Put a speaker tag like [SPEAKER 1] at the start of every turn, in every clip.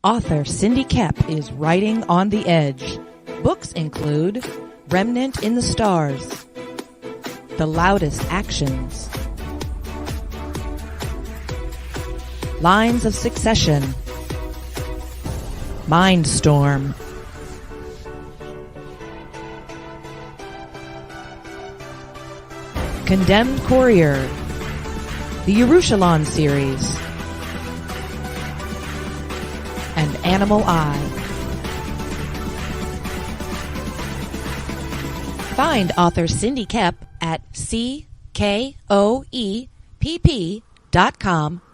[SPEAKER 1] Author Cindy Kep is writing on the edge. Books include Remnant in the Stars, The Loudest Actions, Lines of Succession, Mindstorm, Condemned Courier, the Yerushalayim series, and Animal Eye. Find author Cindy Kep at CKOEPP.com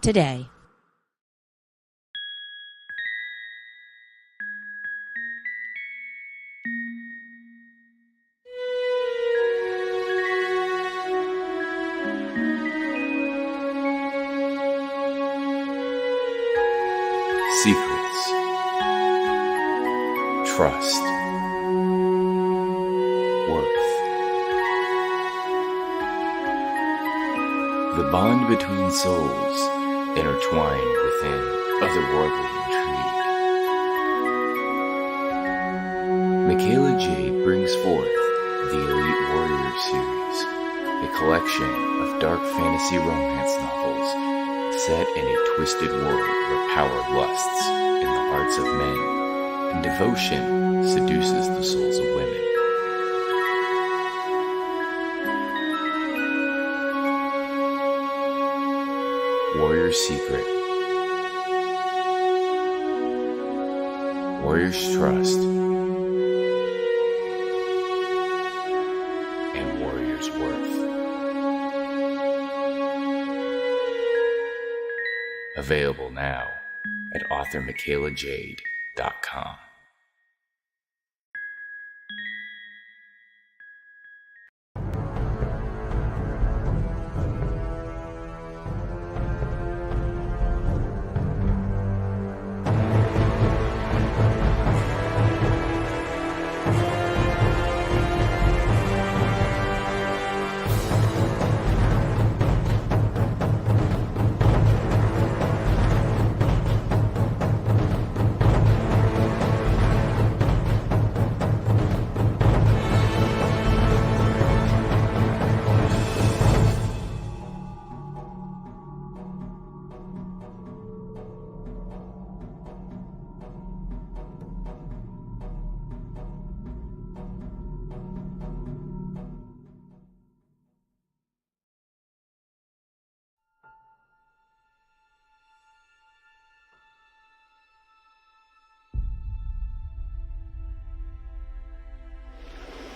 [SPEAKER 1] today.
[SPEAKER 2] Secrets, trust, worth. The bond between souls intertwined within otherworldly intrigue. Michaela Jade brings forth the Elite Warrior series, a collection of dark fantasy romance novels set in a twisted world where power lusts in the hearts of men and devotion seduces the souls of women. Warrior's Secret, Warrior's Trust, and Warrior's Worth. Available now at authormichaelajade.com.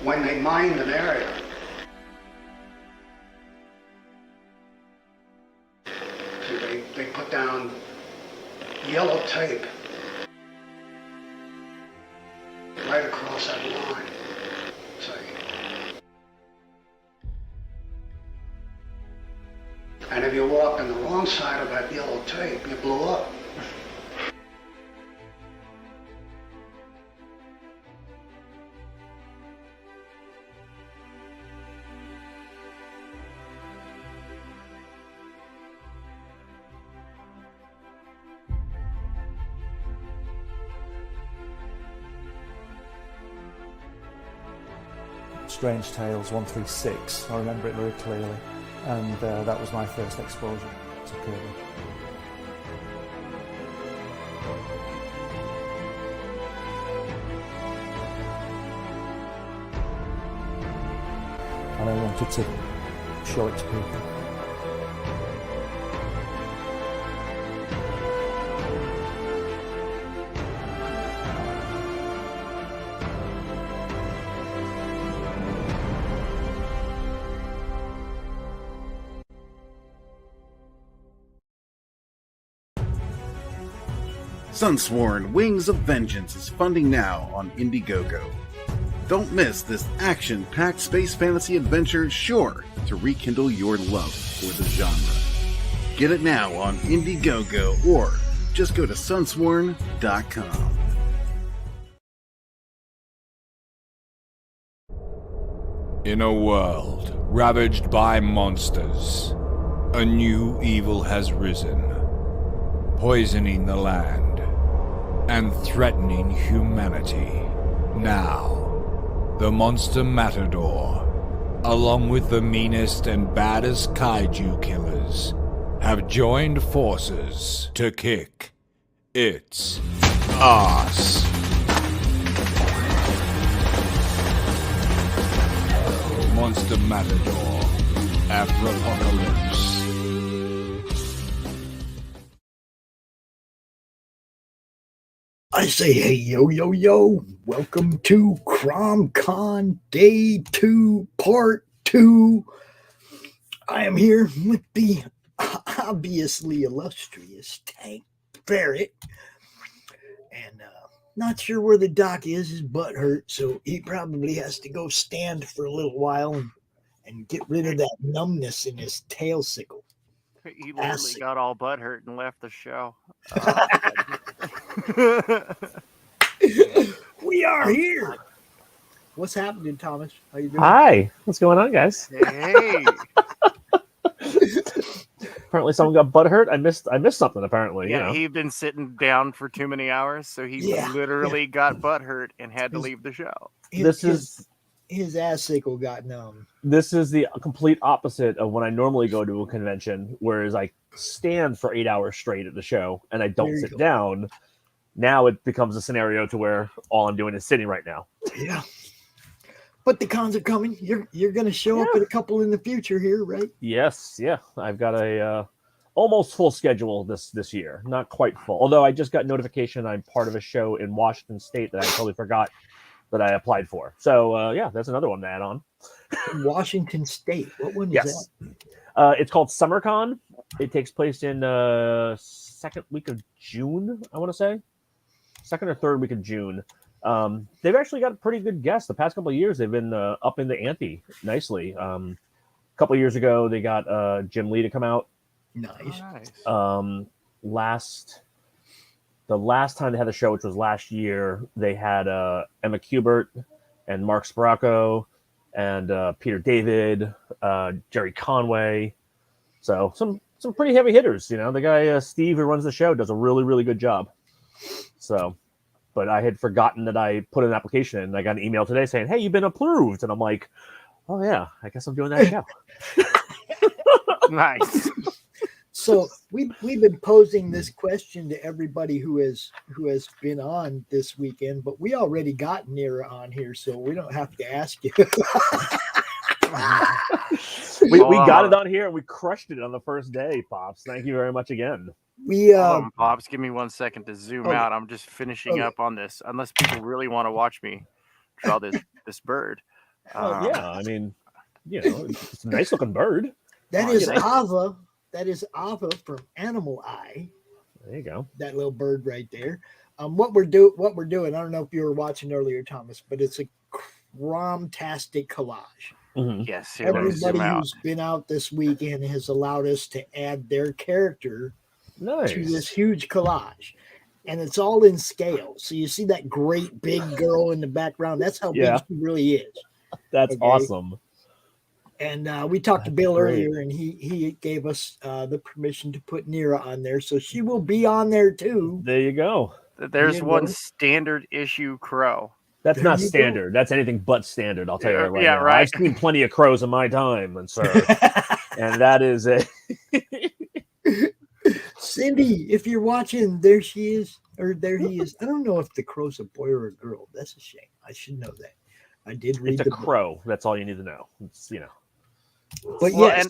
[SPEAKER 3] When they mined an area, they put down yellow tape right across that line, say. And if you walked on the wrong side of that yellow tape, you blew up.
[SPEAKER 4] Strange Tales 136, I remember it very clearly, and that was my first exposure to Kirby. And I wanted to show it to people.
[SPEAKER 5] Sunsworn Wings of Vengeance is funding now on Indiegogo. Don't miss this action-packed space fantasy adventure sure to rekindle your love for the genre. Get it now on Indiegogo or just go to sunsworn.com.
[SPEAKER 6] In a world ravaged by monsters, a new evil has risen, poisoning the land and threatening humanity. Now, the Monster Matador, along with the meanest and baddest kaiju killers, have joined forces to kick its ass. Monster Matador, Afropocalypse.
[SPEAKER 7] I say, hey, yo, yo, yo, welcome to CRoM Con Day 2, Part 2. I am here with the obviously illustrious Tank Barrett. And not sure where the doc is. His butt hurt, so he probably has to go stand for a little while and get rid of that numbness in his tail sickle.
[SPEAKER 8] He literally got all butt hurt and left the show.
[SPEAKER 7] We are here. What's happening, Thomas? How you doing?
[SPEAKER 9] Hi. What's going on, guys?
[SPEAKER 8] Hey.
[SPEAKER 9] Apparently, someone got butt hurt. I missed something. Apparently,
[SPEAKER 8] Yeah, he'd been sitting down for too many hours, so he literally got butt hurt and had to leave the show.
[SPEAKER 7] His ass-sickle got numb.
[SPEAKER 9] This is the complete opposite of when I normally go to a convention, whereas I stand for 8 hours straight at the show and I don't sit down. Now it becomes a scenario to where all I'm doing is sitting right now.
[SPEAKER 7] Yeah. But the cons are coming. You're going to show up at a couple in the future here, right?
[SPEAKER 9] Yes, yeah. I've got a almost full schedule this year. Not quite full. Although I just got notification I'm part of a show in Washington State that I totally forgot that I applied for. So, yeah, that's another one to add on.
[SPEAKER 7] Washington State. What one is that?
[SPEAKER 9] It's called Summer Con. It takes place in second week of June, I want to say. Second or third week of June. They've actually got pretty good guests. The past couple of years, they've been up in the ante nicely. A couple of years ago, they got Jim Lee to come out.
[SPEAKER 7] Nice.
[SPEAKER 9] The last time they had a show, which was last year, they had Emma Kubert and Mark Sparacco and Peter David, Jerry Conway. So some pretty heavy hitters. You know, the guy Steve who runs the show does a really, really good job. So, but I had forgotten that I put an application in. And I got an email today saying, "Hey, you've been approved," and I'm like, "Oh yeah, I guess I'm doing that show."
[SPEAKER 8] Nice.
[SPEAKER 7] So we've been posing this question to everybody who has been on this weekend, but we already got Nira on here, so we don't have to ask you.
[SPEAKER 9] we got it on here and we crushed it on the first day, Pops. Thank you very much again.
[SPEAKER 8] Pops, give me 1 second to zoom out. I'm just finishing up on this. Unless people really want to watch me draw this bird.
[SPEAKER 9] Yeah, I mean, you know, it's a nice looking bird.
[SPEAKER 7] That is Ava. That is Ava from Animal Eye.
[SPEAKER 9] There you go.
[SPEAKER 7] That little bird right there. What we're doing. I don't know if you were watching earlier, Thomas, but it's a CRoM-tastic collage.
[SPEAKER 9] Mm-hmm.
[SPEAKER 8] Yes.
[SPEAKER 7] Everybody who's been out this weekend has allowed us to add their character to this huge collage, and it's all in scale. So you see that great big girl in the background. That's how big she really is.
[SPEAKER 9] That's awesome.
[SPEAKER 7] And we talked to Bill earlier, and he gave us the permission to put Nira on there, so she will be on there too.
[SPEAKER 9] There you go.
[SPEAKER 8] There's one standard issue crow.
[SPEAKER 9] That's not standard. That's anything but standard. I'll tell you right now.
[SPEAKER 8] Right.
[SPEAKER 9] I've seen plenty of crows in my time, and and that is a.
[SPEAKER 7] Cindy, if you're watching, there she is, or there he is. I don't know if the crow's a boy or a girl. That's a shame. I should know that. I did read
[SPEAKER 9] it's a crow. That's all you need to know. It's, you know.
[SPEAKER 7] But yes,
[SPEAKER 8] and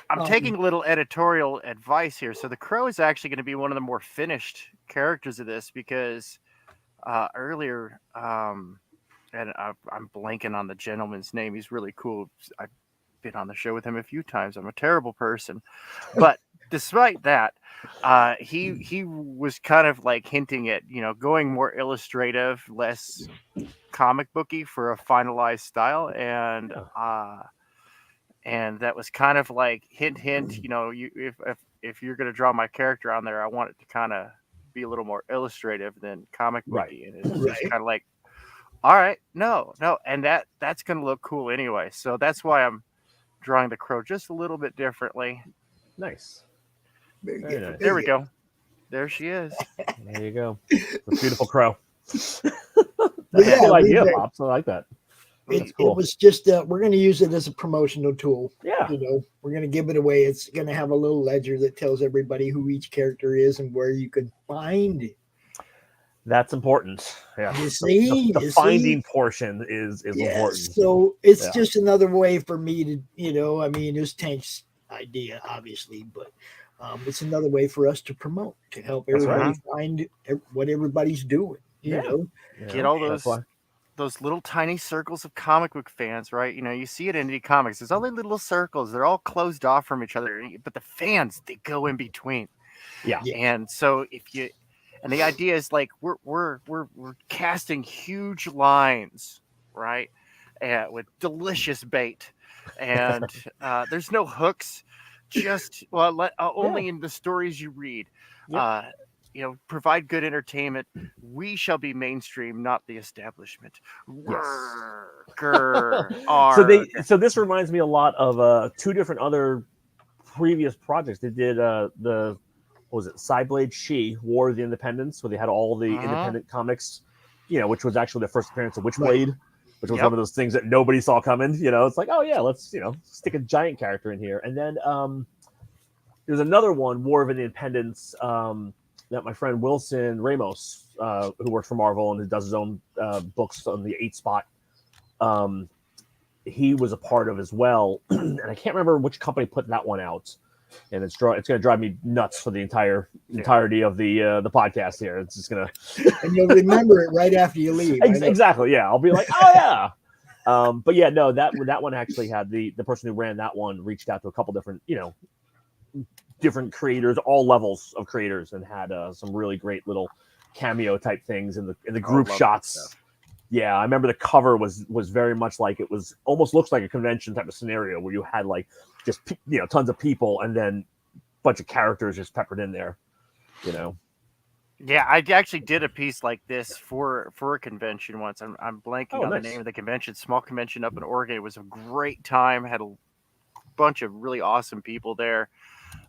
[SPEAKER 8] I'm taking a little editorial advice here. So the crow is actually going to be one of the more finished characters of this because earlier, and I'm blanking on the gentleman's name. He's really cool. I've been on the show with him a few times. I'm a terrible person, but despite that, he was kind of like hinting at, you know, going more illustrative, less comic booky for a finalized style, and that was kind of like hint, hint. You know, if you're going to draw my character on there, I want it to kind of be a little more illustrative than comic booky, and it's just kind of like, all right, no, and that's going to look cool anyway. So that's why I'm drawing the crow just a little bit differently.
[SPEAKER 9] Nice.
[SPEAKER 7] Very good.
[SPEAKER 8] There we go. There she is.
[SPEAKER 9] There you go. It's a beautiful crow. That's
[SPEAKER 7] Yeah,
[SPEAKER 9] a cool
[SPEAKER 7] we-
[SPEAKER 9] idea, Pops. I like that. That's cool.
[SPEAKER 7] It was just we're going to use it as a promotional tool.
[SPEAKER 9] Yeah.
[SPEAKER 7] You know, we're going to give it away. It's going to have a little ledger that tells everybody who each character is and where you can find it.
[SPEAKER 9] That's important. Yeah.
[SPEAKER 7] You see?
[SPEAKER 9] The
[SPEAKER 7] You
[SPEAKER 9] finding
[SPEAKER 7] see?
[SPEAKER 9] portion is
[SPEAKER 7] Yeah,
[SPEAKER 9] important.
[SPEAKER 7] so it's
[SPEAKER 9] Yeah.
[SPEAKER 7] just another way for me to, you know, I mean, it's Tank's idea, obviously, but it's another way for us to promote, to help
[SPEAKER 9] That's
[SPEAKER 7] everybody
[SPEAKER 9] right.
[SPEAKER 7] find what everybody's doing. You
[SPEAKER 9] Yeah.
[SPEAKER 7] know,
[SPEAKER 8] Get all
[SPEAKER 9] That's why.
[SPEAKER 8] those little tiny circles of comic book fans, right? You know, you see it in indie comics. There's all these little circles. They're all closed off from each other, but the fans, they go in between.
[SPEAKER 9] Yeah.
[SPEAKER 8] And so and the idea is like we're casting huge lines, right? With delicious bait, and there's no hooks. Just only in the stories you read.
[SPEAKER 9] Yep.
[SPEAKER 8] You know, provide good entertainment. We shall be mainstream, not the establishment.
[SPEAKER 9] Yes.
[SPEAKER 8] So
[SPEAKER 9] this reminds me a lot of two different other previous projects. They did what was it, Cyblade She, War of the Independents, where they had all the independent comics, you know, which was actually the first appearance of Witchblade, which was one of those things that nobody saw coming. You know, it's like, oh yeah, let's, you know, stick a giant character in here. And then there's another one, War of the Independents, that my friend Wilson Ramos, who works for Marvel and who does his own books on the 8 Spot, he was a part of as well. And I can't remember which company put that one out. And it's going to drive me nuts for the entirety of the podcast here. It's just going to,
[SPEAKER 7] and you'll remember it right after you leave.
[SPEAKER 9] Exactly. Yeah, I'll be like, oh yeah. But yeah, no, that one actually had the person who ran that one reached out to a couple different, you know, different creators, all levels of creators, and had some really great little cameo type things in the group shots. Yeah, I remember the cover was very much like it was almost looks like a convention type of scenario where you had like just, you know, tons of people and then a bunch of characters just peppered in there, you know.
[SPEAKER 8] Yeah, I actually did a piece like this for a convention once. I'm blanking on the name of the convention. Small convention up in Oregon. It was a great time. Had a bunch of really awesome people there,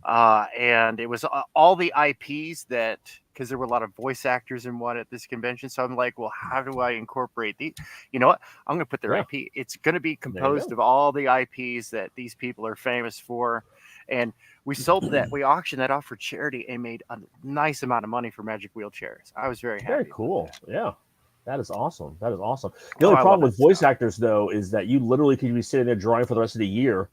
[SPEAKER 8] and it was all the IPs that, because there were a lot of voice actors in one at this convention. So I'm like, well, how do I incorporate these? You know what? I'm going to put their IP. It's going to be composed of all the IPs that these people are famous for. And we sold that. We auctioned that off for charity and made a nice amount of money for Magic Wheelchairs. I was very happy.
[SPEAKER 9] Very cool. Yeah. That is awesome. That is awesome. The only problem with voice actors, though, is that you literally could be sitting there drawing for the rest of the year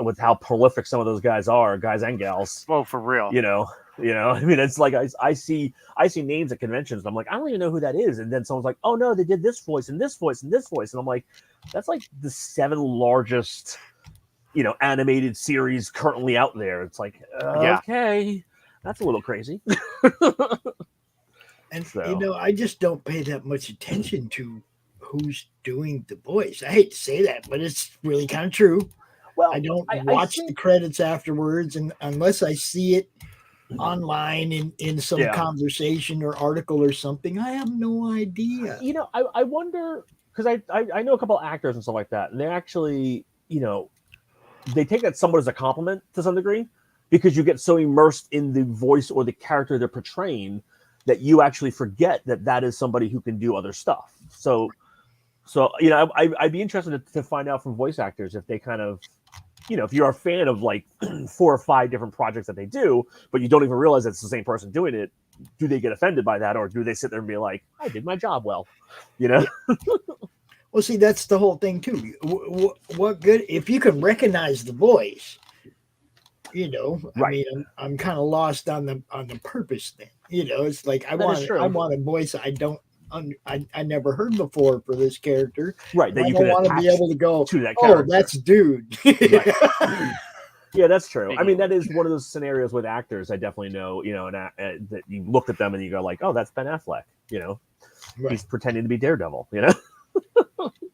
[SPEAKER 9] with how prolific some of those guys are, guys and gals.
[SPEAKER 8] Oh, for real.
[SPEAKER 9] You know, I mean, it's like I see names at conventions and I'm like, I don't even know who that is. And then someone's like, oh no, they did this voice and this voice and this voice. And I'm like, that's like the 7 largest, you know, animated series currently out there. It's like, okay, that's a little crazy.
[SPEAKER 7] And you know, I just don't pay that much attention to who's doing the voice. I hate to say that, but it's really kind of true.
[SPEAKER 9] Well,
[SPEAKER 7] I don't watch the credits afterwards, and unless I see it online in some conversation or article or something, I have no idea.
[SPEAKER 9] You know, I wonder, because I know a couple of actors and stuff like that, and they actually, you know, they take that somewhat as a compliment to some degree, because you get so immersed in the voice or the character they're portraying that you actually forget that is somebody who can do other stuff. So you know, I'd be interested to find out from voice actors if they kind of, you know, if you're a fan of like 4 or 5 different projects that they do, but you don't even realize it's the same person doing it, do they get offended by that, or do they sit there and be like, I did my job well, you know?
[SPEAKER 7] Well, see, that's the whole thing too. What good if you can recognize the voice? You know, I mean, I'm kind of lost on the purpose then. You know, it's like I want a voice I never heard before for this character.
[SPEAKER 9] Right. That
[SPEAKER 7] I
[SPEAKER 9] you
[SPEAKER 7] don't
[SPEAKER 9] can
[SPEAKER 7] want to be able to go
[SPEAKER 9] to that character.
[SPEAKER 7] Oh, that's dude.
[SPEAKER 9] Yeah, that's true. I mean, that is one of those scenarios with actors. I definitely know, you know, that you look at them and you go like, oh, that's Ben Affleck, you know. he's pretending to be Daredevil, you know.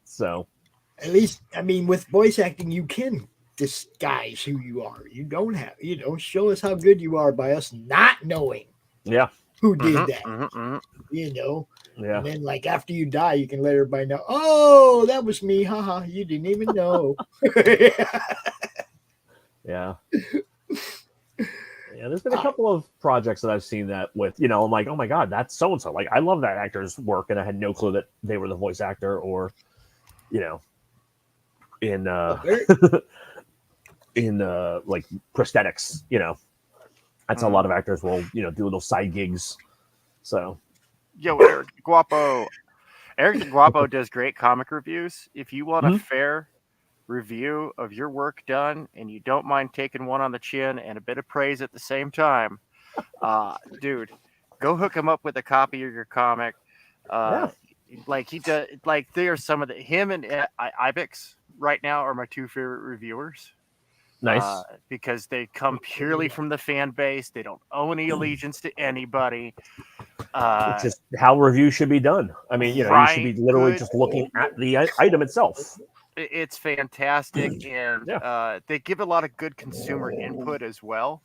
[SPEAKER 9] So,
[SPEAKER 7] at least, I mean, with voice acting, you can disguise who you are. You don't have, show us how good you are by us not knowing.
[SPEAKER 9] Yeah.
[SPEAKER 7] Who did that? You know.
[SPEAKER 9] Yeah.
[SPEAKER 7] And then, like, after you die, you can let everybody know. Oh, that was me. Haha. You didn't even know.
[SPEAKER 9] Yeah. Yeah, there's been a couple of projects that I've seen that with, I'm like, oh my God, that's so and so. Like, I love that actor's work, and I had no clue that they were the voice actor, or, in in like prosthetics. That's a lot of actors will do little side gigs. So,
[SPEAKER 8] yo, Eric Guapo. Eric Guapo does great comic reviews. If you want a fair review of your work done and you don't mind taking one on the chin and a bit of praise at the same time, dude, go hook him up with a copy of your comic. Like he does, like they are some of him and Ibex right now are my two favorite reviewers.
[SPEAKER 9] Nice.
[SPEAKER 8] Because they come purely from the fan base. They don't owe any allegiance to anybody.
[SPEAKER 9] It's just how reviews should be done. I mean, you should be literally just looking at the item itself.
[SPEAKER 8] It's fantastic, and they give a lot of good consumer input as well.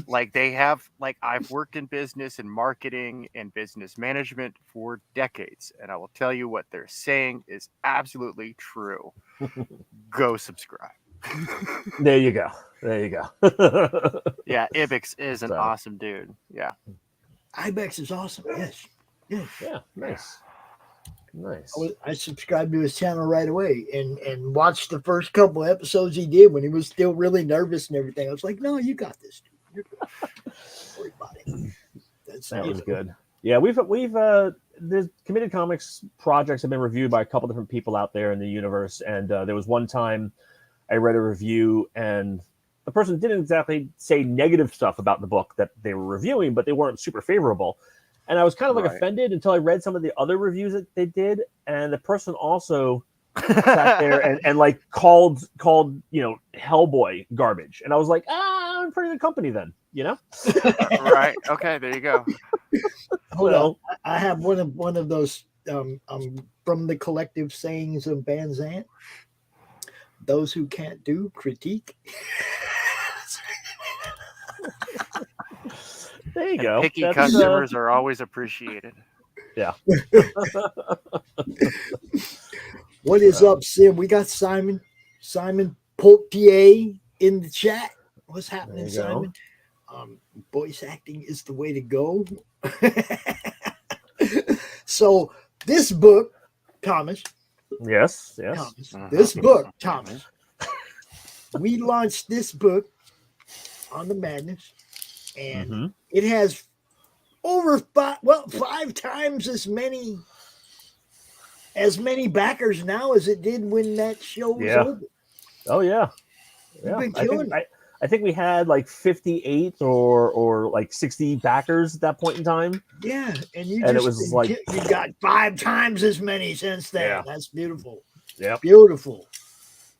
[SPEAKER 8] Like they have, I've worked in business and marketing and business management for decades, and I will tell you what they're saying is absolutely true. Go subscribe.
[SPEAKER 9] There you go.
[SPEAKER 8] Yeah, Ibex is an awesome dude. Yeah.
[SPEAKER 7] Ibex is awesome. Yes.
[SPEAKER 9] Yeah. Nice.
[SPEAKER 7] I subscribed to his channel right away and watched the first couple of episodes he did when he was still really nervous and everything. I was like, no, you got this, dude. You're good. Don't worry about it.
[SPEAKER 9] That was good. Yeah, we've the Committed Comics projects have been reviewed by a couple different people out there in the universe, and there was one time I read a review and the person didn't exactly say negative stuff about the book that they were reviewing, but they weren't super favorable. And I was kind of offended until I read some of the other reviews that they did. And the person also sat there and like called, Hellboy garbage. And I was like, I'm in pretty good company then,
[SPEAKER 8] Right. Okay. There you go.
[SPEAKER 7] Hold on. I have one of those from the collective sayings of Van Zandt. Those who can't do, critique.
[SPEAKER 9] There you go.
[SPEAKER 8] Picky customers are always appreciated.
[SPEAKER 9] Yeah.
[SPEAKER 7] What is up, Sim? We got Simon Potier in the chat. What's happening, Simon? Voice acting is the way to go. So this book, Thomas.
[SPEAKER 9] Yes.
[SPEAKER 7] Thomas, this book, Thomas. We launched this book on the Madness. And it has over 5 times as many backers now as it did when that show was over.
[SPEAKER 9] Oh yeah. I think we had like 58 or like 60 backers at that point in time.
[SPEAKER 7] Yeah, and it was like you got 5 times as many since then. Yeah. That's beautiful.
[SPEAKER 9] Yeah,
[SPEAKER 7] beautiful.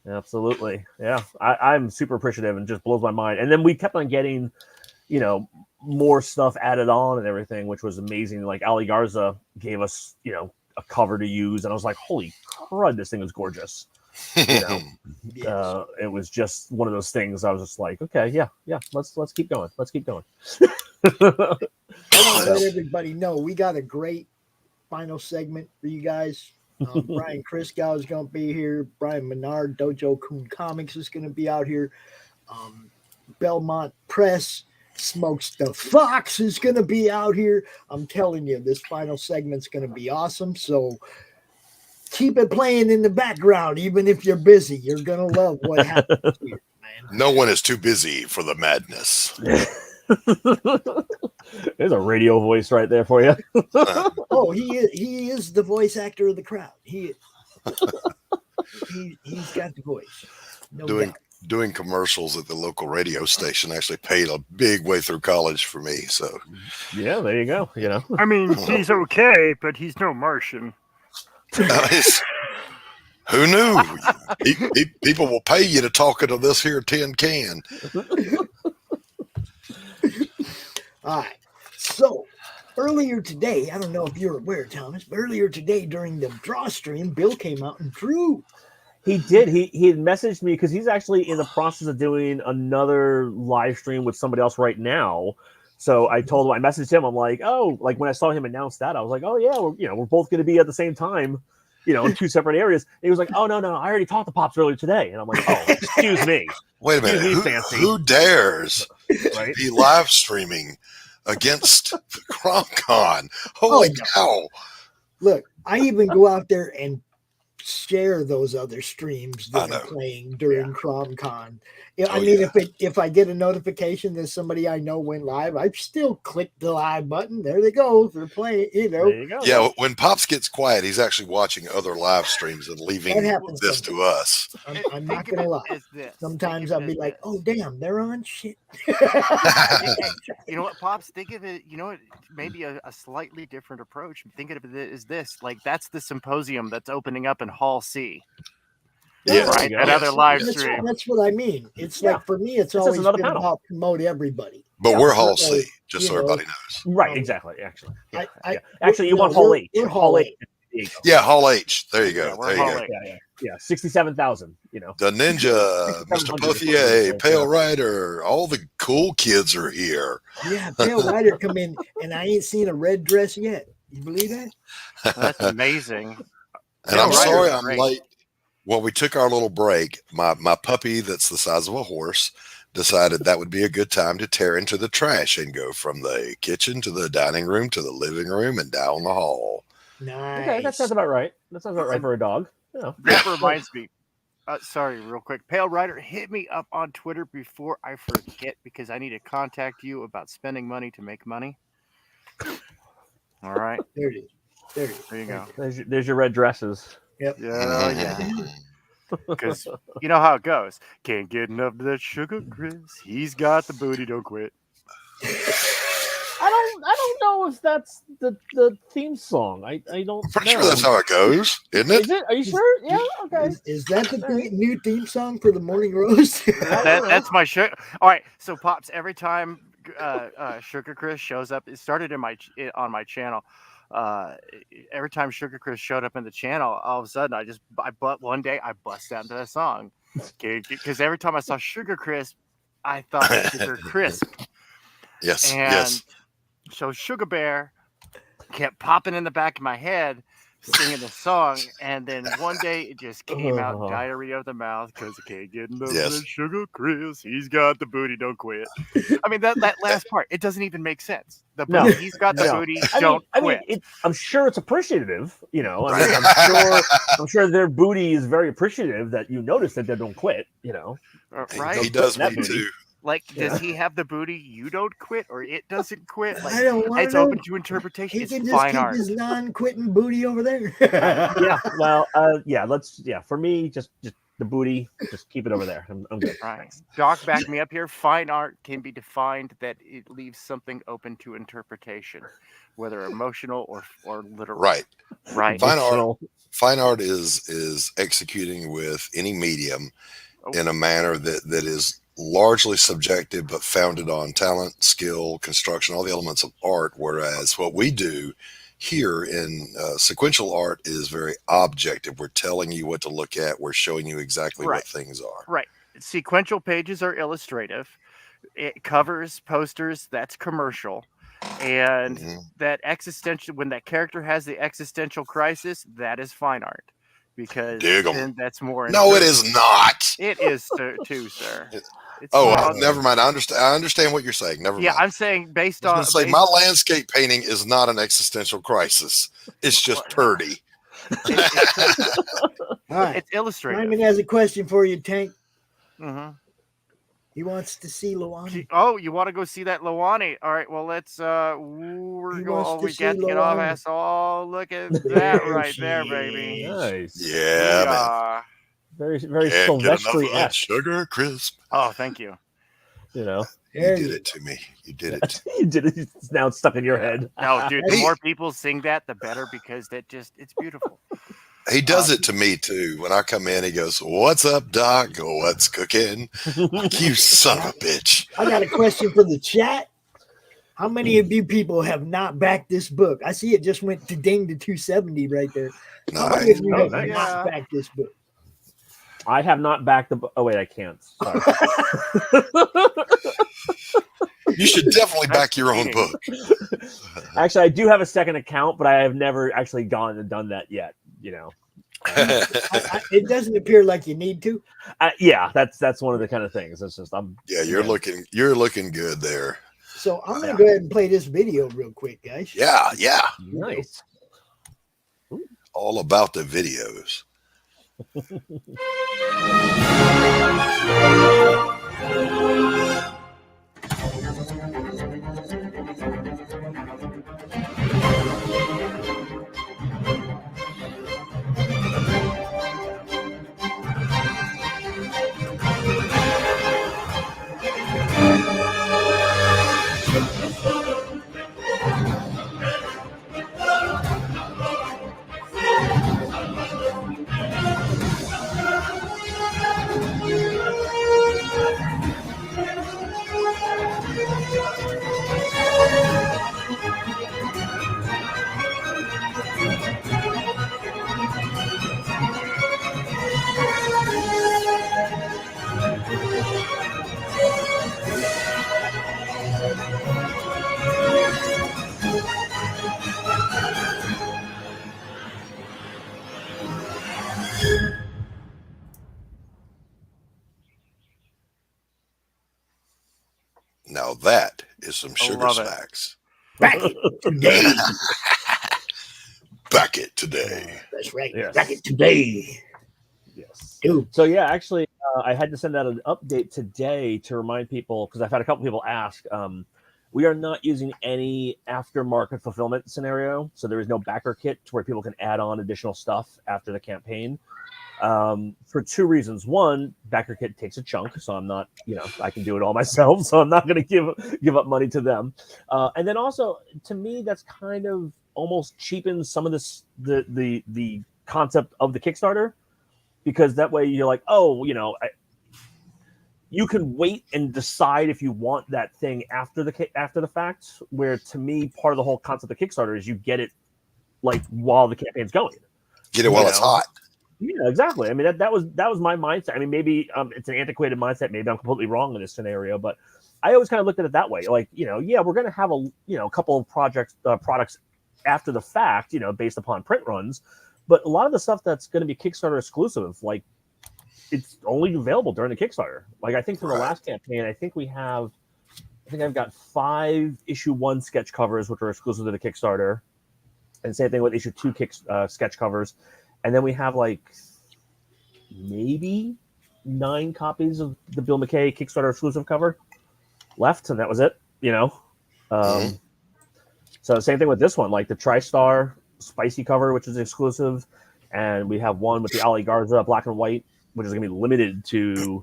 [SPEAKER 9] Absolutely. Yeah, I'm super appreciative and just blows my mind. And then we kept on getting, more stuff added on and everything, which was amazing. Like Ali Garza gave us, a cover to use, and I was like, holy crud, this thing is gorgeous. Yes. It was just one of those things. I was just like, okay, yeah, let's keep going.
[SPEAKER 7] I want to let everybody know we got a great final segment for you guys. Brian Christgau is going to be here. Brian Menard, Dojo Comics is going to be out here. Belmont Press, Smokes the Fox is going to be out here. I'm telling you, this final segment's going to be awesome. So keep it playing in the background, even if you're busy. You're going to love what happens here, man.
[SPEAKER 10] No one is too busy for the madness.
[SPEAKER 9] There's a radio voice right there for you.
[SPEAKER 7] Oh, he is the voice actor of the crowd. He's got the voice. No doubt.
[SPEAKER 10] Doing commercials at the local radio station actually paid a big way through college for me. So,
[SPEAKER 9] yeah, there you go.
[SPEAKER 11] I mean, he's okay, but he's no Martian.
[SPEAKER 10] Who knew? People will pay you to talk into this here tin can.
[SPEAKER 7] All right. So, earlier today, I don't know if you're aware, Thomas, but earlier today during the draw stream, Bill came out and drew.
[SPEAKER 9] He did. He had messaged me because he's actually in the process of doing another live stream with somebody else right now. So I told him, I messaged him. I'm like, oh, like when I saw him announce that, I was like, oh yeah, we're both going to be at the same time, in 2 separate areas. And he was like, oh no, I already talked to Pops earlier today. And I'm like, oh, excuse me.
[SPEAKER 10] Wait a minute. Who dares
[SPEAKER 9] right?
[SPEAKER 10] be live streaming against CRoM Con? Holy cow.
[SPEAKER 7] Look, I even go out there and share those other streams that are playing during CRoM Con. I mean, if I get a notification that somebody I know went live, I still click the live button. There they go. They're playing,
[SPEAKER 9] There you go.
[SPEAKER 10] Yeah, when Pops gets quiet, he's actually watching other live streams and leaving this to us.
[SPEAKER 7] I'm not going to lie. Sometimes I'll be like, oh, damn, they're on shit.
[SPEAKER 8] You know what, Pops? Think of it, maybe a slightly different approach. Think of it as this. Like, that's the symposium that's opening up in Hall C.
[SPEAKER 10] Yeah,
[SPEAKER 8] right. Another live stream.
[SPEAKER 7] That's what I mean. It's like, for me, it's always been about promote everybody.
[SPEAKER 10] But we're Hall C, just so everybody knows.
[SPEAKER 9] Right, exactly. Actually, actually, you want Hall H.
[SPEAKER 7] We're Hall H.
[SPEAKER 10] Yeah, Hall H. There you go.
[SPEAKER 9] There you go. Yeah, 67,000.
[SPEAKER 10] The Ninja, Mr. Pothier, Pale Rider, all the cool kids are here.
[SPEAKER 7] Yeah, Pale Rider come in, and I ain't seen a red dress yet. You believe that?
[SPEAKER 8] That's amazing.
[SPEAKER 10] And I'm sorry I'm late. Well, we took our little break. My puppy that's the size of a horse decided that would be a good time to tear into the trash and go from the kitchen to the dining room to the living room and down the hall.
[SPEAKER 7] Nice.
[SPEAKER 9] Okay, that sounds about right. That sounds about right for a dog.
[SPEAKER 8] That reminds me. Sorry, real quick. Pale Rider, hit me up on Twitter before I forget because I need to contact you about spending money to make money. All right.
[SPEAKER 7] There it is. There
[SPEAKER 8] you go.
[SPEAKER 9] There's your red dresses.
[SPEAKER 7] Yep.
[SPEAKER 8] Yeah. Because you know how it goes. Can't get enough of that sugar, Chris. He's got the booty, don't quit.
[SPEAKER 9] I don't know if that's the theme song. I don't.
[SPEAKER 10] I'm pretty sure that's how it goes, isn't it?
[SPEAKER 9] Is it? Are you sure? Yeah. Okay.
[SPEAKER 7] Is that the new theme song for the Morning Rose?
[SPEAKER 8] That's my sugar. All right. So Pops, every time Sugar Chris shows up, it started on my channel. Every time Sugar Chris showed up in the channel, all of a sudden one day I bust out into that song because every time I saw Sugar Chris, I thought Sugar Crisp.
[SPEAKER 10] Yes.
[SPEAKER 8] So Sugar Bear kept popping in the back of my head, singing the song, and then one day it just came out diarrhea of the mouth because I can't get enough of that Sugar Chris. He's got the booty, don't quit. I mean that last part, it doesn't even make sense. The booty, he's got the booty, don't quit.
[SPEAKER 9] I'm sure it's appreciative, I'm sure their booty is very appreciative that you notice that they don't quit,
[SPEAKER 8] Right?
[SPEAKER 10] He does me too.
[SPEAKER 8] Like, does he have the booty? You don't quit, or it doesn't quit? Like,
[SPEAKER 7] I don't want
[SPEAKER 8] it's open to interpretation.
[SPEAKER 7] He
[SPEAKER 8] it's
[SPEAKER 7] can just
[SPEAKER 8] fine
[SPEAKER 7] keep
[SPEAKER 8] art.
[SPEAKER 7] his non-quitting booty over there.
[SPEAKER 9] For me, just the booty, just keep it over there. I'm good.
[SPEAKER 8] Right. Doc, back me up here. Fine art can be defined that it leaves something open to interpretation, whether emotional or literal.
[SPEAKER 10] Right.
[SPEAKER 8] Right.
[SPEAKER 10] Fine art is executing with any medium in a manner that is largely subjective but founded on talent, skill, construction, all the elements of art, whereas what we do here in sequential art is very objective. We're telling you what to look at. We're showing you exactly what things are.
[SPEAKER 8] Right. Sequential pages are illustrative. It covers, posters, that's commercial. And that existential, when that character has the existential crisis, that is fine art. Because then that's more.
[SPEAKER 10] No, it is not.
[SPEAKER 8] It is too, sir.
[SPEAKER 10] Never mind. I understand what you're saying. Never mind.
[SPEAKER 8] Yeah, I'm saying based on.
[SPEAKER 10] My landscape painting is not an existential crisis. It's just purdy.
[SPEAKER 7] All right.
[SPEAKER 8] It's illustrative.
[SPEAKER 7] Simon has a question for you, Tank.
[SPEAKER 8] Mm-hmm.
[SPEAKER 7] He wants to see Luani.
[SPEAKER 8] Oh, you want to go see that Luani? All right. Well, let's. We got to get off ass. Oh, look at that right there, baby.
[SPEAKER 9] Nice.
[SPEAKER 10] Yeah, man.
[SPEAKER 9] Very, very Sylvester-esque.
[SPEAKER 10] Sugar Crisp.
[SPEAKER 8] Oh, thank you.
[SPEAKER 10] You did it to me. You did it.
[SPEAKER 9] You did it. It's now stuck in your head.
[SPEAKER 8] No, dude. The more people sing that, the better because it's beautiful.
[SPEAKER 10] He does it to me too. When I come in, he goes, "What's up, Doc? What's cooking?" You son of a bitch.
[SPEAKER 7] I got a question for the chat. How many of you people have not backed this book? I see it just went to ding to 270 right there. How many of you have not backed this book?
[SPEAKER 9] I have not backed the. Oh wait, I can't. Sorry.
[SPEAKER 10] You should definitely back your own book.
[SPEAKER 9] Actually, I do have a second account, but I have never actually gone and done that yet. You know,
[SPEAKER 7] it doesn't appear like you need to.
[SPEAKER 9] Yeah, that's one of the kind of things. It's just
[SPEAKER 10] you're looking good there.
[SPEAKER 7] So I'm gonna go ahead and play this video real quick, guys.
[SPEAKER 10] Yeah.
[SPEAKER 9] Nice.
[SPEAKER 10] All about the videos. Now that is some sugar snacks.
[SPEAKER 7] Back it today.
[SPEAKER 10] Back it today.
[SPEAKER 7] That's right.
[SPEAKER 9] Yes.
[SPEAKER 7] Back it today.
[SPEAKER 9] Yes.
[SPEAKER 7] Dude.
[SPEAKER 9] So yeah, actually, I had to send out an update today to remind people because I've had a couple people ask. We are not using any aftermarket fulfillment scenario, so there is no backer kit to where people can add on additional stuff after the campaign. For two reasons. One, backer kit takes a chunk, so I'm not, I can do it all myself, so I'm not going to give up money to them. And then also, to me, that's kind of almost cheapens some of this the concept of the Kickstarter, because that way you're like, you can wait and decide if you want that thing after the fact. Where to me, part of the whole concept of Kickstarter is you get it like while the campaign's going.
[SPEAKER 10] Get it while it's hot.
[SPEAKER 9] Yeah, exactly. I mean, that was my mindset. I mean, maybe it's an antiquated mindset. Maybe I'm completely wrong in this scenario, but I always kind of looked at it that way. Like, we're going to have a couple of products after the fact, based upon print runs, but a lot of the stuff that's going to be Kickstarter exclusive, like it's only available during the Kickstarter. Like I think for the last campaign, I think I've got 5 issue 1 sketch covers which are exclusive to the Kickstarter, and same thing with issue 2 sketch covers. And then we have like maybe 9 copies of the Bill McKay Kickstarter exclusive cover left, and that was it. So same thing with this one, like the TriStar Spicy cover, which is exclusive, and we have one with the Ali Garza black and white, which is going to be limited to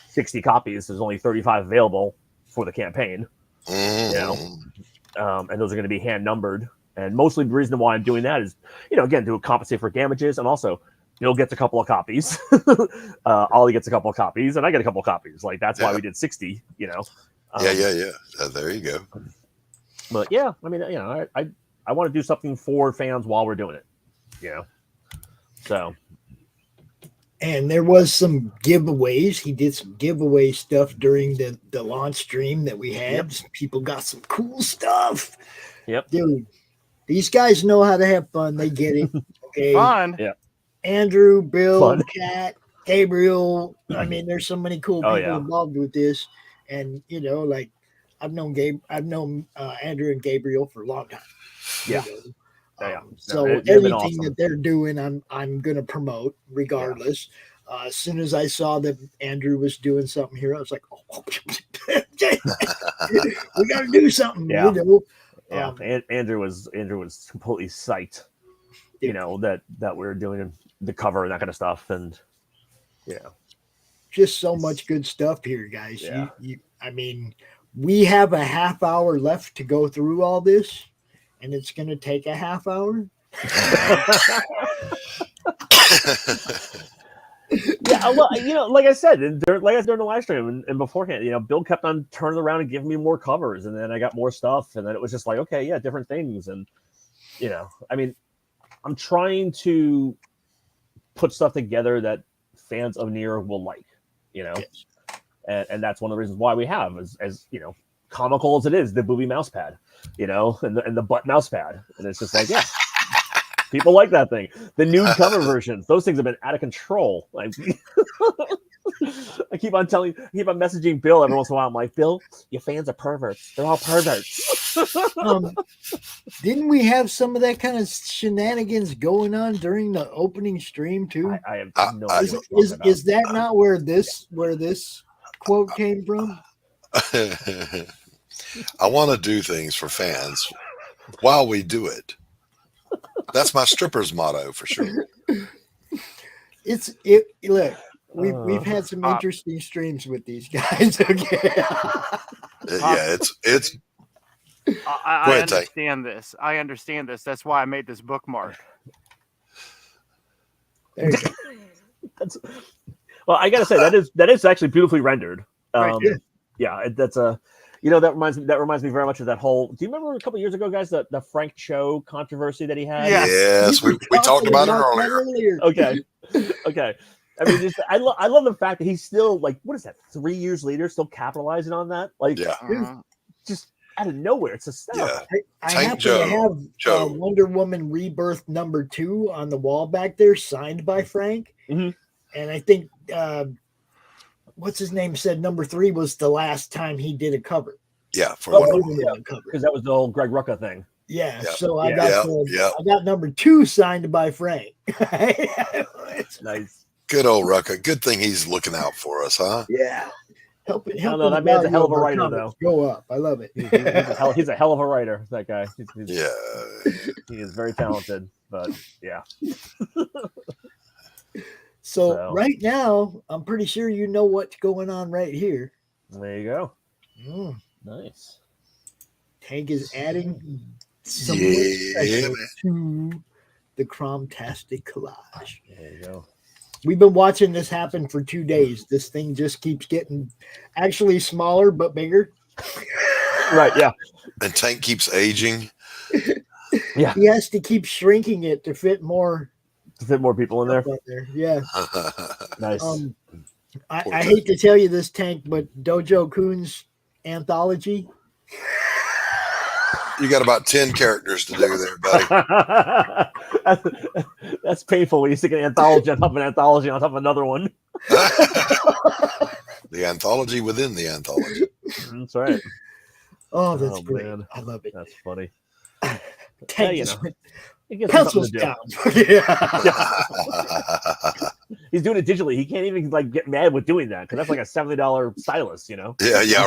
[SPEAKER 9] 60 copies. There's only 35 available for the campaign. And those are going to be hand numbered. And mostly the reason why I'm doing that is, again, to compensate for damages. And also, Bill gets a couple of copies. Ollie gets a couple of copies. And I get a couple of copies. Like, that's why we did 60,
[SPEAKER 10] Yeah. There you go.
[SPEAKER 9] But, yeah, I mean, I want to do something for fans while we're doing it, So.
[SPEAKER 7] And there was some giveaways. He did some giveaway stuff during the launch stream that we had. Yep. People got some cool stuff.
[SPEAKER 9] Yep.
[SPEAKER 7] Dude. These guys know how to have fun. They get it. Okay.
[SPEAKER 8] Fun.
[SPEAKER 9] Yeah.
[SPEAKER 7] Andrew, Bill, Kat, Gabriel. I mean, there's so many cool people involved with this. And, like I've known Andrew and Gabriel for a long time.
[SPEAKER 9] Yeah.
[SPEAKER 7] So everything that they're doing, I'm going to promote regardless. As soon as I saw that Andrew was doing something here, I was like, oh, we got to do something.
[SPEAKER 9] Yeah. Andrew was completely psyched, that we're doing the cover and that kind of stuff, and
[SPEAKER 7] just so much good stuff here, guys.
[SPEAKER 9] Yeah.
[SPEAKER 7] I mean, we have a half hour left to go through all this, and it's going to take a half hour.
[SPEAKER 9] Yeah, like I said, during the live stream and beforehand, Bill kept on turning around and giving me more covers, and then I got more stuff, and then it was just like, okay, yeah, different things, and I mean, I'm trying to put stuff together that fans of Nier will like,
[SPEAKER 7] Yes.
[SPEAKER 9] and that's one of the reasons why we have, as comical as it is, the booby mouse pad, and the butt mouse pad, and it's just like, yeah. People like that thing. The nude cover versions; those things have been out of control. Like, I keep on messaging Bill every once in a while. I'm like, Bill, your fans are perverts. They're all perverts.
[SPEAKER 7] Didn't we have some of that kind of shenanigans going on during the opening stream too?
[SPEAKER 9] I have no idea.
[SPEAKER 7] Is that not where this quote came from?
[SPEAKER 10] I want to do things for fans while we do it. That's my stripper's motto for sure.
[SPEAKER 7] Look, we've had some interesting streams with these guys. Okay.
[SPEAKER 10] It's.
[SPEAKER 8] I understand this. I understand this. That's why I made this bookmark.
[SPEAKER 7] There you go.
[SPEAKER 9] Well, I gotta say that is actually beautifully rendered.
[SPEAKER 8] Right,
[SPEAKER 9] yeah, that's a. That reminds me very much of that whole. Do you remember a couple years ago, guys, the Frank Cho controversy that he had?
[SPEAKER 10] Yes, we talked about it earlier.
[SPEAKER 9] Okay. I mean, I love the fact that he's still, like, what is that? 3 years later, still capitalizing on that. Like, just out of nowhere, it's astounding.
[SPEAKER 10] Yeah.
[SPEAKER 7] I happen to have Wonder Woman Rebirth #2 on the wall back there, signed by Frank, and I think. What's his name said #3 was the last time he did a cover.
[SPEAKER 10] Yeah, for
[SPEAKER 9] Wonder Woman cover, because that was the old Greg Rucka thing.
[SPEAKER 7] Yeah, so I got #2 signed by Frank.
[SPEAKER 9] Nice.
[SPEAKER 10] Good old Rucka. Good thing he's looking out for us, huh?
[SPEAKER 7] Yeah. Helping
[SPEAKER 9] that man's a hell of a writer, though.
[SPEAKER 7] Go up. I love it.
[SPEAKER 9] He's a hell of a writer, that guy. He is very talented, but yeah.
[SPEAKER 7] So right now, I'm pretty sure you know what's going on right here.
[SPEAKER 9] There you go. Nice.
[SPEAKER 7] Tank is adding some special to the CRoMtastic collage.
[SPEAKER 9] There you go.
[SPEAKER 7] We've been watching this happen for 2 days. This thing just keeps getting actually smaller but bigger.
[SPEAKER 9] Right, yeah.
[SPEAKER 10] And Tank keeps aging.
[SPEAKER 9] Yeah.
[SPEAKER 7] He has to keep shrinking it to fit more
[SPEAKER 9] people in there.
[SPEAKER 7] Yeah.
[SPEAKER 9] Nice.
[SPEAKER 7] I hate to tell you this, Tank, but Dojo Kun's anthology.
[SPEAKER 10] You got about 10 characters to do there, buddy.
[SPEAKER 9] That's painful when you stick an anthology on top of an anthology on top of another one.
[SPEAKER 10] The anthology within the anthology.
[SPEAKER 9] That's right.
[SPEAKER 7] Oh, that's great.
[SPEAKER 9] Man.
[SPEAKER 7] I love it.
[SPEAKER 9] That's funny.
[SPEAKER 7] Tank
[SPEAKER 9] pencils
[SPEAKER 7] down.
[SPEAKER 9] He's doing it digitally. He can't even get mad with doing that because that's like a $70 stylus,
[SPEAKER 10] Yeah,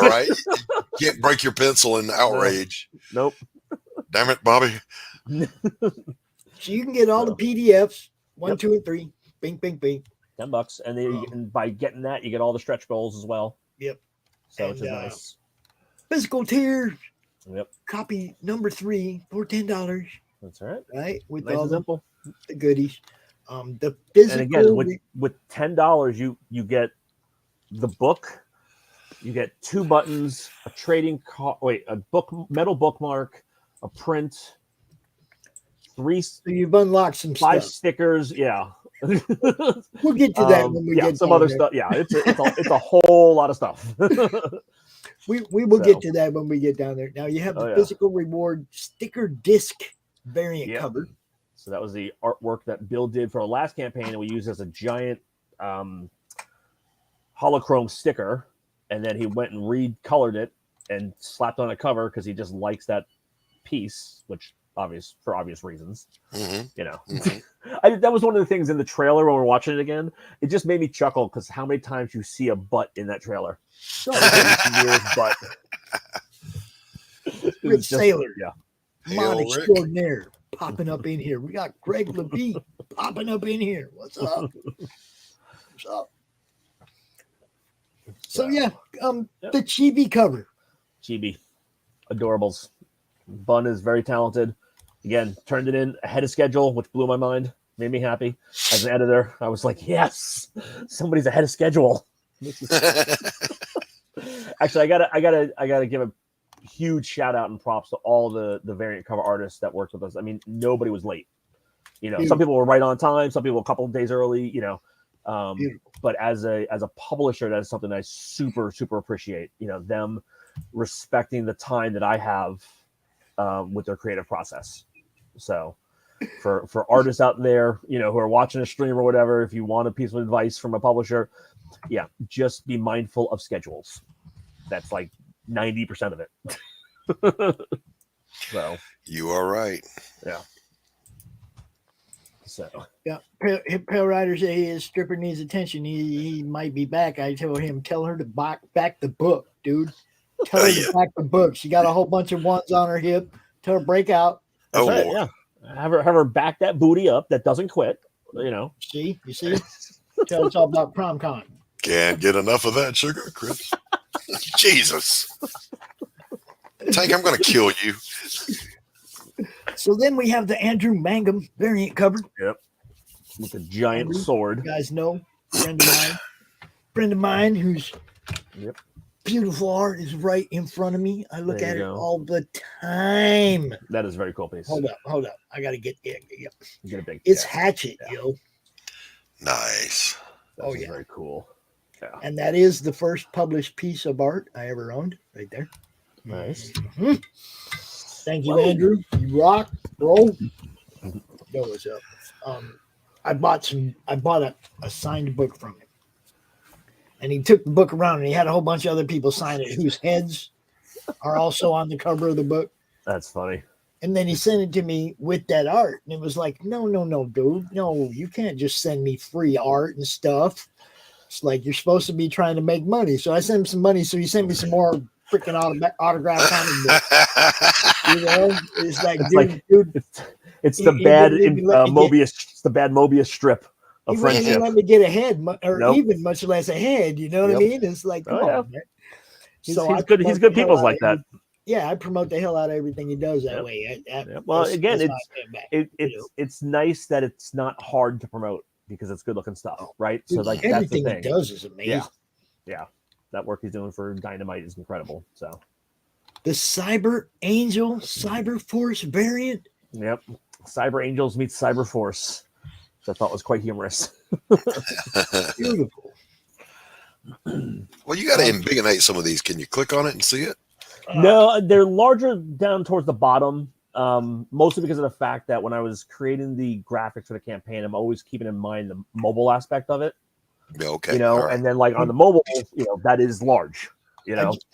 [SPEAKER 10] right. You can't break your pencil in outrage.
[SPEAKER 9] Nope.
[SPEAKER 10] Damn it, Bobby.
[SPEAKER 7] So you can get all the PDFs, 1, 2, and 3. Bing, bing, bing.
[SPEAKER 9] $10, and then by getting that, you get all the stretch goals as well.
[SPEAKER 7] Yep.
[SPEAKER 9] So which is nice.
[SPEAKER 7] Physical tier.
[SPEAKER 9] Yep.
[SPEAKER 7] Copy #3 for $10.
[SPEAKER 9] That's right.
[SPEAKER 7] Right, with
[SPEAKER 9] nice
[SPEAKER 7] all
[SPEAKER 9] simple.
[SPEAKER 7] The goodies. The physical.
[SPEAKER 9] And again, with $10, you get the book. You get 2 buttons, a trading card. A metal bookmark, a print. 3. So
[SPEAKER 7] you've unlocked some
[SPEAKER 9] 5
[SPEAKER 7] stuff.
[SPEAKER 9] Stickers. Yeah.
[SPEAKER 7] We'll get to that when we get
[SPEAKER 9] some other stuff. Yeah, it's a whole lot of stuff.
[SPEAKER 7] We will get to that when we get down there. Now you have the physical reward sticker disc variant cover.
[SPEAKER 9] So that was the artwork that Bill did for our last campaign, and we used as a giant holochrome sticker. And then he went and recolored it and slapped on a cover because he just likes that piece, which for obvious reasons.
[SPEAKER 10] Mm-hmm.
[SPEAKER 9] That was one of the things in the trailer when we're watching it again. It just made me chuckle because how many times you see a butt in that trailer? Butt.
[SPEAKER 7] Rich Sailor.
[SPEAKER 9] Yeah.
[SPEAKER 7] Mod extraordinaire popping up in here. We got Greg Levine popping up in here. What's up? What's up? So the Chibi cover.
[SPEAKER 9] Chibi. Adorables. Bun is very talented. Again, turned it in ahead of schedule, which blew my mind. Made me happy. As an editor, I was like, yes, somebody's ahead of schedule. Actually, I gotta give a huge shout out and props to all the variant cover artists that worked with us. I mean, nobody was late. Some people were right on time, some people a couple of days early. But as a publisher, that's something I super appreciate. Them respecting the time that I have with their creative process. So for artists out there, who are watching a stream or whatever, if you want a piece of advice from a publisher, just be mindful of schedules. That's like 90% of it. So
[SPEAKER 10] you are right.
[SPEAKER 9] Yeah. So
[SPEAKER 7] yeah, Pale Rider said his stripper needs attention. He might be back. I told him, tell her to back the book, dude. Tell her to back the book. She got a whole bunch of ones on her hip. Tell her break out.
[SPEAKER 9] That's right, yeah. Have her back that booty up that doesn't quit.
[SPEAKER 7] See, you see. Tell her it's all about CRoM Con.
[SPEAKER 10] Can't get enough of that sugar, Chris. Jesus, Tank, I'm going to kill you.
[SPEAKER 7] So then we have the Andrew Mangum variant cover.
[SPEAKER 9] Yep. With a giant sword.
[SPEAKER 7] You guys know, friend of mine whose beautiful art is right in front of me. I look at it all the time.
[SPEAKER 9] That is a very cool piece.
[SPEAKER 7] Hold up. I got to get it.
[SPEAKER 9] Get a big.
[SPEAKER 7] It's Hatchet, yo.
[SPEAKER 10] Nice.
[SPEAKER 9] That's very cool. Yeah.
[SPEAKER 7] And that is the first published piece of art I ever owned, right there.
[SPEAKER 9] Nice.
[SPEAKER 7] Mm-hmm. Thank you, Andrew. You rock, bro. Yo, what's up? I bought a signed book from him, and he took the book around, and he had a whole bunch of other people sign it whose heads are also on the cover of the book.
[SPEAKER 9] That's funny.
[SPEAKER 7] And then he sent it to me with that art, and it was like, no, dude, no, you can't just send me free art and stuff. It's like you're supposed to be trying to make money. So I sent him some money, so he sent me some more freaking autographed comic book. It's like, dude,
[SPEAKER 9] it's the bad Mobius. It's the bad Mobius strip of friendship.
[SPEAKER 7] He let me get ahead, or even much less ahead. You know what I mean? It's like, come on, man.
[SPEAKER 9] He's good. He's good. People's like that.
[SPEAKER 7] Yeah, I promote the hell out of everything he does that way.
[SPEAKER 9] Well, again, it's nice that it's not hard to promote because it's good looking stuff, right? So like
[SPEAKER 7] everything
[SPEAKER 9] that's the thing.
[SPEAKER 7] He does is amazing.
[SPEAKER 9] Yeah. That work he's doing for Dynamite is incredible. So
[SPEAKER 7] the Cyber Angel Cyber Force variant.
[SPEAKER 9] Yep. Cyber Angels meets Cyber Force. Which I thought was quite humorous.
[SPEAKER 7] Beautiful.
[SPEAKER 10] Well, you got to embiggenate some of these. Can you click on it and see it?
[SPEAKER 9] No, they're larger down towards the bottom. Mostly because of the fact that when I was creating the graphics for the campaign, I'm always keeping in mind the mobile aspect of it.
[SPEAKER 10] Okay.
[SPEAKER 9] Right. And then like on the mobile, that is large.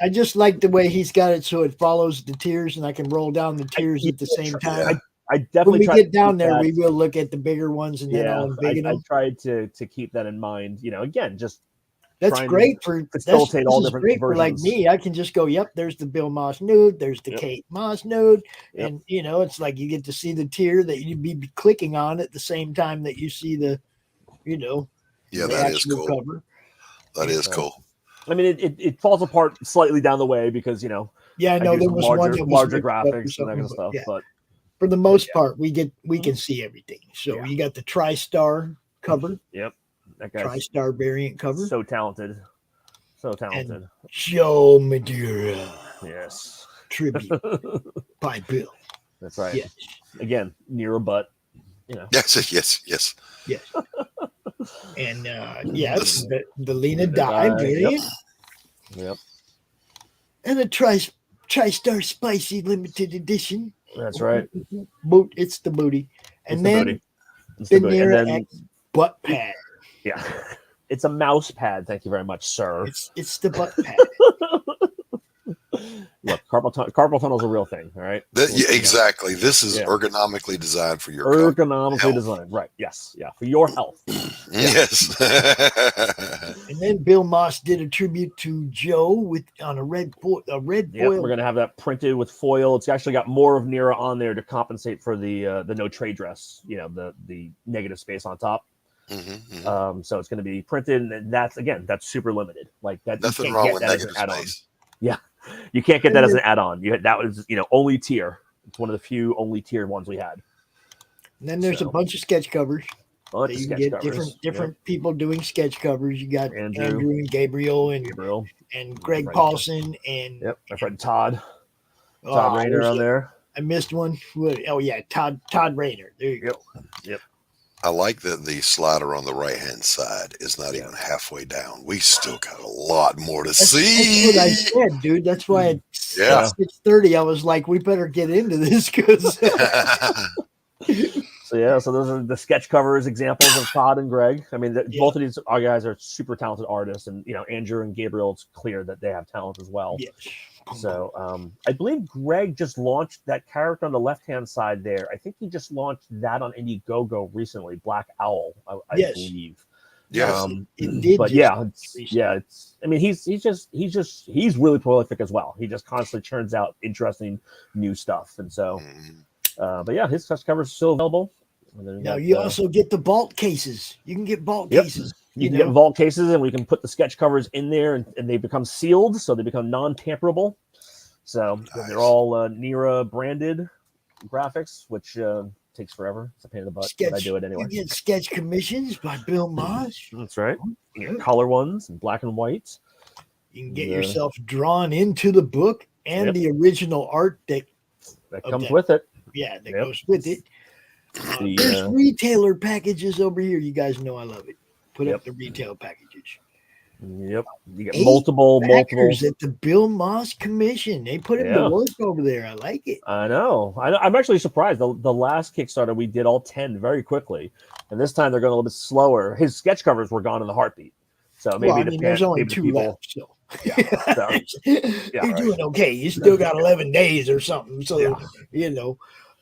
[SPEAKER 7] I just like the way he's got it so it follows the tiers, and I can roll down the tiers at the same time.
[SPEAKER 9] I definitely
[SPEAKER 7] when we get down there, we will look at the bigger ones and then I'll embiggen them.
[SPEAKER 9] I tried to keep that in mind. Again, just
[SPEAKER 7] that's great for
[SPEAKER 9] facilitate all different versions.
[SPEAKER 7] For like me, I can just go, yep, there's the Bill Moss nude, there's the Kate Moss nude, and it's like you get to see the tier that you'd be clicking on at the same time that you see the,
[SPEAKER 10] that is cool.
[SPEAKER 7] Cover.
[SPEAKER 10] That is cool.
[SPEAKER 9] I mean, it falls apart slightly down the way because I know there was larger graphics and that kind of stuff, but
[SPEAKER 7] for the most part, we can see everything. So you got the TriStar cover.
[SPEAKER 9] Yep. That guy's
[SPEAKER 7] TriStar variant cover.
[SPEAKER 9] So talented.
[SPEAKER 7] And Joe Madeira.
[SPEAKER 9] Yes.
[SPEAKER 7] Tribute by Bill.
[SPEAKER 9] That's right.
[SPEAKER 7] Yes.
[SPEAKER 9] Again, near a butt.
[SPEAKER 10] Yes.
[SPEAKER 7] And the Lena Dye variant.
[SPEAKER 9] Yep.
[SPEAKER 7] And a TriStar Spicy limited edition.
[SPEAKER 9] That's right.
[SPEAKER 7] It's the booty. And then the Nira X butt pad.
[SPEAKER 9] Yeah. It's a mouse pad. Thank you very much, sir.
[SPEAKER 7] It's the butt pad.
[SPEAKER 9] Look, carpal tunnel's a real thing, all right?
[SPEAKER 10] Exactly. This is ergonomically designed for your
[SPEAKER 9] ergonomically designed, right? Yes, for your health.
[SPEAKER 10] Yes.
[SPEAKER 7] And then Bill Moss did a tribute to Joe on a red foil.
[SPEAKER 9] We're gonna have that printed with foil. It's actually got more of Nira on there to compensate for the no trade dress. The negative space on top. So it's going to be printed, and that's super limited. Like that,
[SPEAKER 10] nothing wrong with negative space.
[SPEAKER 9] Yeah, you can't get that as an add-on. That was only tier. It's one of the few only tier ones we had.
[SPEAKER 7] And then there's a bunch of sketch covers.
[SPEAKER 9] Bunch
[SPEAKER 7] that
[SPEAKER 9] of
[SPEAKER 7] you can
[SPEAKER 9] sketch
[SPEAKER 7] get
[SPEAKER 9] covers.
[SPEAKER 7] different people doing sketch covers. You got Andrew and Gabriel and Greg Paulson and
[SPEAKER 9] my friend Todd
[SPEAKER 7] Oh,
[SPEAKER 9] Rayner on there.
[SPEAKER 7] I missed one. Oh yeah, Todd Rayner. There you go.
[SPEAKER 9] Yep.
[SPEAKER 10] I like that the slider on the right hand side is not even halfway down. We still got a lot more to see.
[SPEAKER 7] That's what I said, dude. That's why at 6:30 I was like, we better get into this because.
[SPEAKER 9] So those are the sketch covers examples of Todd and Greg. I mean, both of these guys are super talented artists, and Andrew and Gabriel, it's clear that they have talent as well.
[SPEAKER 7] Yes.
[SPEAKER 9] So I believe Greg just launched that character on the left-hand side there. I think he just launched that on Indiegogo recently, Black Owl, I believe.
[SPEAKER 10] Yes.
[SPEAKER 9] I mean, he's really prolific as well. He just constantly churns out interesting new stuff, and so. But yeah, his sketch cover is still available.
[SPEAKER 7] Now you also get the vault cases. You can get vault cases.
[SPEAKER 9] You can get vault cases, and we can put the sketch covers in there, and they become sealed, so they become non-tamperable. So they're all Nira branded graphics, which takes forever. It's a pain in the butt, but I do it anyway.
[SPEAKER 7] You get sketch commissions by Bill Moss.
[SPEAKER 9] That's right. You get color ones and black and white.
[SPEAKER 7] You can get yourself drawn into the book and the original art that
[SPEAKER 9] comes with it.
[SPEAKER 7] Yeah, that goes with it. There's retailer packages over here. You guys know I love it. Put up the retail packages.
[SPEAKER 9] Yep. You get multiple
[SPEAKER 7] at the Bill Moss Commission. They put in the work over there. I like it.
[SPEAKER 9] I know. I'm actually surprised. The last Kickstarter, we did all 10 very quickly. And this time they're going a little bit slower. His sketch covers were gone in the heartbeat. So maybe
[SPEAKER 7] there's only 2 left. So. You're doing okay. You still got 11 days or something. So,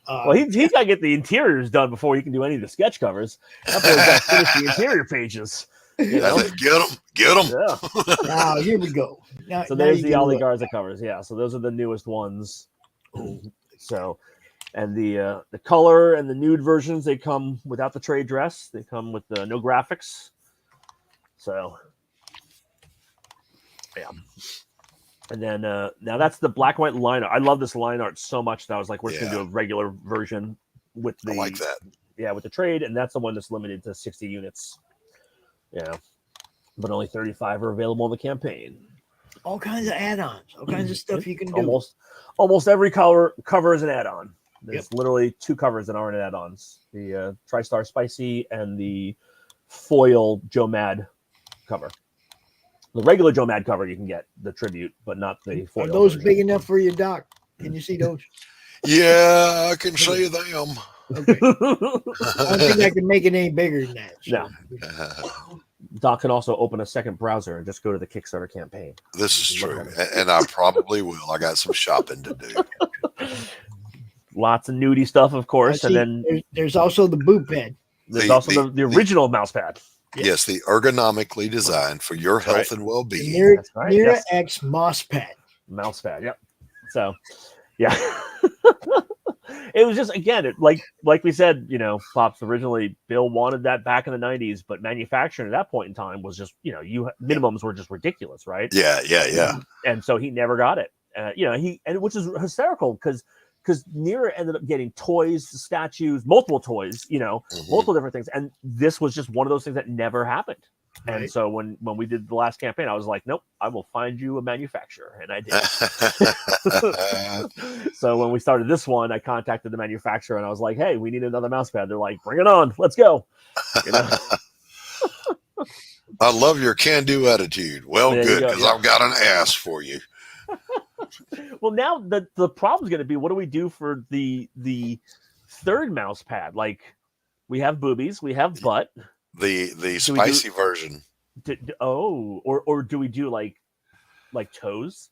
[SPEAKER 9] well, he's got to get the interiors done before he can do any of the sketch covers. That's why he's got to finish the interior pages.
[SPEAKER 10] Get them.
[SPEAKER 9] Yeah.
[SPEAKER 7] Now, here we go.
[SPEAKER 9] So there's the Ali Garza covers. Yeah. So those are the newest ones. So, and the color and the nude versions, they come without the trade dress. They come with no graphics. So, yeah. And then now that's the black and white line art. I love this line art so much that I was like, we're just gonna do a regular version with the
[SPEAKER 10] I like that.
[SPEAKER 9] Yeah, with the trade, and that's the one that's limited to 60 units. Yeah. But only 35 are available in the campaign.
[SPEAKER 7] All kinds of add-ons, all kinds of stuff you can do.
[SPEAKER 9] Almost every cover is an add-on. There's literally 2 covers that aren't add-ons. The TriStar Spicy and the foil Joe Mad cover. The regular Joe Mad cover you can get the tribute, but not the foil.
[SPEAKER 7] Are those
[SPEAKER 9] version.
[SPEAKER 7] big enough for your doc? Can you see those?
[SPEAKER 10] Yeah, I can see them.
[SPEAKER 7] Okay. I don't think I can make it any bigger than that. So.
[SPEAKER 9] No. Doc can also open a second browser and just go to the Kickstarter campaign.
[SPEAKER 10] This is true, and I probably will. I got some shopping to do.
[SPEAKER 9] Lots of nudie stuff, of course, and then
[SPEAKER 7] there's also the boot pad.
[SPEAKER 9] There's also the original mouse pad.
[SPEAKER 10] Yes, the ergonomically designed for your health and well-being.
[SPEAKER 7] Nira X mouse pad.
[SPEAKER 9] Mouse pad, yep. So, yeah. It was just, again, like we said, Pops, originally, Bill wanted that back in the 90s, but manufacturing at that point in time was just, minimums were just ridiculous, right?
[SPEAKER 10] Yeah.
[SPEAKER 9] And so he never got it. Which is hysterical because Nira ended up getting toys, statues, multiple toys, multiple different things. And this was just one of those things that never happened. Right. And so when we did the last campaign, I was like, nope, I will find you a manufacturer. And I did. So when we started this one, I contacted the manufacturer and I was like, hey, we need another mouse pad. They're like, bring it on. Let's go.
[SPEAKER 10] I love your can-do attitude. Well, good, because I've got an ass for you.
[SPEAKER 9] Well, now the problem's going to be, what do we do for the third mouse pad? Like, we have boobies, we have butt.
[SPEAKER 10] The spicy version.
[SPEAKER 9] Or do we do like toes?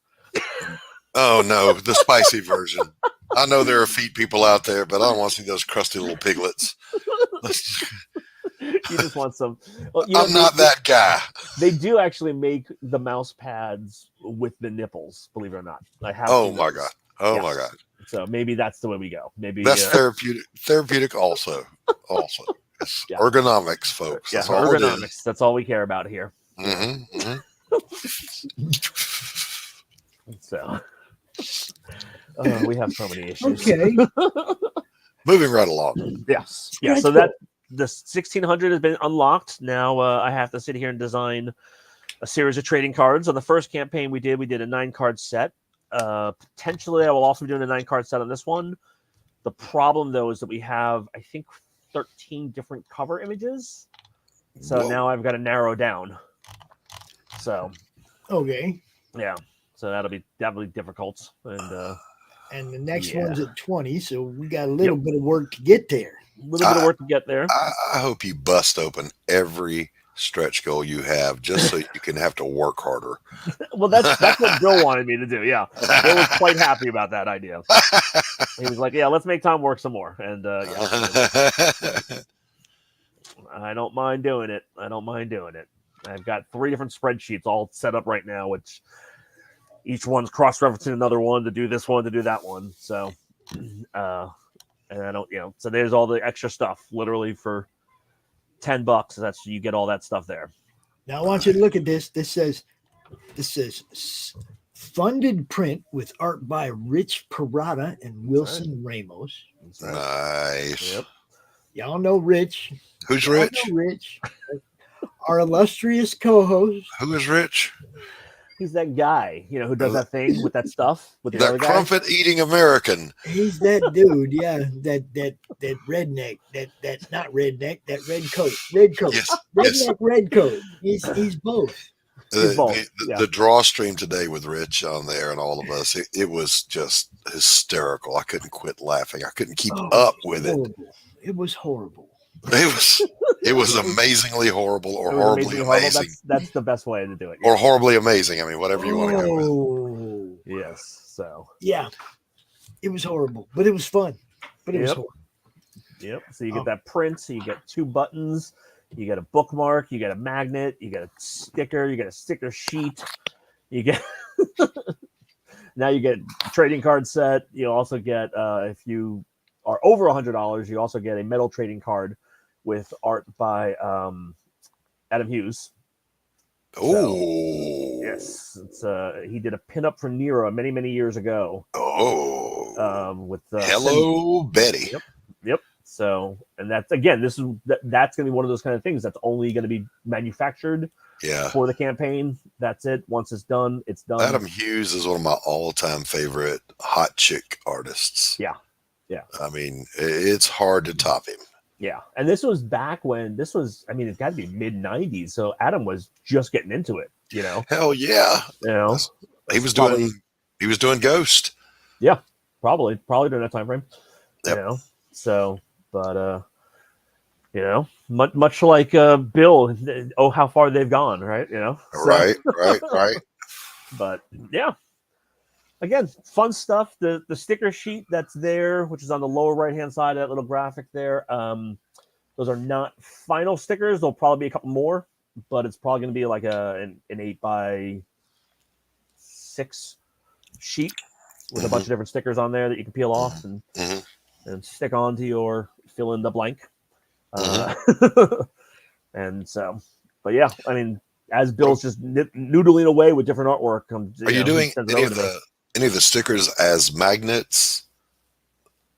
[SPEAKER 10] Oh no, the spicy version. I know there are feet people out there, but I don't want to see those crusty little piglets.
[SPEAKER 9] You just want some.
[SPEAKER 10] Well, I'm not that guy.
[SPEAKER 9] They do actually make the mouse pads with the nipples, believe it or not. I have.
[SPEAKER 10] Oh my god! Oh my god!
[SPEAKER 9] So maybe that's the way we go. Maybe
[SPEAKER 10] that's therapeutic. Therapeutic also. It's ergonomics, folks.
[SPEAKER 9] That's all ergonomics. That's all we care about here.
[SPEAKER 7] Mm-hmm.
[SPEAKER 9] So, we have so many issues.
[SPEAKER 7] Okay.
[SPEAKER 10] moving right along.
[SPEAKER 9] Yes. Yeah. So that the 1600 has been unlocked. Now I have to sit here and design a series of trading cards. On the first campaign we did a 9-card set. Potentially, I will also be doing a 9-card set on this one. The problem, though, is that we have, I think, 13 different cover images. So now I've got to narrow down. So.
[SPEAKER 7] Okay.
[SPEAKER 9] Yeah. So that'll be difficult.
[SPEAKER 7] And the next one's at 20, so we got a little bit of work to get there.
[SPEAKER 9] A little bit of work to get there.
[SPEAKER 10] I hope you bust open every stretch goal you have just so you can have to work harder.
[SPEAKER 9] Well, that's what Bill wanted me to do. Yeah. Bill was quite happy about that idea. He was like, yeah, let's make Tom work some more. And I don't mind doing it. I've got 3 different spreadsheets all set up right now, which each one's cross-referencing another one to do this one, to do that one. So, and I don't, so there's all the extra stuff literally for $10. That's, you get all that stuff there.
[SPEAKER 7] Now I want you to look at this. This says funded print with art by Rich Parada and Wilson Ramos.
[SPEAKER 10] Nice.
[SPEAKER 9] Yep.
[SPEAKER 7] Y'all know Rich.
[SPEAKER 10] Who's Rich?
[SPEAKER 7] Rich. Our illustrious co-host.
[SPEAKER 10] Who is Rich?
[SPEAKER 9] He's that guy, who does that thing with that stuff with the other
[SPEAKER 10] that
[SPEAKER 9] guy.
[SPEAKER 10] crumpet-eating American.
[SPEAKER 7] He's that dude, yeah. That redneck. That not redneck. That red coat.
[SPEAKER 10] Yes,
[SPEAKER 7] Redneck, red coat. He's both.
[SPEAKER 10] The draw stream today with Rich on there and all of us, it was just hysterical. I couldn't quit laughing. I couldn't keep up with it.
[SPEAKER 7] It was horrible.
[SPEAKER 10] It was amazingly horrible or horribly amazing.
[SPEAKER 9] That's the best way to do it.
[SPEAKER 10] Or horribly amazing. I mean, whatever you want to go with.
[SPEAKER 9] Yes. So.
[SPEAKER 7] Yeah. It was horrible, but it was fun. But it was horrible.
[SPEAKER 9] Yep. So you get that print. So you get 2 buttons. You get a bookmark. You get a magnet. You get a sticker. You get a sticker sheet. You get. Now you get a trading card set. You also get, if you are over $100, you also get a metal trading card with art by Adam Hughes.
[SPEAKER 10] Oh,
[SPEAKER 9] yes, it's he did a pinup for Nero many years ago. With
[SPEAKER 10] Hello, Betty.
[SPEAKER 9] Yep. So, and that's again, that's going to be one of those kind of things that's only going to be manufactured. For the campaign. That's it. Once it's done, it's done.
[SPEAKER 10] Adam Hughes is one of my all-time favorite hot chick artists.
[SPEAKER 9] Yeah.
[SPEAKER 10] I mean, it's hard to top him.
[SPEAKER 9] Yeah, and this was back when it's got to be mid-90s, so Adam was just getting into it,
[SPEAKER 10] Hell yeah. He was doing Ghost.
[SPEAKER 9] Yeah, probably during that time frame.
[SPEAKER 10] Yep.
[SPEAKER 9] So, but much like Bill, how far they've gone, right?
[SPEAKER 10] Right.
[SPEAKER 9] But yeah. Again, fun stuff. The sticker sheet that's there, which is on the lower right-hand side of that little graphic there, those are not final stickers. There'll probably be a couple more, but it's probably going to be like an 8x6 sheet with a bunch of different stickers on there that you can peel off and stick onto your fill in the blank. And so, but yeah, I mean, as Bill's just noodling away with different artwork.
[SPEAKER 10] Are you doing any of the stickers as magnets?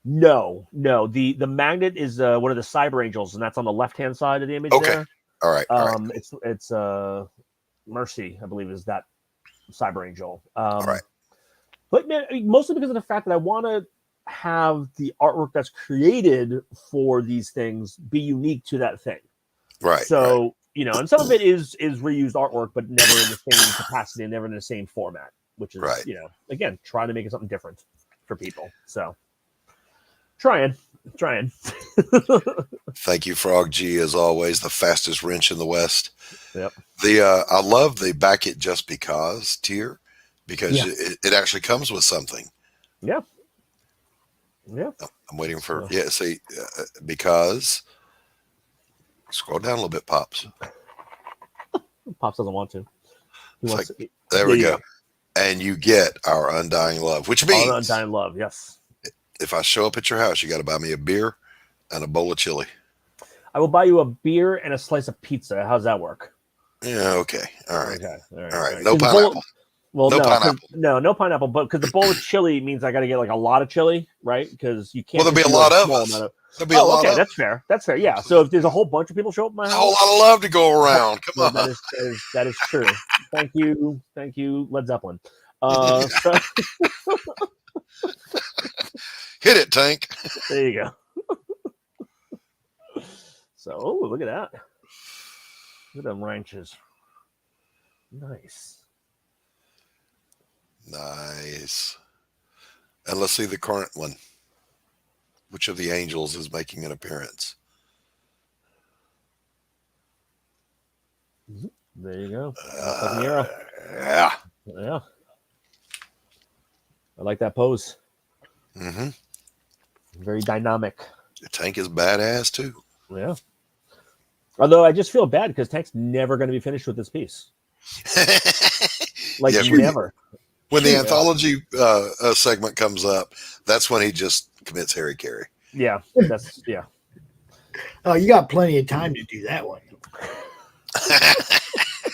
[SPEAKER 9] No. The magnet is one of the Cyber Angels, and that's on the left-hand side of the image there.
[SPEAKER 10] All right.
[SPEAKER 9] It's Mercy, I believe, is that Cyber Angel.
[SPEAKER 10] All right.
[SPEAKER 9] But mostly because of the fact that I want to have the artwork that's created for these things be unique to that thing.
[SPEAKER 10] Right.
[SPEAKER 9] So, and some of it is reused artwork, but never in the same capacity and never in the same format, which is, again, trying to make it something different for people. So, trying.
[SPEAKER 10] Thank you, Frog G, as always, the fastest wrench in the West.
[SPEAKER 9] Yep.
[SPEAKER 10] I love the back it just because tier because it actually comes with something.
[SPEAKER 9] Yeah.
[SPEAKER 10] I'm waiting for because scroll down a little bit, Pops.
[SPEAKER 9] Pops doesn't want to.
[SPEAKER 10] There we go. And you get our undying love, which means
[SPEAKER 9] our undying love. Yes.
[SPEAKER 10] If I show up at your house, you got to buy me a beer and a bowl of chili.
[SPEAKER 9] I will buy you a beer and a slice of pizza. How's that work?
[SPEAKER 10] Yeah. Okay. All right.
[SPEAKER 9] Okay.
[SPEAKER 10] All right. No pineapple.
[SPEAKER 9] Well,
[SPEAKER 10] No
[SPEAKER 9] no,
[SPEAKER 10] pineapple.
[SPEAKER 9] no pineapple. But because the bowl of chili means I got to get like a lot of chili, right? Because you can't.
[SPEAKER 10] Well, there'll be a
[SPEAKER 9] just do
[SPEAKER 10] lot of
[SPEAKER 9] small
[SPEAKER 10] us.
[SPEAKER 9] amount
[SPEAKER 10] There'll be a lot
[SPEAKER 9] okay,
[SPEAKER 10] of
[SPEAKER 9] that's fair. That's fair. Yeah. So if there's a whole bunch of people show up at my
[SPEAKER 10] a
[SPEAKER 9] house,
[SPEAKER 10] whole lot of love to go around. Come on.
[SPEAKER 9] that is true. Thank you, Led Zeppelin. So
[SPEAKER 10] Hit it, Tank.
[SPEAKER 9] there you go. So look at that. Look at them ranches. Nice.
[SPEAKER 10] Nice. And let's see the current one. Which of the angels is making an appearance?
[SPEAKER 9] There you go.
[SPEAKER 10] Yeah.
[SPEAKER 9] Yeah. I like that pose.
[SPEAKER 10] Mm-hmm.
[SPEAKER 9] Very dynamic.
[SPEAKER 10] The Tank is badass too.
[SPEAKER 9] Yeah. Although I just feel bad because Tank's never going to be finished with this piece. Like never.
[SPEAKER 10] When the anthology segment comes up, that's when he just commits Harry Carey.
[SPEAKER 9] Yeah, that's
[SPEAKER 7] Oh, you got plenty of time to do that one.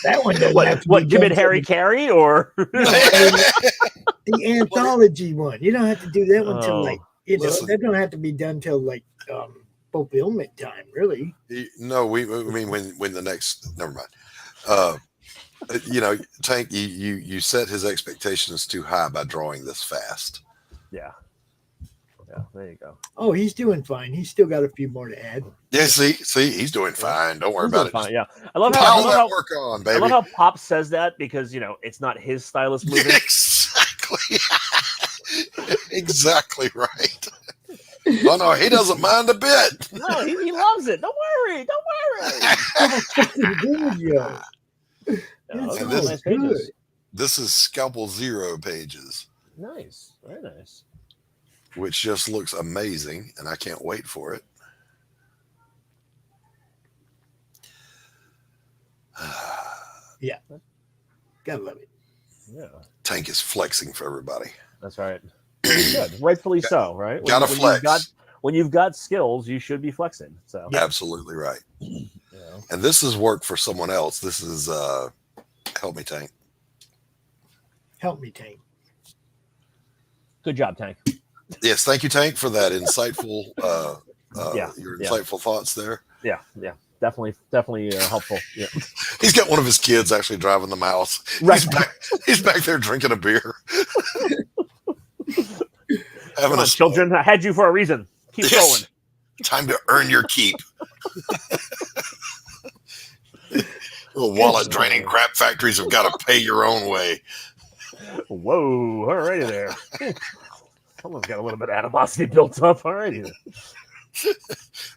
[SPEAKER 7] That one doesn't have to
[SPEAKER 9] what commit Harry Carey or
[SPEAKER 7] the anthology one. You don't have to do that one till like that don't have to be done till like fulfillment time, really.
[SPEAKER 10] No, we mean when the next. Never mind. Tank, you set his expectations too high by drawing this fast.
[SPEAKER 9] Yeah, there you go.
[SPEAKER 7] Oh, he's doing fine. He's still got a few more to add.
[SPEAKER 10] Yeah, see, he's doing fine. Don't worry about it.
[SPEAKER 9] Fine, yeah, I love how
[SPEAKER 10] work on, baby.
[SPEAKER 9] I love how Pop says that because it's not his stylus moving.
[SPEAKER 10] Exactly. Exactly right. Oh no, he doesn't mind a bit.
[SPEAKER 9] No, he loves it. Don't worry.
[SPEAKER 10] This is Scalpel Zero pages.
[SPEAKER 9] Nice, very nice.
[SPEAKER 10] Which just looks amazing, and I can't wait for it.
[SPEAKER 7] Yeah, gotta love it.
[SPEAKER 9] Yeah,
[SPEAKER 10] Tank is flexing for everybody.
[SPEAKER 9] That's right. Good, rightfully so. Right,
[SPEAKER 10] Gotta flex.
[SPEAKER 9] When you've got skills, you should be flexing. So
[SPEAKER 10] absolutely right. And this is work for someone else. This is help me, Tank.
[SPEAKER 7] Help me, Tank.
[SPEAKER 9] Good job, Tank.
[SPEAKER 10] Yes, thank you, Tank, for that insightful your insightful thoughts there.
[SPEAKER 9] Yeah, definitely helpful. Yeah,
[SPEAKER 10] he's got one of his kids actually driving the mouse. Right, he's back there drinking a beer.
[SPEAKER 9] Come on, children, I had you for a reason. Keep going.
[SPEAKER 10] Time to earn your keep. Little wallet draining crap factories have got to pay your own way.
[SPEAKER 9] Whoa, alrighty there. Someone's got a little bit of animosity built up. Alrighty there.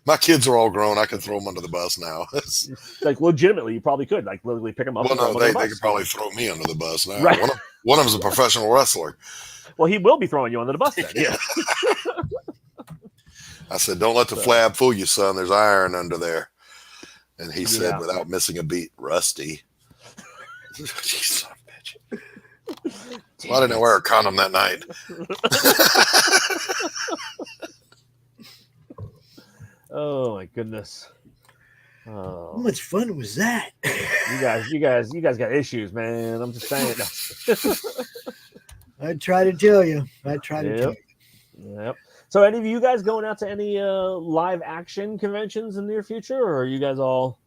[SPEAKER 10] My kids are all grown. I can throw them under the bus now.
[SPEAKER 9] Like legitimately, you probably could literally pick them up.
[SPEAKER 10] Well, no, they could probably throw me under the bus now.
[SPEAKER 9] Right.
[SPEAKER 10] One of them's a professional wrestler.
[SPEAKER 9] Well, he will be throwing you under the bus then. Yeah.
[SPEAKER 10] I said, "Don't let the flab fool you, son. There's iron under there." And he said, without missing a beat, "Rusty." You son of a bitch. Why didn't I wear a condom that night?
[SPEAKER 9] Oh my goodness.
[SPEAKER 7] How much fun was that?
[SPEAKER 9] You guys got issues, man. I'm just saying.
[SPEAKER 7] I try to tell you.
[SPEAKER 9] Yep. So, any of you guys going out to any live action conventions in the near future, or are you guys all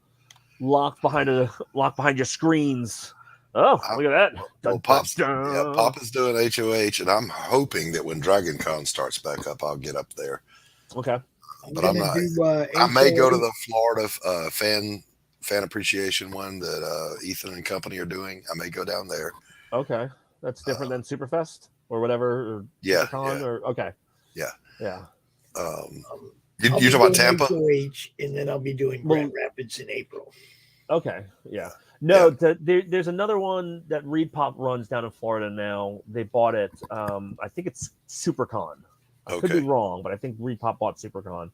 [SPEAKER 9] locked behind your screens? Oh, look at that!
[SPEAKER 10] Well, Pop is doing HOH, and I'm hoping that when Dragon Con starts back up, I'll get up there.
[SPEAKER 9] Okay.
[SPEAKER 10] But I'm not. I may go to the Florida fan appreciation one that Ethan and company are doing. I may go down there.
[SPEAKER 9] Okay, that's different than Superfest or whatever. Or
[SPEAKER 10] yeah.
[SPEAKER 9] Or okay.
[SPEAKER 10] Yeah.
[SPEAKER 9] Yeah.
[SPEAKER 10] You're talking about Tampa,
[SPEAKER 7] and then I'll be doing Grand Rapids in April.
[SPEAKER 9] Okay. Yeah. No, there's another one that Reed Pop runs down in Florida now. They bought it. I think it's SuperCon. I could be wrong, but I think Reed Pop bought SuperCon.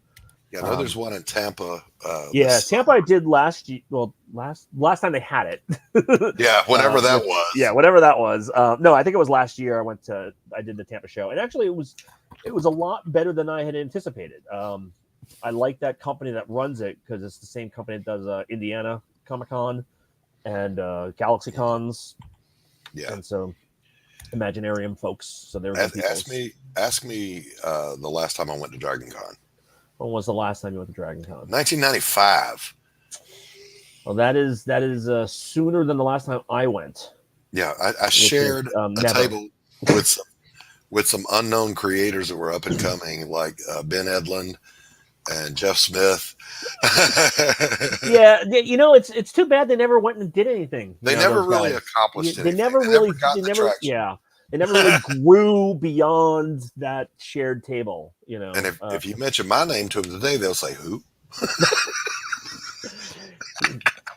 [SPEAKER 10] Yeah, I know there's one in Tampa.
[SPEAKER 9] Tampa I did last year. Well, last time they had it.
[SPEAKER 10] Yeah, whatever that was.
[SPEAKER 9] Yeah, whatever that was. No, I think it was last year. I did the Tampa show, and actually it was a lot better than I had anticipated. I like that company that runs it because it's the same company that does Indiana Comic Con and Galaxy Cons.
[SPEAKER 10] Yeah,
[SPEAKER 9] and so Imaginarium folks. So they're good people.
[SPEAKER 10] Ask me the last time I went to Dragon Con.
[SPEAKER 9] When was the last time you went to Dragon Con?
[SPEAKER 10] 1995.
[SPEAKER 9] Well, that is sooner than the last time I went.
[SPEAKER 10] Yeah, I shared a table with some unknown creators that were up and coming, like Ben Edlund and Jeff Smith.
[SPEAKER 9] Yeah, it's too bad they never went and did anything.
[SPEAKER 10] They never really accomplished anything.
[SPEAKER 9] They nenever really grew beyond that shared table.
[SPEAKER 10] And if you mention my name to them today, they'll say, "Who?"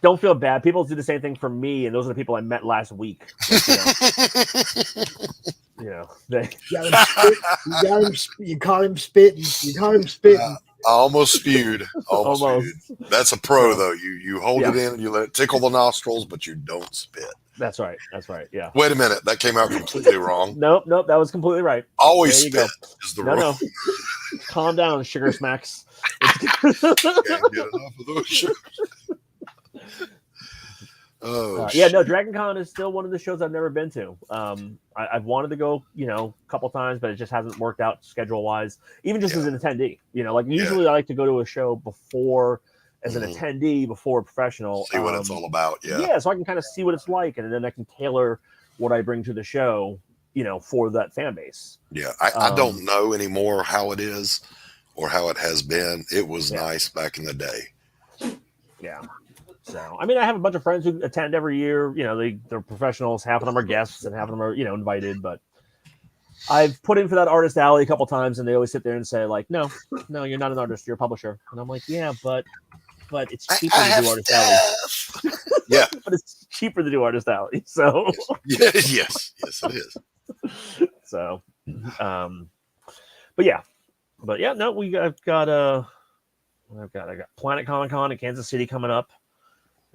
[SPEAKER 9] Don't feel bad. People do the same thing for me, and those are the people I met last week. You
[SPEAKER 7] caught him spitting.
[SPEAKER 10] I almost spewed. Almost. That's a pro, though. You hold it in and you let it tickle the nostrils, but you don't spit.
[SPEAKER 9] That's right. Yeah.
[SPEAKER 10] Wait a minute. That came out completely wrong.
[SPEAKER 9] Nope. That was completely right.
[SPEAKER 10] Always spit is the rule.
[SPEAKER 9] No. Calm down, sugar smacks.
[SPEAKER 10] Can't get enough of those sugars.
[SPEAKER 9] Dragon Con is still one of the shows I've never been to. I've wanted to go, a couple times, but it just hasn't worked out schedule wise. Even just as an attendee, usually I like to go to a show before as an attendee, before a professional.
[SPEAKER 10] See what it's all about.
[SPEAKER 9] Yeah. So I can kind of see what it's like, and then I can tailor what I bring to the show, for that fan base.
[SPEAKER 10] Yeah. I don't know anymore how it is or how it has been. It was nice back in the day.
[SPEAKER 9] Yeah. So, I have a bunch of friends who attend every year. They're professionals. Half of them are guests, and half of them are, invited. But I've put in for that artist alley a couple times, and they always sit there and say, like, no, you're not an artist. You're a publisher. And I'm like, yeah, but it's cheaper to do artist alley.
[SPEAKER 10] Yeah,
[SPEAKER 9] but it's cheaper to do artist alley. So
[SPEAKER 10] yes, it is.
[SPEAKER 9] So, I got Planet Comic Con in Kansas City coming up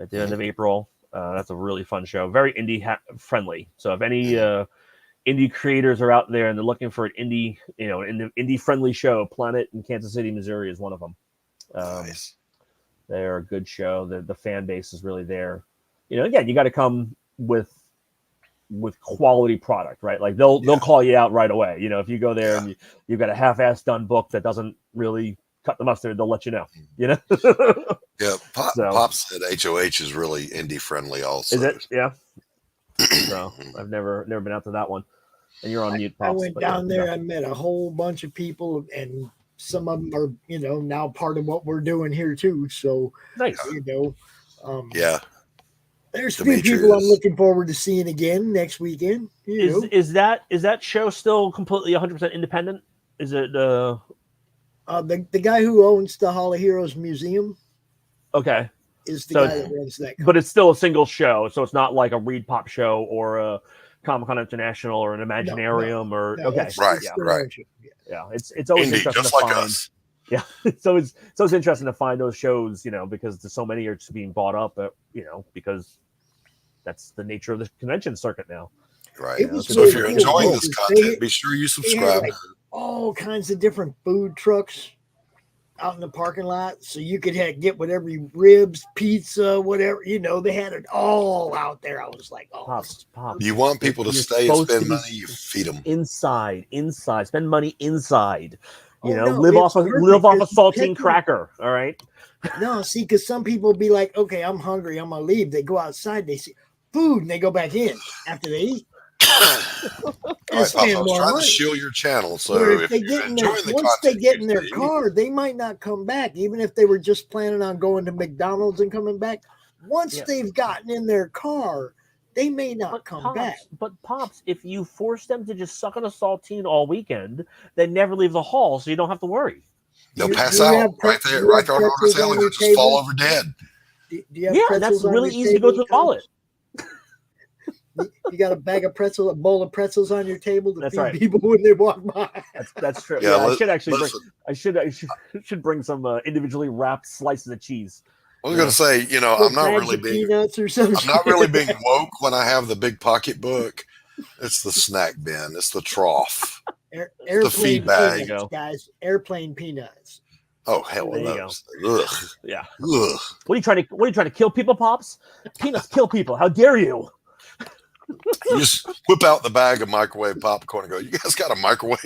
[SPEAKER 9] at the end of April. That's a really fun show. Very indie friendly. So if any indie creators are out there and they're looking for an indie, an indie friendly show, Planet in Kansas City, Missouri is one of them.
[SPEAKER 10] Nice.
[SPEAKER 9] They're a good show. The fan base is really there. Again, you got to come with quality product, right? Like they'll call you out right away. If you go there and you've got a half-assed done book that doesn't really cut the mustard, they'll let you know.
[SPEAKER 10] Yeah, Pops at HOH is really indie friendly also.
[SPEAKER 9] Is it? Yeah. So I've never been out to that one. And you're on mute, Pops.
[SPEAKER 7] I went down there, I met a whole bunch of people, and some of them are, now part of what we're doing here too. So
[SPEAKER 9] nice.
[SPEAKER 7] There's a few people I'm looking forward to seeing again next weekend.
[SPEAKER 9] Is that show still completely 100% independent? Is it
[SPEAKER 7] the guy who owns the Hall of Heroes Museum?
[SPEAKER 9] Okay,
[SPEAKER 7] is the guy that runs that company.
[SPEAKER 9] But it's still a single show, so it's not like a Reed Pop show or a Comic-Con International or an Imaginarium
[SPEAKER 10] right.
[SPEAKER 9] Yeah, it's always
[SPEAKER 10] indie,
[SPEAKER 9] interesting
[SPEAKER 10] just
[SPEAKER 9] to
[SPEAKER 10] like
[SPEAKER 9] find.
[SPEAKER 10] Us.
[SPEAKER 9] Yeah, so it's interesting to find those shows, because there's so many are just being bought up, because that's the nature of the convention circuit now.
[SPEAKER 10] Right. So if you're enjoying this content, be sure you subscribe.
[SPEAKER 7] All kinds of different food trucks out in the parking lot, so you could get whatever ribs, pizza, whatever. They had it all out there. I was like,
[SPEAKER 9] Pops.
[SPEAKER 10] You want people to stay and spend money? You feed them
[SPEAKER 9] inside. Spend money inside. Live off a saltine cracker. All right.
[SPEAKER 7] No, see, because some people be like, okay, I'm hungry, I'm gonna leave. They go outside, they see food, and they go back in after they eat.
[SPEAKER 10] All right, Pop, I was trying to shield your channel, so if
[SPEAKER 7] they get once they get in their car, they might not come back, even if they were just planning on going to McDonald's and coming back. Once they've gotten in their car, they may not come back.
[SPEAKER 9] But Pops, if you force them to just suck on a saltine all weekend, they never leave the hall, so you don't have to worry.
[SPEAKER 10] They'll pass out right there on the ceiling. They'll just fall over dead.
[SPEAKER 9] That's really easy to go to the wallet.
[SPEAKER 7] You got a bowl of pretzels on your table to feed people when they walk by.
[SPEAKER 9] That's true. Yeah, I should actually I should bring some individually wrapped slices of cheese.
[SPEAKER 10] I was going to say, I'm not really being woke when I have the big pocketbook. It's the snack bin. It's the trough.
[SPEAKER 7] The feed bag, guys. Airplane peanuts.
[SPEAKER 10] Oh hell, those. Ugh.
[SPEAKER 9] Yeah.
[SPEAKER 10] Ugh.
[SPEAKER 9] What are you trying to kill people, Pops? Peanuts kill people. How dare you?
[SPEAKER 10] You just whip out the bag of microwave popcorn and go, "You guys got a microwave?"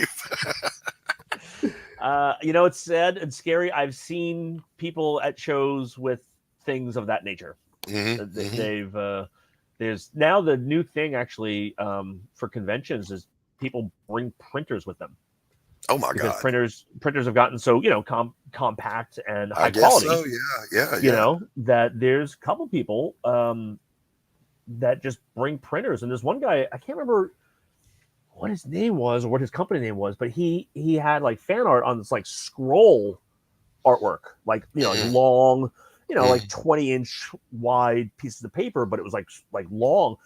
[SPEAKER 9] It's sad and scary. I've seen people at shows with things of that nature. There's now the new thing actually for conventions is people bring printers with them.
[SPEAKER 10] Oh my
[SPEAKER 9] because
[SPEAKER 10] God!
[SPEAKER 9] Printers have gotten so compact and high
[SPEAKER 10] I guess
[SPEAKER 9] quality.
[SPEAKER 10] so, yeah.
[SPEAKER 9] You know that there's a couple people that just bring printers, and there's one guy I can't remember what his name was or what his company name was, but he had like fan art on this like scroll artwork, like long, like 20-inch wide pieces of paper, but it was like long,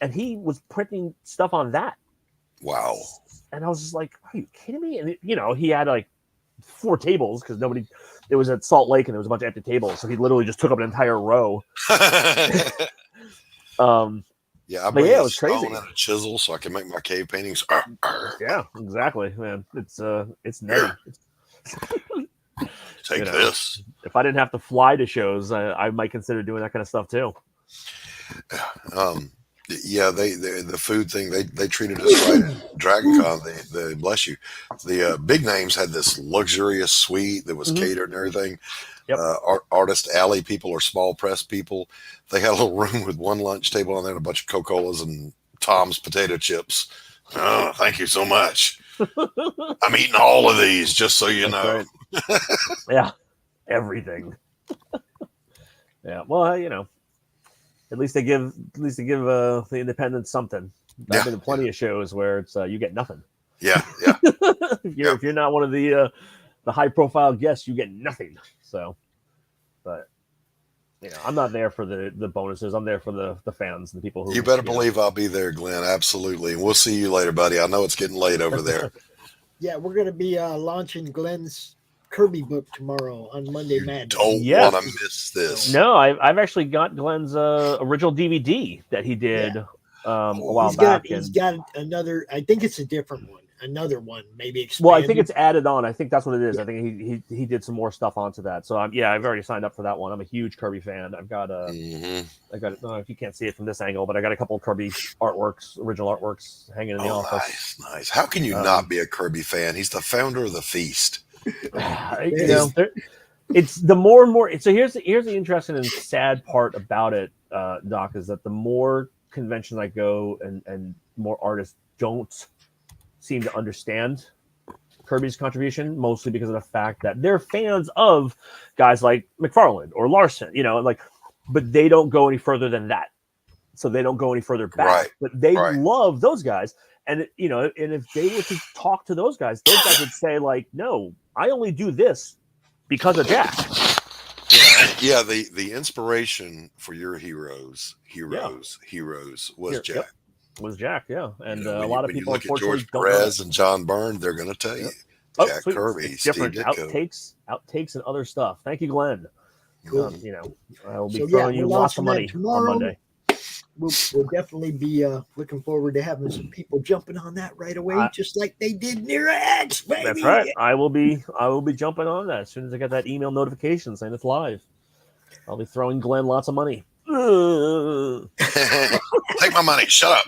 [SPEAKER 9] and he was printing stuff on that.
[SPEAKER 10] Wow.
[SPEAKER 9] And I was just like, are you kidding me? And he had like 4 tables because it was at Salt Lake and there was a bunch of empty tables, so he literally just took up an entire row.
[SPEAKER 10] Yeah, I bring
[SPEAKER 9] it
[SPEAKER 10] a
[SPEAKER 9] was
[SPEAKER 10] stone
[SPEAKER 9] crazy.
[SPEAKER 10] and a chisel so I can make my cave paintings.
[SPEAKER 9] Yeah, exactly, man. It's nutty.
[SPEAKER 10] Take this.
[SPEAKER 9] If I didn't have to fly to shows, I might consider doing that kind of stuff too.
[SPEAKER 10] Yeah, the food thing they treated us right at Dragon Con. They bless you. The big names had this luxurious suite that was catered and everything.
[SPEAKER 9] Yep.
[SPEAKER 10] Artist alley people or small press people, they had a little room with one lunch table on there and a bunch of Coca-Colas and Tom's potato chips. Oh, thank you so much. I'm eating all of these, just so you know.
[SPEAKER 9] Right. Yeah, everything. Yeah, well, at least they give the independents something. I've been to plenty of shows where it's you get nothing.
[SPEAKER 10] Yeah.
[SPEAKER 9] If you're not one of the high profile guests, you get nothing. So, but I'm not there for the bonuses. I'm there for the fans and the people who.
[SPEAKER 10] You better believe I'll be there, Glenn. Absolutely, and we'll see you later, buddy. I know it's getting late over there.
[SPEAKER 7] Yeah, we're going to be launching Glenn's Kirby book tomorrow on Monday Madness.
[SPEAKER 10] Don't want to miss this.
[SPEAKER 9] No, I've actually got Glenn's original DVD that he did a while back.
[SPEAKER 7] He's got another. I think it's a different one. Another one, maybe expanded.
[SPEAKER 9] Well, I think it's added on. I think that's what it is. I think he did some more stuff onto that. So I've already signed up for that one. I'm a huge Kirby fan. I've got I got if you can't see it from this angle, but I got a couple of Kirby original artworks hanging in the office.
[SPEAKER 10] Nice. How can you not be a Kirby fan? He's the founder of the Feast.
[SPEAKER 9] It's the more and more. So here's the interesting and sad part about it, Doc, is that the more conventions I go and more artists don't seem to understand Kirby's contribution, mostly because of the fact that they're fans of guys like McFarlane or Larson, but they don't go any further than that. So they don't go any further back.
[SPEAKER 10] Right.
[SPEAKER 9] But they love those guys. And and if they were to talk to those guys would say like, no, I only do this because of Jack.
[SPEAKER 10] Yeah, the inspiration for your heroes was Jack.
[SPEAKER 9] Yep. Was Jack, yeah. And a lot of people
[SPEAKER 10] look at
[SPEAKER 9] unfortunately
[SPEAKER 10] George
[SPEAKER 9] don't
[SPEAKER 10] Perez and John Byrne, they're going to tell you. Jack Kirby,
[SPEAKER 9] it's different
[SPEAKER 10] Steve
[SPEAKER 9] outtakes and other stuff. Thank you, Glenn.
[SPEAKER 7] Cool.
[SPEAKER 9] I will be throwing you lots of money on Monday.
[SPEAKER 7] We'll definitely be looking forward to having some people jumping on that right away, just like they did near X, baby.
[SPEAKER 9] That's right. I will be jumping on that as soon as I get that email notification saying it's live. I'll be throwing Glenn lots of money.
[SPEAKER 10] Take my money. Shut up.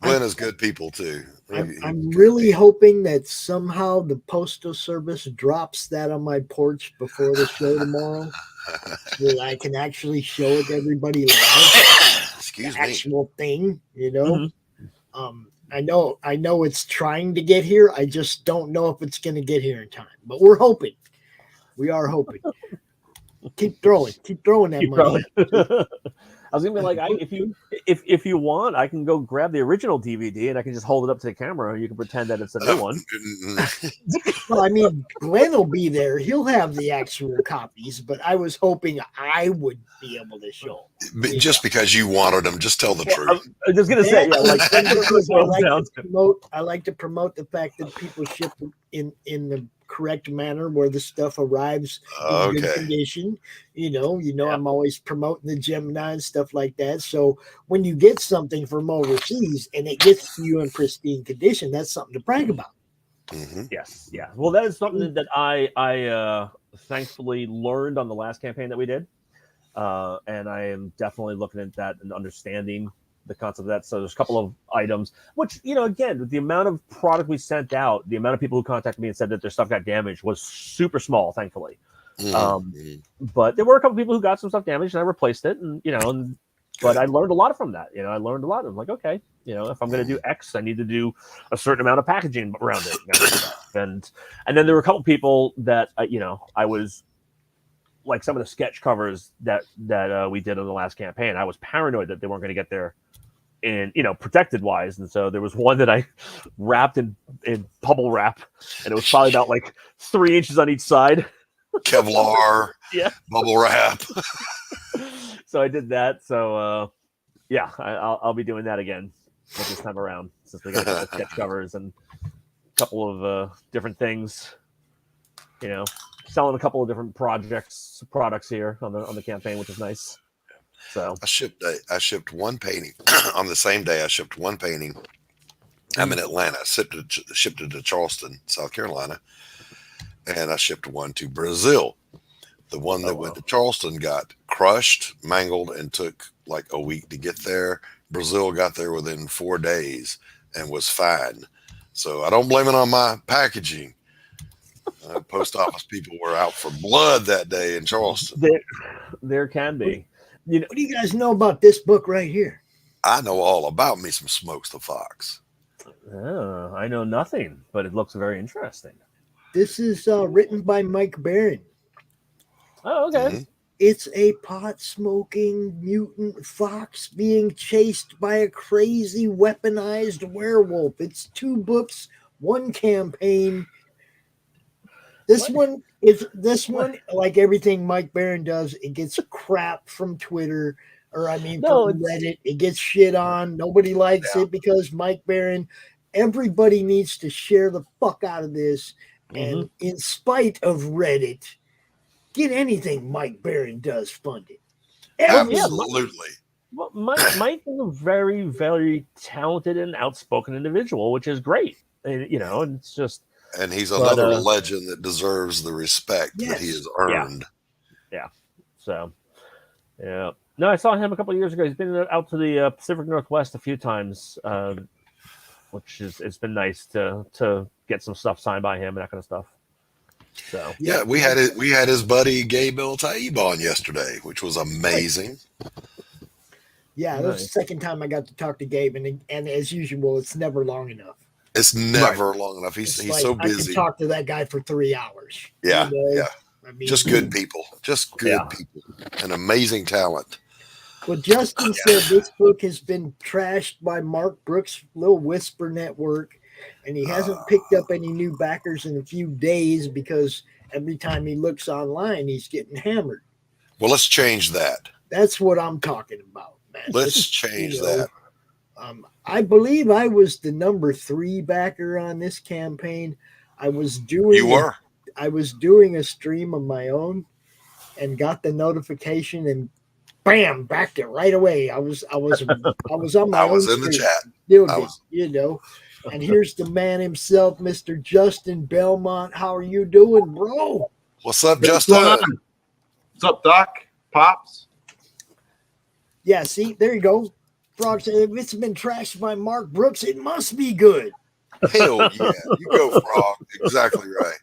[SPEAKER 10] Glenn is good people too.
[SPEAKER 7] I'm really hoping that somehow the Postal Service drops that on my porch before the show tomorrow, so that I can actually show it to everybody live.
[SPEAKER 10] Excuse me.
[SPEAKER 7] Actual thing, I know it's trying to get here. I just don't know if it's going to get here in time. But we're hoping. We are hoping. Keep throwing that money.
[SPEAKER 9] I was gonna be like, if you want, I can go grab the original DVD and I can just hold it up to the camera and you can pretend that it's a new one.
[SPEAKER 7] Well, I mean, Glenn will be there. He'll have the actual copies, but I was hoping I would be able to show them.
[SPEAKER 10] Just because you wanted them, just tell the truth.
[SPEAKER 9] I was just gonna say,
[SPEAKER 7] I like to promote the fact that people ship in the correct manner where the stuff arrives in good condition. I'm always promoting the Gemini and stuff like that. So when you get something from overseas and it gets to you in pristine condition, that's something to brag about.
[SPEAKER 10] Mm-hmm.
[SPEAKER 9] Yes, yeah. Well, that is something that I thankfully learned on the last campaign that we did. and I am definitely looking at that and understanding the concept of that. So there's a couple of items, which, again, the amount of product we sent out, the amount of people who contacted me and said that their stuff got damaged was super small, thankfully. But there were a couple people who got some stuff damaged, and I replaced it, but I learned a lot from that. I learned a lot. I'm like, okay, if I'm going to do X, I need to do a certain amount of packaging around it. And then there were a couple people that, I was like some of the sketch covers that we did on the last campaign. I was paranoid that they weren't going to get there in, protected wise. And so there was one that I wrapped in bubble wrap, and it was probably about like 3 inches on each side.
[SPEAKER 10] Kevlar, bubble wrap.
[SPEAKER 9] So I did that. So I'll be doing that again this time around, since we got a couple of sketch covers and a couple of different things. Selling a couple of different products here on the campaign, which is nice. So
[SPEAKER 10] I shipped one painting on the same day. I shipped one painting. I'm in Atlanta. I shipped it to Charleston, South Carolina, and I shipped one to Brazil. The one that went to Charleston got crushed, mangled, and took like a week to get there. Brazil got there within 4 days and was fine. So I don't blame it on my packaging. Post office people were out for blood that day in Charleston.
[SPEAKER 9] There can be.
[SPEAKER 7] What do you guys know about this book right here?
[SPEAKER 10] I know all about me some Smokes the Fox.
[SPEAKER 9] I know nothing, but it looks very interesting.
[SPEAKER 7] This is written by Mike Barron.
[SPEAKER 9] Oh, okay.
[SPEAKER 10] Mm-hmm.
[SPEAKER 7] It's a pot-smoking mutant fox being chased by a crazy weaponized werewolf. It's 2 books, 1 campaign. This one, like everything Mike Barron does, it gets crap from Twitter, from Reddit. It gets shit on. Nobody likes it because Mike Barron, everybody needs to share the fuck out of this. And in spite of Reddit, get anything Mike Barron does funded.
[SPEAKER 10] Absolutely.
[SPEAKER 9] Well, Mike is a very, very talented and outspoken individual, which is great. And, and it's just.
[SPEAKER 10] And he's another legend that deserves the respect that he has earned.
[SPEAKER 9] Yeah. So, yeah. No, I saw him a couple of years ago. He's been out to the Pacific Northwest a few times, which it's been nice to get some stuff signed by him and that kind of stuff. So
[SPEAKER 10] yeah, we had his buddy Gabe El-Taib on yesterday, which was amazing.
[SPEAKER 7] Yeah, that was the second time I got to talk to Gabe, and as usual, it's never long enough.
[SPEAKER 10] It's never long enough. He's
[SPEAKER 7] like,
[SPEAKER 10] so busy.
[SPEAKER 7] I could talk to that guy for 3 hours.
[SPEAKER 10] Yeah, I mean, just good people. Just good people. And amazing talent.
[SPEAKER 7] Well, Justin said this book has been trashed by Mark Brooks' Little Whisper Network, and he hasn't picked up any new backers in a few days because every time he looks online, he's getting hammered.
[SPEAKER 10] Well, let's change that.
[SPEAKER 7] That's what I'm talking about, man.
[SPEAKER 10] Let's change that.
[SPEAKER 7] I believe I was the number 3 backer on this campaign. I was doing a stream of my own and got the notification and bam, backed it right away. I was on my own
[SPEAKER 10] in the chat.
[SPEAKER 7] And here's the man himself, Mr. Justin Belmont. How are you doing, bro?
[SPEAKER 10] What's up, Justin?
[SPEAKER 12] What's up, Doc? Pops?
[SPEAKER 7] Yeah, see, there you go. Frog said, if it's been trashed by Mark Brooks, it must be good.
[SPEAKER 10] Hell yeah. You go, Frog. Exactly right.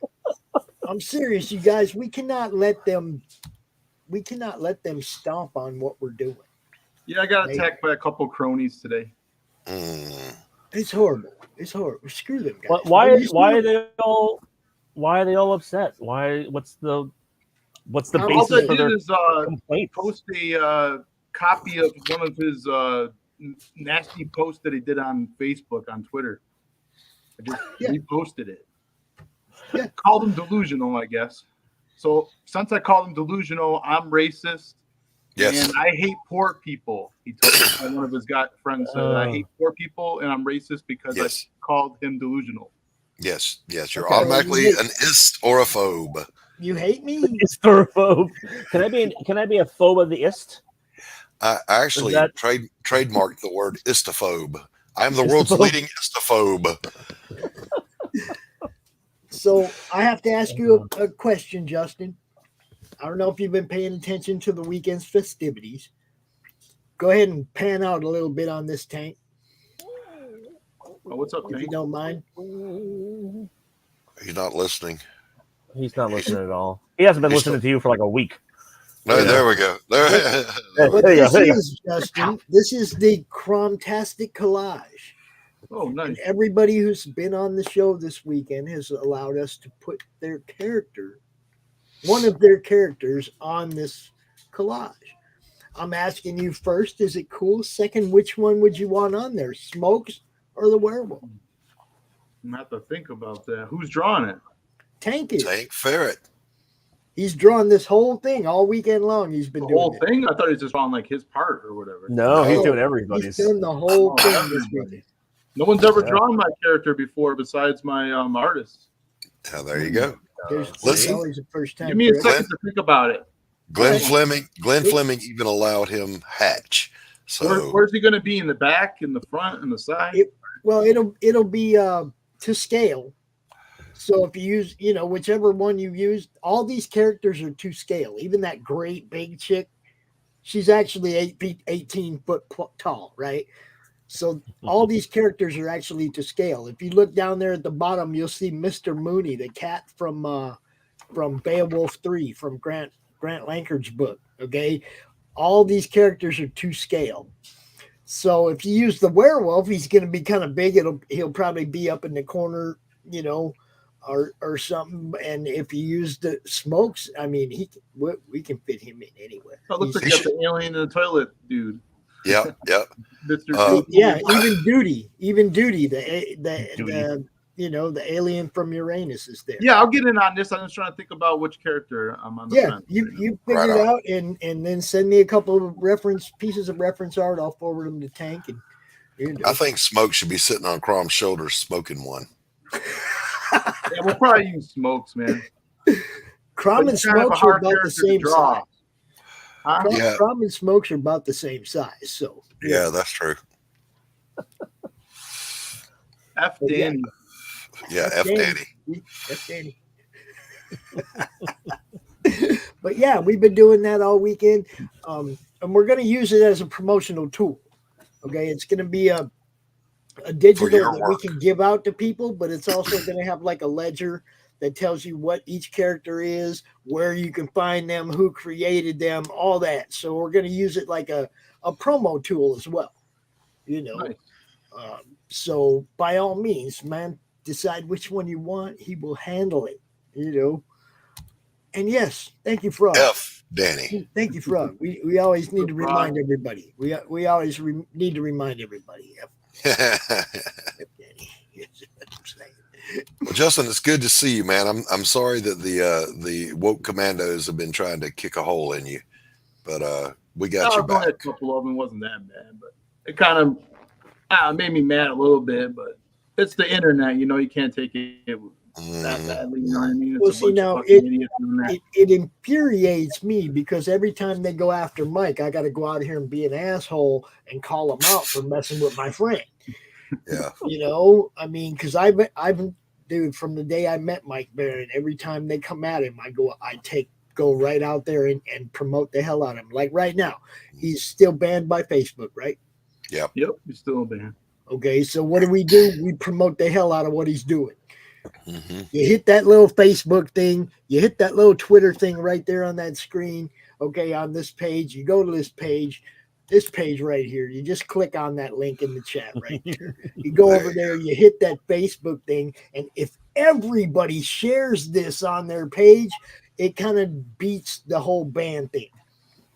[SPEAKER 7] I'm serious, you guys. We cannot let them stomp on what we're doing.
[SPEAKER 12] Yeah, I got attacked by a couple cronies today.
[SPEAKER 7] It's horrible. It's horrible. Screw them guys.
[SPEAKER 9] Why are they all upset? What's the basis for their complaint?
[SPEAKER 12] Post a copy of one of his nasty posts that he did on Facebook, on Twitter. I just reposted it.
[SPEAKER 7] Yeah.
[SPEAKER 12] Called him delusional, I guess. So since I called him delusional, I'm racist.
[SPEAKER 10] Yes.
[SPEAKER 12] And I hate poor people. He told me, one of his friends said, I hate poor people and I'm racist because I called him delusional.
[SPEAKER 10] Yes. You're automatically an ist or a phobe.
[SPEAKER 7] You hate me?
[SPEAKER 9] Ist or a phobe. Can I be a phobe of the ist?
[SPEAKER 10] I actually trademarked the word istophobe. I am the world's leading istophobe.
[SPEAKER 7] So I have to ask you a question, Justin. I don't know if you've been paying attention to the weekend's festivities. Go ahead and pan out a little bit on this, Tank.
[SPEAKER 12] Oh, what's up,
[SPEAKER 7] if
[SPEAKER 12] Tank?
[SPEAKER 7] you don't mind.
[SPEAKER 10] He's not listening.
[SPEAKER 9] He's not listening at all. He hasn't been listening to you for like a week.
[SPEAKER 10] No, there we go.
[SPEAKER 7] What this is, Justin, this is the CRoMtastic collage.
[SPEAKER 12] Oh, nice.
[SPEAKER 7] And everybody who's been on the show this weekend has allowed us to put their character, one of their characters, on this collage. I'm asking you first, is it cool? Second, which one would you want on there? Smokes or the werewolf?
[SPEAKER 12] I'm gonna have to think about that. Who's drawing it?
[SPEAKER 7] Tank is.
[SPEAKER 10] Tank Ferret.
[SPEAKER 7] He's drawn this whole thing all weekend long. He's been
[SPEAKER 12] The
[SPEAKER 7] doing
[SPEAKER 12] whole thing? I thought he was just drawing like his part or whatever.
[SPEAKER 9] No, he's doing everybody's.
[SPEAKER 7] He's done the whole thing this weekend.
[SPEAKER 12] No one's ever drawn my character before besides my artist.
[SPEAKER 10] Oh, there you go.
[SPEAKER 7] There's always a first time.
[SPEAKER 12] Give me a second to think about it.
[SPEAKER 10] Glenn Fleming even allowed him Hatch. So
[SPEAKER 12] Where's he going to be? In the back, in the front, in the side?
[SPEAKER 7] It'll be to scale. So if you use, whichever one you use, all these characters are to scale. Even that great big chick, she's actually 8 feet, 18 foot tall, right? So all these characters are actually to scale. If you look down there at the bottom, you'll see Mr. Mooney, the cat from Beowulf 3, from Grant Lankard's book. Okay, all these characters are to scale. So if you use the werewolf, he's going to be kind of big. He'll probably be up in the corner, or something. And if you use the smokes, I mean, we can fit him in anywhere.
[SPEAKER 12] It looks like you got the alien in the toilet, dude.
[SPEAKER 10] Yep.
[SPEAKER 7] Even Duty, the alien from Uranus is there.
[SPEAKER 12] Yeah, I'll get in on this. I'm just trying to think about which character I'm on.
[SPEAKER 7] You figure it out and then send me a couple of pieces of reference art. I'll forward them to Tank. And
[SPEAKER 10] I think Smoke should be sitting on Crom's shoulders smoking one.
[SPEAKER 12] Yeah, we'll probably use Smokes, man.
[SPEAKER 7] CRoM and Smokes are about the same size.
[SPEAKER 12] Huh?
[SPEAKER 7] CRoM and Smokes are about the same size. So
[SPEAKER 10] yeah, that's true.
[SPEAKER 12] F Danny.
[SPEAKER 10] Yeah, F Danny.
[SPEAKER 7] F Danny. But yeah, we've been doing that all weekend, and we're going to use it as a promotional tool. Okay, it's going to be a digital that we can give out to people, but it's also going to have like a ledger that tells you what each character is, where you can find them, who created them, all that. So we're going to use it like a promo tool as well. Nice. So by all means, man, decide which one you want. He will handle it, And yes, thank you, Frog.
[SPEAKER 10] F Danny.
[SPEAKER 7] Thank you, Frog. We always need to remind everybody. We always need to remind everybody.
[SPEAKER 10] Well, Justin, it's good to see you, man. I'm sorry that the woke commandos have been trying to kick a hole in you, but we got you back.
[SPEAKER 12] A couple of them wasn't that bad, but it kind of made me mad a little bit. But it's the internet, you can't take it that badly. You know what I mean?
[SPEAKER 7] Well, see, now it infuriates me because every time they go after Mike, I got to go out here and be an asshole and call him out for messing with my friend.
[SPEAKER 10] Yeah.
[SPEAKER 7] I mean, because I've dude, from the day I met Mike Barron, every time they come at him, I go right out there and promote the hell out of him. Like right now, he's still banned by Facebook, right?
[SPEAKER 10] Yep.
[SPEAKER 12] Yep, he's still banned.
[SPEAKER 7] Okay, so what do? We promote the hell out of what he's doing.
[SPEAKER 10] Mm-hmm.
[SPEAKER 7] You hit that little Facebook thing, you hit that little Twitter thing right there on that screen. Okay, on this page, you go to this page right here. You just click on that link in the chat right there. You go over there, you hit that Facebook thing, and if everybody shares this on their page, it kind of beats the whole ban thing.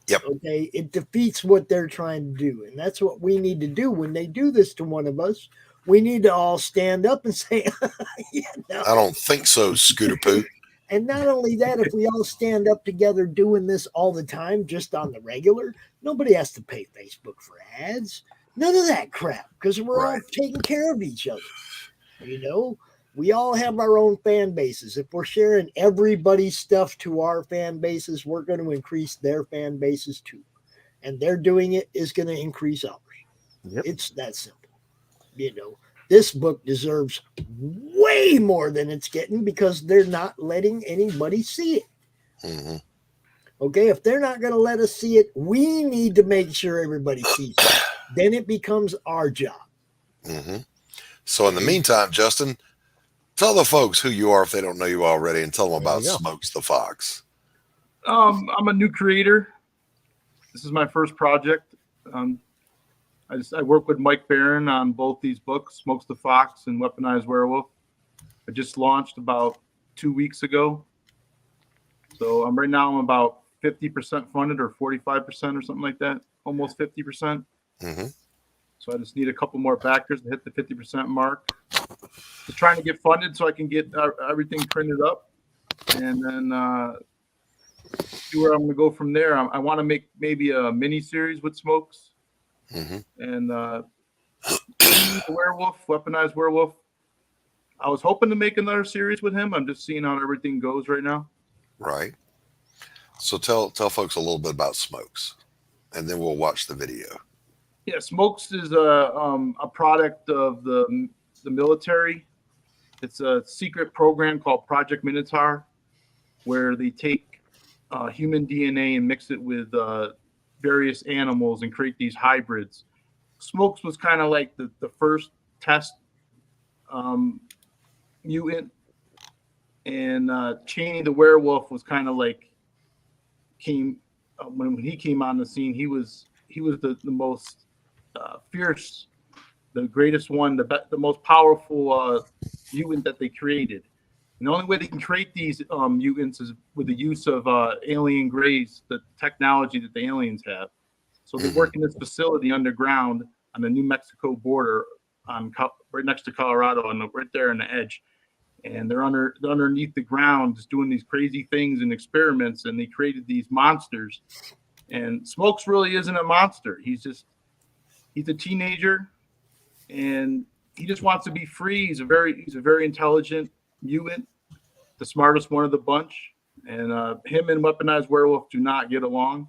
[SPEAKER 10] Yep.
[SPEAKER 7] Okay, it defeats what they're trying to do, and that's what we need to do when they do this to one of us. We need to all stand up and say,
[SPEAKER 10] I don't think so, Scooter Poop.
[SPEAKER 7] And not only that, if we all stand up together doing this all the time, just on the regular, nobody has to pay Facebook for ads. None of that crap, because we're all taking care of each other. We all have our own fan bases. If we're sharing everybody's stuff to our fan bases, we're going to increase their fan bases too. And their doing it is going to increase ours.
[SPEAKER 9] Yep.
[SPEAKER 7] It's that simple. This book deserves way more than it's getting because they're not letting anybody see it.
[SPEAKER 10] Mm-hmm.
[SPEAKER 7] Okay, if they're not going to let us see it, we need to make sure everybody sees it. Then it becomes our job.
[SPEAKER 10] Mm-hmm. So in the meantime, Justin, tell the folks who you are if they don't know you already, and tell them about Smokes the Fox.
[SPEAKER 12] I'm a new creator. This is my first project. I work with Mike Barron on both these books, Smokes the Fox and Weaponized Werewolf. I just launched about 2 weeks ago. So right now I'm about 50% funded or 45% or something like that, almost 50%.
[SPEAKER 10] Mm-hmm.
[SPEAKER 12] So I just need a couple more backers to hit the 50% mark. Just trying to get funded so I can get everything printed up, and then see where I'm going to go from there. I want to make maybe a mini series with Smokes.
[SPEAKER 10] Mm-hmm.
[SPEAKER 12] And the werewolf, Weaponized Werewolf. I was hoping to make another series with him. I'm just seeing how everything goes right now.
[SPEAKER 10] Right. So tell folks a little bit about Smokes, and then we'll watch the video.
[SPEAKER 12] Yeah, Smokes is a product of the military. It's a secret program called Project Minotaur, where they take human DNA and mix it with various animals and create these hybrids. Smokes was kind of like the first test mutant, and Cheney the werewolf was kind of like when he came on the scene. He was the most fierce, the greatest one, the most powerful mutant that they created. And the only way they can create these mutants is with the use of alien grays, the technology that the aliens have. So they work in this facility underground on the New Mexico border, right next to Colorado, and right there on the edge. And they're underneath the ground, just doing these crazy things and experiments. And they created these monsters. And Smokes really isn't a monster. He's a teenager, and he just wants to be free. He's a very intelligent mutant, the smartest one of the bunch, and him and Weaponized Werewolf do not get along.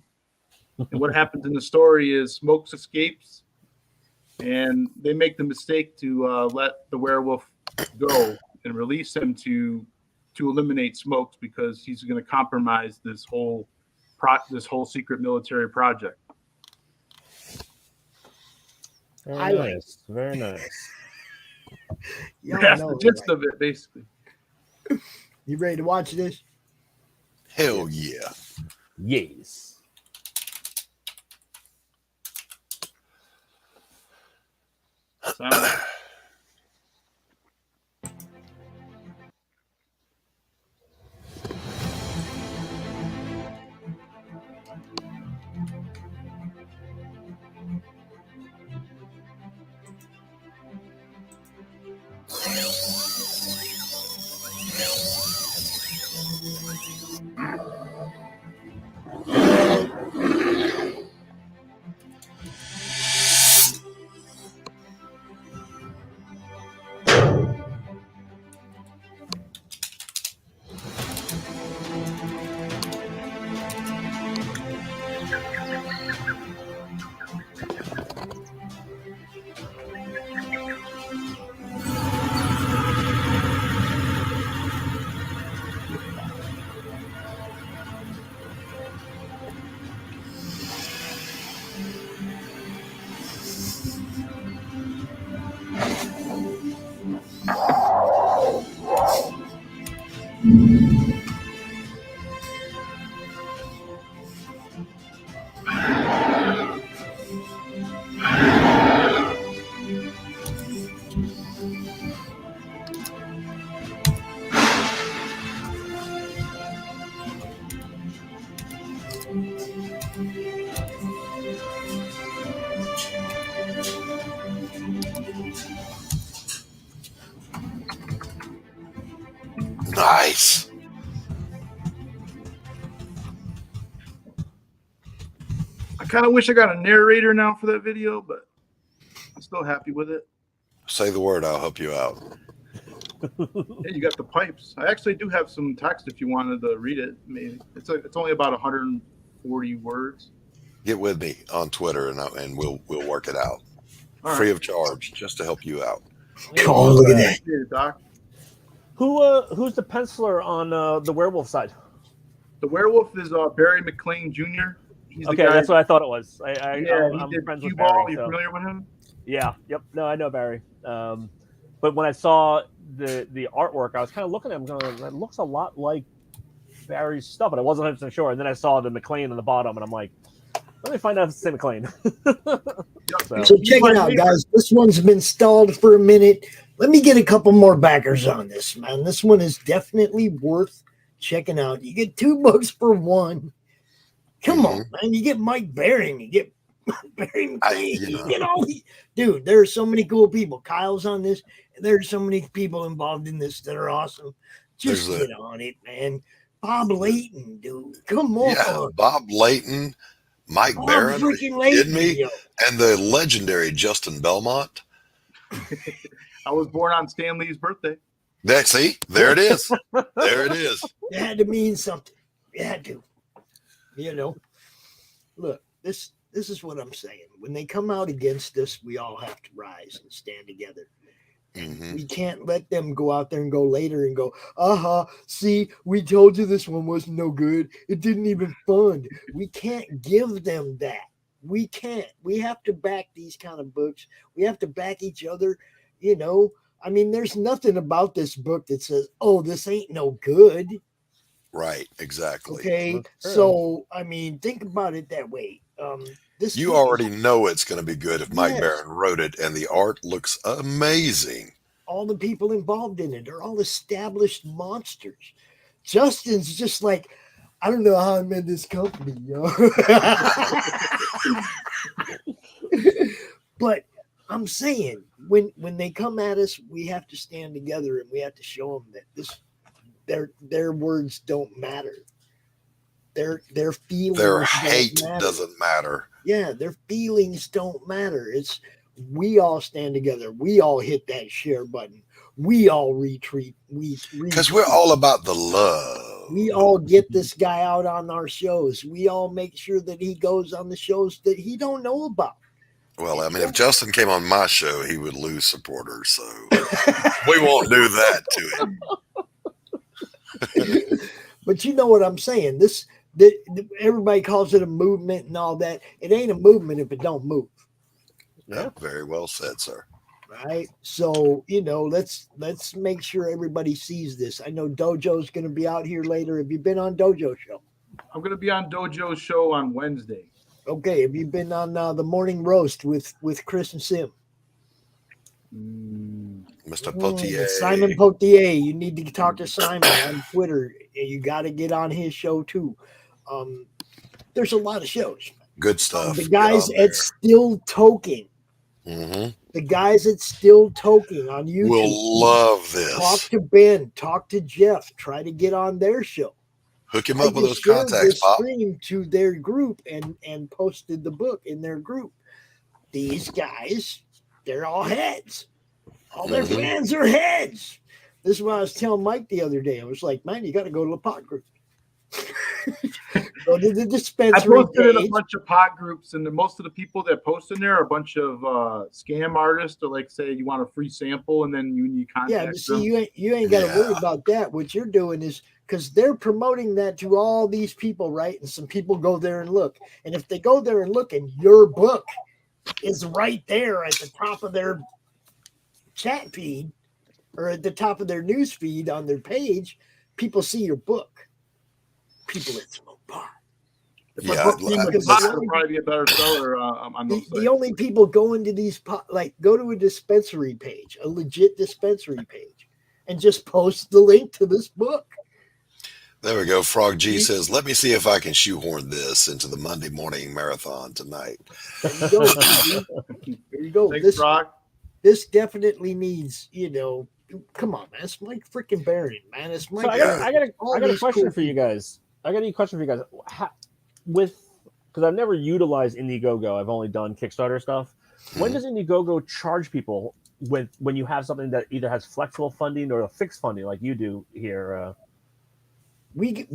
[SPEAKER 12] And what happens in the story is Smokes escapes, and they make the mistake to let the werewolf go and release him to eliminate Smokes, because he's going to compromise this whole secret military project.
[SPEAKER 9] Very nice. Very nice.
[SPEAKER 12] That's the gist of it, basically.
[SPEAKER 7] You ready to watch this?
[SPEAKER 10] Hell yeah.
[SPEAKER 9] Yes.
[SPEAKER 10] Nice.
[SPEAKER 12] I kind of wish I got a narrator now for that video, but I'm still happy with it.
[SPEAKER 10] Say the word, I'll help you out.
[SPEAKER 12] Hey, you got the pipes. I actually do have some text if you wanted to read it. Maybe it's only about 140 words.
[SPEAKER 10] Get with me on Twitter, and we'll work it out.
[SPEAKER 12] All
[SPEAKER 10] free
[SPEAKER 12] right.
[SPEAKER 10] of charge, just to help you out.
[SPEAKER 7] Oh, look at that.
[SPEAKER 12] Doc.
[SPEAKER 9] Who's the penciler on the werewolf side?
[SPEAKER 12] The werewolf is Barry McLean Jr. He's the
[SPEAKER 9] Okay,
[SPEAKER 12] guy.
[SPEAKER 9] that's what I thought it was.
[SPEAKER 12] He
[SPEAKER 9] I'm
[SPEAKER 12] did
[SPEAKER 9] friends with
[SPEAKER 12] Cue-Ball.
[SPEAKER 9] Barry.
[SPEAKER 12] You
[SPEAKER 9] So.
[SPEAKER 12] familiar with him?
[SPEAKER 9] Yeah. Yep. No, I know Barry. But when I saw the artwork, I was kind of looking at him going, that looks a lot like Barry's stuff, but I wasn't 100% sure. And then I saw the McLean on the bottom, and I'm like, let me find out if it's the same McLean.
[SPEAKER 7] So check it out, guys. This one's been stalled for a minute. Let me get a couple more backers on this, man. This one is definitely worth checking out. You get 2 books for one. Come on, man. You get Mike Baring. You get Barry McLean. You get all these. Dude, there are so many cool people. Kyle's on this, and there are so many people involved in this that are awesome. Just get on it, man. Bob Layton, dude. Come on.
[SPEAKER 10] Yeah, Bob Layton, Mike Barron, are you kidding me? And the legendary Justin Belmont.
[SPEAKER 12] I was born on Stan Lee's birthday.
[SPEAKER 10] See, there it is. There it is.
[SPEAKER 7] It had to mean something. It had to. You know, look, this is what I'm saying. When they come out against us, we all have to rise and stand together. We can't let them go out there and go later and go, see, we told you this one wasn't no good. It didn't even fund. We can't give them that. We can't. We have to back these kind of books. We have to back each other. You know, I mean, there's nothing about this book that says, oh, this ain't no good.
[SPEAKER 10] Right, exactly.
[SPEAKER 7] Okay, so, I mean, think about it that way.
[SPEAKER 10] You already know it's going to be good if Mike Barron wrote it, and the art looks amazing.
[SPEAKER 7] All the people involved in it are all established monsters. Justin's just like, I don't know how I made this company, yo. But I'm saying, when they come at us, we have to stand together and we have to show them that their words don't matter. Their feelings,
[SPEAKER 10] their hate doesn't matter.
[SPEAKER 7] Yeah, their feelings don't matter. It's we all stand together. We all hit that share button. We all retweet.
[SPEAKER 10] Because we're all about the love.
[SPEAKER 7] We all get this guy out on our shows. We all make sure that he goes on the shows that he don't know about.
[SPEAKER 10] Well, I mean, if Justin came on my show, he would lose supporters. So we won't do that to him.
[SPEAKER 7] But you know what I'm saying? Everybody calls it a movement and all that. It ain't a movement if it don't move.
[SPEAKER 10] Yeah, very well said, sir.
[SPEAKER 7] Right. So, you know, let's make sure everybody sees this. I know Dojo's going to be out here later. Have you been on Dojo show?
[SPEAKER 12] I'm going to be on Dojo's show on Wednesday.
[SPEAKER 7] Okay. Have you been on the morning roast with Chris and Sim?
[SPEAKER 10] Mr. Potier.
[SPEAKER 7] Simon Potier. You need to talk to Simon on Twitter. You got to get on his show too. There's a lot of shows.
[SPEAKER 10] Good stuff.
[SPEAKER 7] The guys at Still Toking. The guys at Still Toking on YouTube
[SPEAKER 10] will love this.
[SPEAKER 7] Talk to Ben. Talk to Jeff. Try to get on their show.
[SPEAKER 10] Hook him up with those contacts, Pop.
[SPEAKER 7] Stream to their group and posted the book in their group. These guys, they're all heads. All their fans are heads. This is what I was telling Mike the other day. I was like, man, you got to go to the pot group. Go to the dispensary.
[SPEAKER 12] I posted in a bunch of pot groups, and most of the people that post in there are a bunch of scam artists. Or like, say you want a free sample, and then you contact them.
[SPEAKER 7] See, you ain't got to worry about that. What you're doing is because they're promoting that to all these people, right? And some people go there and look. And if they go there and look, and your book is right there at the top of their chat feed or at the top of their news feed on their page, people see your book. People that smoke pot.
[SPEAKER 12] Pot would probably be a better seller on those sites.
[SPEAKER 7] The only people going to these pot, like go to a dispensary page, a legit dispensary page, and just post the link to this book.
[SPEAKER 10] There we go. Frog G says, let me see if I can shoehorn this into the Monday morning marathon tonight.
[SPEAKER 7] There you go. There you go.
[SPEAKER 12] Thanks, Frog.
[SPEAKER 7] This definitely needs, come on, man. It's Mike freaking Barron, man. It's Mike.
[SPEAKER 9] So I got a question for you guys. Because I've never utilized Indiegogo. I've only done Kickstarter stuff. When does Indiegogo charge people when you have something that either has flexible funding or a fixed funding like you do here?
[SPEAKER 7] We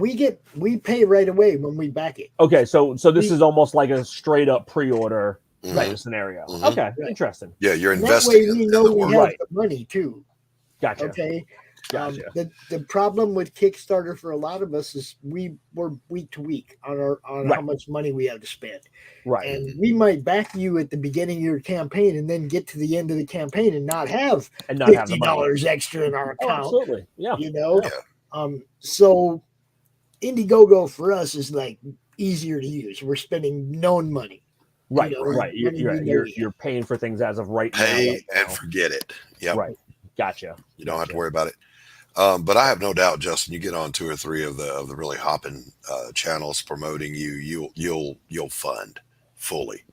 [SPEAKER 7] pay right away when we back it.
[SPEAKER 9] Okay, so this is almost like a straight up pre-order type of scenario. Okay, interesting.
[SPEAKER 10] Yeah, you're
[SPEAKER 7] investing. That way we know we have
[SPEAKER 9] right.
[SPEAKER 7] the money too.
[SPEAKER 9] Gotcha.
[SPEAKER 7] Okay,
[SPEAKER 9] Gotcha.
[SPEAKER 7] The problem with Kickstarter for a lot of us is we're week to week on how much money we have to spend.
[SPEAKER 9] Right.
[SPEAKER 7] And we might back you at the beginning of your campaign and then get to the end of the campaign and not have $50 extra in our account.
[SPEAKER 9] Absolutely. Yeah.
[SPEAKER 7] You know? Yeah. So Indiegogo for us is like easier to use. We're spending known money.
[SPEAKER 9] Right, right. You're paying for things as of right now.
[SPEAKER 10] Pay and forget it. Yeah.
[SPEAKER 9] Right. Gotcha.
[SPEAKER 10] You don't have to worry about it. But I have no doubt, Justin, you get on 2 or 3 of the really hopping channels promoting you'll fund fully.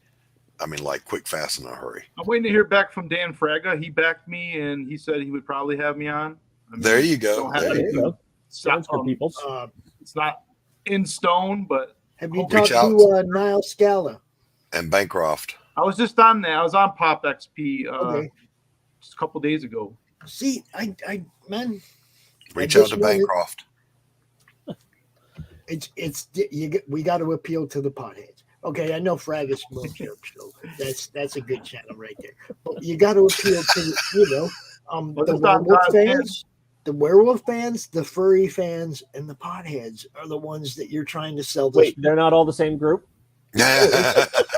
[SPEAKER 10] I mean, like quick, fast, in a hurry.
[SPEAKER 12] I'm waiting to hear back from Dan Fraga. He backed me and he said he would probably have me on. I mean,
[SPEAKER 10] there you go.
[SPEAKER 12] There you go. It's not in stone, but
[SPEAKER 7] have you talked to Niall Scala
[SPEAKER 10] and Bancroft?
[SPEAKER 12] I was just on there. I was on Pop XP just a couple days ago.
[SPEAKER 7] See, man,
[SPEAKER 10] reach out to Bancroft.
[SPEAKER 7] We got to appeal to the potheads. Okay, I know Fraggus Smoke Joke, so that's a good channel right there. But you got to appeal to the werewolf fans. The werewolf fans, the furry fans, and the potheads are the ones that you're trying to sell.
[SPEAKER 9] Wait, they're not all the same group?
[SPEAKER 7] They're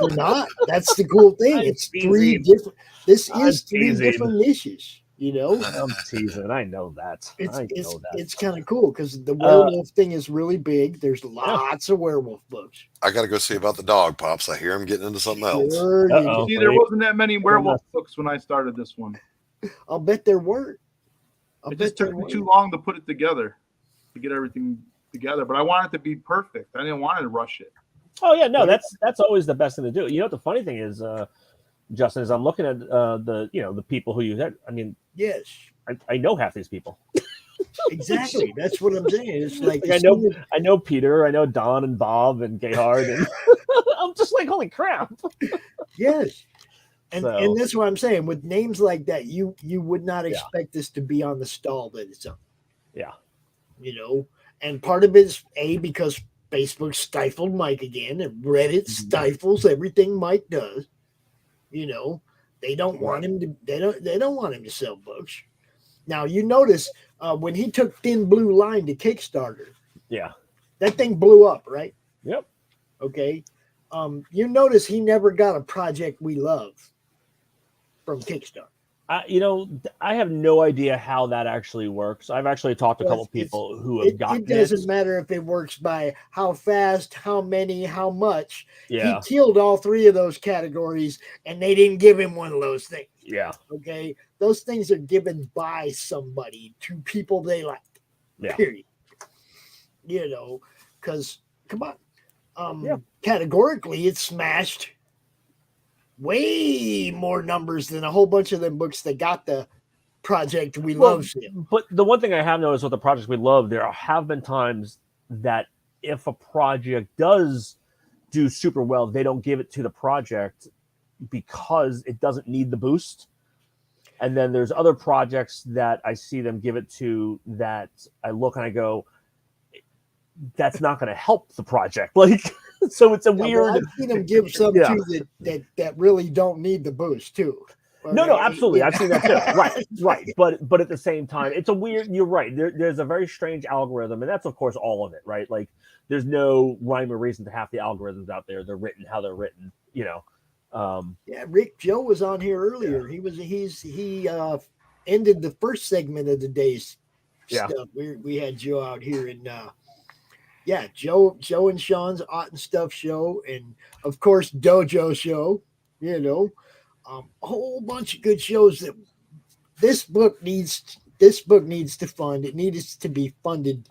[SPEAKER 7] not. That's the cool thing. It's three different. This is three different niches. You know,
[SPEAKER 9] I'm teasing. I know that.
[SPEAKER 7] It's kind of cool because the werewolf thing is really big. There's lots of werewolf books.
[SPEAKER 10] I got to go see about the dog, Pops. I hear him getting into something else.
[SPEAKER 12] See, there wasn't that many werewolf books when I started this one.
[SPEAKER 7] I'll bet there weren't.
[SPEAKER 12] It just took me too long to put it together, to get everything together. But I wanted it to be perfect. I didn't want to rush it.
[SPEAKER 9] Oh yeah, no, that's always the best thing to do. You know what the funny thing is, Justin, is I'm looking at the people who you had. I mean,
[SPEAKER 7] yes,
[SPEAKER 9] I know half these people.
[SPEAKER 7] Exactly. That's what I'm saying. It's like
[SPEAKER 9] I know Peter, I know Don and Bob and Gayhard, and I'm just like, holy crap.
[SPEAKER 7] Yes. And that's what I'm saying. With names like that, you would not expect this to be on the stall that it's on.
[SPEAKER 9] Yeah.
[SPEAKER 7] You know, and part of it is because Facebook stifled Mike again, and Reddit stifles everything Mike does. You know, they don't want him to. They don't want him to sell books. Now you notice when he took Thin Blue Line to Kickstarter.
[SPEAKER 9] Yeah.
[SPEAKER 7] That thing blew up, right?
[SPEAKER 9] Yep.
[SPEAKER 7] Okay. You notice he never got a Project We Love from Kickstarter.
[SPEAKER 9] I have no idea how that actually works. I've actually talked to a couple people who have gotten it.
[SPEAKER 7] It doesn't matter if it works by how fast, how many, how much.
[SPEAKER 9] Yeah.
[SPEAKER 7] He killed all 3 of those categories, and they didn't give him one of those things.
[SPEAKER 9] Yeah.
[SPEAKER 7] Okay? Those things are given by somebody to people they like.
[SPEAKER 9] Yeah.
[SPEAKER 7] Period. You know, because, come on. Categorically, it smashed way more numbers than a whole bunch of them books that got the Project We Love.
[SPEAKER 9] But the one thing I have noticed with the Projects We Love, there have been times that if a project does do super well, they don't give it to the project because it doesn't need the boost. And then there's other projects that I see them give it to that I look and I go, that's not going to help the project. Like, so it's a weird.
[SPEAKER 7] Well, I've seen them give some too that really don't need the boost too.
[SPEAKER 9] No, absolutely. I've seen that too. Right. But at the same time, it's a weird. You're right. There's a very strange algorithm, and that's of course all of it, right? Like, there's no rhyme or reason to half the algorithms out there. They're written how they're written. You know.
[SPEAKER 7] Rick Joe was on here earlier. He ended the first segment of the day's stuff. We had Joe out here and. Joe and Sean's Art and Stuff show, and of course Dojo show. You know, a whole bunch of good shows that this book needs to fund. It needs to be funded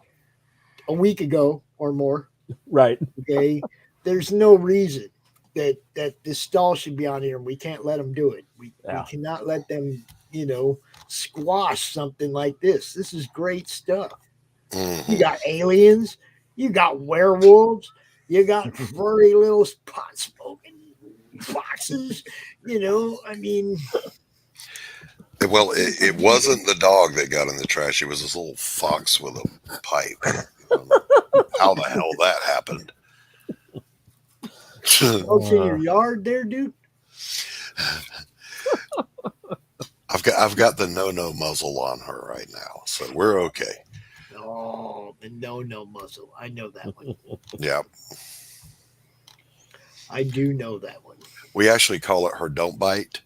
[SPEAKER 7] a week ago or more.
[SPEAKER 9] Right.
[SPEAKER 7] Okay. There's no reason that this stall should be on here, and we can't let them do it. We cannot let them, squash something like this. This is great stuff. You got aliens. You got werewolves. You got furry little pot-smoking foxes. I mean.
[SPEAKER 10] Well, it wasn't the dog that got in the trash. It was this little fox with a pipe. How the hell that happened?
[SPEAKER 7] Folks in your yard there, dude?
[SPEAKER 10] I've I've got the no muzzle on her right now, so we're okay.
[SPEAKER 7] Oh, the no muzzle. I know that one.
[SPEAKER 10] Yeah.
[SPEAKER 7] I do know that one.
[SPEAKER 10] We actually call it her don't bite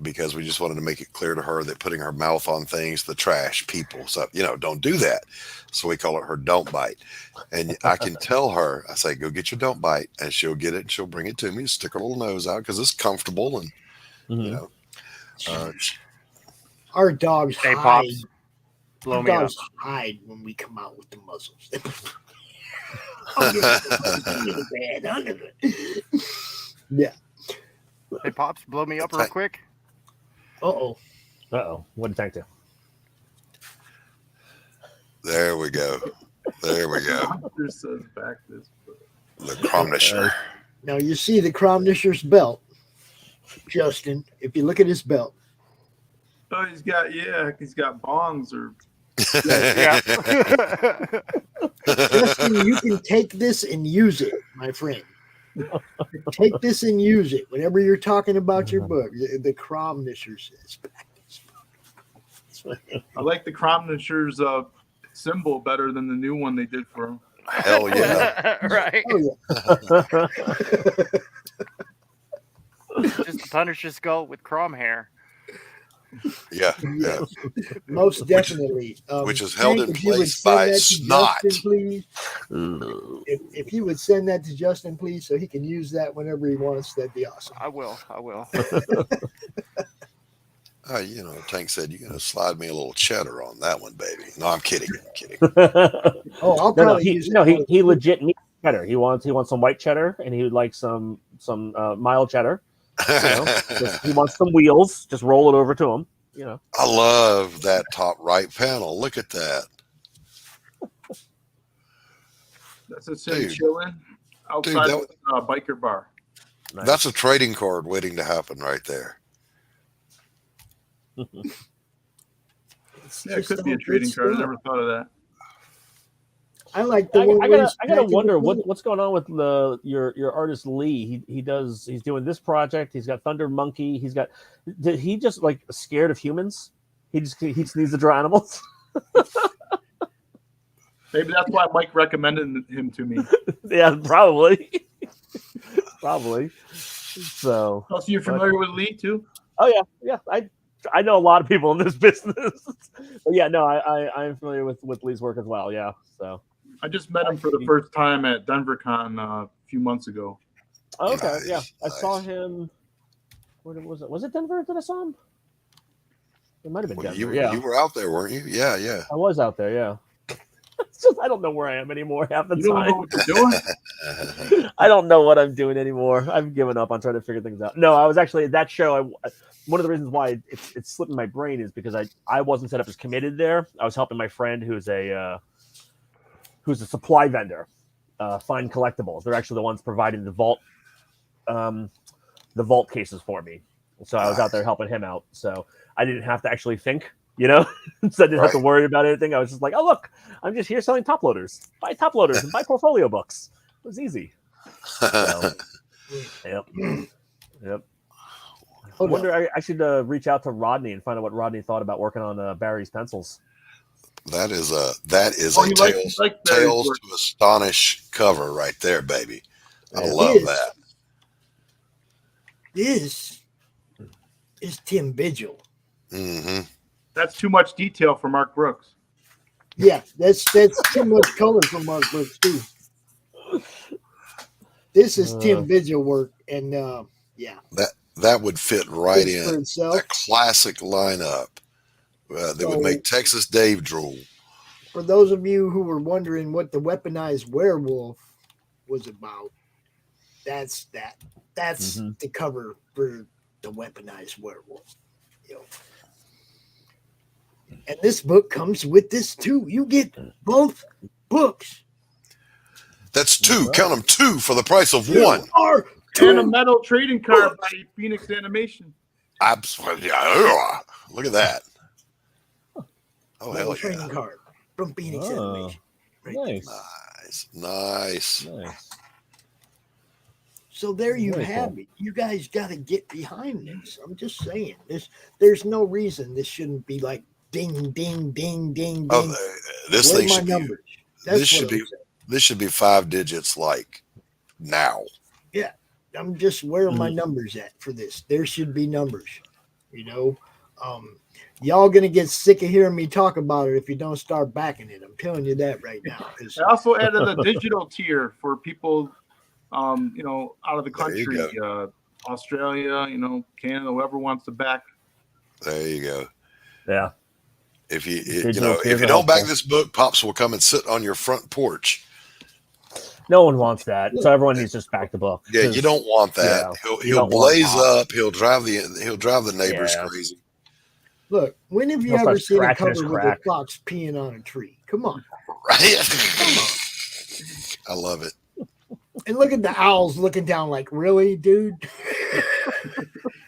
[SPEAKER 10] because we just wanted to make it clear to her that putting her mouth on things, the trash, people, so don't do that. So we call it her don't bite. And I can tell her, I say, go get your don't bite, and she'll get it and she'll bring it to me, stick her little nose out because it's comfortable and
[SPEAKER 7] our dogs
[SPEAKER 8] Hey,
[SPEAKER 7] hide.
[SPEAKER 8] Pops, blow
[SPEAKER 7] Our
[SPEAKER 8] me up.
[SPEAKER 7] dogs hide when we come out with the muzzles. Under the bed. Yeah.
[SPEAKER 8] Hey, Pops, blow me up real quick.
[SPEAKER 7] Uh-oh.
[SPEAKER 9] What did Tank do?
[SPEAKER 10] There we go. There we go.
[SPEAKER 12] Back this.
[SPEAKER 10] The CRoMnisher.
[SPEAKER 7] Now you see the CRoMnisher's belt, Justin. If you look at his belt.
[SPEAKER 12] Oh, he's got bongs or.
[SPEAKER 8] Yeah.
[SPEAKER 7] Justin, you can take this and use it, my friend. Take this and use it whenever you're talking about your book. The CRoMnisher says.
[SPEAKER 12] I like the CRoMnisher's symbol better than the new one they did for him.
[SPEAKER 10] Hell yeah.
[SPEAKER 8] Right.
[SPEAKER 7] Oh, yeah.
[SPEAKER 8] Just the Punisher skull with chrome hair.
[SPEAKER 10] Yeah.
[SPEAKER 7] Most definitely.
[SPEAKER 10] Which is held in
[SPEAKER 7] Frank, if you would
[SPEAKER 10] place
[SPEAKER 7] send
[SPEAKER 10] by
[SPEAKER 7] that to
[SPEAKER 10] snot.
[SPEAKER 7] Justin, please. If you would send that to Justin, please, so he can use that whenever he wants, that'd be awesome.
[SPEAKER 8] I will.
[SPEAKER 10] Tank said you're gonna slide me a little cheddar on that one, baby. No, I'm kidding.
[SPEAKER 7] Oh, I'll probably use it.
[SPEAKER 9] He legit needs cheddar. He wants some white cheddar, and he would like some mild cheddar. He wants some wheels. Just roll it over to him.
[SPEAKER 10] I love that top right panel. Look at that.
[SPEAKER 12] That's a city chilling outside the biker bar.
[SPEAKER 9] Nice.
[SPEAKER 10] That's a trading card waiting to happen right there.
[SPEAKER 12] It could be a trading card. I never thought of that.
[SPEAKER 7] I like the
[SPEAKER 9] I gotta wonder what's going on with your artist Lee. He's doing this project. He's got Thunder Monkey. Did he just like scared of humans? He just needs to draw animals.
[SPEAKER 12] Maybe that's why Mike recommended him to me.
[SPEAKER 9] Yeah, probably. So
[SPEAKER 12] you're familiar with Lee too?
[SPEAKER 9] Oh yeah. I know a lot of people in this business. But yeah, no, I'm familiar with Lee's work as well. Yeah, so
[SPEAKER 12] I just met him for the first time at Denver Con a few months ago.
[SPEAKER 9] Oh, okay, yeah, I saw him. Where was it? Was it Denver that I saw him? It might have been Denver.
[SPEAKER 10] You were out there, weren't you? Yeah.
[SPEAKER 9] I was out there. Yeah. It's just I don't know where I am anymore half the time.
[SPEAKER 12] Don't know what you're doing?
[SPEAKER 9] I don't know what I'm doing anymore. I've given up on trying to figure things out. No, I was actually at that show. One of the reasons why it's slipped in my brain is because I wasn't set up as committed there. I was helping my friend who's a supply vendor find collectibles. They're actually the ones providing the vault cases for me. So I was out there helping him out. So I didn't have to actually think, so I didn't have to worry about anything. I was just like, oh look, I'm just here selling top loaders. Buy top loaders and buy portfolio books. It was easy. So, yep. I wonder. I should reach out to Rodney and find out what Rodney thought about working on Barry's pencils.
[SPEAKER 10] That is a Tales to Astonish cover right there, baby. I love that.
[SPEAKER 7] This is Tim Vigil.
[SPEAKER 10] Mm-hmm.
[SPEAKER 12] That's too much detail for Mark Brooks.
[SPEAKER 7] Yeah, that's too much color for Mark Brooks too. This is Tim Vigil work, and
[SPEAKER 10] that would fit right in a classic lineup that would make Texas Dave drool.
[SPEAKER 7] For those of you who were wondering what the weaponized werewolf was about, that's that. That's the cover for the weaponized werewolf. And this book comes with this too. You get both books.
[SPEAKER 10] That's two. Count them, two for the price of one.
[SPEAKER 12] And a metal trading card by Phoenix Animation.
[SPEAKER 10] Absolutely. Look at that. Oh, hell yeah.
[SPEAKER 7] Trading card from Phoenix Animation.
[SPEAKER 9] Right.
[SPEAKER 10] Nice.
[SPEAKER 7] So there you
[SPEAKER 9] Very
[SPEAKER 7] have
[SPEAKER 9] cool.
[SPEAKER 7] it. You guys got to get behind this. I'm just saying. There's no reason this shouldn't be like ding, ding, ding, ding,
[SPEAKER 10] Oh,
[SPEAKER 7] ding.
[SPEAKER 10] this
[SPEAKER 7] Where
[SPEAKER 10] thing
[SPEAKER 7] are my
[SPEAKER 10] should be.
[SPEAKER 7] numbers? That's
[SPEAKER 10] This
[SPEAKER 7] what
[SPEAKER 10] should
[SPEAKER 7] I'm
[SPEAKER 10] be.
[SPEAKER 7] saying.
[SPEAKER 10] This should be 5 digits like now.
[SPEAKER 7] Yeah, I'm just where are my
[SPEAKER 9] Mm-hmm.
[SPEAKER 7] numbers at for this? There should be numbers. You know, y'all gonna get sick of hearing me talk about it if you don't start backing it. I'm telling you that right now. 'Cause
[SPEAKER 12] I also added a digital tier for people, you know, out of the
[SPEAKER 10] There you
[SPEAKER 12] country, Australia, you know, Canada, whoever wants to back.
[SPEAKER 10] There you go.
[SPEAKER 9] Yeah.
[SPEAKER 10] If you
[SPEAKER 9] Digital
[SPEAKER 10] if
[SPEAKER 9] tiers
[SPEAKER 10] you
[SPEAKER 9] are
[SPEAKER 10] don't back
[SPEAKER 9] helpful.
[SPEAKER 10] this book, Pops will come and sit on your front porch.
[SPEAKER 9] No one wants that. So everyone needs to just back the book.
[SPEAKER 10] Yeah, you don't want that.
[SPEAKER 9] You
[SPEAKER 10] He'll
[SPEAKER 9] don't want
[SPEAKER 10] blaze
[SPEAKER 9] Pop.
[SPEAKER 10] up. He'll drive the neighbors
[SPEAKER 9] Yeah.
[SPEAKER 10] crazy.
[SPEAKER 7] look, when have you
[SPEAKER 9] He'll
[SPEAKER 7] ever
[SPEAKER 9] start
[SPEAKER 7] seen a
[SPEAKER 9] scratching his
[SPEAKER 7] cover with a
[SPEAKER 9] crack.
[SPEAKER 7] fox peeing on a tree? Come on.
[SPEAKER 10] Right? I love it.
[SPEAKER 7] And look at the owls looking down like, really, dude?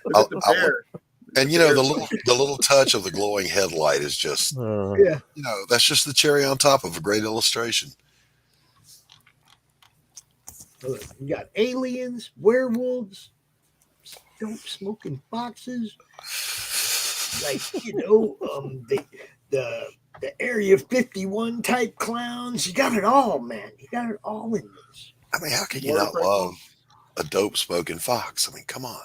[SPEAKER 12] Look at the bear.
[SPEAKER 10] And you know the little touch of the glowing headlight is just
[SPEAKER 7] Yeah.
[SPEAKER 10] you know that's just the cherry on top of a great illustration.
[SPEAKER 7] Look, you got aliens, werewolves, dope smoking foxes, like, you know, the Area 51 type clowns. You got it all, man. You got it all in this.
[SPEAKER 10] I mean, how can you not love a dope smoking fox? I mean, come on.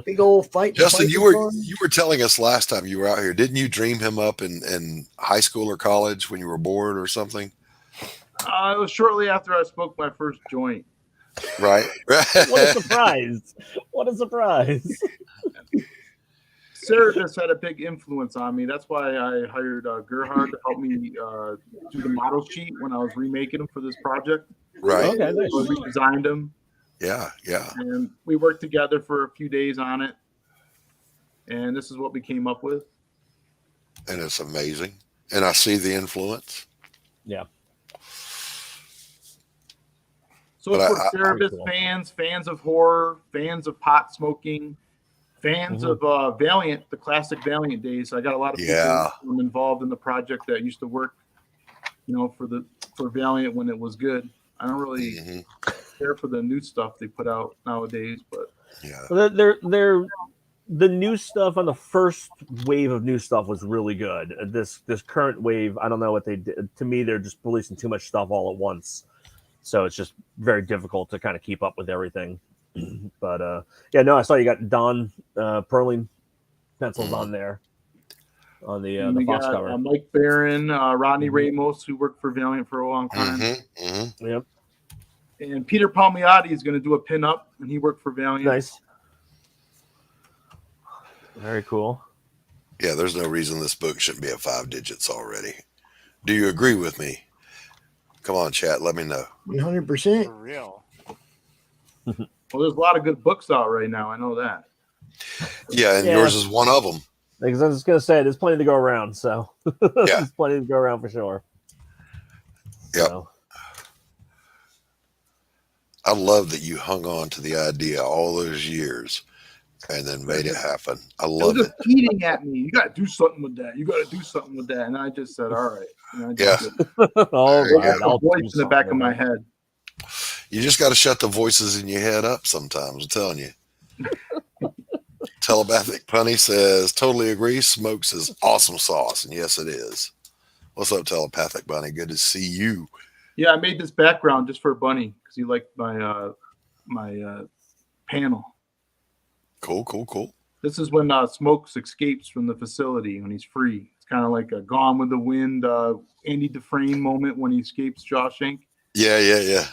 [SPEAKER 7] Big old fight.
[SPEAKER 10] Justin, you were telling us last time you were out here, didn't you dream him up in high school or college when you were bored or something?
[SPEAKER 12] It was shortly after I smoked my first joint.
[SPEAKER 10] Right.
[SPEAKER 9] What a surprise. What a surprise.
[SPEAKER 12] Cerebus had a big influence on me. That's why I hired Gerhard to help me do the model sheet when I was remaking them for this project.
[SPEAKER 10] Right.
[SPEAKER 9] Okay, nice.
[SPEAKER 12] So we designed them.
[SPEAKER 10] Yeah, yeah.
[SPEAKER 12] And we worked together for a few days on it. And this is what we came up with.
[SPEAKER 10] And it's amazing. And I see the influence.
[SPEAKER 9] Yeah.
[SPEAKER 12] So it's for Cerebus fans of horror, fans of pot smoking, fans of Valiant, the classic Valiant days. I got a lot of people involved in the project that used to work, you know, for Valiant when it was good. I don't really care for the new stuff they put out nowadays, but
[SPEAKER 9] they're the new stuff on the first wave of new stuff was really good. This current wave, I don't know what they did. To me, they're just releasing too much stuff all at once, so it's just very difficult to kind of keep up with everything. But yeah, no, I saw you got Don Perling pencils on there on the Fox cover.
[SPEAKER 12] Mike Barron, Rodney Ramos, who worked for Valiant for a long time.
[SPEAKER 9] Yep.
[SPEAKER 12] And Peter Palmiotti is going to do a pin-up, and he worked for Valiant.
[SPEAKER 9] Nice. Very cool.
[SPEAKER 10] Yeah, there's no reason this book shouldn't be at 5 digits already. Do you agree with me? Come on, chat. Let me know.
[SPEAKER 7] 100%.
[SPEAKER 8] For real.
[SPEAKER 12] Well, there's a lot of good books out right now. I know that.
[SPEAKER 10] Yeah, and yours is one of them.
[SPEAKER 9] Because I was going to say, there's plenty to go around. So there's plenty to go around for sure.
[SPEAKER 10] Yep.
[SPEAKER 9] So.
[SPEAKER 10] I love that you hung on to the idea all those years and then made it happen. I love it.
[SPEAKER 12] Just eating at me. You got to do something with that. You got to do something with that. And I just said, all right. And I just
[SPEAKER 9] All right.
[SPEAKER 12] I'll voice in the back of my head.
[SPEAKER 10] You just got to shut the voices in your head up sometimes. I'm telling you. Telepathic Punny says, totally agree. Smokes is awesome sauce. And yes, it is. What's up, Telepathic Bunny? Good to see you.
[SPEAKER 12] Yeah, I made this background just for Bunny because he liked my my panel.
[SPEAKER 10] Cool.
[SPEAKER 12] This is when Smokes escapes from the facility when he's free. It's kind of like a Gone with the Wind, Andy Dufresne moment when he escapes Shawshank.
[SPEAKER 10] Yeah.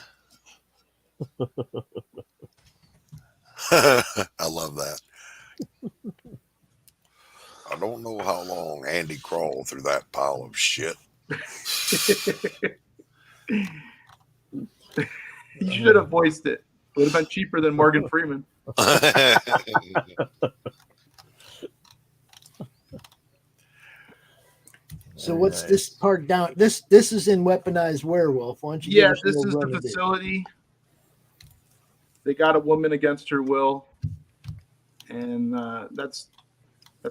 [SPEAKER 10] I love that. I don't know how long Andy crawled through that pile of shit.
[SPEAKER 12] He should have voiced it. It would have been cheaper than Morgan Freeman.
[SPEAKER 7] So what's this part down? This is in Weaponized Werewolf. Why don't you?
[SPEAKER 12] Yeah, this is the facility. They got a woman against her will, and that's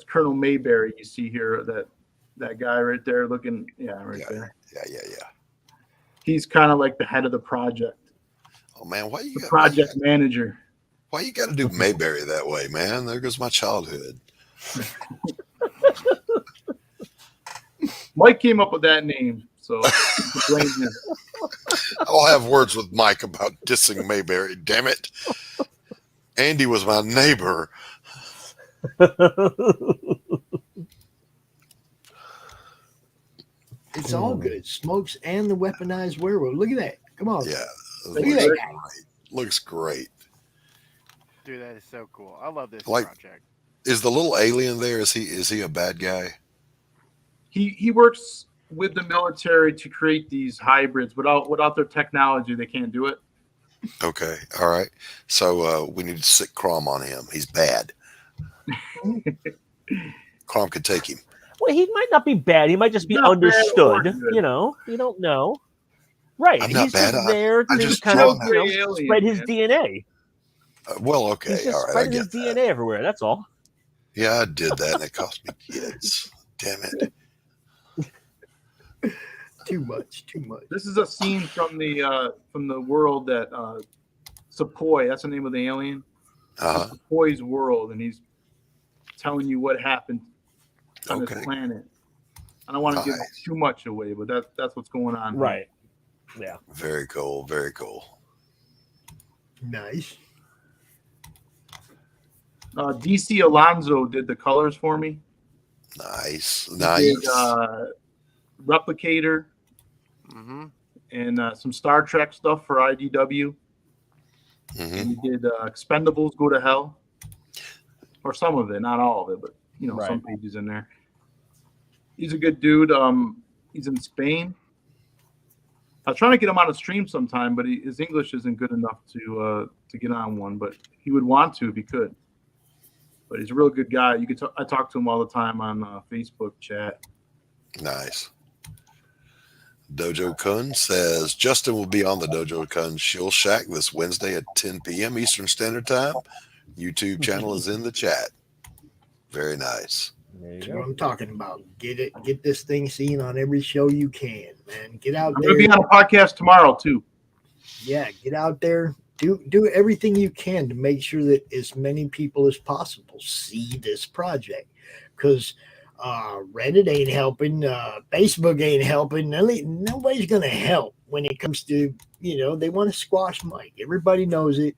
[SPEAKER 12] Colonel Mayberry. You see here that guy right there looking, there.
[SPEAKER 10] Yeah.
[SPEAKER 12] He's kind of like the head of the project.
[SPEAKER 10] Oh man, why you
[SPEAKER 12] the
[SPEAKER 10] got
[SPEAKER 12] project manager.
[SPEAKER 10] Why you got to do Mayberry that way, man? There goes my childhood.
[SPEAKER 12] Mike came up with that name, so blame him.
[SPEAKER 10] I'll have words with Mike about dissing Mayberry. Damn it, Andy was my neighbor.
[SPEAKER 7] It's all good. Smokes and the weaponized werewolf. Look at that. Come on.
[SPEAKER 10] Yeah,
[SPEAKER 7] Look at that guy.
[SPEAKER 10] Looks great.
[SPEAKER 8] Dude, that is so cool. I love this
[SPEAKER 10] Like,
[SPEAKER 8] project.
[SPEAKER 10] is the little alien there? Is he a bad guy?
[SPEAKER 12] He works with the military to create these hybrids. Without their technology, they can't do it.
[SPEAKER 10] Okay, all right. So we need to stick CRoM on him. He's bad. CRoM could take him.
[SPEAKER 9] Well, he might not be bad. He might just be understood. You know, you don't know. Right.
[SPEAKER 10] I'm not
[SPEAKER 9] He's
[SPEAKER 10] bad.
[SPEAKER 9] just there
[SPEAKER 10] I
[SPEAKER 9] to
[SPEAKER 10] just
[SPEAKER 9] kind
[SPEAKER 10] draw
[SPEAKER 9] of
[SPEAKER 10] that.
[SPEAKER 9] spread his DNA.
[SPEAKER 10] Well, okay,
[SPEAKER 9] He's just
[SPEAKER 10] all right. I
[SPEAKER 9] spreading
[SPEAKER 10] get
[SPEAKER 9] his
[SPEAKER 10] that.
[SPEAKER 9] DNA everywhere. That's all.
[SPEAKER 10] Yeah, I did that, and it cost me kids. Damn it.
[SPEAKER 7] Too much.
[SPEAKER 12] This is a scene from the world that Sepoy. That's the name of the alien. Sepoy's world, and he's telling you what happened on this planet. I don't want to give too much away, but that's what's going on.
[SPEAKER 9] Right. Yeah.
[SPEAKER 10] Very cool. Very cool.
[SPEAKER 7] Nice.
[SPEAKER 12] DC Alonso did the colors for me.
[SPEAKER 10] Nice.
[SPEAKER 12] He
[SPEAKER 10] Nice.
[SPEAKER 12] did, Replicator. And some Star Trek stuff for IDW. And he did Expendables Go to Hell. Or some of it, not all of it, but some pages in there. He's a good dude. He's in Spain. I was trying to get him on a stream sometime, but his English isn't good enough to get on one. But he would want to if he could. But he's a real good guy. You could I talk to him all the time on Facebook chat.
[SPEAKER 10] Nice. Dojo Kun says Justin will be on the Dojo Kun Shill Shack this Wednesday at 10 p.m. Eastern Standard Time. YouTube channel is in the chat. Very nice.
[SPEAKER 7] That's what I'm talking about. Get this thing seen on every show you can, man. Get out
[SPEAKER 12] I'm
[SPEAKER 7] there.
[SPEAKER 12] going to be on a podcast tomorrow too.
[SPEAKER 7] Yeah, get out there. Do everything you can to make sure that as many people as possible see this project, because Reddit ain't helping, Facebook ain't helping. Nobody's gonna help when it comes to they want to squash Mike. Everybody knows it.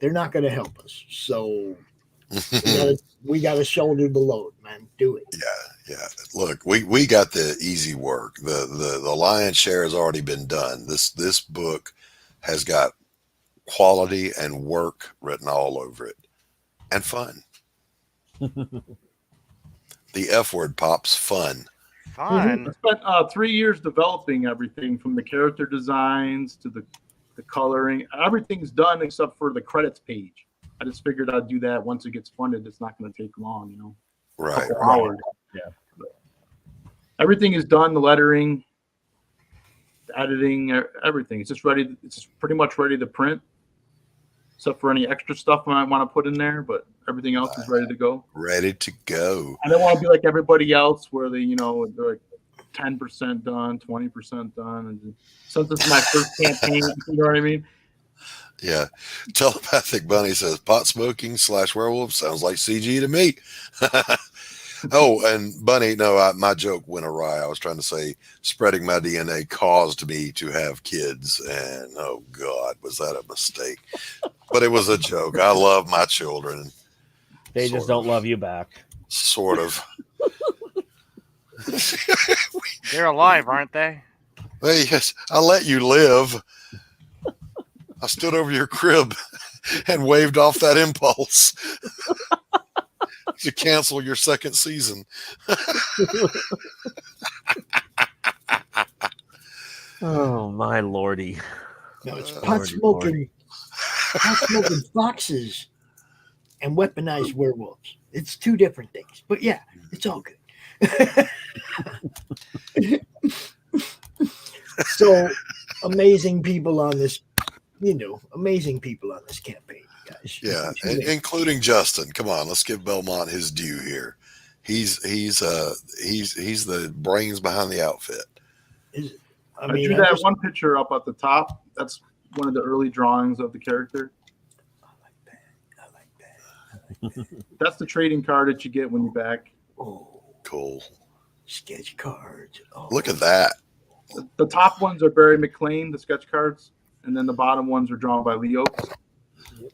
[SPEAKER 7] They're not gonna help us. So we gotta shoulder the load, man. Do it.
[SPEAKER 10] Yeah. Look, we got the easy work. The lion's share has already been done. This book has got quality and work written all over it, and fun. The F word pops, fun.
[SPEAKER 12] I spent 3 years developing everything from the character designs to the coloring. Everything's done except for the credits page. I just figured I'd do that once it gets funded. It's not going to take long,
[SPEAKER 10] Right.
[SPEAKER 12] A couple hours. Yeah. But everything is done. The lettering, the editing, everything. It's just ready. It's pretty much ready to print, except for any extra stuff I might want to put in there. But everything else is ready to go.
[SPEAKER 10] Ready to go.
[SPEAKER 12] I don't want to be like everybody else where they're like 10% done, 20% done. And since it's my first campaign, you know what I mean?
[SPEAKER 10] Yeah. Telepathic Bunny says pot smoking / werewolf sounds like CG to me. Oh, and Bunny, no, my joke went awry. I was trying to say spreading my DNA caused me to have kids. And oh God, was that a mistake? But it was a joke. I love my children.
[SPEAKER 9] They just don't love you back.
[SPEAKER 10] Sort of.
[SPEAKER 8] They're alive, aren't they?
[SPEAKER 10] Hey, yes, I let you live. I stood over your crib and waved off that impulse to cancel your second season.
[SPEAKER 9] Oh my lordy!
[SPEAKER 7] No, it's pot smoking foxes and weaponized werewolves. It's two different things, but yeah, it's all good. So amazing people on this, amazing people on this campaign, guys.
[SPEAKER 10] Yeah, including Justin. Come on, let's give Belmont his due here. He's the brains behind the outfit.
[SPEAKER 12] I drew that one picture up at the top. That's one of the early drawings of the character. I like that. That's the trading card that you get when you back.
[SPEAKER 7] Oh,
[SPEAKER 10] Cool.
[SPEAKER 7] sketch cards. Oh.
[SPEAKER 10] Look at that.
[SPEAKER 12] The top ones are Barry McLean, the sketch cards, and then the bottom ones are drawn by Lee Oaks.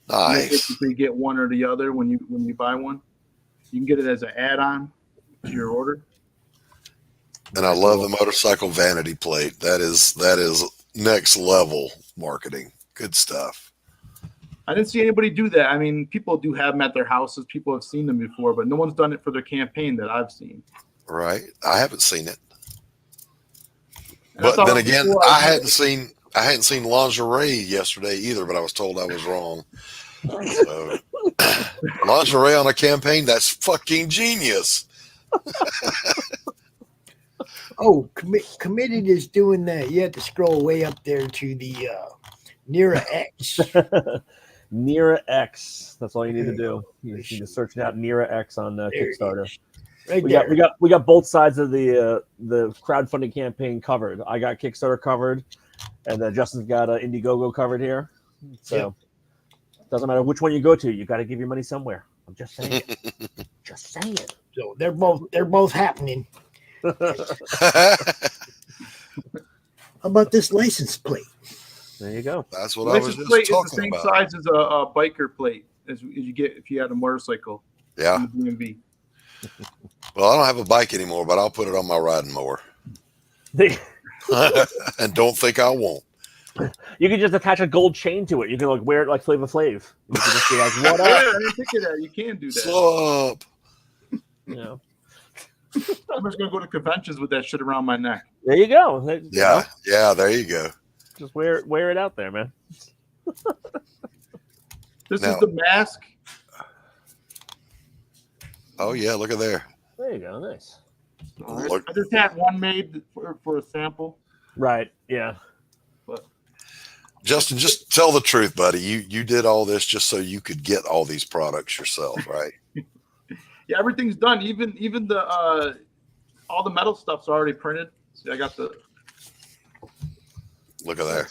[SPEAKER 10] Nice.
[SPEAKER 12] You basically get one or the other when you buy one. You can get it as an add-on to your order.
[SPEAKER 10] And I love the motorcycle vanity plate. That is next level marketing. Good stuff.
[SPEAKER 12] I didn't see anybody do that. I mean, people do have them at their houses. People have seen them before, but no one's done it for their campaign that I've seen.
[SPEAKER 10] Right. I haven't seen it.
[SPEAKER 12] And
[SPEAKER 10] But then again, I hadn't seen lingerie yesterday either, but I was told I was wrong. So, lingerie on a campaign, that's fucking genius.
[SPEAKER 7] Oh, Committed is doing that. You have to scroll way up there to the Nira X.
[SPEAKER 9] Nira X. That's all you need to do. You just need to search out Nira X on Kickstarter.
[SPEAKER 7] Right
[SPEAKER 9] we got both sides of the crowdfunding campaign covered. I got Kickstarter covered, and Justin's got Indiegogo covered here. So it doesn't matter which one you go to. You got to give your money somewhere. I'm just saying. Just saying.
[SPEAKER 7] So they're both happening. How about this license plate?
[SPEAKER 9] There you go.
[SPEAKER 10] That's what I was
[SPEAKER 12] License
[SPEAKER 10] just
[SPEAKER 12] plate is the
[SPEAKER 10] talking
[SPEAKER 12] same
[SPEAKER 10] about.
[SPEAKER 12] size as a biker plate as you get if you had a motorcycle.
[SPEAKER 10] Yeah.
[SPEAKER 12] in the DMV.
[SPEAKER 10] Well, I don't have a bike anymore, but I'll put it on my riding mower. And don't think I won't.
[SPEAKER 9] You can just attach a gold chain to it. You can like wear it like Flavor Flav. You can just be like, "What
[SPEAKER 12] Yeah,
[SPEAKER 9] up?"
[SPEAKER 12] I didn't think of that. You can do that.
[SPEAKER 10] Sup?
[SPEAKER 9] You know.
[SPEAKER 12] I'm just gonna go to conventions with that shit around my neck.
[SPEAKER 9] There you go.
[SPEAKER 10] Yeah, yeah. There you go.
[SPEAKER 9] Just wear it out there, man.
[SPEAKER 12] This
[SPEAKER 10] Now-
[SPEAKER 12] is the mask.
[SPEAKER 10] Oh yeah, look at there.
[SPEAKER 9] There you go. Nice.
[SPEAKER 10] Look,
[SPEAKER 12] I just had one made for a sample.
[SPEAKER 9] Right. Yeah.
[SPEAKER 12] But
[SPEAKER 10] Justin, just tell the truth, buddy. You did all this just so you could get all these products yourself, right?
[SPEAKER 12] yeah, everything's done. Even the all the metal stuff's already printed. See, I got the
[SPEAKER 10] Look at there.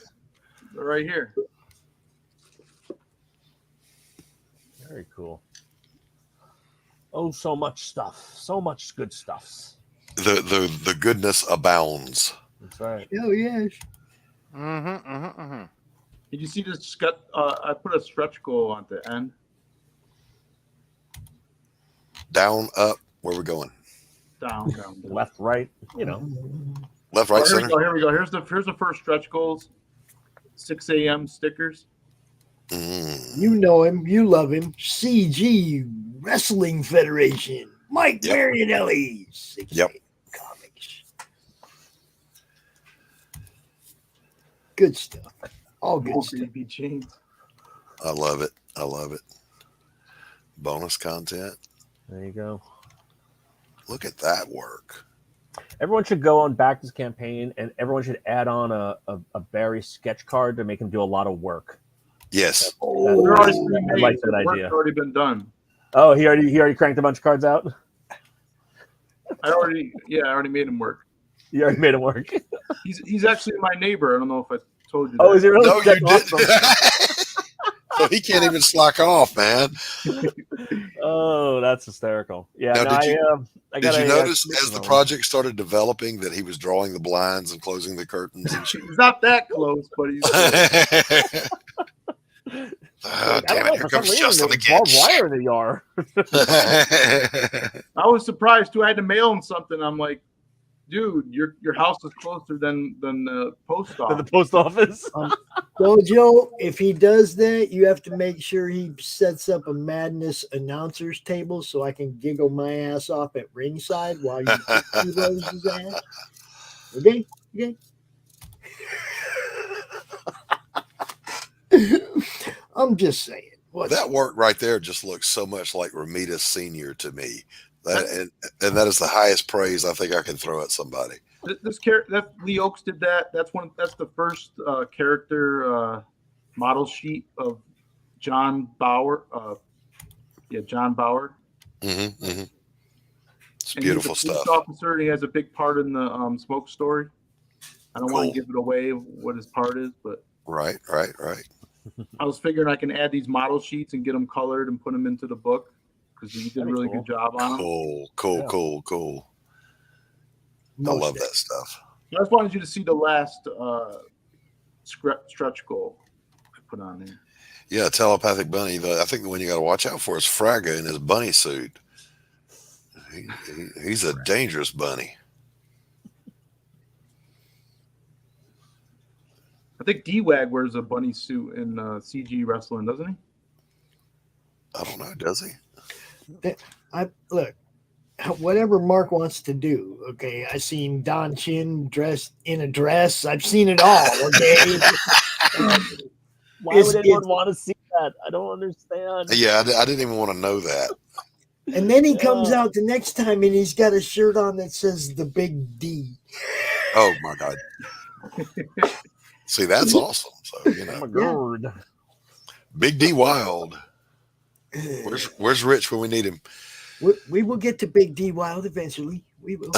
[SPEAKER 12] right here.
[SPEAKER 9] Very cool. Oh, so much stuff. So much good stuffs.
[SPEAKER 10] The goodness abounds.
[SPEAKER 9] That's right.
[SPEAKER 7] Oh yes.
[SPEAKER 12] Did you see this? I put a stretch goal on the end.
[SPEAKER 10] Down, up, where we going?
[SPEAKER 12] Down.
[SPEAKER 9] Left, right. You know.
[SPEAKER 10] Left, right,
[SPEAKER 12] Oh, here
[SPEAKER 10] center.
[SPEAKER 12] we go. Here's the first stretch goals. 6 a.m. stickers.
[SPEAKER 7] You know him. You love him. CG Wrestling Federation. Mike Marianelli. 6
[SPEAKER 10] Yep.
[SPEAKER 7] Comics. Good stuff. All good stuff.
[SPEAKER 12] Be changed.
[SPEAKER 10] I love it. I love it. Bonus content.
[SPEAKER 9] There you go.
[SPEAKER 10] Look at that work.
[SPEAKER 9] Everyone should go on back this campaign, and everyone should add on a Barry sketch card to make him do a lot of work.
[SPEAKER 10] Yes.
[SPEAKER 12] They're already
[SPEAKER 9] I like that
[SPEAKER 12] the work's
[SPEAKER 9] idea.
[SPEAKER 12] already been done.
[SPEAKER 9] Oh, he already cranked a bunch of cards out.
[SPEAKER 12] I already made him work.
[SPEAKER 9] You already made him work.
[SPEAKER 12] He's actually my neighbor. I don't know if I told you.
[SPEAKER 9] Oh, is it really?
[SPEAKER 10] No, you
[SPEAKER 9] That's
[SPEAKER 10] didn't.
[SPEAKER 9] awesome.
[SPEAKER 10] So he can't even slack off, man.
[SPEAKER 9] Oh, that's hysterical. Yeah.
[SPEAKER 10] Now,
[SPEAKER 9] No,
[SPEAKER 10] did you notice as the project started developing that he was drawing the blinds and closing the curtains and shit?
[SPEAKER 12] He's not that close, but he's.
[SPEAKER 10] Oh, damn it! Here comes Justin again.
[SPEAKER 9] Barbed wire in the yard.
[SPEAKER 12] I was surprised too. I had to mail him something. I'm like, dude, your house is closer than the post office.
[SPEAKER 9] The post office.
[SPEAKER 7] Dojo, if he does that, you have to make sure he sets up a Madness announcers table so I can giggle my ass off at ringside while you rose his ass. Okay? Okay. I'm just saying.
[SPEAKER 10] That work right there just looks so much like Ramita Senior to me. And that is the highest praise I think I can throw at somebody.
[SPEAKER 12] This character, that Lee Oaks did that. That's the first character model sheet of John Bauer. John Bauer.
[SPEAKER 10] It's
[SPEAKER 12] and
[SPEAKER 10] beautiful
[SPEAKER 12] he's a police
[SPEAKER 10] stuff.
[SPEAKER 12] officer, and he has a big part in the smoke story. I don't want to give it away what his part is, but
[SPEAKER 10] Right.
[SPEAKER 12] I was figuring I can add these model sheets and get them colored and put them into the book because you did a really good job on them.
[SPEAKER 10] Cool. I love that stuff.
[SPEAKER 12] I just wanted you to see the last stretch goal I put on there.
[SPEAKER 10] Yeah, telepathic bunny. I think the one you got to watch out for is Fragga in his bunny suit. He's a dangerous bunny.
[SPEAKER 12] I think D-Wag wears a bunny suit in CG wrestling, doesn't he?
[SPEAKER 10] I don't know. Does he?
[SPEAKER 7] Look, whatever Mark wants to do. Okay, I seen Don Chin dressed in a dress. I've seen it all. Okay.
[SPEAKER 9] Why would anyone want to see that? I don't understand.
[SPEAKER 10] Yeah, I didn't even want to know that.
[SPEAKER 7] And then he comes out the next time and he's got a shirt on that says the Big D.
[SPEAKER 10] Oh my God. See, that's awesome. So, you know.
[SPEAKER 9] Oh my God.
[SPEAKER 10] Big D Wild. Where's Rich when we need him?
[SPEAKER 7] We will get to Big D Wild eventually. We will.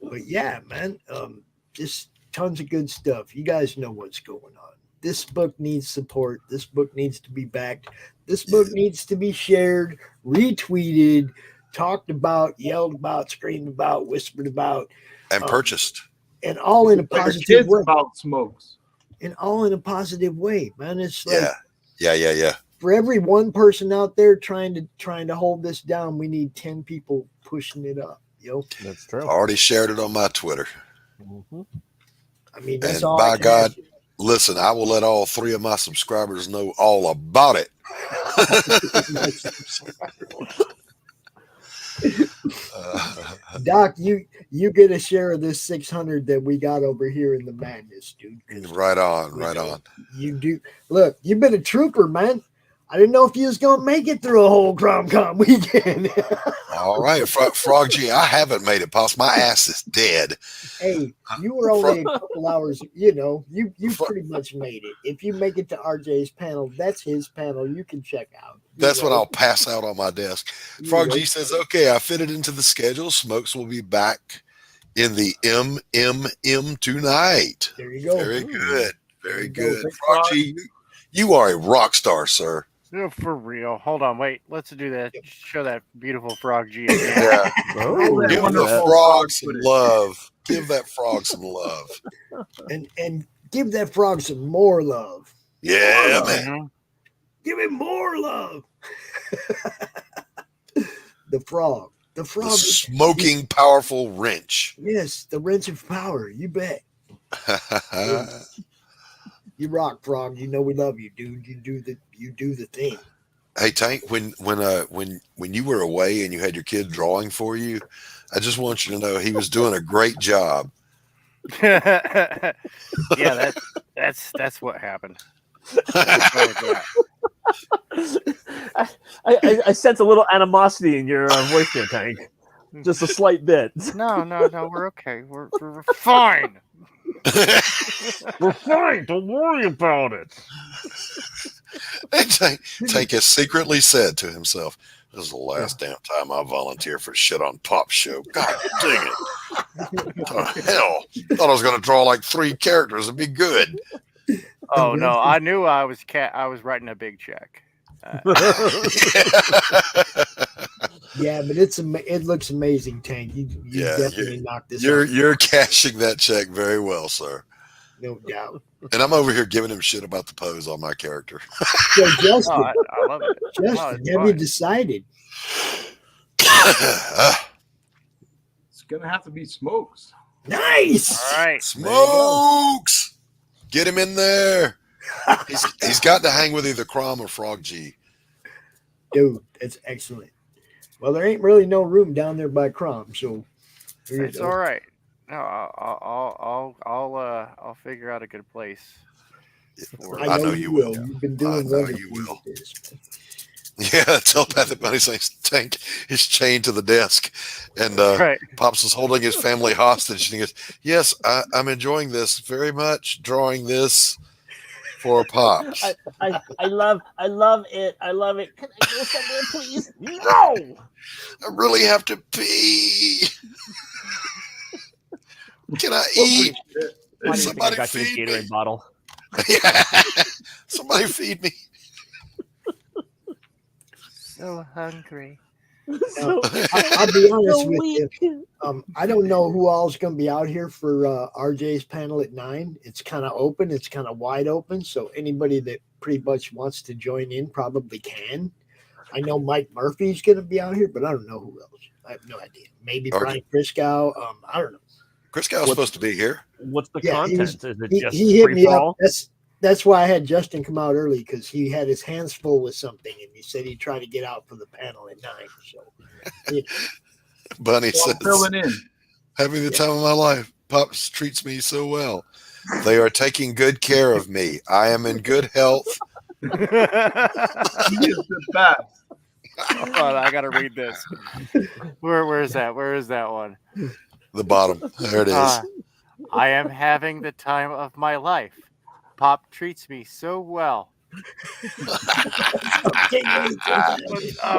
[SPEAKER 7] But yeah, man, just tons of good stuff. You guys know what's going on. This book needs support. This book needs to be backed. This book needs to be shared, retweeted, talked about, yelled about, screamed about, whispered about,
[SPEAKER 10] and purchased.
[SPEAKER 7] And all in a positive way.
[SPEAKER 12] About smokes.
[SPEAKER 7] And all in a positive way, man. It's like
[SPEAKER 10] yeah.
[SPEAKER 7] For every one person out there trying to hold this down, we need 10 people pushing it up. Yo,
[SPEAKER 9] that's true.
[SPEAKER 10] I already shared it on my Twitter.
[SPEAKER 7] Mm-hmm. I mean, that's
[SPEAKER 10] and
[SPEAKER 7] all.
[SPEAKER 10] By God, listen, I will let all 3 of my subscribers know all about it.
[SPEAKER 7] Doc, you get a share of this 600 that we got over here in the madness, dude.
[SPEAKER 10] Right on.
[SPEAKER 7] You do. Look, you've been a trooper, man. I didn't know if you was gonna make it through a whole CRoM Con weekend.
[SPEAKER 10] All right, Frog G, I haven't made it past. My ass is dead.
[SPEAKER 7] Hey, you were only a couple hours. You know, you pretty much made it. If you make it to RJ's panel, that's his panel. You can check out.
[SPEAKER 10] That's when I'll pass out on my desk. Frog G says, "Okay, I fit it into the schedule. Smokes will be back in the MMM tonight."
[SPEAKER 7] There you go.
[SPEAKER 10] Very good. Very good. Frog G, you are a rock star, sir.
[SPEAKER 8] No, for real. Hold on, wait. Let's do that. Show that beautiful Frog G.
[SPEAKER 10] Yeah. Give the frog some love. Give that frog some love.
[SPEAKER 7] And give that frog some more love.
[SPEAKER 10] Yeah, man.
[SPEAKER 7] Give him more love. The frog. The
[SPEAKER 10] smoking, powerful wrench.
[SPEAKER 7] Yes, the wrench of power. You bet. You rock, Frog. You know we love you, dude. You do the thing.
[SPEAKER 10] Hey, Tank, when you were away and you had your kid drawing for you, I just want you to know he was doing a great job.
[SPEAKER 8] Yeah, that's what happened.
[SPEAKER 9] I sense a little animosity in your voice there, Tank. Just a slight bit.
[SPEAKER 8] No, we're okay. We're fine. We're fine. Don't worry about it.
[SPEAKER 10] Tank has secretly said to himself, "This is the last damn time I volunteer for shit on Pop Show. God dang it. Hell, thought I was going to draw like 3 characters. It'd be good."
[SPEAKER 8] Oh, no. I knew I was writing a big check.
[SPEAKER 7] Yeah, but it looks amazing, Tank. You definitely knocked this out.
[SPEAKER 10] You're cashing that check very well, sir.
[SPEAKER 7] No doubt.
[SPEAKER 10] And I'm over here giving him shit about the pose on my character.
[SPEAKER 7] So Justin,
[SPEAKER 8] I love it.
[SPEAKER 7] Justin, have you decided?
[SPEAKER 12] It's gonna have to be Smokes.
[SPEAKER 7] Nice.
[SPEAKER 8] All right,
[SPEAKER 10] Smokes. Get him in there. He's got to hang with either CRoM or Frog G.
[SPEAKER 7] Dude, that's excellent. Well, there ain't really no room down there by CRoM, so
[SPEAKER 8] it's all right. No, I'll figure out a good place.
[SPEAKER 10] I know you will.
[SPEAKER 7] You've been doing well.
[SPEAKER 10] You will. Yeah, telepathic bunny saying Tank is chained to the desk, and Pops is holding his family hostage. And he goes, "Yes, I'm enjoying this very much. Drawing this for Pops.
[SPEAKER 9] I love it. I love it. Can I go somewhere, please? No.
[SPEAKER 10] I really have to pee. Can I eat?
[SPEAKER 9] Why do you think I
[SPEAKER 10] Somebody
[SPEAKER 9] got you
[SPEAKER 10] feed
[SPEAKER 9] a Gatorade
[SPEAKER 10] me.
[SPEAKER 9] bottle?
[SPEAKER 10] Yeah. Somebody feed me.
[SPEAKER 8] So hungry.
[SPEAKER 7] Now, I'll be honest with you. I don't know who all's going to be out here for RJ's panel at 9. It's kind of open. It's kind of wide open. So anybody that pretty much wants to join in probably can. I know Mike Murphy's going to be out here, but I don't know who else. I have no idea. Maybe Brian Christgau. I don't know.
[SPEAKER 10] Christgau's supposed to be here.
[SPEAKER 9] What's the content? Is it just
[SPEAKER 7] he hit me up.
[SPEAKER 9] all?
[SPEAKER 7] That's why I had Justin come out early, because he had his hands full with something, and he said he'd try to get out for the panel at 9. So,
[SPEAKER 10] Bunny says,
[SPEAKER 12] filling in.
[SPEAKER 10] having the time of my life. Pops treats me so well. They are taking good care of me. I am in good health.
[SPEAKER 12] He is the best.
[SPEAKER 8] Hold on, I gotta read this. Where is that? Where is that one?
[SPEAKER 10] The bottom. There it is.
[SPEAKER 8] I am having the time of my life. Pop treats me so well.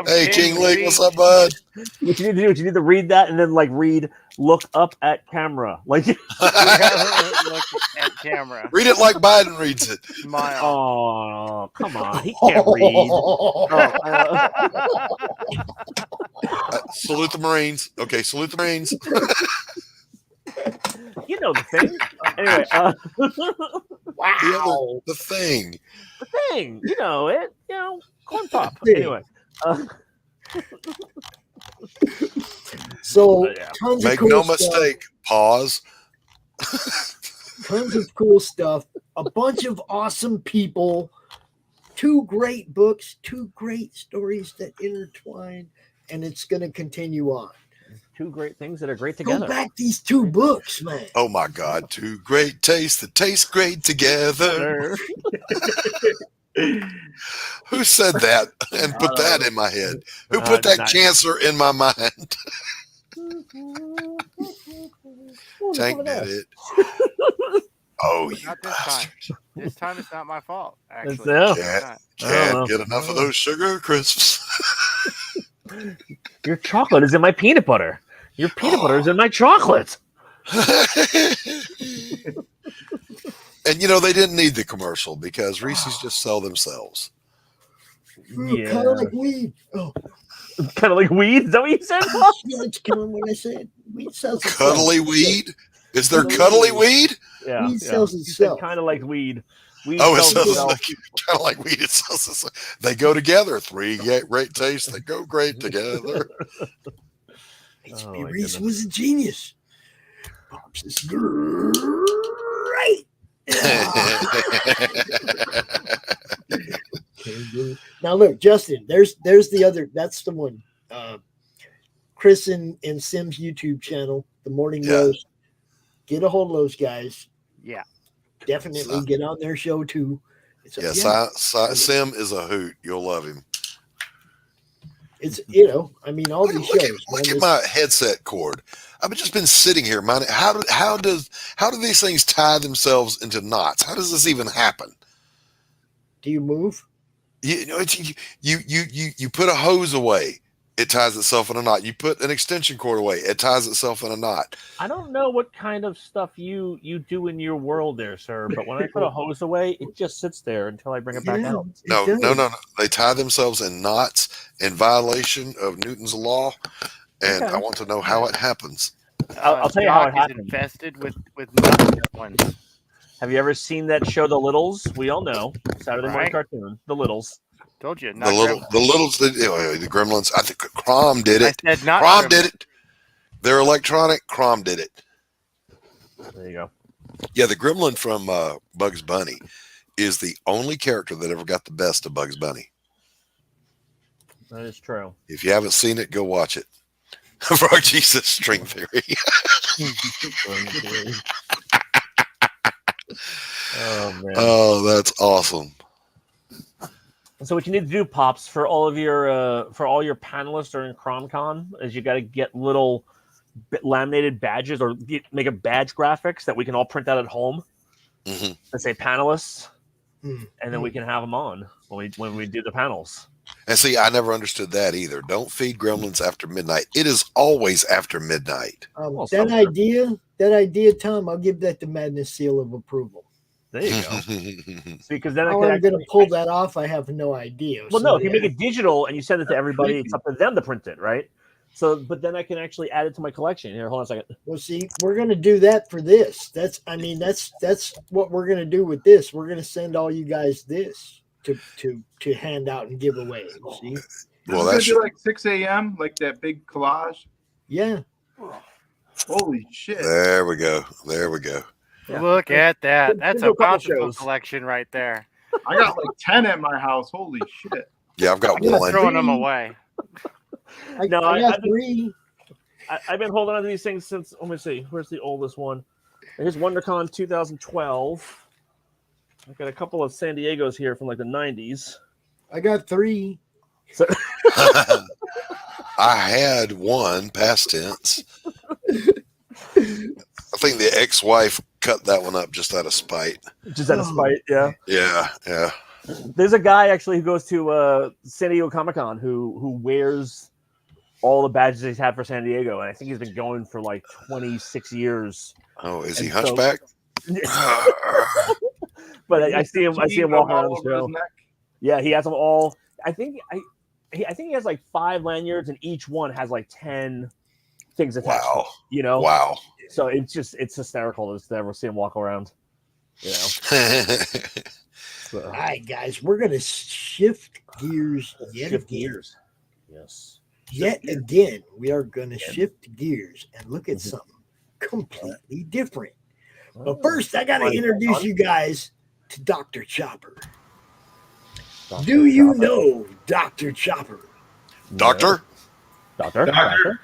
[SPEAKER 10] Hey, King Lee, what's up, bud?
[SPEAKER 9] What you need to do is you need to read that and then read "look up at camera."
[SPEAKER 8] Look at camera.
[SPEAKER 10] Read it like Biden reads it.
[SPEAKER 8] Smile.
[SPEAKER 9] Oh, come on, he can't read.
[SPEAKER 10] Salute the Marines. Okay, salute the Marines.
[SPEAKER 9] You know the thing. Anyway,
[SPEAKER 10] wow, the thing.
[SPEAKER 9] The thing. You know it. Corn pop. Anyway.
[SPEAKER 7] So tons
[SPEAKER 10] Make
[SPEAKER 7] of cool
[SPEAKER 10] no
[SPEAKER 7] stuff.
[SPEAKER 10] mistake. Pause.
[SPEAKER 7] Tons of cool stuff. A bunch of awesome people. 2 great books. 2 great stories that intertwine, and it's going to continue on.
[SPEAKER 9] 2 great things that are great together.
[SPEAKER 7] Go back these 2 books, man.
[SPEAKER 10] Oh my God, 2 great tastes that taste great together. Who said that and put that in my head? Who put that cancer in my mind? Tank did it. Oh, you
[SPEAKER 8] Not this time. This time it's not my fault. Actually,
[SPEAKER 10] can't get enough of those sugar crisps.
[SPEAKER 9] Your chocolate is in my peanut butter. Your peanut butter is in my chocolate.
[SPEAKER 10] And they didn't need the commercial because Reese's just sell themselves.
[SPEAKER 7] Kind of like weed. Oh.
[SPEAKER 9] Kind of like weed? Is that what you said?
[SPEAKER 7] That's kind of what I said. Weed sells itself.
[SPEAKER 10] Cuddly weed? Is there cuddly weed?
[SPEAKER 9] Yeah.
[SPEAKER 7] Weed sells itself.
[SPEAKER 9] Kind of like weed. Weed
[SPEAKER 10] Oh, it
[SPEAKER 9] sells
[SPEAKER 10] sells kind of like weed. It sells itself. They go together. 3 great tastes that go great together.
[SPEAKER 7] H.B. Reese was a genius. Pops is great. Now look, Justin, there's the other. That's the one. Chris and Sim's YouTube channel, The Morning Roast. Get a hold of those guys.
[SPEAKER 8] Yeah,
[SPEAKER 7] definitely get on their show too.
[SPEAKER 10] Sim is a hoot. You'll love him.
[SPEAKER 7] It's all these shows.
[SPEAKER 10] Look at my headset cord. I've just been sitting here, man. How do these things tie themselves into knots? How does this even happen?
[SPEAKER 7] Do you move?
[SPEAKER 10] You put a hose away, it ties itself in a knot. You put an extension cord away, it ties itself in a knot.
[SPEAKER 9] I don't know what kind of stuff you do in your world there, sir, but when I put a hose away, it just sits there until I bring it back out.
[SPEAKER 10] No. They tie themselves in knots in violation of Newton's law, and I want to know how it happens.
[SPEAKER 9] I'll tell you how it happens.
[SPEAKER 8] Infested with nut ones.
[SPEAKER 9] Have you ever seen that show, The Littles? We all know Saturday morning cartoon, The Littles.
[SPEAKER 8] Told you,
[SPEAKER 10] the Gremlins. I think CRoM did it.
[SPEAKER 8] I said not
[SPEAKER 10] CRoM did it. They're electronic. CRoM did it.
[SPEAKER 9] There you go.
[SPEAKER 10] Yeah, the Gremlin from Bugs Bunny is the only character that ever got the best of Bugs Bunny.
[SPEAKER 9] That is true.
[SPEAKER 10] If you haven't seen it, go watch it. Frog Jesus String Theory.
[SPEAKER 9] Oh man!
[SPEAKER 10] Oh, that's awesome.
[SPEAKER 9] So what you need to do, Pops, for all your panelists during CRoM Con is you got to get little laminated badges or make a badge graphics that we can all print out at home. That say panelists, and then we can have them on when we do the panels.
[SPEAKER 10] And see, I never understood that either. Don't feed gremlins after midnight. It is always after midnight.
[SPEAKER 7] That idea that idea, Tom. I'll give that the Madness seal of approval.
[SPEAKER 9] There you go. See, because then
[SPEAKER 7] how I'm going to pull that off, I have no idea.
[SPEAKER 9] Well, no, if you make it digital and you send it to everybody, it's up to them to print it, right? So, but then I can actually add it to my collection. Here, hold on a second.
[SPEAKER 7] Well, see, we're going to do that for this. That's what we're going to do with this. We're going to send all you guys this to hand out and give away. See?
[SPEAKER 12] Well, that's do like 6 a.m. like that big collage.
[SPEAKER 7] Yeah.
[SPEAKER 12] Holy shit!
[SPEAKER 10] There we go. There we go.
[SPEAKER 8] Yeah. Look at that. That's a bountiful collection right there.
[SPEAKER 12] I got like 10 at my house. Holy shit!
[SPEAKER 10] Yeah, I've got one.
[SPEAKER 8] Throwing them away.
[SPEAKER 7] I got 3.
[SPEAKER 9] I've been holding on to these things since. Let me see. Where's the oldest one? Here's WonderCon 2012. I've got a couple of San Diego's here from like the 90s.
[SPEAKER 7] I got 3.
[SPEAKER 9] So
[SPEAKER 10] I had one, past tense. I think the ex-wife cut that one up just out of spite.
[SPEAKER 9] Just out of spite, yeah.
[SPEAKER 10] Yeah, yeah.
[SPEAKER 9] There's a guy actually who goes to San Diego Comic-Con who wears all the badges he's had for San Diego, and I think he's been going for like 26 years.
[SPEAKER 10] Oh, is he hunchback?
[SPEAKER 9] But I see him walking around the show. Yeah, he has them all. I think he has like 5 lanyards, and each one has like 10 things attached.
[SPEAKER 10] Wow.
[SPEAKER 9] You know?
[SPEAKER 10] Wow.
[SPEAKER 9] So it's hysterical to ever see him walk around. You know.
[SPEAKER 7] So. All right, guys, we're gonna shift gears
[SPEAKER 9] gears. Yes.
[SPEAKER 7] Yet again, we are gonna shift gears and look at something completely different. But first, I gotta introduce you guys to Dr. Chopper. Do you know Dr. Chopper?
[SPEAKER 10] Doctor?
[SPEAKER 9] Doctor?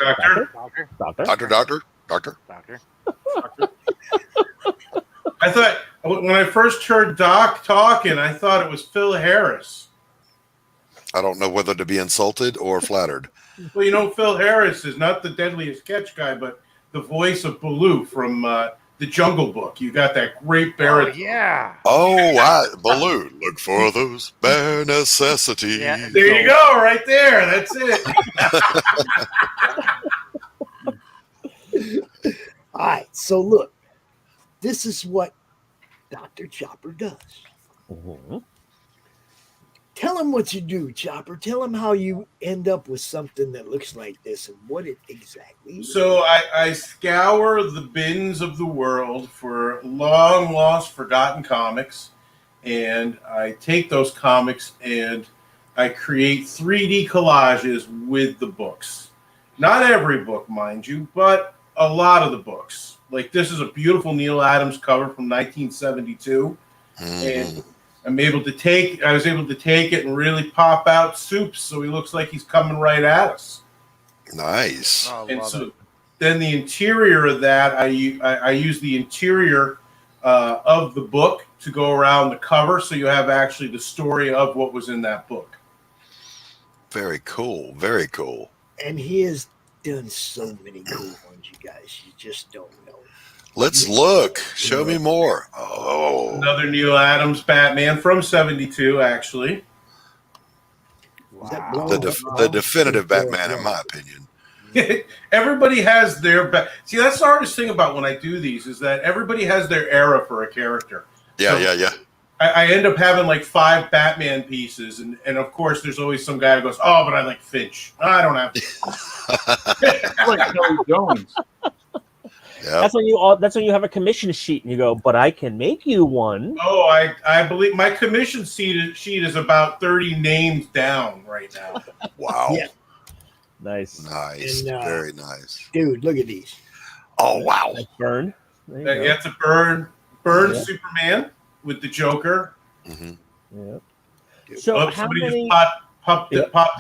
[SPEAKER 13] I thought when I first heard Doc talking, I thought it was Phil Harris.
[SPEAKER 10] I don't know whether to be insulted or flattered.
[SPEAKER 13] Well, you know, Phil Harris is not the deadliest catch guy, but the voice of Baloo from the Jungle Book. You got that great baritone.
[SPEAKER 8] Oh, yeah.
[SPEAKER 10] Oh, Baloo, look for those bare necessities.
[SPEAKER 13] Yeah, there you go, right there. That's
[SPEAKER 7] it. All right, so look, this is what Dr. Chopper does.
[SPEAKER 9] Mm-hmm.
[SPEAKER 7] Tell him what you do, Chopper. Tell him how you end up with something that looks like this and what it exactly is.
[SPEAKER 13] So I scour the bins of the world for long lost, forgotten comics, and I take those comics and I create 3D collages with the books. Not every book, mind you, but a lot of the books. Like this is a beautiful Neil Adams cover from 1972, and I was able to take it and really pop out Soups so he looks like he's coming right at us.
[SPEAKER 10] Nice.
[SPEAKER 8] Oh,
[SPEAKER 13] and so then the interior of that, I use the interior of the book to go around the cover, so you have actually the story of what was in that book.
[SPEAKER 10] Very cool. Very cool.
[SPEAKER 7] And he has done so many cool ones, you guys. You just don't know.
[SPEAKER 10] Let's look. Show me more. Oh.
[SPEAKER 13] Another Neil Adams Batman from 72, actually.
[SPEAKER 10] Wow. The definitive Batman, in my opinion.
[SPEAKER 13] Everybody has their... See, that's the hardest thing about when I do these, is that everybody has their era for a character.
[SPEAKER 10] Yeah,
[SPEAKER 13] so
[SPEAKER 10] yeah.
[SPEAKER 13] I end up having like 5 Batman pieces, and of course there's always some guy who goes, oh, but I like Finch. I don't have to.
[SPEAKER 12] I like Kelly Jones.
[SPEAKER 10] Yep.
[SPEAKER 9] That's when you have a commission sheet and you go, but I can make you one.
[SPEAKER 13] Oh, I believe my commission sheet is about 30 names down right now.
[SPEAKER 10] Wow.
[SPEAKER 7] Yeah.
[SPEAKER 9] Nice.
[SPEAKER 10] And, very nice.
[SPEAKER 7] Dude, look at these.
[SPEAKER 10] Oh, wow.
[SPEAKER 9] That's Burn.
[SPEAKER 13] That's a Burn Superman with the Joker.
[SPEAKER 10] Mm-hmm.
[SPEAKER 9] Yeah. So
[SPEAKER 13] somebody just popped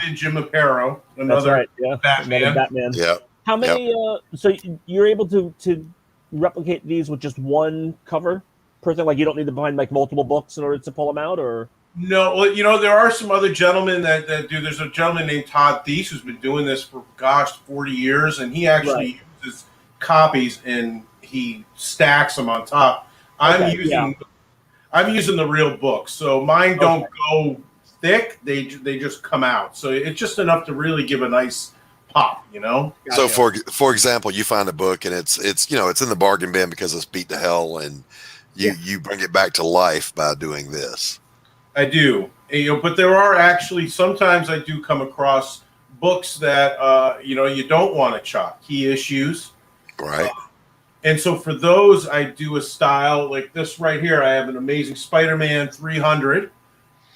[SPEAKER 13] in Jim Aparo, another Batman.
[SPEAKER 9] Another Batman.
[SPEAKER 10] Yeah.
[SPEAKER 9] How many? So you're able to replicate these with just one cover per thing? Like you don't need to bind like multiple books in order to pull them out, or
[SPEAKER 13] no? Well, you know there are some other gentlemen that do. There's a gentleman named Todd Thies who's been doing this for 40 years, and he actually uses copies and he stacks them on top. I'm using the real books, so mine don't go thick. They just come out, so it's just enough to really give a nice pop, you know?
[SPEAKER 10] So for example, you find a book and it's in the bargain bin because it's beat to hell, and you bring it back to life by doing this.
[SPEAKER 13] I do, but there are actually sometimes I do come across books that you don't want to chop, key issues,
[SPEAKER 10] right?
[SPEAKER 13] And so for those, I do a style like this right here. I have an Amazing Spider-Man 300.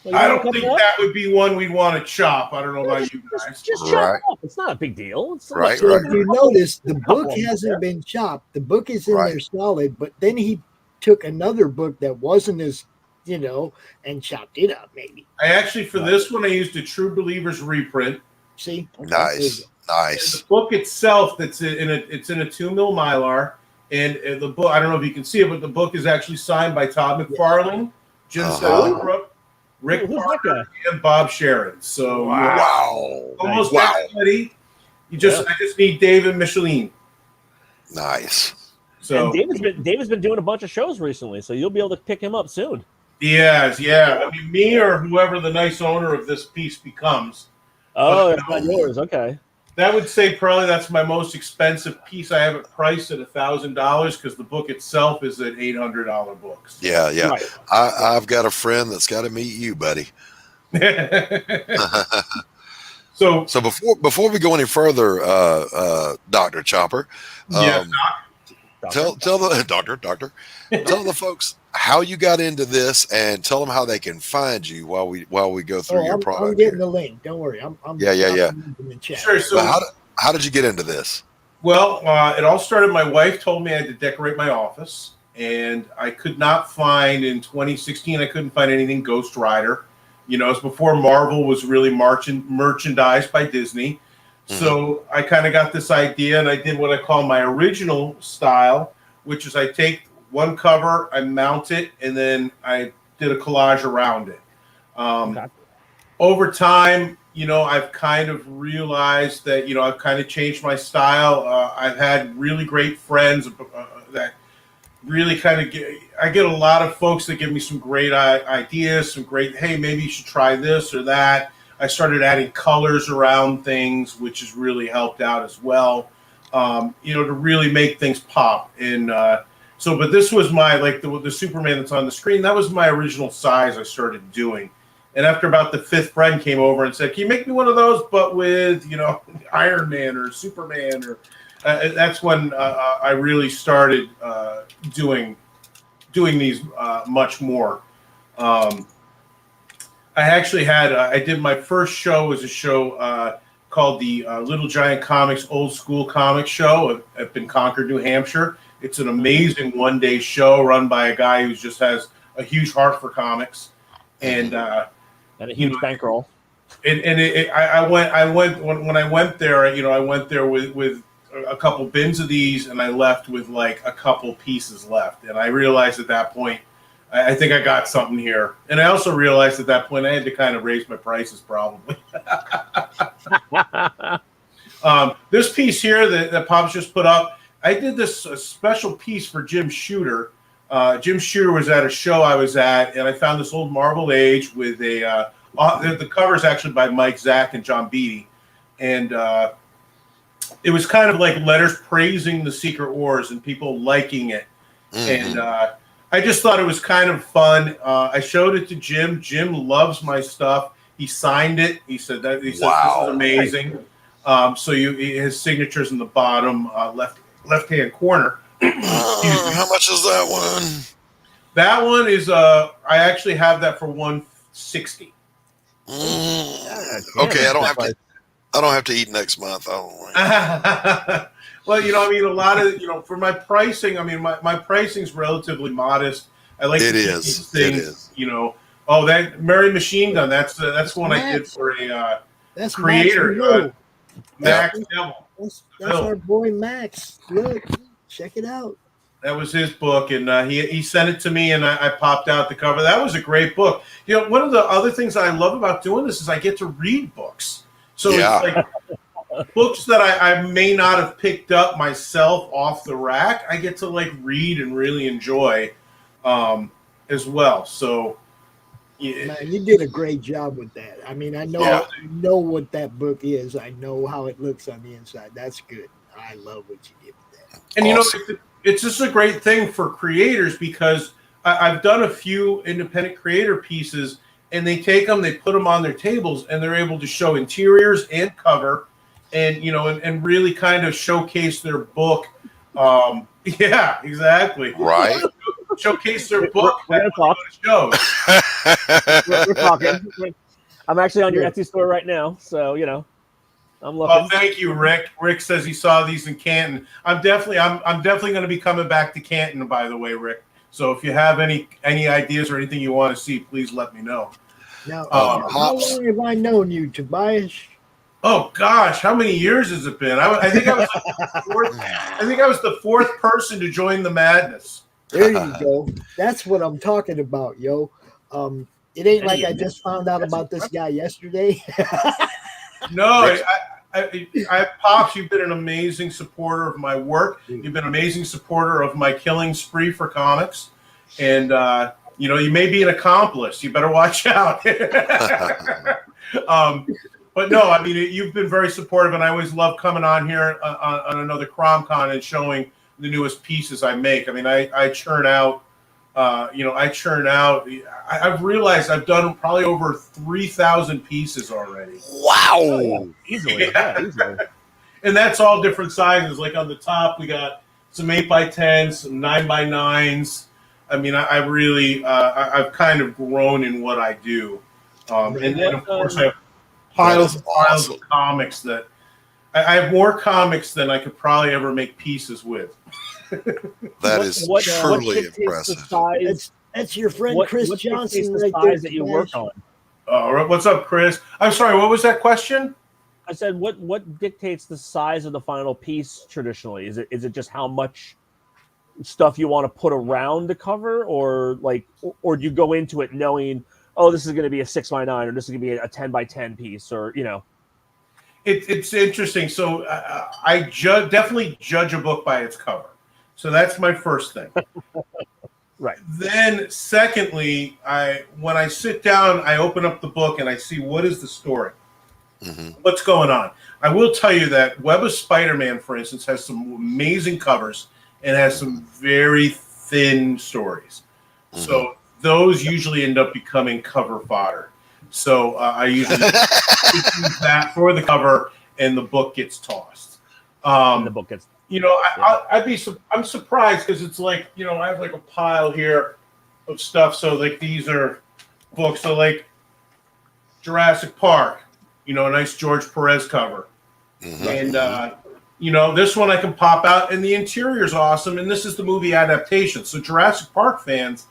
[SPEAKER 9] Well,
[SPEAKER 13] I don't think that would be one we'd want to chop. I don't know about you guys.
[SPEAKER 9] Just chop it up. It's not a big deal. It's
[SPEAKER 7] So if you notice, the book hasn't been chopped. The book is in there solid, but then he took another book that wasn't as, and chopped it up maybe.
[SPEAKER 13] I actually, for this one, I used a True Believers reprint.
[SPEAKER 7] See?
[SPEAKER 10] Nice.
[SPEAKER 13] And the book itself, it's in a 2mm Mylar. And the book, I don't know if you can see it, but the book is actually signed by Todd McFarlane, Jim Southbrook, Rick Parker, and Bob Sharon. So almost everybody. I just need David Michelin.
[SPEAKER 10] Nice.
[SPEAKER 13] So
[SPEAKER 9] and David's been doing a bunch of shows recently, so you'll be able to pick him up soon.
[SPEAKER 13] Yes, yeah. I mean, me or whoever the nice owner of this piece becomes.
[SPEAKER 9] Oh, it's not yours. Okay.
[SPEAKER 13] That would say probably that's my most expensive piece. I have it priced at $1,000 because the book itself is an $800 book. So.
[SPEAKER 10] Yeah. Right. I've got a friend that's got to meet you, buddy. So before we go any further, Dr. Chopper, tell the doctor, tell the folks how you got into this, and tell them how they can find you while we go through your product.
[SPEAKER 7] I'm getting the link. Don't worry. I'm
[SPEAKER 10] yeah.
[SPEAKER 7] in the chat.
[SPEAKER 13] Sure. So
[SPEAKER 10] how did you get into this?
[SPEAKER 13] Well, it all started. My wife told me I had to decorate my office, and I could not find in 2016. I couldn't find anything Ghost Rider. It was before Marvel was really merchandised by Disney. So I kind of got this idea, and I did what I call my original style, which is I take one cover, I mount it, and then I did a collage around it. Over time, I've kind of realized that, I've kind of changed my style. I've had really great friends that really kind of I get a lot of folks that give me some great ideas, some great, hey, maybe you should try this or that. I started adding colors around things, which has really helped out as well, to really make things pop. And but this was my, like the Superman that's on the screen, that was my original size I started doing. And after about the fifth friend came over and said, can you make me one of those, but with, Iron Man or Superman, or that's when I really started doing these much more. I actually I did my first show was a show called the Little Giant Comics Old School Comic Show up in Concord, New Hampshire. It's an amazing one-day show run by a guy who just has a huge heart for comics, and a
[SPEAKER 9] huge bankroll.
[SPEAKER 13] I went when I went there. I went there with a couple bins of these, and I left with like a couple pieces left. And I realized at that point, I think I got something here. And I also realized at that point I had to kind of raise my prices probably. This piece here that Pop's just put up, I did this special piece for Jim Shooter. Jim Shooter was at a show I was at, and I found this old Marble Age with the cover is actually by Mike Zack and John Beatty. And it was kind of like letters praising the Secret Wars and people liking it. And I just thought it was kind of fun. I showed it to Jim. Jim loves my stuff. He signed it. He said this is amazing. So his signature's in the bottom left-hand corner.
[SPEAKER 10] How much is that one?
[SPEAKER 13] That one is I actually have that for $160.
[SPEAKER 10] Okay, I don't have to eat next month.
[SPEAKER 13] Well, a lot of, for my pricing, my pricing is relatively modest. I like things, that Mary Machine Gun, that's one I did for a creator, Max Devil.
[SPEAKER 7] That's our boy Max. Look, check it out.
[SPEAKER 13] That was his book, and he sent it to me, and I popped out the cover. That was a great book. One of the other things that I love about doing this is I get to read books. So it's like books that I may not have picked up myself off the rack, I get to read and really enjoy as well. So Yeah.
[SPEAKER 7] Man, you did a great job with that. I mean, I know what that book is. I know how it looks on the inside. That's good. I love what you did with that.
[SPEAKER 13] And you know, it's just a great thing for creators because I've done a few independent creator pieces, and they take them, they put them on their tables, and they're able to show interiors and cover, and you know, and really kind of showcase their book. Yeah, exactly.
[SPEAKER 10] Right.
[SPEAKER 13] Showcase their book.
[SPEAKER 9] We're
[SPEAKER 13] shows.
[SPEAKER 9] We're talking. I'm actually on your Etsy store right now, so you know, I'm looking.
[SPEAKER 13] Oh, thank you, Rick. Rick says he saw these in Canton. I'm definitely going to be coming back to Canton, by the way, Rick. So if you have any ideas or anything you want to see, please let me know.
[SPEAKER 7] Now, how long have I known you, Tobias?
[SPEAKER 13] Oh gosh, how many years has it been? I think I was the fourth. I think I was the fourth person to join the madness.
[SPEAKER 7] There you go. That's what I'm talking about, yo. It ain't like I just found out about this guy yesterday.
[SPEAKER 13] No, I Pops, you've been an amazing supporter of my work. You've been an amazing supporter of my killing spree for comics. And, you know, you may be an accomplice. You better watch out. But no, I mean, you've been very supportive, and I always love coming on here on another CRoM Con and showing the newest pieces I make. I mean, I churn out, I've realized I've done probably over 3,000 pieces already.
[SPEAKER 10] Wow.
[SPEAKER 9] Oh, yeah. Easily. Yeah, easily.
[SPEAKER 13] And that's all different sizes. Like on the top, we got some 8x10s, some 9x9s. I mean, I really, I've kind of grown in what I do. And then, of course, I have piles and piles of comics that I have more comics than I could probably ever make pieces with.
[SPEAKER 10] That is truly impressive.
[SPEAKER 7] That's your friend Chris Johnson
[SPEAKER 9] the
[SPEAKER 7] right
[SPEAKER 9] size
[SPEAKER 7] there
[SPEAKER 9] that you work on.
[SPEAKER 13] What's up, Chris? I'm sorry, what was that question?
[SPEAKER 9] I said, what dictates the size of the final piece traditionally? Is it just how much stuff you want to put around the cover, or do you go into it knowing, oh, this is going to be a 6x9, or this is going to be a 10x10 piece, or you know?
[SPEAKER 13] It's interesting. So I definitely judge a book by its cover. So that's my first thing.
[SPEAKER 9] Right.
[SPEAKER 13] Then, secondly, when I sit down, I open up the book and I see what is the story, what's going on. I will tell you that Web of Spider-Man, for instance, has some amazing covers and has some very thin stories. So those usually end up becoming cover fodder. So I usually use that for the cover, and the book gets tossed.
[SPEAKER 9] The book gets.
[SPEAKER 13] You know, I'm surprised because it's like, you know, I have like a pile here of stuff. So like these are books. So like Jurassic Park, you know, a nice George Perez cover. And, you know, this one I can pop out, and the interior is awesome. And this is the movie adaptation. So Jurassic Park fans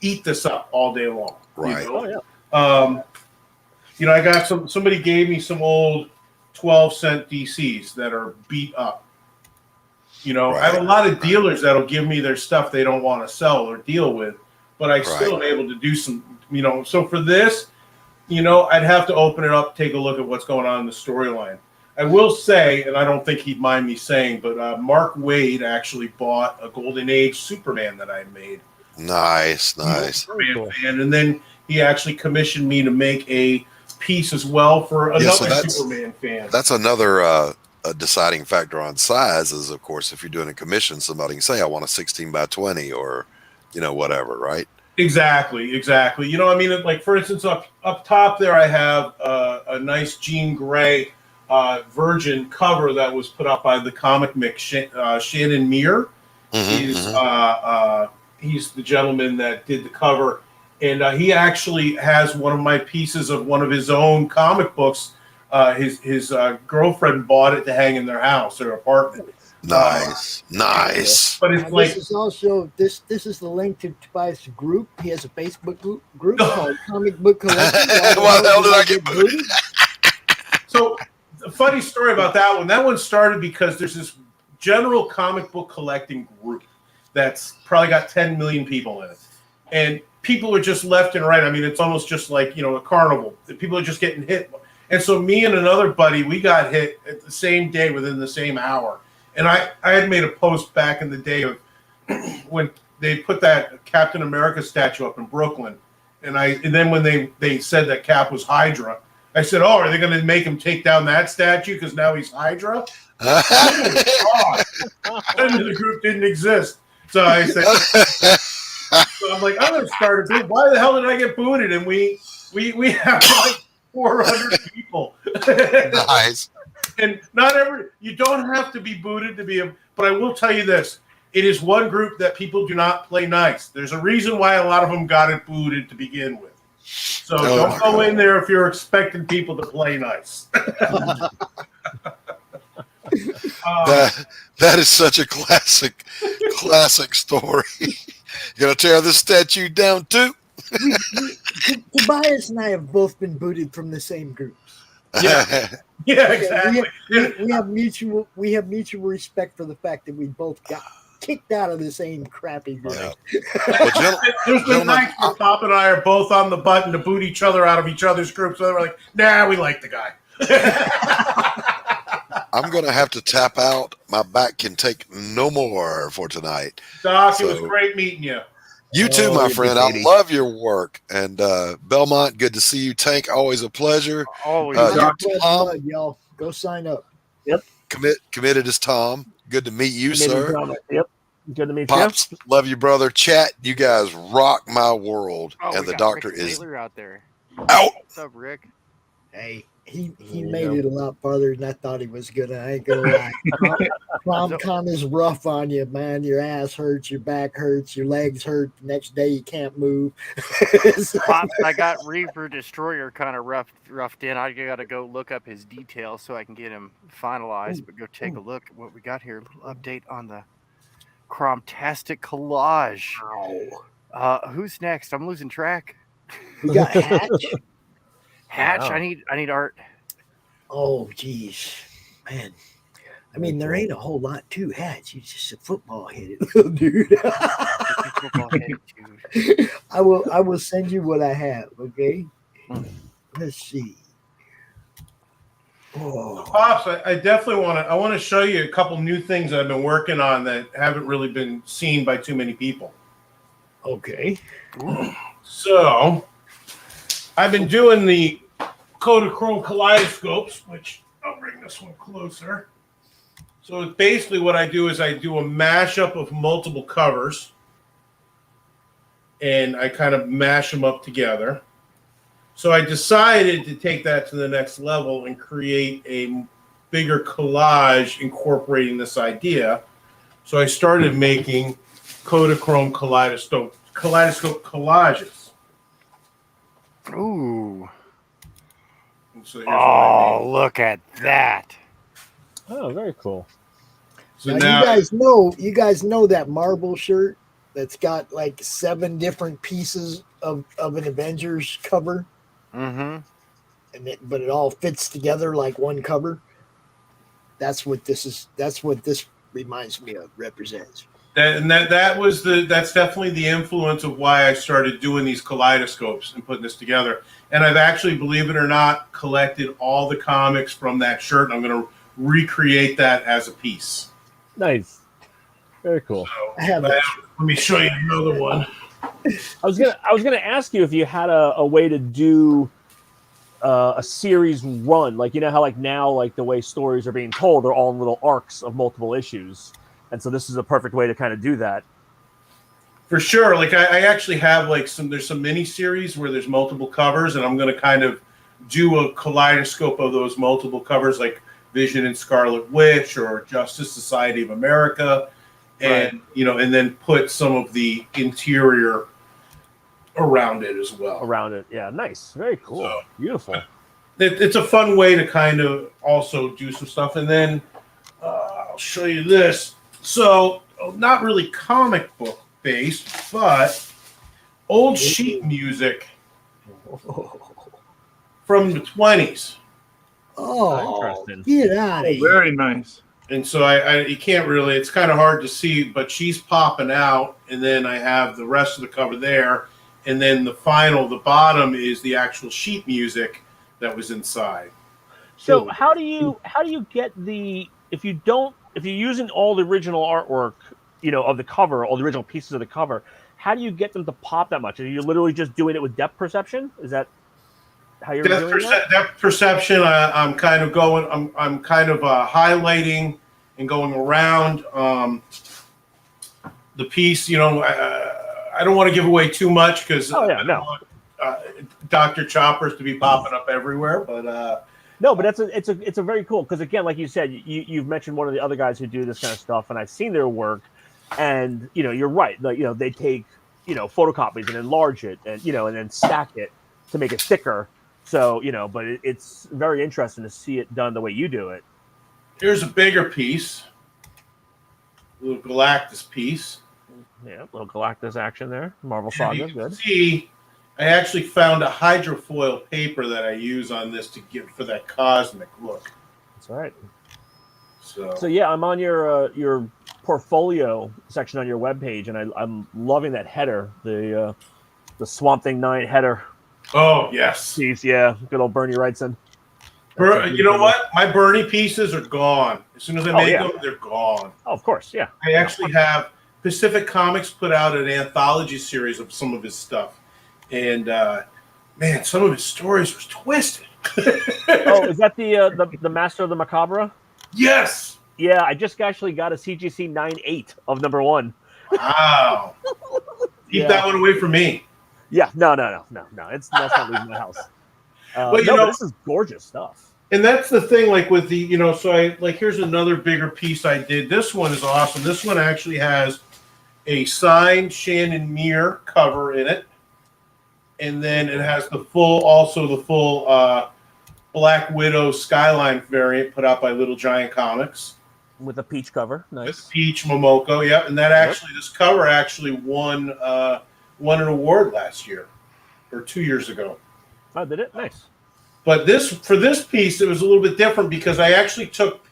[SPEAKER 13] eat this up all day long.
[SPEAKER 10] Right.
[SPEAKER 13] You know? Oh, yeah. You know, I got somebody gave me some old 12-cent DCs that are beat up. You know, I have a lot of dealers that'll give me their stuff they don't want to sell or deal with, but I still am able to do some, you know. So for this, you know, I'd have to open it up, take a look at what's going on in the storyline. I will say, and I don't think he'd mind me saying, but Mark Waid actually bought a Golden Age Superman that I made.
[SPEAKER 10] Nice.
[SPEAKER 13] Superman fan, and then he actually commissioned me to make a piece as well for another Superman fan.
[SPEAKER 10] That's another a deciding factor on size is, of course, if you're doing a commission, somebody can say, I want a 16x20 or, you know, whatever, right?
[SPEAKER 13] Exactly. You know, I mean, like, for instance, up top there, I have a nice Jean Grey Virgin cover that was put up by the comic mix, Shannon Meir. He's the gentleman that did the cover. And he actually has one of my pieces of one of his own comic books. His girlfriend bought it to hang in their house, their apartment.
[SPEAKER 10] Nice.
[SPEAKER 13] But it's like,
[SPEAKER 7] this is also this is the link to Tobias' group. He has a Facebook group called Comic Book Collection.
[SPEAKER 10] Why the hell did I get booted?
[SPEAKER 13] So, a funny story about that one. That one started because there's this general comic book collecting group that's probably got 10 million people in it, and people are just left and right. I mean, it's almost just like, you know, a carnival. People are just getting hit. And so me and another buddy, we got hit at the same day within the same hour. And I had made a post back in the day of when they put that Captain America statue up in Brooklyn. And then when they said that Cap was Hydra, I said, "Oh, are they going to make him take down that statue because now he's Hydra?" Oh, I knew the group didn't exist. So I said, so I'm like, I'm going to start a group. Why the hell did I get booted? And we have like 400 people.
[SPEAKER 10] Nice.
[SPEAKER 13] And you don't have to be booted to be but I will tell you this. It is one group that people do not play nice. There's a reason why a lot of them got it booted to begin with. So don't go in there if you're expecting people to play nice.
[SPEAKER 10] That is such a classic story. You're gonna tear this statue down too?
[SPEAKER 7] Tobias and I have both been booted from the same groups.
[SPEAKER 13] Yeah, yeah, exactly.
[SPEAKER 7] We have mutual respect for the fact that we both got kicked out of the same crappy group.
[SPEAKER 10] Well,
[SPEAKER 13] there's been nights where Pop and I are both on the button to boot each other out of each other's groups. So we're like, nah, we like the guy.
[SPEAKER 10] I'm going to have to tap out. My back can take no more for tonight.
[SPEAKER 13] Doc, it was great meeting you.
[SPEAKER 10] You too, my friend. I love your work. And Belmont, good to see you. Tank, always a pleasure.
[SPEAKER 8] Always.
[SPEAKER 7] Tom, y'all go sign up.
[SPEAKER 9] Yep.
[SPEAKER 10] Committed as Tom. Good to meet you, sir.
[SPEAKER 9] Yep. Good to meet
[SPEAKER 10] Pops,
[SPEAKER 9] you.
[SPEAKER 10] love you, brother. Chat, you guys rock my world.
[SPEAKER 8] Oh,
[SPEAKER 10] and the doctor
[SPEAKER 8] Rick
[SPEAKER 10] is
[SPEAKER 8] Taylor out there.
[SPEAKER 10] out.
[SPEAKER 8] What's up, Rick?
[SPEAKER 7] Hey, he made it a lot farther than I thought he was gonna. I ain't gonna lie. CRoM Con is rough on you, man. Your ass hurts, your back hurts, your legs hurt. The next day you can't move.
[SPEAKER 8] Pops, I got Reaper Destroyer kind of roughed in. I got to go look up his details so I can get him finalized. But go take a look at what we got here. A little update on the CRoMtastic collage.
[SPEAKER 7] Wow.
[SPEAKER 8] Who's next? I'm losing track.
[SPEAKER 7] We got Hatch.
[SPEAKER 8] Hatch.
[SPEAKER 9] Wow.
[SPEAKER 8] I need art.
[SPEAKER 7] Oh, geez, man. I mean, there ain't a whole lot to Hatch. He's just a football-headed little dude. I will send you what I have. Okay. Let's see. Oh.
[SPEAKER 13] Pops, I definitely want to show you a couple new things I've been working on that haven't really been seen by too many people.
[SPEAKER 7] Okay.
[SPEAKER 13] So, I've been doing the CodKchrome kaleidoscopes, which I'll bring this one closer. So basically what I do is I do a mashup of multiple covers, and I kind of mash them up together. So I decided to take that to the next level and create a bigger collage incorporating this idea. So I started making CodKchrome kaleidoscope collages.
[SPEAKER 8] Ooh.
[SPEAKER 13] So
[SPEAKER 8] look at that.
[SPEAKER 9] Oh, very cool.
[SPEAKER 13] So
[SPEAKER 7] now you guys know that marble shirt that's got like 7 different pieces of an Avengers cover.
[SPEAKER 8] Mm-hmm.
[SPEAKER 7] But it all fits together like one cover. That's what this is. That's what this reminds me of, represents.
[SPEAKER 13] That's definitely the influence of why I started doing these kaleidoscopes and putting this together. And I've actually, believe it or not, collected all the comics from that shirt, and I'm going to recreate that as a piece.
[SPEAKER 9] Nice. Very cool.
[SPEAKER 13] So, I have let me show you another one.
[SPEAKER 9] I was gonna ask you if you had a way to do a series run, like, you know how like now, like the way stories are being told, they're all in little arcs of multiple issues, and so this is a perfect way to kind of do that.
[SPEAKER 13] For sure. Like I actually have like there's some mini series where there's multiple covers, and I'm going to kind of do a kaleidoscope of those multiple covers, like Vision and Scarlet Witch or Justice Society of America, and and then put some of the interior around it as well.
[SPEAKER 9] Around it, yeah, nice, very cool, so, beautiful.
[SPEAKER 13] It's a fun way to kind of also do some stuff, and then I'll show you this. So, not really comic book based, but old sheet music from the 20s.
[SPEAKER 7] Oh, get out of here.
[SPEAKER 12] Very nice.
[SPEAKER 13] And so you can't really, it's kind of hard to see, but she's popping out, and then I have the rest of the cover there, and then the bottom is the actual sheet music that was inside.
[SPEAKER 9] So how do you get if you're using all the original artwork, of the cover, all the original pieces of the cover, how do you get them to pop that much? Are you literally just doing it with depth perception? Is that how you're doing that?
[SPEAKER 13] Depth perception. I'm kind of going. I'm kind of highlighting and going around the piece. You know, I don't want to give away too much because I don't want Dr. Choppers to be popping up everywhere. But
[SPEAKER 9] no, but it's a very cool, because again, like you said, you've mentioned one of the other guys who do this kind of stuff, and I've seen their work, and you know, you're right. Like, you know, they take, you know, photocopies and enlarge it, and you know, and then stack it to make it thicker. So, you know, but it's very interesting to see it done the way you do it.
[SPEAKER 13] Here's a bigger piece, a little Galactus piece.
[SPEAKER 9] Yeah, a little Galactus action there. Marvel Saga, good.
[SPEAKER 13] See, I actually found a hydrofoil paper that I use on this to get for that cosmic look.
[SPEAKER 9] That's right.
[SPEAKER 13] So
[SPEAKER 9] yeah, I'm on your portfolio section on your webpage, and I'm loving that header, the Swamp Thing 9 header.
[SPEAKER 13] Oh yes,
[SPEAKER 9] piece, yeah, good old Bernie Wrightson.
[SPEAKER 13] You know what? My Bernie pieces are gone. As soon as I make them, they're gone.
[SPEAKER 9] Oh, of course, yeah.
[SPEAKER 13] I actually have Pacific Comics put out an anthology series of some of his stuff. And man, some of his stories were twisted.
[SPEAKER 9] Oh, is that the Master of the Macabre?
[SPEAKER 13] Yes.
[SPEAKER 9] Yeah, I just actually got a CGC 9/8 of #1.
[SPEAKER 13] Wow. Keep that one away from me.
[SPEAKER 9] Yeah, no. That's not leaving my house. But this is gorgeous stuff.
[SPEAKER 13] And that's the thing, like with the, you know, so here's another bigger piece I did. This one is awesome. This one actually has a signed Shannon Muir cover in it. And then it has the full Black Widow Skyline variant put out by Little Giant Comics.
[SPEAKER 9] With a peach cover. Nice.
[SPEAKER 13] With peach Momoko, yeah. And that this cover actually won an award last year or 2 years ago.
[SPEAKER 9] Oh, did it? Nice.
[SPEAKER 13] But for this piece, it was a little bit different because I actually took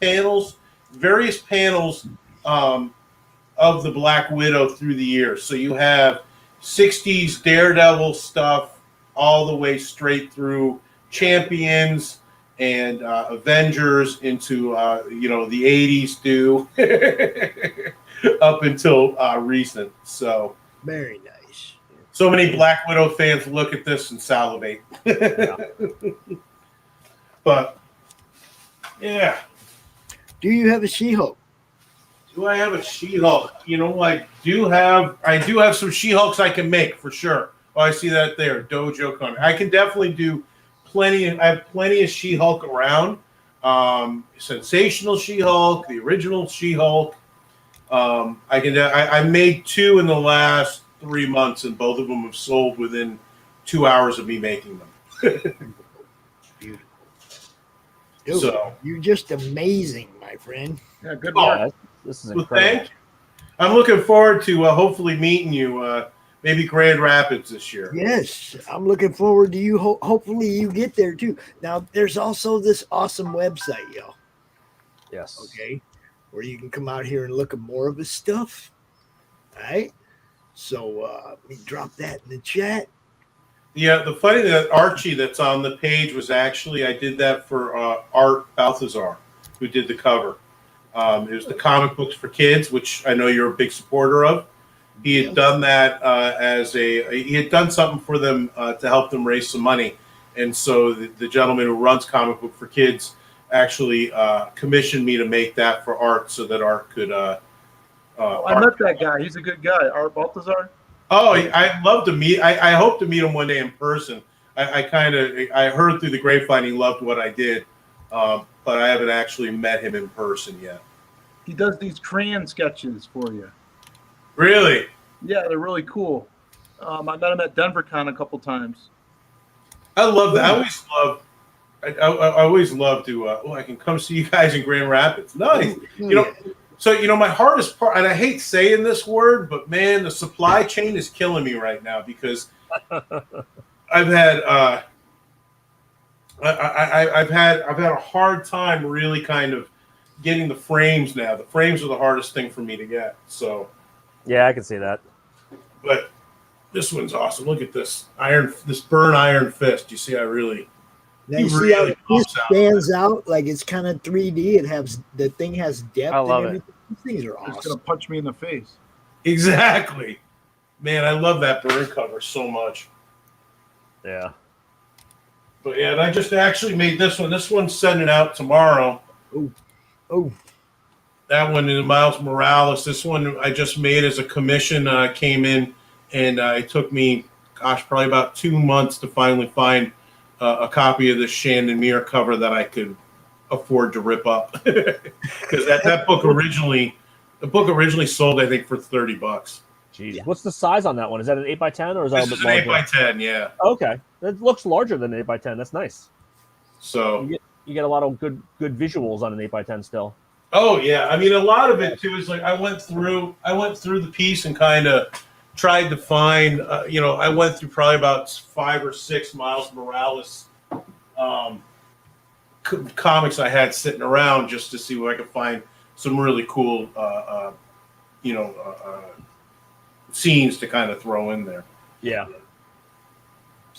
[SPEAKER 13] various panels of the Black Widow through the years. So you have 60s Daredevil stuff all the way straight through Champions and Avengers into the 80s too up until recent. So
[SPEAKER 7] very nice.
[SPEAKER 13] So many Black Widow fans look at this and salivate. But yeah.
[SPEAKER 7] Do you have a She-Hulk?
[SPEAKER 13] Do I have a She-Hulk? You know, I do have some She-Hulks I can make for sure. Oh, I see that there, Dojo Con. I can definitely do plenty. I have plenty of She-Hulk around. Sensational She-Hulk, the original She-Hulk. I made 2 in the last 3 months, and both of them have sold within 2 hours of me making them.
[SPEAKER 7] Beautiful. Dude, you're just amazing, my friend.
[SPEAKER 12] Yeah, good work.
[SPEAKER 9] This is
[SPEAKER 13] incredible. Thank you. I'm looking forward to hopefully meeting you, maybe Grand Rapids this year.
[SPEAKER 7] Yes, I'm looking forward to you. Hopefully you get there too. Now, there's also this awesome website, y'all.
[SPEAKER 9] Yes.
[SPEAKER 7] Okay, where you can come out here and look at more of his stuff. All right. So let me drop that in the chat.
[SPEAKER 13] Yeah, the funny thing, that Archie that's on the page was actually, I did that for Art Balthazar, who did the cover. It was the comic books for kids, which I know you're a big supporter of. He had done that he had done something for them to help them raise some money. And so the gentleman who runs Comic Book for Kids actually commissioned me to make that for Art so that Art could.
[SPEAKER 12] I met that guy. He's a good guy. Art Balthazar.
[SPEAKER 13] Oh, I'd love to meet. I hope to meet him one day in person. I heard through the grapevine he loved what I did, but I haven't actually met him in person yet.
[SPEAKER 12] He does these crayon sketches for you.
[SPEAKER 13] Really?
[SPEAKER 12] Yeah, they're really cool. I met him at DenverCon a couple times.
[SPEAKER 13] I love that. I always love to. I can come see you guys in Grand Rapids. Nice. My hardest part, and I hate saying this word, but man, the supply chain is killing me right now because I've had a hard time really kind of getting the frames now. The frames are the hardest thing for me to get. So
[SPEAKER 9] yeah, I can see that.
[SPEAKER 13] But this one's awesome. Look at this burn iron fist. You see,
[SPEAKER 7] Now you see how this stands out like it's kind of 3D. The thing has depth.
[SPEAKER 12] I love
[SPEAKER 7] and everything.
[SPEAKER 12] it.
[SPEAKER 7] These things are awesome.
[SPEAKER 12] It's gonna punch me in the face.
[SPEAKER 13] Exactly. Man, I love that Byrne cover so much.
[SPEAKER 9] Yeah.
[SPEAKER 13] But yeah, and I just actually made this one. This one's sending out tomorrow.
[SPEAKER 7] Oh.
[SPEAKER 13] That one is Miles Morales. This one I just made as a commission. Came in, and it took me, probably about 2 months to finally find a copy of the Shandon Muir cover that I could afford to rip up. Because that book originally sold, I think, for $30.
[SPEAKER 9] Jeez. Yeah. What's the size on that one? Is that an 8x10 or is that
[SPEAKER 13] this
[SPEAKER 9] a bit larger?
[SPEAKER 13] This is an 8x10, yeah.
[SPEAKER 9] Okay. It looks larger than an 8x10. That's nice.
[SPEAKER 13] So
[SPEAKER 9] you get a lot of good visuals on an 8x10 still.
[SPEAKER 13] Oh yeah, I mean a lot of it too is like I went through the piece and kind of tried to find I went through probably about 5 or 6 Miles Morales comics I had sitting around just to see where I could find some really cool scenes to kind of throw in there.
[SPEAKER 9] Yeah.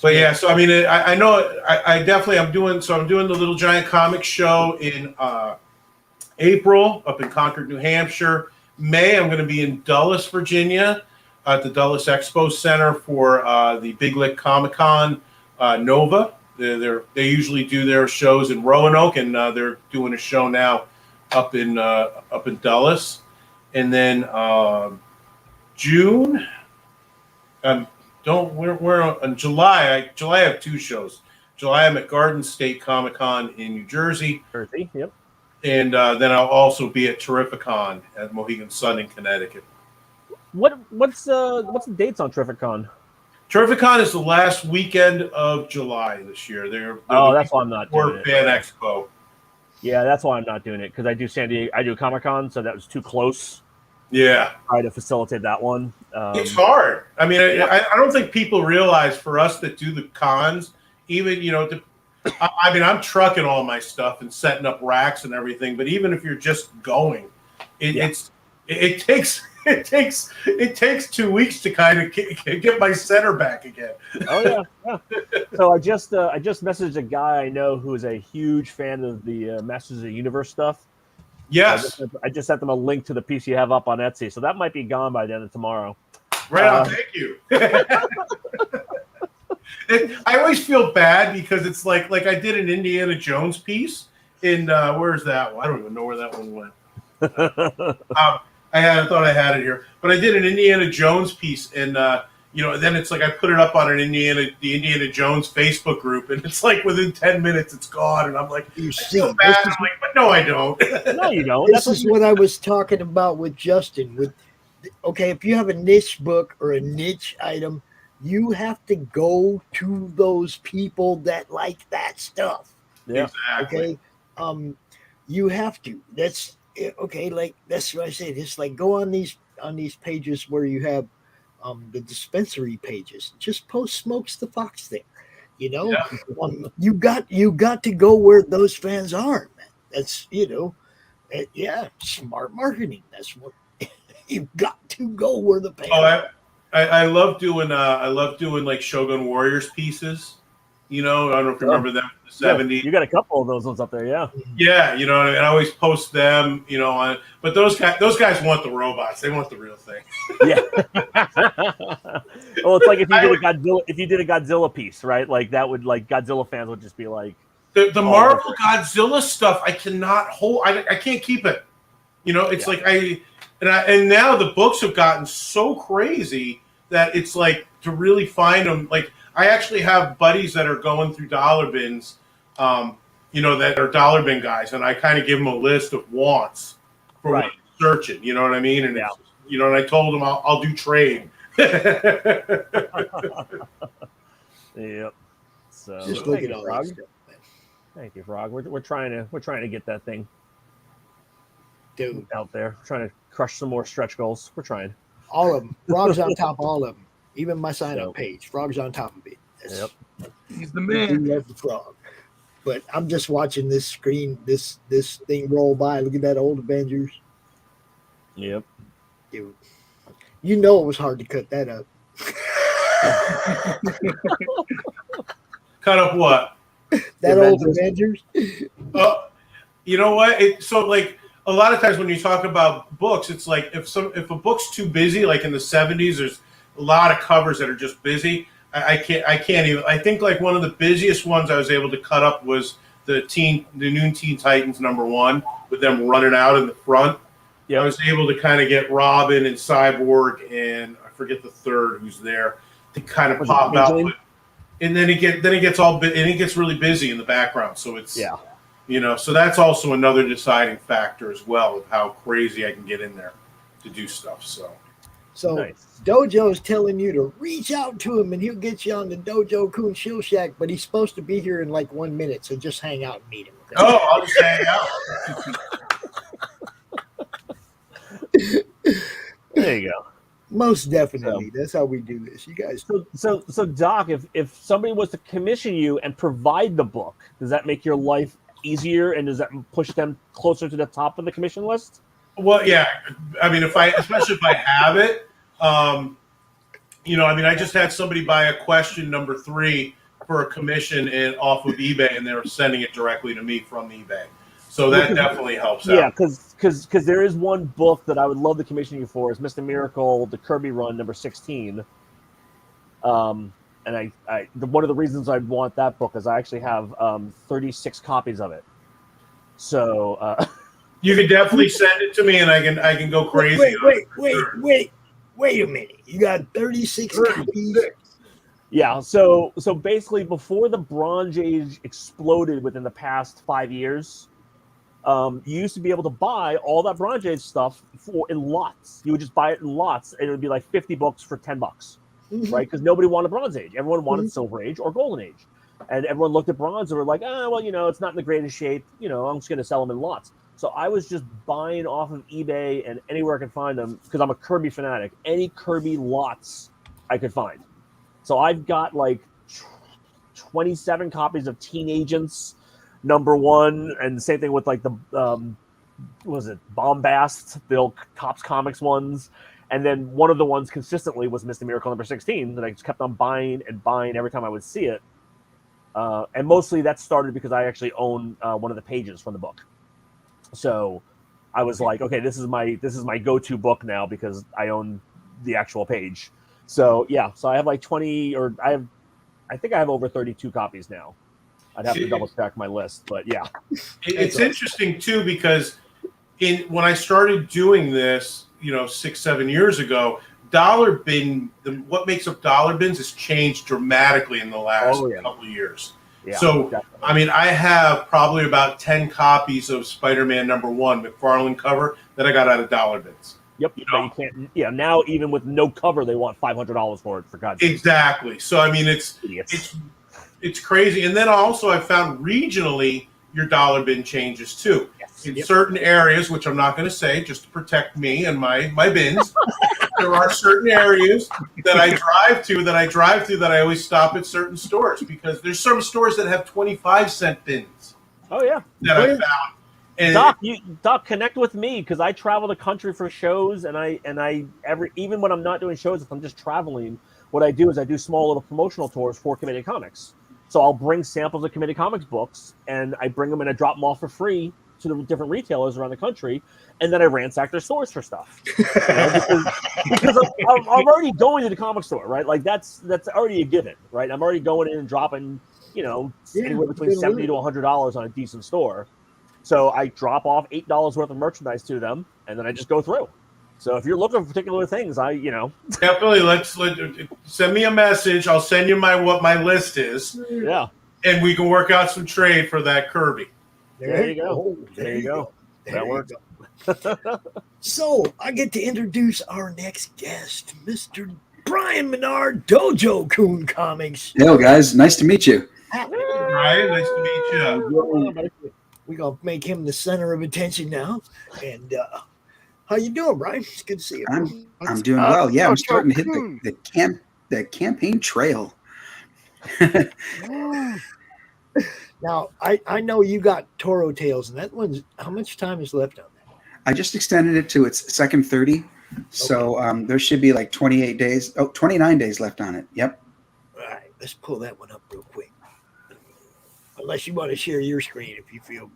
[SPEAKER 13] But yeah, so I mean, I know I definitely I'm doing the Little Giant Comics show in April up in Concord, New Hampshire. May I'm going to be in Dulles, Virginia, at the Dulles Expo Center for the Big Lick Comic Con Nova. They usually do their shows in Roanoke, and they're doing a show now up in Dulles, and then June. We're in July. I have 2 shows. July I'm at Garden State Comic Con in New Jersey.
[SPEAKER 9] Yep.
[SPEAKER 13] And then I'll also be at Terrificon at Mohegan Sun in Connecticut.
[SPEAKER 9] What's the dates on Terrificon?
[SPEAKER 13] Terrificon is the last weekend of July this year. They're
[SPEAKER 9] that's why I'm not doing it.
[SPEAKER 13] Fan Expo.
[SPEAKER 9] Yeah, that's why I'm not doing it because I do San Diego. I do Comic-Con, so that was too close.
[SPEAKER 13] Yeah,
[SPEAKER 9] try to facilitate that one.
[SPEAKER 13] It's hard. I mean, I don't think people realize for us that do the cons, even I mean, I'm trucking all my stuff and setting up racks and everything. But even if you're just going, it takes 2 weeks to kind of get my center back again.
[SPEAKER 9] Oh yeah. So I just messaged a guy I know who is a huge fan of the Masters of the Universe stuff.
[SPEAKER 13] Yes.
[SPEAKER 9] So I just sent them a link to the piece you have up on Etsy, so that might be gone by the end of tomorrow.
[SPEAKER 13] Right on. Thank you. I always feel bad because it's like I did an Indiana Jones piece in where's that one? I don't even know where that one went. I thought I had it here, but I did an Indiana Jones piece, and then it's like I put it up on the Indiana Jones Facebook group, and it's like within 10 minutes it's gone, and I'm like, I feel bad. I'm like, but no, I don't.
[SPEAKER 9] No, you don't.
[SPEAKER 7] This is what I was talking about with Justin. If you have a niche book or a niche item, you have to go to those people that like that stuff.
[SPEAKER 13] Yeah, exactly.
[SPEAKER 7] Okay, you have to. That's okay. Like that's what I said. It's like go on these pages where you have the dispensary pages. Just post Smokes the Fox there.
[SPEAKER 13] Yeah.
[SPEAKER 7] You got to go where those fans are, man. That's smart marketing. That's what you've got to go where the fans are.
[SPEAKER 13] I love doing like Shogun Warriors pieces. I don't know if you remember them from the 70s.
[SPEAKER 9] You got a couple of those ones up there, yeah.
[SPEAKER 13] Yeah, and I always post them, but those guys want the robots. They want the real thing.
[SPEAKER 9] Yeah. Well, it's like if you did a Godzilla piece, right? Like that would Godzilla fans would just be like
[SPEAKER 13] the Marvel Godzilla stuff. I cannot hold. I can't keep it. It's like and now the books have gotten so crazy that it's like to really find them. Like I actually have buddies that are going through dollar bins, that are dollar bin guys, and I kind of give them a list of wants for what they're searching. You know what I mean? And and I told them I'll do trade.
[SPEAKER 9] Yep. So
[SPEAKER 7] just look at all that stuff.
[SPEAKER 9] Thank you, Frog. We're trying to get that thing,
[SPEAKER 7] dude,
[SPEAKER 9] out there. We're trying to crush some more stretch goals. We're trying.
[SPEAKER 7] All of them. Frog's on top of all of them. Even my sign-up page. Frog's on top of it.
[SPEAKER 12] He's the man.
[SPEAKER 7] We love the Frog. But I'm just watching this screen, this thing roll by. Look at that old Avengers.
[SPEAKER 9] Yep.
[SPEAKER 7] Dude, it was hard to cut that up.
[SPEAKER 13] Cut up what?
[SPEAKER 7] That old Avengers.
[SPEAKER 13] You know what? So like a lot of times when you talk about books, it's like if a book's too busy, like in the 70s, a lot of covers that are just busy. I can't even. I think like one of the busiest ones I was able to cut up was the Noon Teen Titans #1 with them running out in the front. Yeah, I was able to kind of get Robin and Cyborg and I forget the third who's there to kind of pop out. And then it gets really busy in the background. So it's so that's also another deciding factor as well of how crazy I can get in there to do stuff.
[SPEAKER 7] So nice. Dojo's telling you to reach out to him and he'll get you on the Dojo Kun Shill Shack, but he's supposed to be here in like 1 minute, so just hang out and meet him. Okay?
[SPEAKER 13] Oh, I'll just hang out.
[SPEAKER 9] There you go.
[SPEAKER 7] Most definitely. That's how we do this. You guys.
[SPEAKER 9] So Doc, if somebody was to commission you and provide the book, does that make your life easier and does that push them closer to the top of the commission list?
[SPEAKER 13] Well, yeah. I mean, especially if I have it, I just had somebody buy a question number 3 for a commission and off of eBay, and they were sending it directly to me from eBay. So that definitely helps out.
[SPEAKER 9] Yeah, because there is one book that I would love to commission you for. Is Mr. Miracle, the Kirby run number 16. And one of the reasons I want that book is I actually have 36 copies of it. So
[SPEAKER 13] you can definitely send it to me, and I can go crazy.
[SPEAKER 7] Wait a minute. You got 36 copies?
[SPEAKER 9] Yeah, so basically before the Bronze Age exploded within the past 5 years, you used to be able to buy all that Bronze Age stuff in lots. You would just buy it in lots, and it would be like 50 books for $10, right? Because nobody wanted Bronze Age. Everyone wanted Silver Age or Golden Age. And everyone looked at Bronze and were like, it's not in the greatest shape. I'm just going to sell them in lots. So I was just buying off of eBay and anywhere I could find them because I'm a Kirby fanatic. Any Kirby lots I could find. So I've got like 27 copies of Teen Agents #1, and the same thing with like the Bombast, the old Tops Comics ones. And then one of the ones consistently was Mr. Miracle number 16 that I just kept on buying and buying every time I would see it. And mostly that started because I actually own one of the pages from the book. So I was like, okay, this is my go-to book now because I own the actual page. So so I have like 20, or I think I have over 32 copies now. I'd have to double check my list, but yeah.
[SPEAKER 13] It's interesting too because when I started doing this, 6-7 years ago, dollar bin, what makes up dollar bins has changed dramatically in the last couple of years. Yeah, so, definitely. I mean, I have probably about 10 copies of Spider-Man #1 McFarlane cover that I got out of dollar bins.
[SPEAKER 9] Yep. You can't. Yeah. Now, even with no cover, they want $500 for it. For God's sake.
[SPEAKER 13] Exactly. So, I mean, it's crazy. And then also, I found regionally your dollar bin changes too. Yes. In certain areas, which I'm not going to say, just to protect me and my bins. There are certain areas that I drive to that I always stop at certain stores because there's some stores that have 25-cent bins.
[SPEAKER 9] Oh yeah,
[SPEAKER 13] that I found. And
[SPEAKER 9] Doc, connect with me because I travel the country for shows, and even when I'm not doing shows, if I'm just traveling, what I do is I do small little promotional tours for Committed Comics. So I'll bring samples of Committed Comics books, and I bring them and I drop them off for free to the different retailers around the country, and then I ransack their stores for stuff. Because I'm already going to the comic store, right? Like that's already a given, right? I'm already going in and dropping, anywhere between $70 to $100 on a decent store. So I drop off $8 worth of merchandise to them, and then I just go through. So if you're looking for particular things,
[SPEAKER 13] definitely let's send me a message. I'll send you what my list is.
[SPEAKER 9] Yeah,
[SPEAKER 13] and we can work out some trade for that Kirby.
[SPEAKER 9] There you go. There you go. That works.
[SPEAKER 7] So I get to introduce our next guest, Mr. Brian Menard, Dojo Kun Comics.
[SPEAKER 14] Hello, guys. Nice to meet you.
[SPEAKER 13] Brian, nice to meet you.
[SPEAKER 7] We're going to make him the center of attention now. And how you doing, Brian? It's good to see you.
[SPEAKER 14] I'm doing well. Yeah, I'm starting to hit the campaign trail.
[SPEAKER 7] Now, I know you got Toro Tales, and that one's, how much time is left on that?
[SPEAKER 14] I just extended it to its second 30. So there should be like 29 days left on it. Yep.
[SPEAKER 7] All right, let's pull that one up real quick. Unless you want to share your screen if you feel.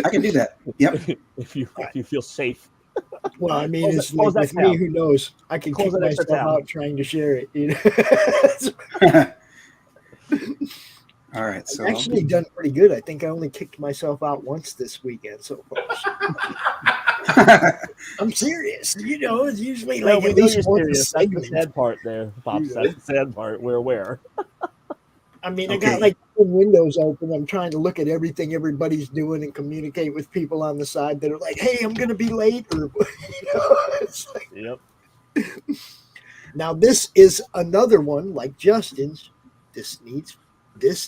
[SPEAKER 14] I can do that. Yep.
[SPEAKER 9] if you feel safe.
[SPEAKER 7] Well, I mean, it's
[SPEAKER 9] close
[SPEAKER 7] like
[SPEAKER 9] that
[SPEAKER 7] with me,
[SPEAKER 9] tab.
[SPEAKER 7] who knows? I can
[SPEAKER 9] Close
[SPEAKER 7] kick
[SPEAKER 9] that extra
[SPEAKER 7] myself
[SPEAKER 9] tab.
[SPEAKER 7] out trying to share it. You know?
[SPEAKER 14] All right, so
[SPEAKER 7] I've actually done pretty good. I think I only kicked myself out once this weekend so far. I'm serious. You know, it's usually
[SPEAKER 9] No,
[SPEAKER 7] like
[SPEAKER 9] we
[SPEAKER 7] at
[SPEAKER 9] know
[SPEAKER 7] least
[SPEAKER 9] you're
[SPEAKER 7] once a
[SPEAKER 9] serious. That's the
[SPEAKER 7] segment.
[SPEAKER 9] sad part there, Pops. That's the sad part. We're aware.
[SPEAKER 7] I mean, I
[SPEAKER 14] Okay.
[SPEAKER 7] got like 10 windows open. I'm trying to look at everything everybody's doing and communicate with people on the side that are like, "Hey, I'm going to be late." Or, you know, it's like,
[SPEAKER 9] Yep.
[SPEAKER 7] now this is another one like Justin's. This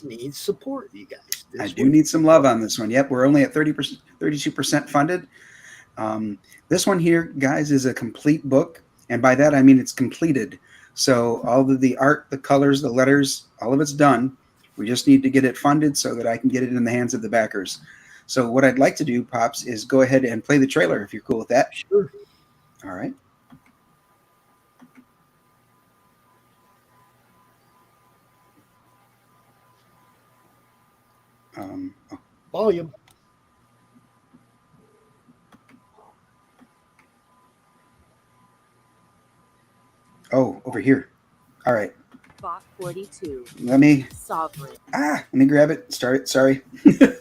[SPEAKER 7] needs support, you guys.
[SPEAKER 14] I do need some love on this one. Yep, we're only at 30%, 32% funded. This one here, guys, is a complete book, and by that I mean it's completed. So all of the art, the colors, the letters, all of it's done. We just need to get it funded so that I can get it in the hands of the backers. So what I'd like to do, Pops, is go ahead and play the trailer if you're cool with that.
[SPEAKER 7] Sure.
[SPEAKER 14] All right.
[SPEAKER 7] Volume.
[SPEAKER 14] Oh, over here. All right.
[SPEAKER 15] Bot 42.
[SPEAKER 14] Let me
[SPEAKER 15] Sovereign.
[SPEAKER 14] let me grab it. Start it. Sorry. It's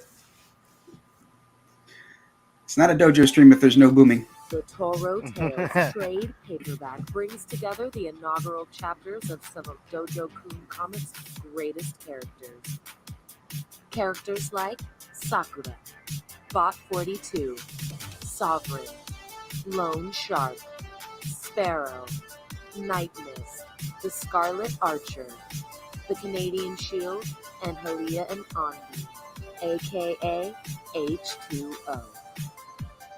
[SPEAKER 14] not a dojo stream if there's no booming.
[SPEAKER 15] The Toro Tales trade paperback brings together the inaugural chapters of some of Dojo Kun Comics' greatest characters. Characters like Sakura, Bot 42, Sovereign, Lone Shark, Sparrow, Night Mist, the Scarlet Archer, the Canadian Shield, and Halia and Anvi, aka H2O.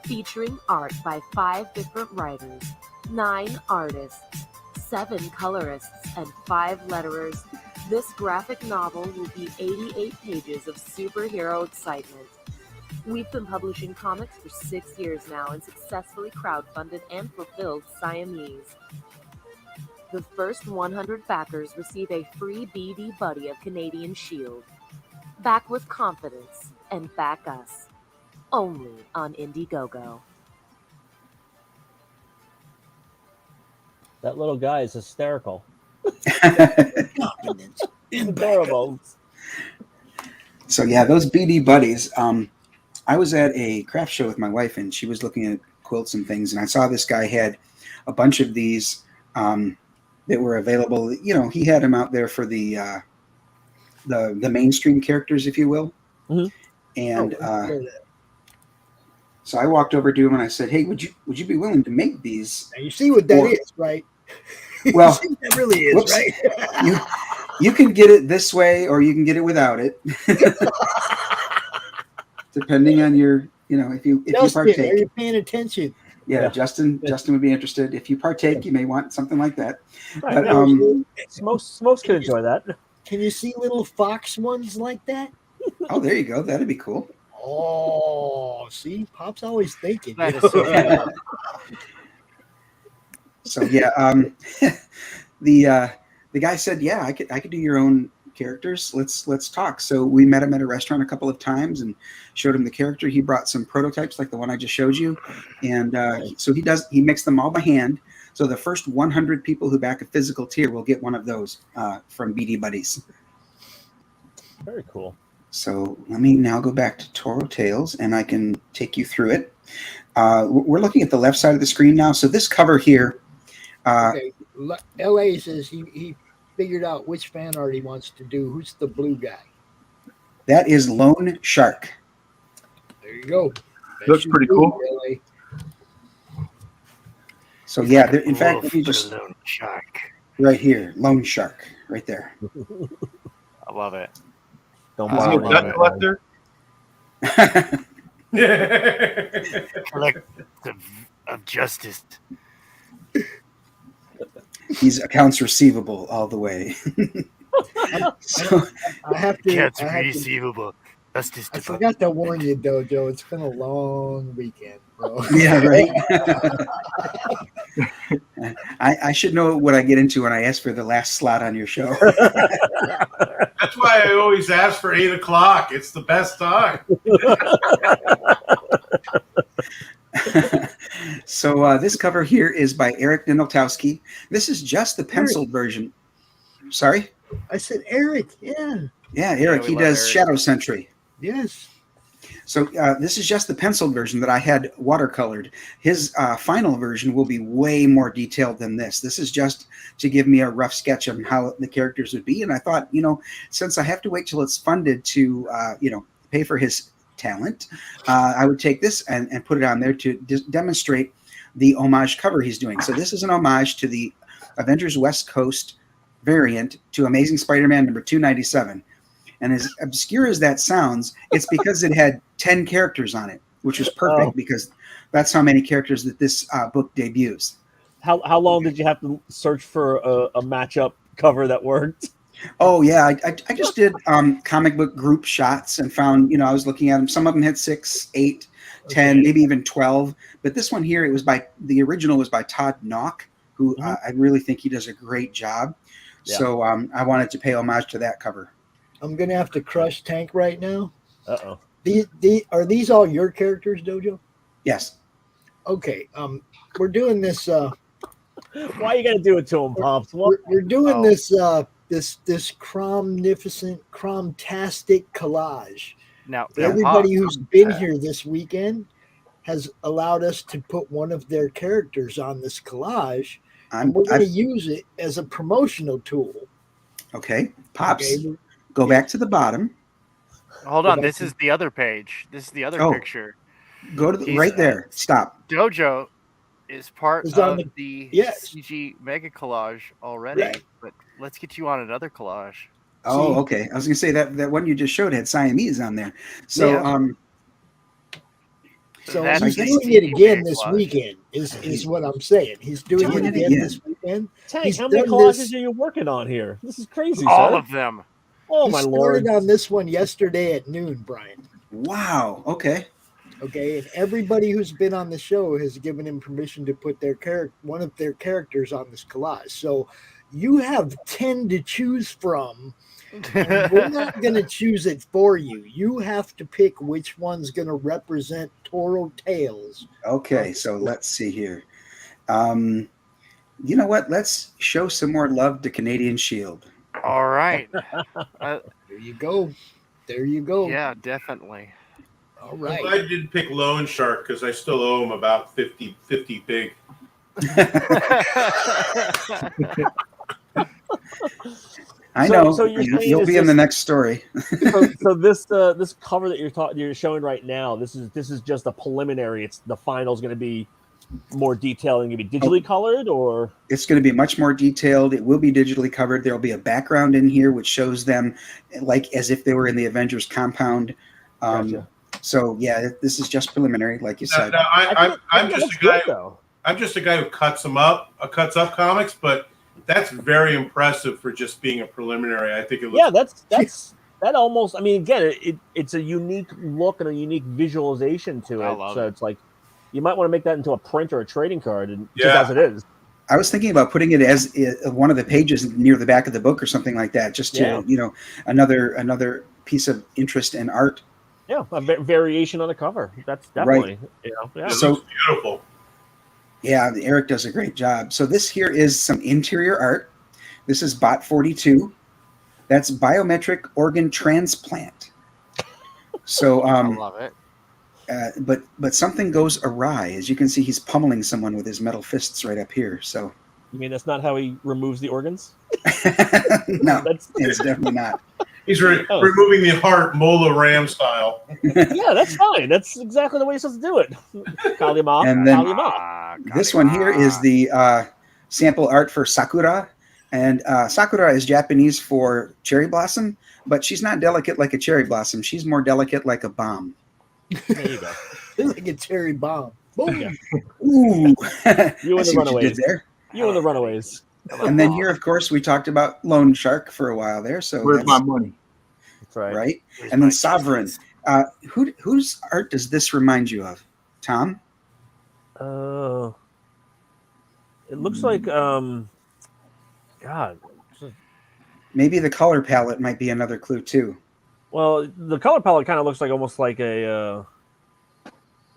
[SPEAKER 15] Featuring art by 5 different writers, 9 artists, 7 colorists, and 5 letterers, this graphic novel will be 88 pages of superhero excitement. We've been publishing comics for 6 years now and successfully crowdfunded and fulfilled Siamese. The first 100 backers receive a free BD Buddy of Canadian Shield. Back with confidence and back us. Only on Indiegogo.
[SPEAKER 9] That little guy is hysterical.
[SPEAKER 7] Confidence.
[SPEAKER 9] Adorable.
[SPEAKER 14] So yeah, those BD buddies. I was at a craft show with my wife, and she was looking at quilts and things, and I saw this guy had a bunch of these that were available. You know, he had them out there for the mainstream characters, if you will.
[SPEAKER 9] Mm-hmm.
[SPEAKER 14] And so I walked over to him and I said, "Hey, would you be willing to make these?"
[SPEAKER 7] Now you see what that is, right?
[SPEAKER 14] Well,
[SPEAKER 7] that really is,
[SPEAKER 14] whoops.
[SPEAKER 7] right?
[SPEAKER 14] You can get it this way, or you can get it without it, depending on your, if you
[SPEAKER 7] Justin,
[SPEAKER 14] partake.
[SPEAKER 7] are you paying attention?
[SPEAKER 14] Yeah, Justin would be interested. If you partake, you may want something like that.
[SPEAKER 9] Right.
[SPEAKER 14] But
[SPEAKER 9] Smokes can enjoy that.
[SPEAKER 7] Can you see little fox ones like that?
[SPEAKER 14] Oh, there you go. That'd be cool.
[SPEAKER 7] Oh, see, Pop's always thinking.
[SPEAKER 8] That is so cool.
[SPEAKER 14] So yeah, the guy said, "Yeah, I could do your own characters. Let's talk." So we met him at a restaurant a couple of times and showed him the character. He brought some prototypes like the one I just showed you, and so he makes them all by hand. So the first 100 people who back a physical tier will get one of those from BD Buddies.
[SPEAKER 9] Very cool.
[SPEAKER 14] So let me now go back to Toro Tales, and I can take you through it. We're looking at the left side of the screen now. So this cover here.
[SPEAKER 7] Okay. LA says he figured out which fan art he wants to do. Who's the blue guy?
[SPEAKER 14] That is Lone Shark.
[SPEAKER 7] There you go.
[SPEAKER 12] Looks pretty cool.
[SPEAKER 7] LA.
[SPEAKER 14] So yeah, in fact, if you just
[SPEAKER 8] Lone Shark.
[SPEAKER 14] right here, Lone Shark, right there.
[SPEAKER 8] I love it.
[SPEAKER 9] Don't
[SPEAKER 12] Is he
[SPEAKER 9] bother
[SPEAKER 12] a
[SPEAKER 9] me.
[SPEAKER 12] duck collector?
[SPEAKER 8] Collective of justice.
[SPEAKER 14] He's accounts receivable all the way. So
[SPEAKER 7] I have to.
[SPEAKER 8] Accounts
[SPEAKER 7] I have to-
[SPEAKER 8] receivable. Justice
[SPEAKER 7] I
[SPEAKER 8] Department.
[SPEAKER 7] forgot to warn you, Dojo. It's been a long weekend, bro.
[SPEAKER 14] yeah, right. I should know what I get into when I ask for the last slot on your show.
[SPEAKER 13] That's why I always ask for 8 o'clock. It's the best time.
[SPEAKER 14] So this cover here is by Eric Ninoltowski. This is just the penciled version. Sorry?
[SPEAKER 7] I said Eric, yeah.
[SPEAKER 14] Yeah, Eric. He does Shadow Sentry.
[SPEAKER 7] Yes.
[SPEAKER 14] So this is just the penciled version that I had watercolored. His final version will be way more detailed than this. This is just to give me a rough sketch of how the characters would be. And I thought, since I have to wait till it's funded to, pay for his talent, I would take this and put it on there to demonstrate the homage cover he's doing. So this is an homage to the Avengers West Coast variant to Amazing Spider-Man number 297. And as obscure as that sounds, it's because it had 10 characters on it, which was perfect because that's how many characters that this book debuts.
[SPEAKER 9] How long did you have to search for a matchup cover that worked?
[SPEAKER 14] Oh, yeah. I just did comic book group shots and found, I was looking at them. Some of them had 6, 8, 10, maybe even 12. But this one here, the original was by Todd Nauck, who I really think he does a great job. Yeah. So I wanted to pay homage to that cover.
[SPEAKER 7] I'm going to have to crush Tank right now.
[SPEAKER 9] Uh-oh.
[SPEAKER 7] Are these all your characters, Dojo?
[SPEAKER 14] Yes.
[SPEAKER 7] Okay. We're doing this.
[SPEAKER 9] Why you got to do it to him, Pops?
[SPEAKER 7] We're doing this CRoMnificent, CRoMtastic collage.
[SPEAKER 8] Now,
[SPEAKER 7] everybody who's been here this weekend has allowed us to put one of their characters on this collage. And we're going to use it as a promotional tool.
[SPEAKER 14] Okay. Pops. Okay. Go back to the bottom.
[SPEAKER 8] Hold on. This is the other page. This is the other picture.
[SPEAKER 14] Go to right there. Stop.
[SPEAKER 8] Dojo is part of the CG Mega Collage already, but let's get you on another collage.
[SPEAKER 14] Oh, okay. I was going to say that one you just showed had Siamese on there. So,
[SPEAKER 7] So he's doing it again this weekend, is what I'm saying. He's doing it again this weekend.
[SPEAKER 9] Tank, how many collages are you working on here? This is crazy,
[SPEAKER 8] All of them.
[SPEAKER 9] Oh, my Lord.
[SPEAKER 7] He started on this one yesterday at noon, Brian.
[SPEAKER 14] Wow. Okay.
[SPEAKER 7] Okay, and everybody who's been on the show has given him permission to put one of their characters on this collage. So you have 10 to choose from. And we're not going to choose it for you. You have to pick which one's going to represent Toro Tales.
[SPEAKER 14] Okay, so let's see here. You know what? Let's show some more love to Canadian Shield.
[SPEAKER 8] All right.
[SPEAKER 7] There you go. There you go.
[SPEAKER 8] Yeah, definitely.
[SPEAKER 7] All right.
[SPEAKER 13] I did pick Lone Shark because I still owe him about 50 big.
[SPEAKER 14] I know. So you'll be in the next story.
[SPEAKER 9] so this cover that you're showing right now, this is just a preliminary. It's the final is going to be more detailed and going to be digitally colored, or
[SPEAKER 14] it's going to be much more detailed. It will be digitally covered. There'll be a background in here which shows them like as if they were in the Avengers compound.
[SPEAKER 9] Gotcha.
[SPEAKER 14] So yeah, this is just preliminary, like you said.
[SPEAKER 13] No, I'm just a guy. I'm just a guy who cuts up comics, but that's very impressive for just being a preliminary. I think it looks.
[SPEAKER 9] Yeah, that almost. I mean, again, it's a unique look and a unique visualization to it. So it's like you might want to make that into a print or a trading card, and just as it is.
[SPEAKER 14] I was thinking about putting it as one of the pages near the back of the book or something like that, just to another piece of interest in art.
[SPEAKER 9] Yeah, a variation on the cover. That's definitely
[SPEAKER 14] So
[SPEAKER 13] beautiful.
[SPEAKER 14] Yeah, Eric does a great job. So this here is some interior art. This is Bot 42. That's biometric organ transplant. So
[SPEAKER 8] I love it.
[SPEAKER 14] But something goes awry. As you can see, he's pummeling someone with his metal fists right up here. So
[SPEAKER 9] you mean that's not how he removes the organs?
[SPEAKER 14] No, it's definitely not.
[SPEAKER 13] He's removing the heart, Mola Ram style.
[SPEAKER 9] Yeah, that's fine. That's exactly the way you're supposed to do it. Kalima.
[SPEAKER 14] And then this one here is the sample art for Sakura. And Sakura is Japanese for cherry blossom, but she's not delicate like a cherry blossom. She's more delicate like a bomb.
[SPEAKER 9] There you go.
[SPEAKER 7] Like a cherry bomb. Boom.
[SPEAKER 9] Yeah.
[SPEAKER 14] Ooh.
[SPEAKER 9] You and the Runaways.
[SPEAKER 14] There.
[SPEAKER 9] You and the Runaways.
[SPEAKER 14] And then here, of course, we talked about Lone Shark for a while there. So
[SPEAKER 12] where's my money?
[SPEAKER 9] That's right.
[SPEAKER 14] Right. And then Sovereign. Whose art does this remind you of, Tom?
[SPEAKER 9] It looks like God.
[SPEAKER 14] Maybe the color palette might be another clue too.
[SPEAKER 9] Well, the color palette kind of looks like almost like a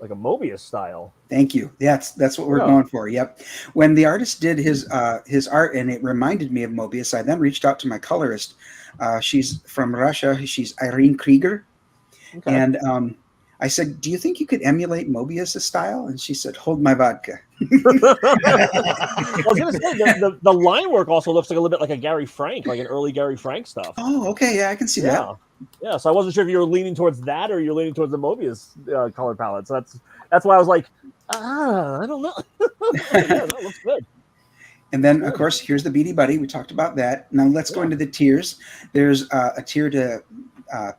[SPEAKER 9] like a Mobius style.
[SPEAKER 14] Thank you. That's what we're going for. Yep. When the artist did his art and it reminded me of Mobius, I then reached out to my colorist. She's from Russia. She's Irene Krieger.
[SPEAKER 9] Okay.
[SPEAKER 14] And I said, "Do you think you could emulate Mobius' style?" And she said, "Hold my vodka."
[SPEAKER 9] I was going to say the line work also looks like a little bit like a Gary Frank, like an early Gary Frank stuff.
[SPEAKER 14] Oh, okay. Yeah, I can see that.
[SPEAKER 9] Yeah, so I wasn't sure if you were leaning towards that or you're leaning towards the Mobius color palette. So that's why I was like, I don't know. Yeah, that looks good.
[SPEAKER 14] And then, of course, here's the Beady Buddy. We talked about that. Now let's go into the tiers. There's a tier to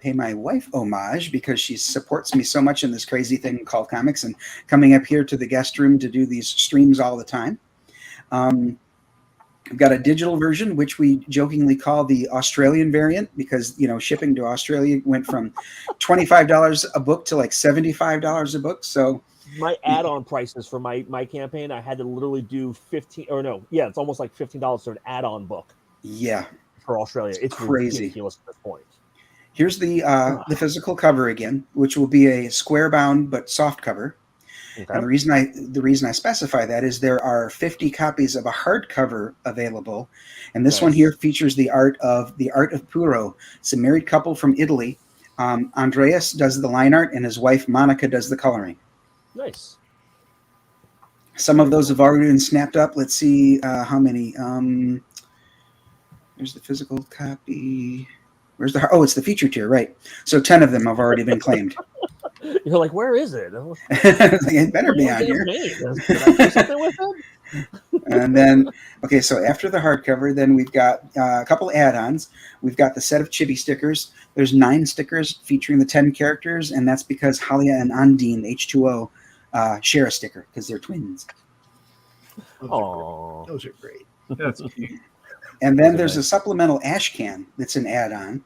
[SPEAKER 14] pay my wife homage because she supports me so much in this crazy thing called comics and coming up here to the guest room to do these streams all the time. We've got a digital version, which we jokingly call the Australian variant because, shipping to Australia went from $25 a book to like $75 a book. So
[SPEAKER 9] my add-on prices for my campaign, I had to literally do it's almost like $15 for an add-on book.
[SPEAKER 14] Yeah.
[SPEAKER 9] For Australia. It's
[SPEAKER 14] crazy
[SPEAKER 9] ridiculous at this point.
[SPEAKER 14] Here's the physical cover again, which will be a square bound but soft cover. Okay. And the reason I specify that is there are 50 copies of a hardcover available, and this one here features the art of Puro. It's a married couple from Italy. Andreas does the line art, and his wife Monica does the coloring.
[SPEAKER 9] Nice.
[SPEAKER 14] Some of those have already been snapped up. Let's see how many. There's the physical copy. Where's the? Oh, it's the feature tier, right? So 10 of them have already been claimed.
[SPEAKER 9] You're like, where is it?
[SPEAKER 14] It better be on here.
[SPEAKER 9] Did I do something with it?
[SPEAKER 14] And then, okay, so after the hardcover, then we've got a couple add-ons. We've got the set of chibi stickers. There's 9 stickers featuring the 10 characters, and that's because Halia and Andine, H2O, share a sticker because they're twins.
[SPEAKER 7] Oh, those are great.
[SPEAKER 12] That's cute.
[SPEAKER 14] And then there's a supplemental ash can that's an add-on.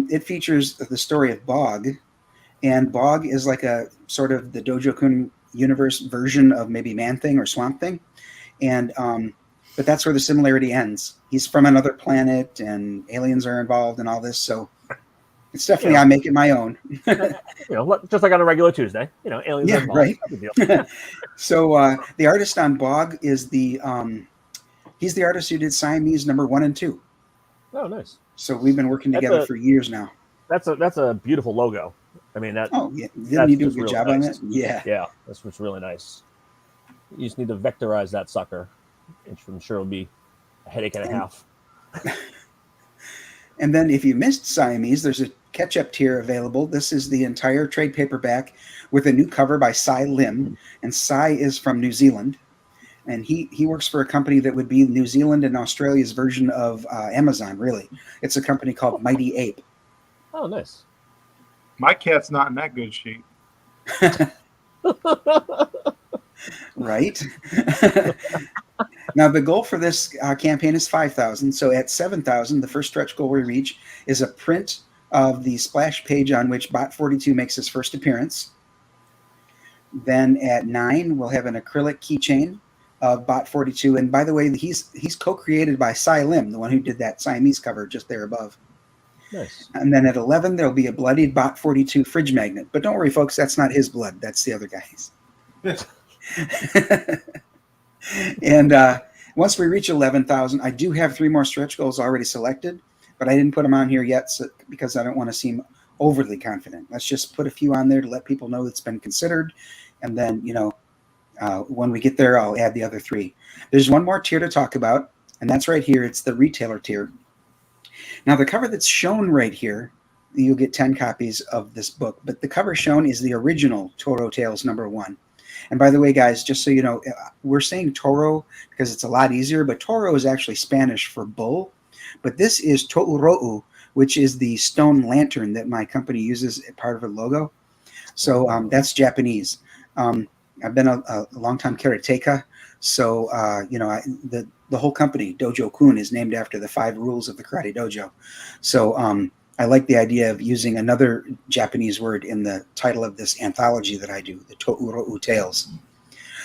[SPEAKER 14] It features the story of Bog, and Bog is like a sort of the Dojo universe version of maybe Man-Thing or Swamp Thing. And but that's where the similarity ends. He's from another planet, and aliens are involved in all this. So it's definitely I make it my own.
[SPEAKER 9] Just like on a regular Tuesday. Aliens are involved.
[SPEAKER 14] Right.
[SPEAKER 9] No big deal.
[SPEAKER 14] So the artist on Bog is he's the artist who did Siamese number 1 and 2.
[SPEAKER 9] Oh, nice.
[SPEAKER 14] So we've been working together for years now.
[SPEAKER 9] That's a beautiful logo. I mean that.
[SPEAKER 14] Oh yeah, didn't you do a good job on that? Yeah,
[SPEAKER 9] that's what's really nice. You just need to vectorize that sucker, which I'm sure will be a headache and a half.
[SPEAKER 14] And then if you missed Siamese, there's a catch-up tier available. This is the entire trade paperback with a new cover by Cy Lim, and Cy is from New Zealand, and he works for a company that would be New Zealand and Australia's version of Amazon. Really, it's a company called Mighty Ape.
[SPEAKER 9] Oh, nice.
[SPEAKER 12] My cat's not in that good shape.
[SPEAKER 14] Right. Now, the goal for this campaign is 5,000. So at 7,000, the first stretch goal we reach is a print of the splash page on which Bot 42 makes his first appearance. Then at 9, we'll have an acrylic keychain of Bot 42. And by the way, he's co-created by Cy Lim, the one who did that Siamese cover just there above.
[SPEAKER 9] Nice.
[SPEAKER 14] And then at 11, there'll be a bloodied Bot 42 fridge magnet. But don't worry, folks, that's not his blood. That's the other guy's. And once we reach 11,000, I do have 3 more stretch goals already selected, but I didn't put them on here yet because I don't want to seem overly confident. Let's just put a few on there to let people know it's been considered. And then, when we get there, I'll add the other 3. There's one more tier to talk about, and that's right here. It's the retailer tier. Now, the cover that's shown right here, you'll get 10 copies of this book, but the cover shown is the original Toro Tales number 1. And by the way, guys, just so you know, we're saying Toro because it's a lot easier, but Toro is actually Spanish for bull. But this is To'uro'u, which is the stone lantern that my company uses as part of a logo. So that's Japanese. I've been a long-time karateka, so the whole company, Dojo Kun, is named after the 5 rules of the Karate Dojo. So I like the idea of using another Japanese word in the title of this anthology that I do, the To'uro'u Tales.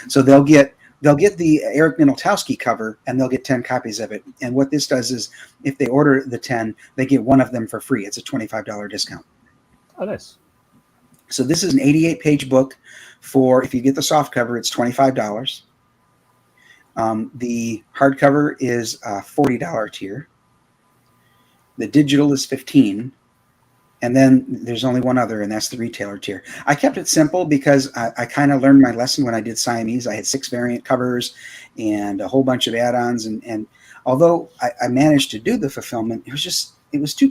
[SPEAKER 14] So they'll get the Eric Minoltowski cover, and they'll get 10 copies of it. And what this does is, if they order the 10, they get one of them for free. It's a $25 discount.
[SPEAKER 9] Oh, nice.
[SPEAKER 14] So this is an 88-page book for, if you get the soft cover, it's $25. The hardcover is a $40 tier. The digital is $15. And then there's only one other, and that's the retailer tier. I kept it simple because I kind of learned my lesson when I did Siamese. I had 6 variant covers and a whole bunch of add-ons. And although I managed to do the fulfillment, it was too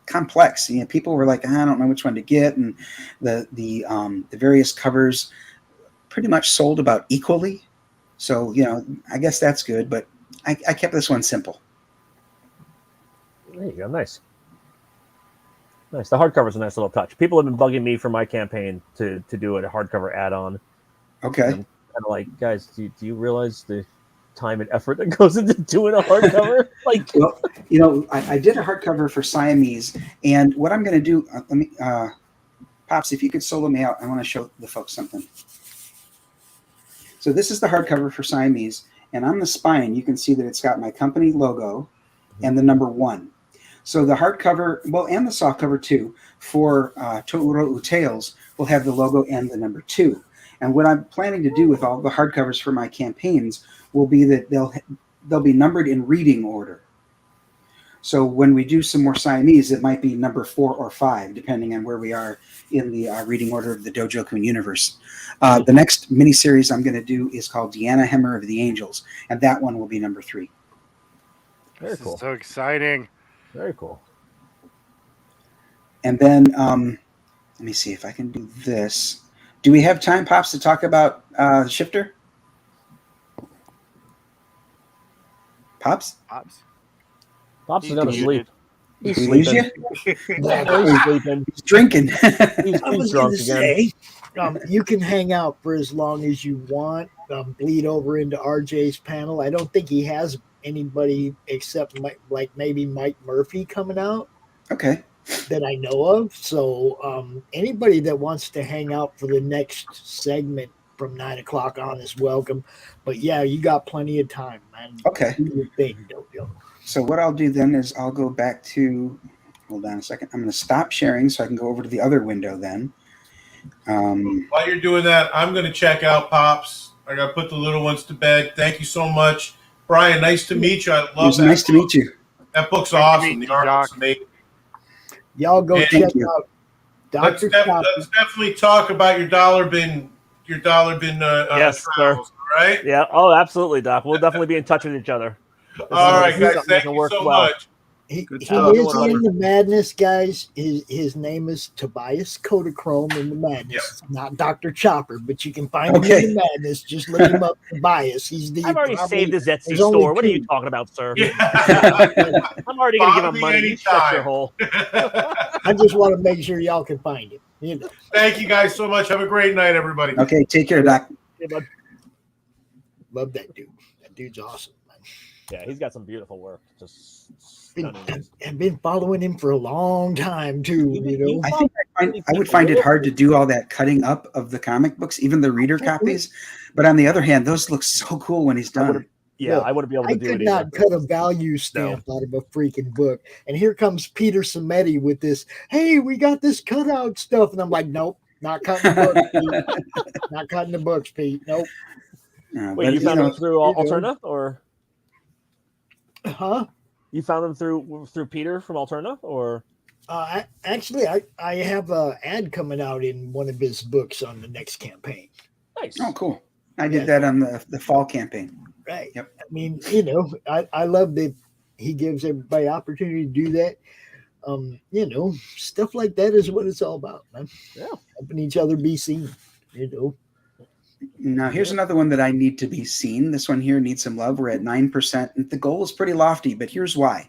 [SPEAKER 14] complex. You know, people were like, I don't know which one to get. And the various covers pretty much sold about equally. So, you know, I guess that's good, but I kept this one simple.
[SPEAKER 9] There you go. Nice. Nice. The hardcover's a nice little touch. People have been bugging me for my campaign to do a hardcover add-on.
[SPEAKER 14] Okay.
[SPEAKER 9] And I'm kind of like, guys, do you realize the time and effort that goes into doing a hardcover? Like,
[SPEAKER 14] well, you know, I did a hardcover for Siamese, and what I'm going to do, let me, Pops, if you could solo me out, I want to show the folks something. So this is the hardcover for Siamese, and on the spine, you can see that it's got my company logo and the number 1. So the hardcover, well, and the softcover too, for To'ura'u Tales will have the logo and the number 2. And what I'm planning to do with all the hardcovers for my campaigns will be that they'll be numbered in reading order. So when we do some more Siamese, it might be number 4 or 5, depending on where we are in the reading order of the Dojo-kun universe. The next miniseries I'm going to do is called Deanna Hemmer of the Angels, and that one will be number 3.
[SPEAKER 9] Very cool.
[SPEAKER 8] This is so exciting.
[SPEAKER 9] Very cool.
[SPEAKER 14] And then let me see if I can do this. Do we have time, Pops, to talk about Shifter? Pops?
[SPEAKER 9] Pops is going to sleep.
[SPEAKER 14] He's sleeping.
[SPEAKER 9] He's sleeping.
[SPEAKER 14] He's drinking.
[SPEAKER 9] He's
[SPEAKER 11] I was
[SPEAKER 9] drunk
[SPEAKER 11] going to
[SPEAKER 9] again.
[SPEAKER 11] say, you can hang out for as long as you want. Bleed over into RJ's panel. I don't think he has anybody except like maybe Mike Murphy coming out.
[SPEAKER 14] Okay.
[SPEAKER 11] That I know of. So anybody that wants to hang out for the next segment from 9 o'clock on is welcome. But yeah, you got plenty of time, man.
[SPEAKER 14] Okay.
[SPEAKER 11] Do your thing, Dojo.
[SPEAKER 14] So what I'll do then is I'll go back to, hold on a second. I'm going to stop sharing so I can go over to the other window then.
[SPEAKER 13] While you're doing that, I'm going to check out Pops. I got to put the little ones to bed. Thank you so much. Brian, nice to meet you. I love that.
[SPEAKER 14] It was nice to meet you.
[SPEAKER 13] That book's awesome. The art looks amazing.
[SPEAKER 11] Y'all go
[SPEAKER 13] And
[SPEAKER 11] check out Dr.
[SPEAKER 13] Let's definitely talk about your dollar bin. Yes,
[SPEAKER 9] sir.
[SPEAKER 13] travels, all right?
[SPEAKER 9] Yeah. Oh, absolutely, Doc. We'll definitely be in touch with each other.
[SPEAKER 13] All right, guys. Thank you so much.
[SPEAKER 11] He is
[SPEAKER 9] stuff.
[SPEAKER 11] in the madness, guys. His name is Tobias CodKchrome in the madness. Not Dr. Chopper, but you can find him in the madness. Just look him up, Tobias. He's the.
[SPEAKER 9] I've already saved his Etsy store. What are you talking about, sir? I'm already going to give him money. You shut your hole.
[SPEAKER 11] I just want to make sure y'all can find him. You know.
[SPEAKER 13] Thank you guys so much. Have a great night, everybody.
[SPEAKER 14] Okay, take care, Doc.
[SPEAKER 11] Hey, bud. Love that dude. That dude's awesome, man.
[SPEAKER 9] Yeah, he's got some beautiful work. Just
[SPEAKER 11] I've been following him for a long time too. You know,
[SPEAKER 14] I think I would find it hard to do all that cutting up of the comic books, even the reader copies. But on the other hand, those look so cool when he's done.
[SPEAKER 9] I wouldn't be able to do it.
[SPEAKER 11] I could not cut a value stamp out of a freaking book. And here comes Peter Cimetti with this. Hey, we got this cutout stuff, and I'm like, nope, not cutting the books, Pete. Not cutting the books, Pete. Nope.
[SPEAKER 9] Wait, you found them through Alterna, or?
[SPEAKER 11] Huh?
[SPEAKER 9] You found them through Peter from Alterna, or?
[SPEAKER 11] Actually, I have an ad coming out in one of his books on the next campaign.
[SPEAKER 9] Nice.
[SPEAKER 14] Oh, cool. I did that on the fall campaign.
[SPEAKER 11] Right.
[SPEAKER 14] Yep.
[SPEAKER 11] I mean, you know, I love that he gives everybody opportunity to do that. You know, stuff like that is what it's all about, man.
[SPEAKER 9] Yeah.
[SPEAKER 11] Helping each other be seen, you know.
[SPEAKER 14] Now, here's another one that I need to be seen. This one here needs some love. We're at 9%. The goal is pretty lofty, but here's why.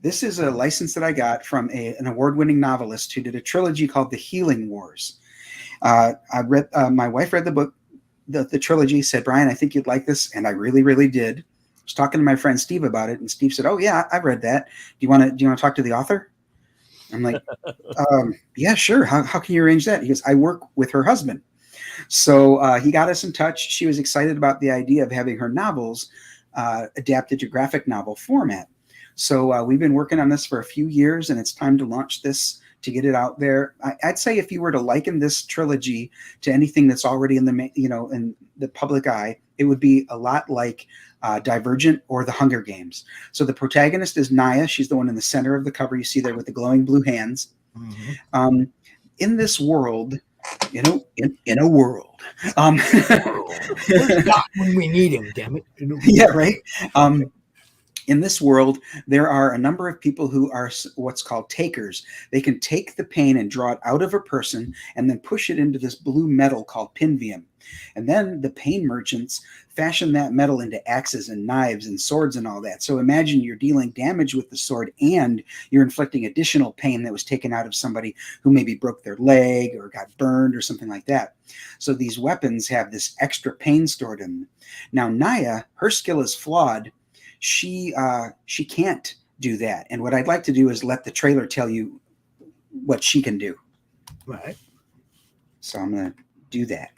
[SPEAKER 14] This is a license that I got from an award-winning novelist who did a trilogy called The Healing Wars. My wife read the book, the trilogy, said, Brian, I think you'd like this. And I really, really did. I was talking to my friend Steve about it, and Steve said, oh, yeah, I've read that. Do you want to talk to the author? I'm like, yeah, sure. How can you arrange that? He goes, I work with her husband. So he got us in touch. She was excited about the idea of having her novels adapted to graphic novel format. So we've been working on this for a few years, and it's time to launch this to get it out there. I'd say if you were to liken this trilogy to anything that's already in the in the public eye, it would be a lot like Divergent or The Hunger Games. So the protagonist is Naya. She's the one in the center of the cover you see there with the glowing blue hands. Mm-hmm. In this world, in a world,
[SPEAKER 11] where's Doc when we need him? Damn it!
[SPEAKER 14] Yeah, right. In this world, there are a number of people who are what's called takers. They can take the pain and draw it out of a person and then push it into this blue metal called pinvium. And then the pain merchants fashion that metal into axes and knives and swords and all that. So imagine you're dealing damage with the sword and you're inflicting additional pain that was taken out of somebody who maybe broke their leg or got burned or something like that. So these weapons have this extra pain stored in them. Now, Naya, her skill is flawed. She can't do that. And what I'd like to do is let the trailer tell you what she can do.
[SPEAKER 11] Right.
[SPEAKER 14] So I'm going to do that.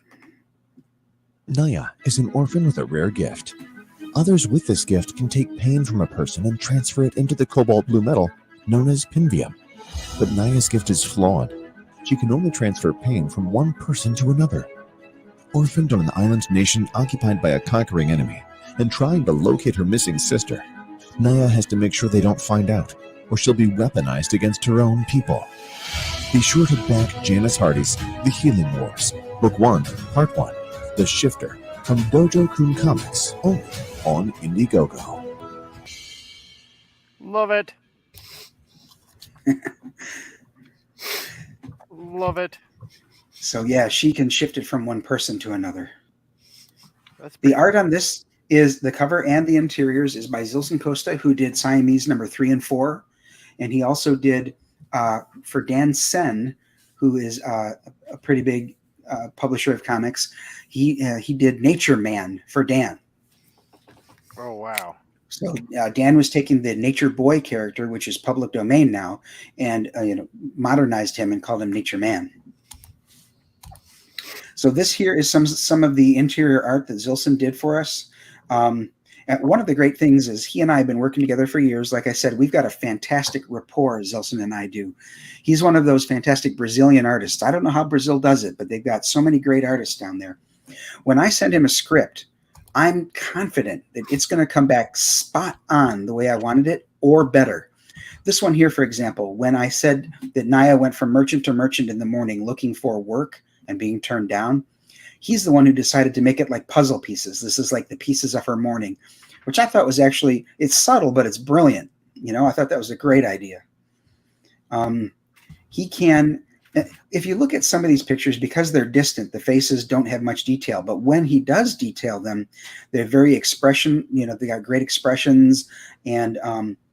[SPEAKER 16] Naya is an orphan with a rare gift. Others with this gift can take pain from a person and transfer it into the cobalt blue metal known as pinvium. But Naya's gift is flawed. She can only transfer pain from one person to another. Orphaned on an island nation occupied by a conquering enemy, and trying to locate her missing sister, Naya has to make sure they don't find out, or she'll be weaponized against her own people. Be sure to back Janice Hardy's The Healing Wars, Book 1, Part 1, The Shifter, from Dojo Comics, only on Indiegogo.
[SPEAKER 8] Love it. Love it.
[SPEAKER 14] So yeah, she can shift it from one person to another. The art on this is the cover and the interiors is by Zilson Costa, who did Siamese number 3 and 4. And he also did for Dan Sen, who is a pretty big publisher of comics. He did Nature Man for Dan.
[SPEAKER 8] Oh, wow.
[SPEAKER 14] So Dan was taking the Nature Boy character, which is public domain now, and modernized him and called him Nature Man. So this here is some of the interior art that Zilson did for us. And one of the great things is he and I have been working together for years. Like I said, we've got a fantastic rapport, Zilson and I do. He's one of those fantastic Brazilian artists. I don't know how Brazil does it, but they've got so many great artists down there. When I send him a script, I'm confident that it's going to come back spot on the way I wanted it or better. This one here, for example, when I said that Naya went from merchant to merchant in the morning looking for work and being turned down, he's the one who decided to make it like puzzle pieces. This is like the pieces of her morning, which I thought was actually, it's subtle, but it's brilliant. I thought that was a great idea. He can, if you look at some of these pictures, because they're distant, the faces don't have much detail, but when he does detail them, they're very they got great expressions, and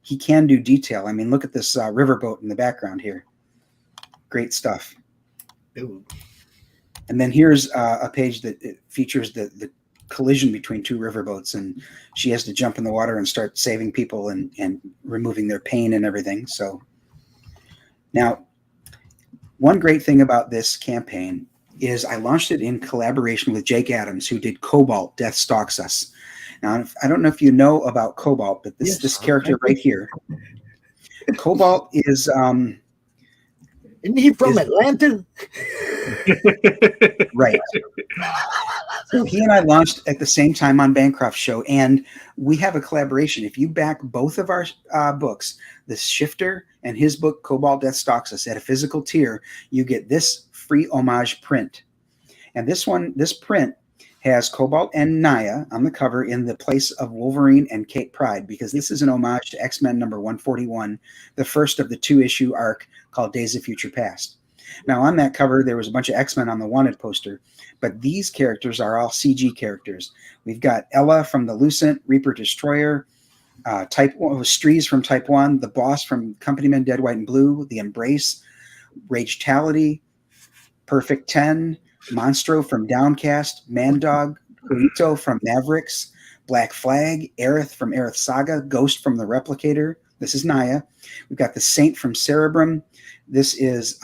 [SPEAKER 14] he can do detail. I mean, look at this riverboat in the background here. Great stuff.
[SPEAKER 11] Ooh.
[SPEAKER 14] And then here's a page that features the collision between two riverboats, and she has to jump in the water and start saving people and removing their pain and everything. So now, one great thing about this campaign is I launched it in collaboration with Jake Adams, who did Cobalt, Death Stalks Us. Now, I don't know if you know about Cobalt, but this character right here, Cobalt is...
[SPEAKER 11] Isn't he from Atlanta?
[SPEAKER 14] Right. So he and I launched at the same time on Bancroft Show, and we have a collaboration. If you back both of our books, The Shifter and his book, Cobalt Death Stalks Us, at a physical tier, you get this free homage print. And this print has Cobalt and Naya on the cover in the place of Wolverine and Kate Pryde, because this is an homage to X-Men number 141, the first of the 2-issue arc called Days of Future Past. Now, on that cover, there was a bunch of X-Men on the wanted poster, but these characters are all CG characters. We've got Ella from the Lucent, Reaper Destroyer, Streez from Type 1, the Boss from Company Men Dead, White, and Blue, The Embrace, Ragetality, Perfect 10, Monstro from Downcast, Mandog, Kurito from Mavericks, Black Flag, Aerith from Aerith Saga, Ghost from The Replicator. This is Naya. We've got the Saint from Cerebrum. This is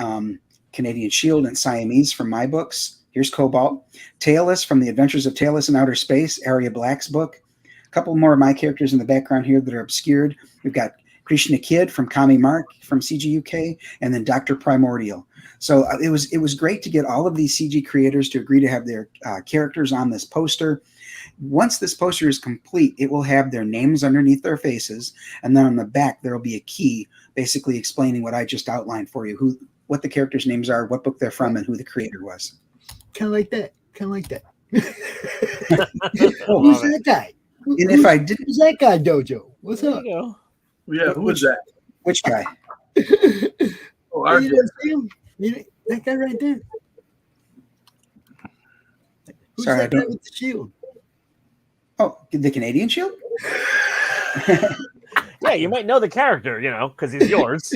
[SPEAKER 14] Canadian Shield and Siamese from my books. Here's Cobalt. Tailless from The Adventures of Tailless in Outer Space, Arya Black's book. A couple more of my characters in the background here that are obscured. We've got Krishna Kid from Kami Mark from CG UK, and then Dr. Primordial. So it was great to get all of these CG creators to agree to have their characters on this poster. Once this poster is complete, it will have their names underneath their faces, and then on the back there will be a key basically explaining what I just outlined for you, what the characters' names are, what book they're from, and who the creator was.
[SPEAKER 11] Kind of like that. Who's
[SPEAKER 14] Oh,
[SPEAKER 11] that guy?
[SPEAKER 14] And if I didn't,
[SPEAKER 11] who's that guy, Dojo? What's up?
[SPEAKER 12] Yeah, who is that?
[SPEAKER 14] Which guy?
[SPEAKER 12] Oh,
[SPEAKER 11] You didn't see him? That guy right there. Who's
[SPEAKER 14] Sorry, I
[SPEAKER 11] that guy
[SPEAKER 14] don't.
[SPEAKER 11] with the shield?
[SPEAKER 14] Oh, the Canadian Shield?
[SPEAKER 9] Yeah, you might know the character, because he's yours.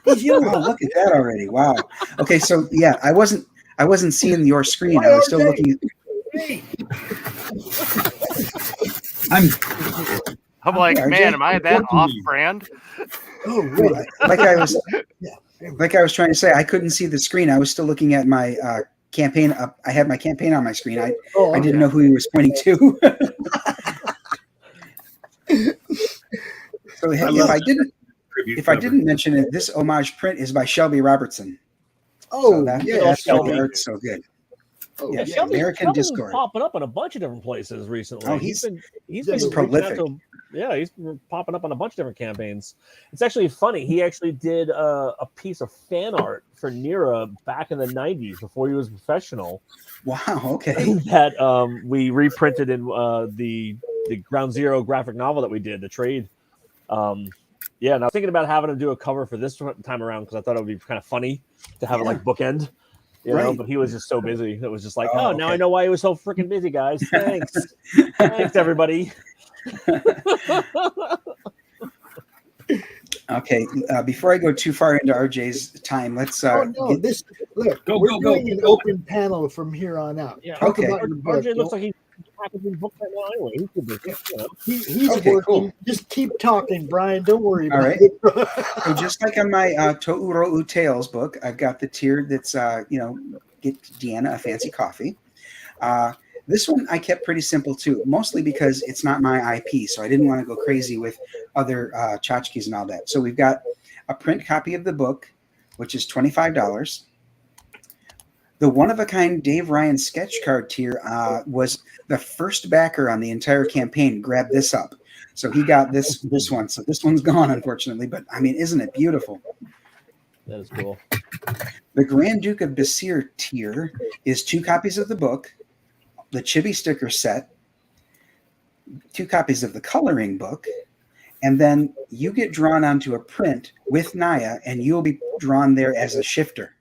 [SPEAKER 14] He's yours. Oh, look at that already! Wow. Okay, so yeah, I wasn't seeing your screen. I was still looking.
[SPEAKER 8] I'm like,
[SPEAKER 14] RJ,
[SPEAKER 8] man, am I that off-brand?
[SPEAKER 11] Oh, really?
[SPEAKER 14] Like I was trying to say, I couldn't see the screen. I was still looking at my campaign up. I had my campaign on my screen. I didn't know who he was pointing to. So if I didn't mention it, this homage print is by Shelby Robertson.
[SPEAKER 11] Oh,
[SPEAKER 14] so
[SPEAKER 11] that's
[SPEAKER 14] Shelby art's so good.
[SPEAKER 11] Oh,
[SPEAKER 14] yeah,
[SPEAKER 9] Shelby's
[SPEAKER 14] American
[SPEAKER 9] been
[SPEAKER 14] Discord.
[SPEAKER 9] popping up in a bunch of different places recently.
[SPEAKER 14] Oh,
[SPEAKER 9] he's been
[SPEAKER 14] prolific.
[SPEAKER 9] He's been popping up on a bunch of different campaigns. It's actually funny. He actually did a piece of fan art for Nira back in the 90s before he was professional.
[SPEAKER 14] Wow. Okay.
[SPEAKER 9] That we reprinted in the Ground Zero graphic novel that we did, the trade. Yeah, and I was thinking about having him do a cover for this time around because I thought it would be kind of funny to have it like bookend. You know, but he was just so busy. It was just like, now I know why he was so freaking busy, guys. Thanks. Thanks, everybody.
[SPEAKER 14] Okay, before I go too far into RJ's time, let's
[SPEAKER 11] look, we're doing an open panel from here on out.
[SPEAKER 9] Yeah.
[SPEAKER 11] Talk about your book.
[SPEAKER 9] RJ looks like he's packaging books right now anyway. He could be,
[SPEAKER 11] He's working. Cool. Just keep talking, Brian. Don't worry about
[SPEAKER 14] it. So just like on my To'Uro Tales book, I've got the tier that's, get Deanna a fancy coffee. This one I kept pretty simple too, mostly because it's not my IP, so I didn't want to go crazy with other tchotchkes and all that. So we've got a print copy of the book, which is $25. The one-of-a-kind Dave Ryan sketch card tier was the first backer on the entire campaign. Grab this up. So he got this one. So this one's gone, unfortunately. But, I mean, isn't it beautiful?
[SPEAKER 9] That is cool.
[SPEAKER 14] The Grand Duke of Basir tier is 2 copies of the book, the chibi sticker set, 2 copies of the coloring book, and then you get drawn onto a print with Naya, and you'll be drawn there as a shifter.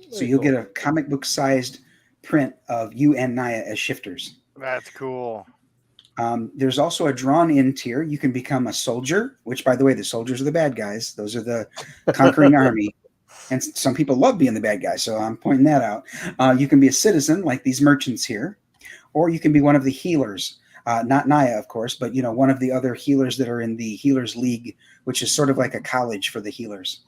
[SPEAKER 14] So you'll get a comic book sized print of you and Naya as shifters.
[SPEAKER 8] That's cool.
[SPEAKER 14] There's also a drawn in tier. You can become a soldier, which, by the way, the soldiers are the bad guys. Those are the conquering army. And some people love being the bad guy, so I'm pointing that out. You can be a citizen, like these merchants here, or you can be one of the healers. Not Naya, of course, but one of the other healers that are in the Healers League, which is sort of like a college for the healers.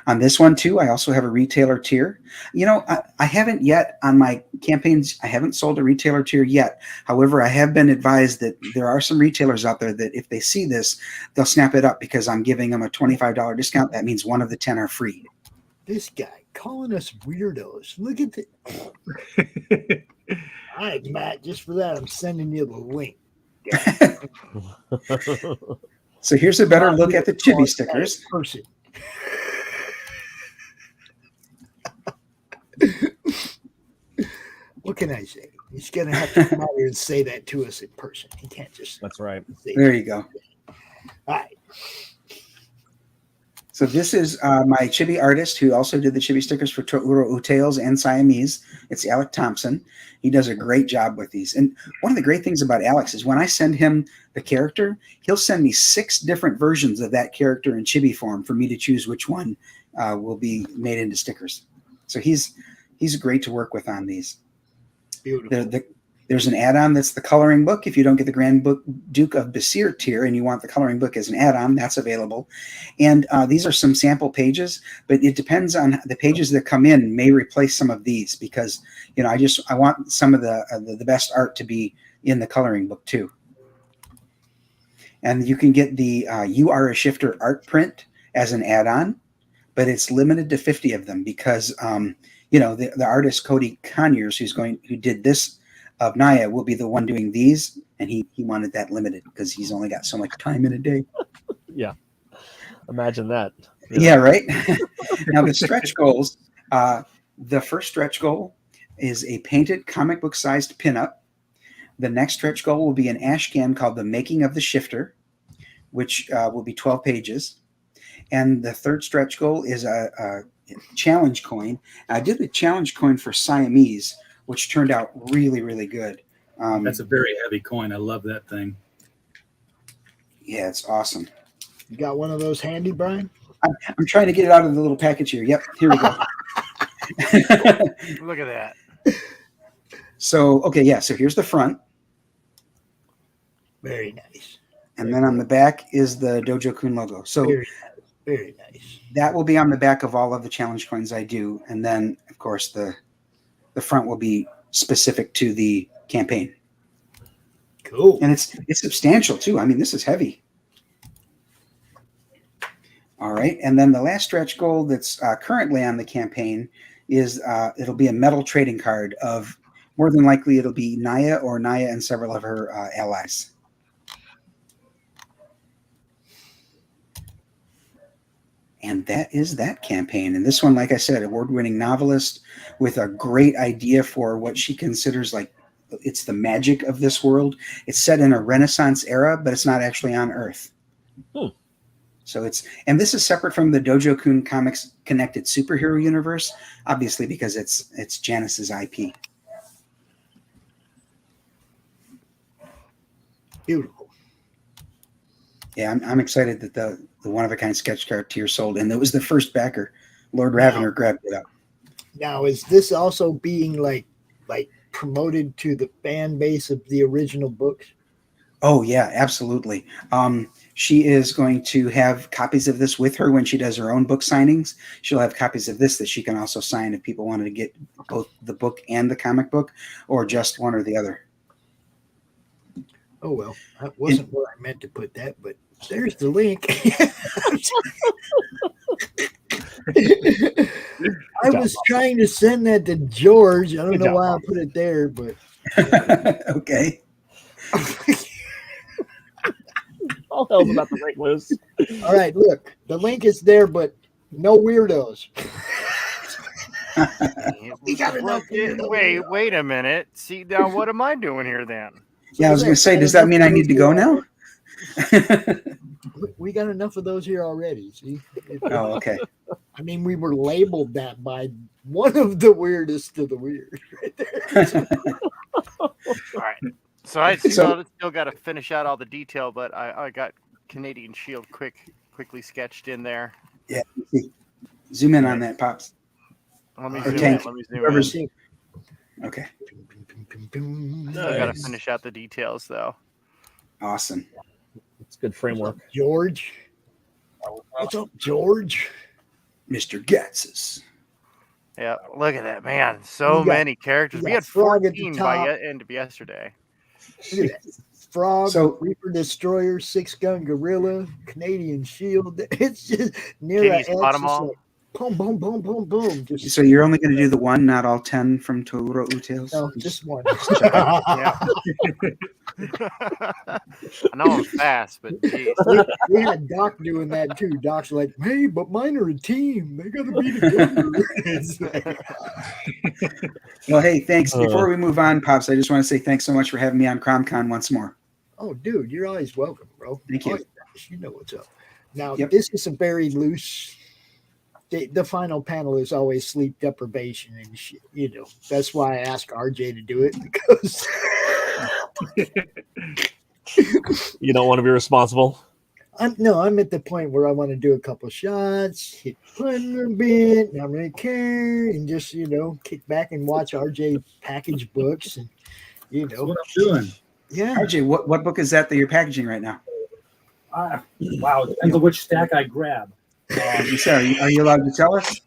[SPEAKER 14] On this one, too, I also have a retailer tier. I haven't yet on my campaigns, I haven't sold a retailer tier yet. However, I have been advised that there are some retailers out there that if they see this, they'll snap it up because I'm giving them a $25 discount. That means one of the 10 are free.
[SPEAKER 11] This guy calling us weirdos. Look at the. All right, Matt, just for that, I'm sending you the link.
[SPEAKER 14] So here's a better look at the chibi stickers.
[SPEAKER 11] Person. What can I say? He's going to have to come out here and say that to us in person. He can't just.
[SPEAKER 9] That's right.
[SPEAKER 14] There you go.
[SPEAKER 11] All right.
[SPEAKER 14] So this is my chibi artist who also did the chibi stickers for To'Uro Tales and Siamese. It's Alec Thompson. He does a great job with these. And one of the great things about Alex is when I send him the character, he'll send me 6 different versions of that character in chibi form for me to choose which one will be made into stickers. So he's great to work with on these.
[SPEAKER 11] Beautiful.
[SPEAKER 14] There's an add-on that's the coloring book. If you don't get the Grand Duke of Basir tier and you want the coloring book as an add-on, that's available. And these are some sample pages, but it depends on the pages that come in may replace some of these because I want some of the best art to be in the coloring book too. And you can get the You Are a Shifter art print as an add-on, but it's limited to 50 of them because, the artist Cody Conyers, who did this of Naya, will be the one doing these, and he wanted that limited because he's only got so much time in a day.
[SPEAKER 9] Yeah. Imagine that.
[SPEAKER 14] Yeah, right? Now, the stretch goals, the first stretch goal is a painted comic book-sized pinup. The next stretch goal will be an ashcan called The Making of the Shifter, which will be 12 pages. And the third stretch goal is a challenge coin. I did the challenge coin for Siamese, which turned out really, really good.
[SPEAKER 17] That's a very heavy coin. I love that thing.
[SPEAKER 14] Yeah, it's awesome.
[SPEAKER 11] You got one of those handy, Brian?
[SPEAKER 14] I'm trying to get it out of the little package here. Yep, here we go.
[SPEAKER 8] Look at that.
[SPEAKER 14] So here's the front.
[SPEAKER 11] Very nice.
[SPEAKER 14] And then on the back is the Dojo Kun logo. So
[SPEAKER 11] very nice.
[SPEAKER 14] That will be on the back of all of the challenge coins I do. And then, of course, the front will be specific to the campaign.
[SPEAKER 11] Cool.
[SPEAKER 14] And it's substantial, too. I mean, this is heavy. All right. And then the last stretch goal that's currently on the campaign is it'll be a metal trading card of, more than likely, it'll be Naya and several of her allies. And that is that campaign. And this one, like I said, award-winning novelist with a great idea for what she considers like it's the magic of this world. It's set in a Renaissance era, but it's not actually on Earth. So and this is separate from the Dojo Kun Comics connected superhero universe, obviously because it's Janice's IP.
[SPEAKER 11] Beautiful.
[SPEAKER 14] Yeah, I'm excited that the one-of-a-kind sketch card tier sold, and it was the first backer. Lord Ravener grabbed it up.
[SPEAKER 11] Now, is this also being like promoted to the fan base of the original books?
[SPEAKER 14] Oh, yeah, absolutely. She is going to have copies of this with her when she does her own book signings. She'll have copies of this that she can also sign if people wanted to get both the book and the comic book, or just one or the other.
[SPEAKER 11] Oh, well, that wasn't where I meant to put that, but there's the link. I was trying to send that to George. I don't know why I put it there, but
[SPEAKER 14] okay.
[SPEAKER 9] All hell's about the link, Liz.
[SPEAKER 11] All right, look, the link is there, but no weirdos.
[SPEAKER 8] Wait a minute. See, now what am I doing here then?
[SPEAKER 14] Yeah, I was going to say, does that mean I need to go now?
[SPEAKER 11] We got enough of those here already. See?
[SPEAKER 14] Oh, okay.
[SPEAKER 11] I mean, we were labeled that by one of the weirdest of the weird right there.
[SPEAKER 8] All right. So I still got to finish out all the detail, but I got Canadian Shield quickly sketched in there.
[SPEAKER 14] Yeah. Zoom in on that, Pops.
[SPEAKER 8] Let me
[SPEAKER 14] Tank.
[SPEAKER 8] zoom in.
[SPEAKER 14] Okay.
[SPEAKER 8] I got to finish out the details, though.
[SPEAKER 14] Awesome.
[SPEAKER 9] It's good framework.
[SPEAKER 11] George. What's up, George?
[SPEAKER 14] Mr. Gatsis.
[SPEAKER 8] Yeah, look at that, man. So many characters. We had 14 by end of yesterday.
[SPEAKER 11] Frog, Reaper Destroyer, 6-gun Gorilla, Canadian Shield. It's just near a boom, boom, boom, boom, boom.
[SPEAKER 14] So you're only going to do the one, not all 10 from Toro Tales?
[SPEAKER 11] No, just one.
[SPEAKER 8] I know I'm fast, but geez.
[SPEAKER 11] We had Doc doing that too. Doc's like, hey, but mine are a team. They got to be together.
[SPEAKER 14] Well, hey, thanks. Before we move on, Pops, I just want to say thanks so much for having me on CRoM Con once more.
[SPEAKER 11] Oh, dude, you're always welcome, bro.
[SPEAKER 14] Thank you.
[SPEAKER 11] You know what's up. Now, this is a very loose. The final panel is always sleep deprivation and shit. You know, that's why I asked RJ to do it, because
[SPEAKER 9] you don't want to be responsible.
[SPEAKER 11] I'm at the point where I want to do a couple shots, hit fun a bit, not really care, and just kick back and watch RJ package books, and
[SPEAKER 17] That's what I'm doing.
[SPEAKER 11] Yeah,
[SPEAKER 14] RJ, what book is that you're packaging right now?
[SPEAKER 17] Wow, it depends on which stack I grab.
[SPEAKER 14] Are you allowed to tell us?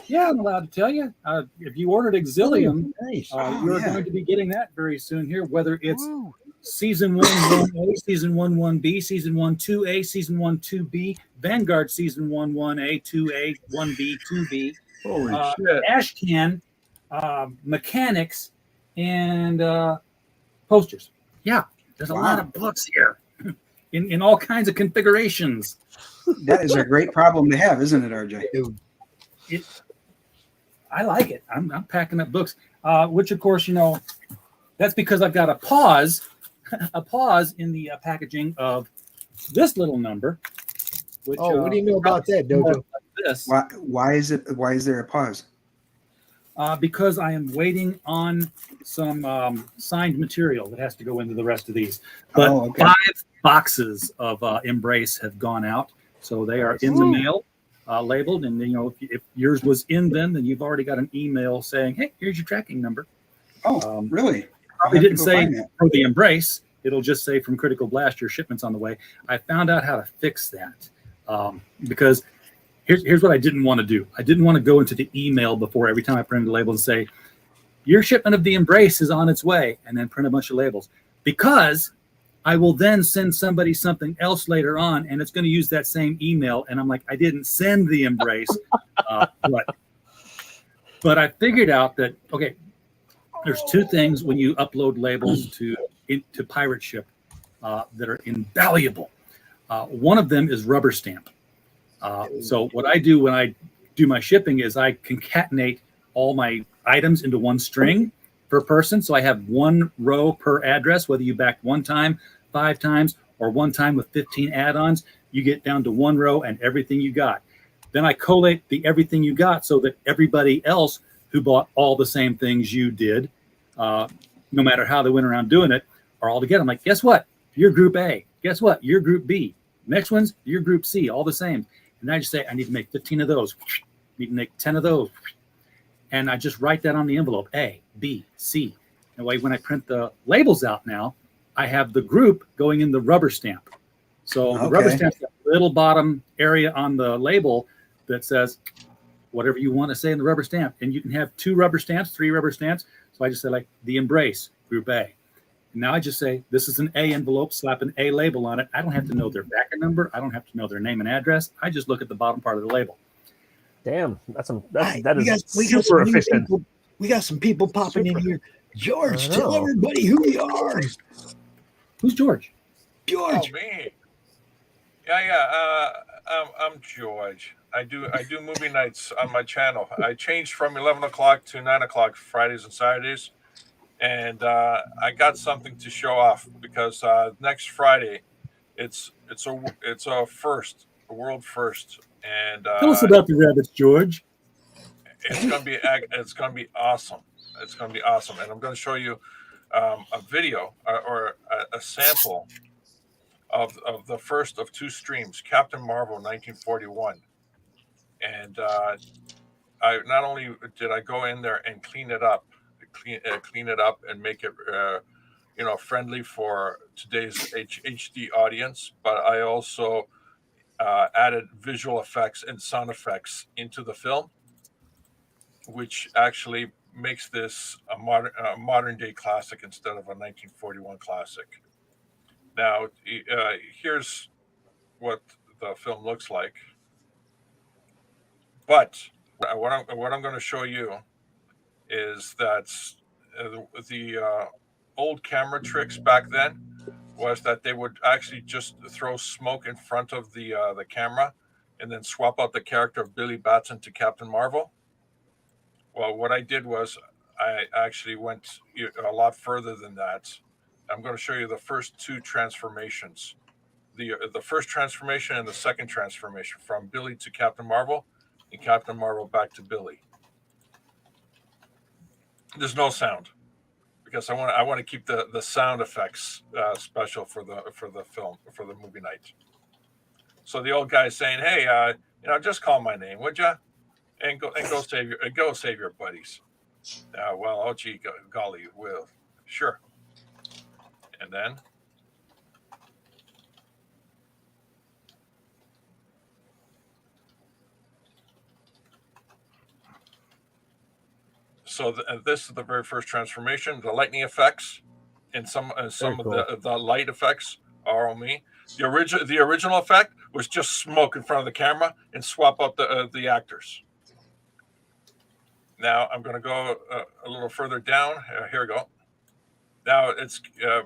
[SPEAKER 17] Yeah, I'm allowed to tell you. If you ordered Exilium, you're going to be getting that very soon here, whether it's Season 1, 1A, Season 1, 1B, Season 1, 2A, Season 1, 2B, Vanguard Season 1, 1A, 2A, 1B, 2B,
[SPEAKER 12] Holy shit.
[SPEAKER 17] Ashcan, Mechanics, and posters. Yeah, there's a lot of books here in all kinds of configurations.
[SPEAKER 14] That is a great problem to have, isn't it, RJ?
[SPEAKER 17] I like it. I'm packing up books, which of course, that's because I've got a pause in the packaging of this little number. Which,
[SPEAKER 11] what do you know about that, Dojo?
[SPEAKER 17] Like this.
[SPEAKER 14] Why is there a pause?
[SPEAKER 17] Because I am waiting on some signed material that has to go into the rest of these. But 5 boxes of Embrace have gone out, so they are in the mail, labeled. And if yours was in them, then you've already got an email saying, "Hey, here's your tracking number."
[SPEAKER 14] Oh, really?
[SPEAKER 17] Probably didn't say for the Embrace. It'll just say from Critical Blast, your shipment's on the way. I found out how to fix that because here's what I didn't want to do. I didn't want to go into the email before every time I printed a label and say, your shipment of the Embrace is on its way, and then print a bunch of labels. Because I will then send somebody something else later on, and it's going to use that same email. And I'm like, I didn't send the Embrace. But I figured out that, okay, there's 2 things when you upload labels to Pirate Ship that are invaluable. One of them is rubber stamp. So what I do when I do my shipping is I concatenate all my items into one string per person. So I have 1 row per address, whether you back 1 time, 5 times, or 1 time with 15 add-ons, you get down to 1 row and everything you got. Then I collate the everything you got so that everybody else who bought all the same things you did, no matter how they went around doing it, are all together. I'm like, guess what? You're group A. Guess what? You're group B. Next one's you're group C, all the same. And I just say, I need to make 15 of those. I need to make 10 of those. And I just write that on the envelope, A, B, C. And when I print the labels out now, I have the group going in the rubber stamp. So the rubber stamp's that little bottom area on the label that says whatever you want to say in the rubber stamp. And you can have 2 rubber stamps, 3 rubber stamps. So I just say like the Embrace, group A. And now I just say, this is an A envelope, slap an A label on it. I don't have to know their backer number. I don't have to know their name and address. I just look at the bottom part of the label.
[SPEAKER 9] Damn, that is
[SPEAKER 11] super
[SPEAKER 9] efficient.
[SPEAKER 11] We got some people popping in here. George, tell everybody who you are.
[SPEAKER 17] Who's George?
[SPEAKER 11] George.
[SPEAKER 18] Oh, me. Yeah. I'm George. I do movie nights on my channel. I changed from 11 o'clock to 9 o'clock Fridays and Saturdays, and I got something to show off because next Friday, it's a first, a world first, and
[SPEAKER 17] tell us about the rabbits, George.
[SPEAKER 18] It's gonna be awesome. It's gonna be awesome, and I'm going to show you a video or a sample of the first of 2 streams, Captain Marvel 1941. And I not only did I go in there and clean it up and make it friendly for today's HD audience, but I also added visual effects and sound effects into the film, which actually makes this a modern day classic instead of a 1941 classic. Now, here's what the film looks like. But what I'm going to show you is that the old camera tricks back then was that they would actually just throw smoke in front of the camera and then swap out the character of Billy Batson to Captain Marvel. Well, what I did was I actually went a lot further than that. I'm going to show you the first 2 transformations, the first transformation and the second transformation from Billy to Captain Marvel and Captain Marvel back to Billy. There's no sound because I want to keep the sound effects special for the film, for the movie night. So the old guy's saying, "Hey, just call my name, would you? And go save your buddies." Well, oh gee, golly, will, sure. And then so this is the very first transformation, the lightning effects. and some of
[SPEAKER 9] cool.
[SPEAKER 18] the light effects are on me. The original effect was just smoke in front of the camera and swap out the actors. Now I'm going to go a little further down. Here we go. Now it's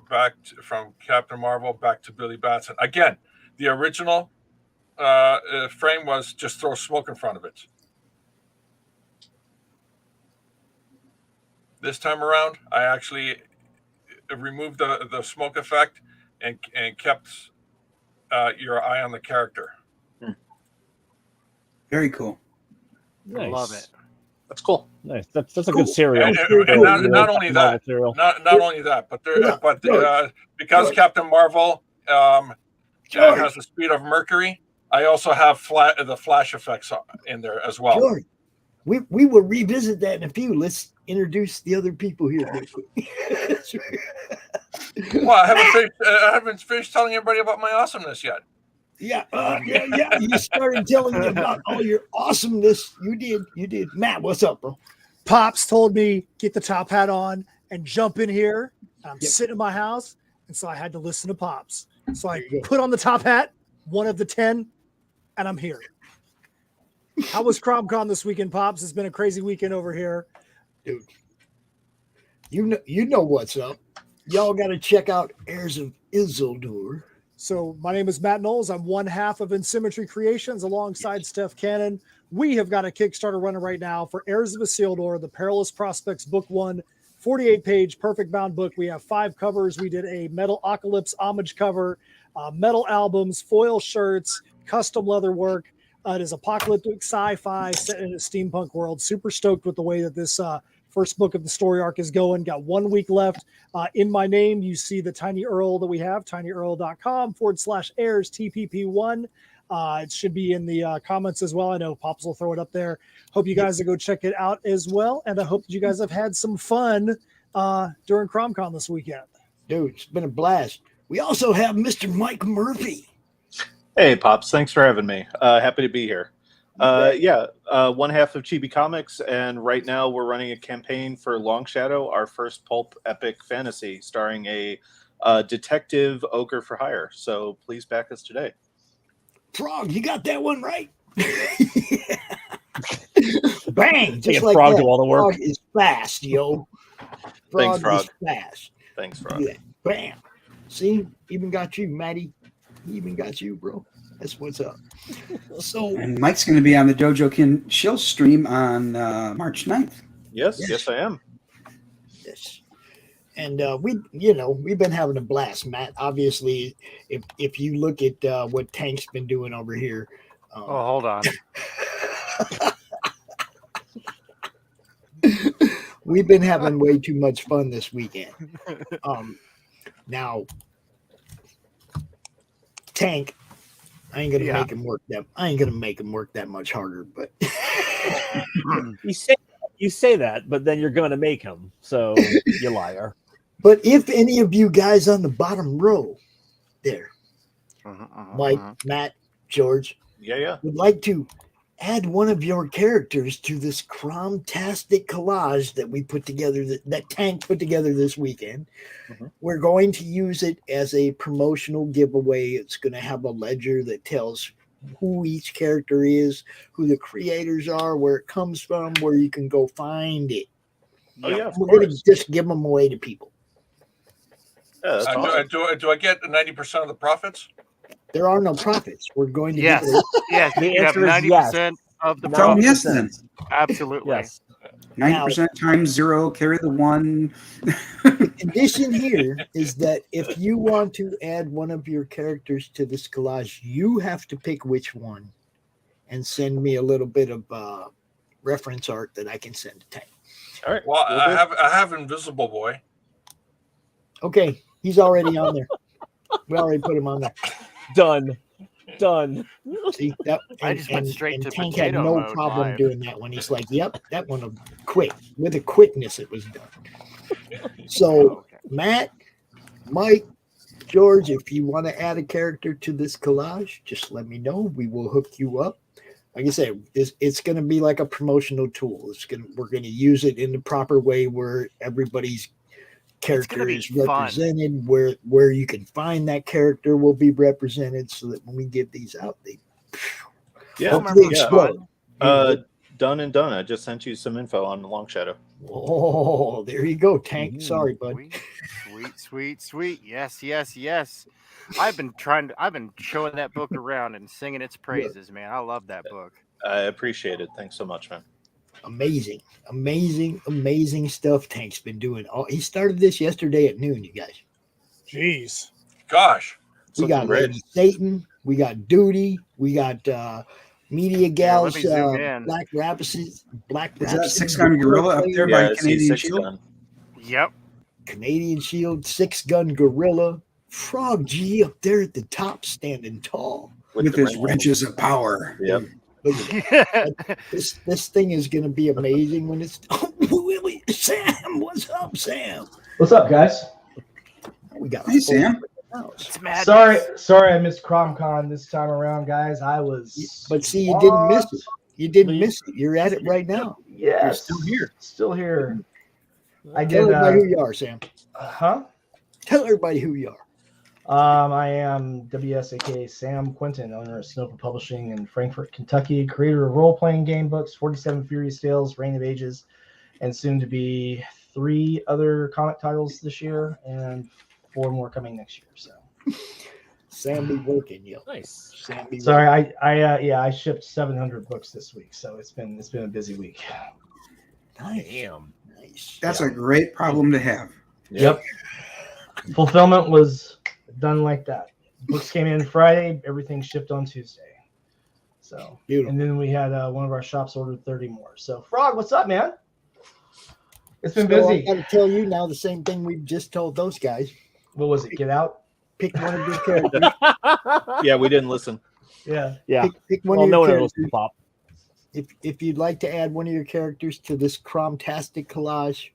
[SPEAKER 18] back from Captain Marvel back to Billy Batson. Again, the original frame was just throw smoke in front of it. This time around, I actually removed the smoke effect and kept your eye on the character.
[SPEAKER 14] Very cool.
[SPEAKER 9] Nice.
[SPEAKER 8] Love it.
[SPEAKER 19] That's cool.
[SPEAKER 9] Nice. That's a good serial.
[SPEAKER 18] And not only that, not only that, but because Captain Marvel has the speed of Mercury, I also have the flash effects in there as well.
[SPEAKER 7] George, we will revisit that in a few. Let's introduce the other people here.
[SPEAKER 18] Well, I haven't finished telling everybody about my awesomeness yet.
[SPEAKER 7] Yeah. You started telling me about all your awesomeness. You did. Matt, what's up, bro?
[SPEAKER 20] Pops told me get the top hat on and jump in here. I'm sitting in my house, and so I had to listen to Pops. So I put on the top hat, one of the 10, and I'm here. How was CRoM Con this weekend, Pops? It's been a crazy weekend over here.
[SPEAKER 7] Dude, you know what's up. Y'all got to check out Heirs of Isildur.
[SPEAKER 20] So my name is Matt Knowles. I'm one half of Insymmetry Creations alongside Steph Cannon. We have got a Kickstarter running right now for Heirs of Isildur, the Perilous Prospects Book 1, 48-page perfect bound book. We have 5 covers. We did a Metal Apocalypse homage cover, metal albums, foil shirts, custom leather work. It is apocalyptic sci-fi set in a steampunk world. Super stoked with the way that this first book of the story arc is going. Got 1 week left. In my name, you see the Tiny Earl that we have, tinyurl.com/heirs TPP1. It should be in the comments as well. I know Pops will throw it up there. Hope you guys will go check it out as well. And I hope that you guys have had some fun during CRoM Con this weekend.
[SPEAKER 7] Dude, it's been a blast. We also have Mr. Mike Murphy.
[SPEAKER 19] Hey, Pops. Thanks for having me. Happy to be here. One half of Chibi Comics, and right now we're running a campaign for Long Shadow, our first pulp epic fantasy starring a detective ogre for hire. So please back us today.
[SPEAKER 7] Frog, you got that one right. Bang! Just like
[SPEAKER 9] Frog
[SPEAKER 7] that.
[SPEAKER 9] do all the work.
[SPEAKER 7] Frog is fast, yo.
[SPEAKER 19] Thanks, Frog.
[SPEAKER 7] Is fast.
[SPEAKER 19] Thanks, Frog.
[SPEAKER 7] Yeah. Bam. See, even got you, Matty. Even got you, bro. That's what's up. So,
[SPEAKER 14] and Mike's going to be on the Dojo Kin Chill stream on March 9th.
[SPEAKER 19] Yes, I am.
[SPEAKER 7] Yes. And we've been having a blast, Matt. Obviously, if you look at what Tank's been doing over here.
[SPEAKER 8] Hold on.
[SPEAKER 7] We've been having way too much fun this weekend. Now, Tank, I ain't gonna make him work that. I ain't gonna make him work that much harder. But
[SPEAKER 9] you say that, but then you're gonna make him. So you liar.
[SPEAKER 7] But if any of you guys on the bottom row there, Mike, Matt, George, would like to add one of your characters to this CRoMtastic collage that we put together, that Tank put together this weekend, we're going to use it as a promotional giveaway. It's going to have a ledger that tells who each character is, who the creators are, where it comes from, where you can go find it. We're going to just give them away to people.
[SPEAKER 18] Awesome. Do I get 90% of the profits?
[SPEAKER 7] There are no profits. We're going to
[SPEAKER 8] yes.
[SPEAKER 9] The
[SPEAKER 8] You have
[SPEAKER 9] answer is
[SPEAKER 8] 90% of the
[SPEAKER 14] From
[SPEAKER 8] profits.
[SPEAKER 14] yes, then.
[SPEAKER 8] Absolutely.
[SPEAKER 9] Yes.
[SPEAKER 14] 90% times 0, carry the 1.
[SPEAKER 7] The condition here is that if you want to add one of your characters to this collage, you have to pick which one and send me a little bit of reference art that I can send to Tank.
[SPEAKER 18] All right. Well, I have Invisible Boy.
[SPEAKER 7] Okay, he's already on there. We already put him on there.
[SPEAKER 9] Done.
[SPEAKER 7] See that?
[SPEAKER 8] I just went straight to
[SPEAKER 7] Tank had
[SPEAKER 8] potato
[SPEAKER 7] no
[SPEAKER 8] mode
[SPEAKER 7] problem
[SPEAKER 8] live.
[SPEAKER 7] doing that one. He's like, "Yep, that one will quick with a quickness. It was done." So, Matt, Mike, George, if you want to add a character to this collage, just let me know. We will hook you up. Like I said, it's going to be like a promotional tool. We're going to use it in the proper way where everybody's
[SPEAKER 11] character
[SPEAKER 8] be
[SPEAKER 11] is
[SPEAKER 8] fun.
[SPEAKER 11] represented, where you can find that character will be represented, so that when we give these out, they hopefully explode.
[SPEAKER 19] Done and done. I just sent you some info on the Long Shadow.
[SPEAKER 11] Oh, there you go, Tank. Sorry, bud.
[SPEAKER 8] Sweet. Yes. I've been showing that book around and singing its praises, man. I love that book.
[SPEAKER 19] I appreciate it. Thanks so much, man.
[SPEAKER 11] Amazing stuff Tank's been doing. He started this yesterday at noon, you guys.
[SPEAKER 20] Jeez.
[SPEAKER 18] Gosh.
[SPEAKER 11] We got Lady Satan, we got Duty, we got Media Gals, Black Rhapsody.
[SPEAKER 14] Is that 6 Gun Gorilla up there by Canadian Shield?
[SPEAKER 8] Yep.
[SPEAKER 11] Canadian Shield, 6 Gun Gorilla, Frog G up there at the top, standing tall
[SPEAKER 14] with his wrenches of power.
[SPEAKER 19] Yep.
[SPEAKER 11] This thing is going to be amazing when it's. Willie, Sam, what's up, Sam?
[SPEAKER 21] What's up, guys?
[SPEAKER 11] We got
[SPEAKER 14] hey, Sam.
[SPEAKER 21] Sorry, I missed CRoM Con this time around, guys. I was,
[SPEAKER 11] but see, you didn't miss it. You didn't miss it. You're at it right now.
[SPEAKER 21] Yeah,
[SPEAKER 11] You're
[SPEAKER 21] still here. I
[SPEAKER 11] Tell
[SPEAKER 21] did.
[SPEAKER 11] everybody who you are, Sam.
[SPEAKER 21] Huh?
[SPEAKER 11] Tell everybody who you are.
[SPEAKER 21] I am WSAK Sam Quinton, owner of Snowfall Publishing in Frankfort, Kentucky, creator of role-playing game books, 47 Furious Tales, Reign of Ages, and soon to be 3 other comic titles this year, and 4 more coming next year. So,
[SPEAKER 11] Sam be working, yo.
[SPEAKER 9] Nice.
[SPEAKER 11] Sam be
[SPEAKER 21] sorry, I shipped 700 books this week, so it's been a busy week.
[SPEAKER 11] Damn.
[SPEAKER 14] Nice. That's a great problem to have.
[SPEAKER 21] Yep. Fulfillment was done like that. Books came in Friday, everything shipped on Tuesday. So,
[SPEAKER 11] beautiful.
[SPEAKER 21] And then we had one of our shops ordered 30 more. So, Frog, what's up, man? It's been busy.
[SPEAKER 11] I got to tell you now the same thing we just told those guys.
[SPEAKER 21] What was it? Get out?
[SPEAKER 11] Pick one of your characters.
[SPEAKER 19] Yeah, we didn't listen.
[SPEAKER 21] Yeah.
[SPEAKER 11] Pick one of your characters.
[SPEAKER 9] Pop.
[SPEAKER 11] If you'd like to add one of your characters to this CRoMtastic collage,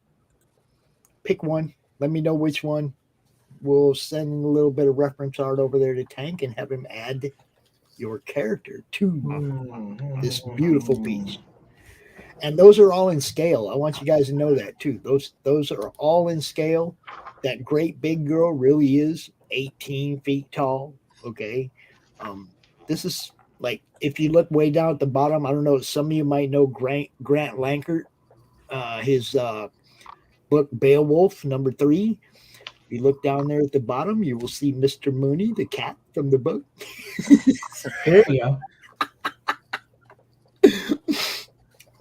[SPEAKER 11] pick one. Let me know which one. We'll send a little bit of reference art over there to Tank and have him add your character to this beautiful piece. And those are all in scale. I want you guys to know that too. Those are all in scale. That great big girl really is 18 feet tall. Okay. This is like, if you look way down at the bottom, I don't know, some of you might know Grant Lankert, his book Beowulf #3. If you look down there at the bottom, you will see Mr. Mooney, the cat from the book.
[SPEAKER 21] There you
[SPEAKER 11] go.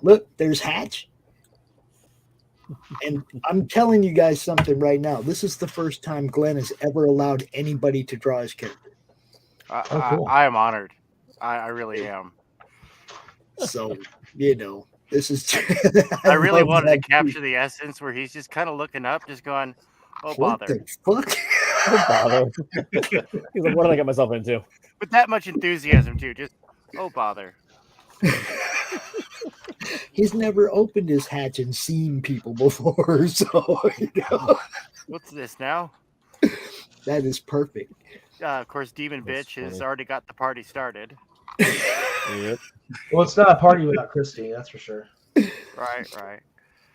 [SPEAKER 11] Look, there's Hatch. And I'm telling you guys something right now. This is the first time Glenn has ever allowed anybody to draw his character.
[SPEAKER 8] Cool. I am honored. I really am.
[SPEAKER 11] So, this is.
[SPEAKER 8] I really wanted to capture the essence where he's just kind of looking up, just going, "Oh bother!"
[SPEAKER 11] What the fuck?
[SPEAKER 9] Oh bother! He's like, "What did I get myself into?"
[SPEAKER 8] With that much enthusiasm too, just "Oh bother!"
[SPEAKER 11] He's never opened his hatch and seen people before, so
[SPEAKER 8] What's this now?
[SPEAKER 11] That is perfect.
[SPEAKER 8] Of course, Demon Bitch has already got the party started.
[SPEAKER 21] Yep. Well, it's not a party without Christy, that's for sure.
[SPEAKER 8] Right.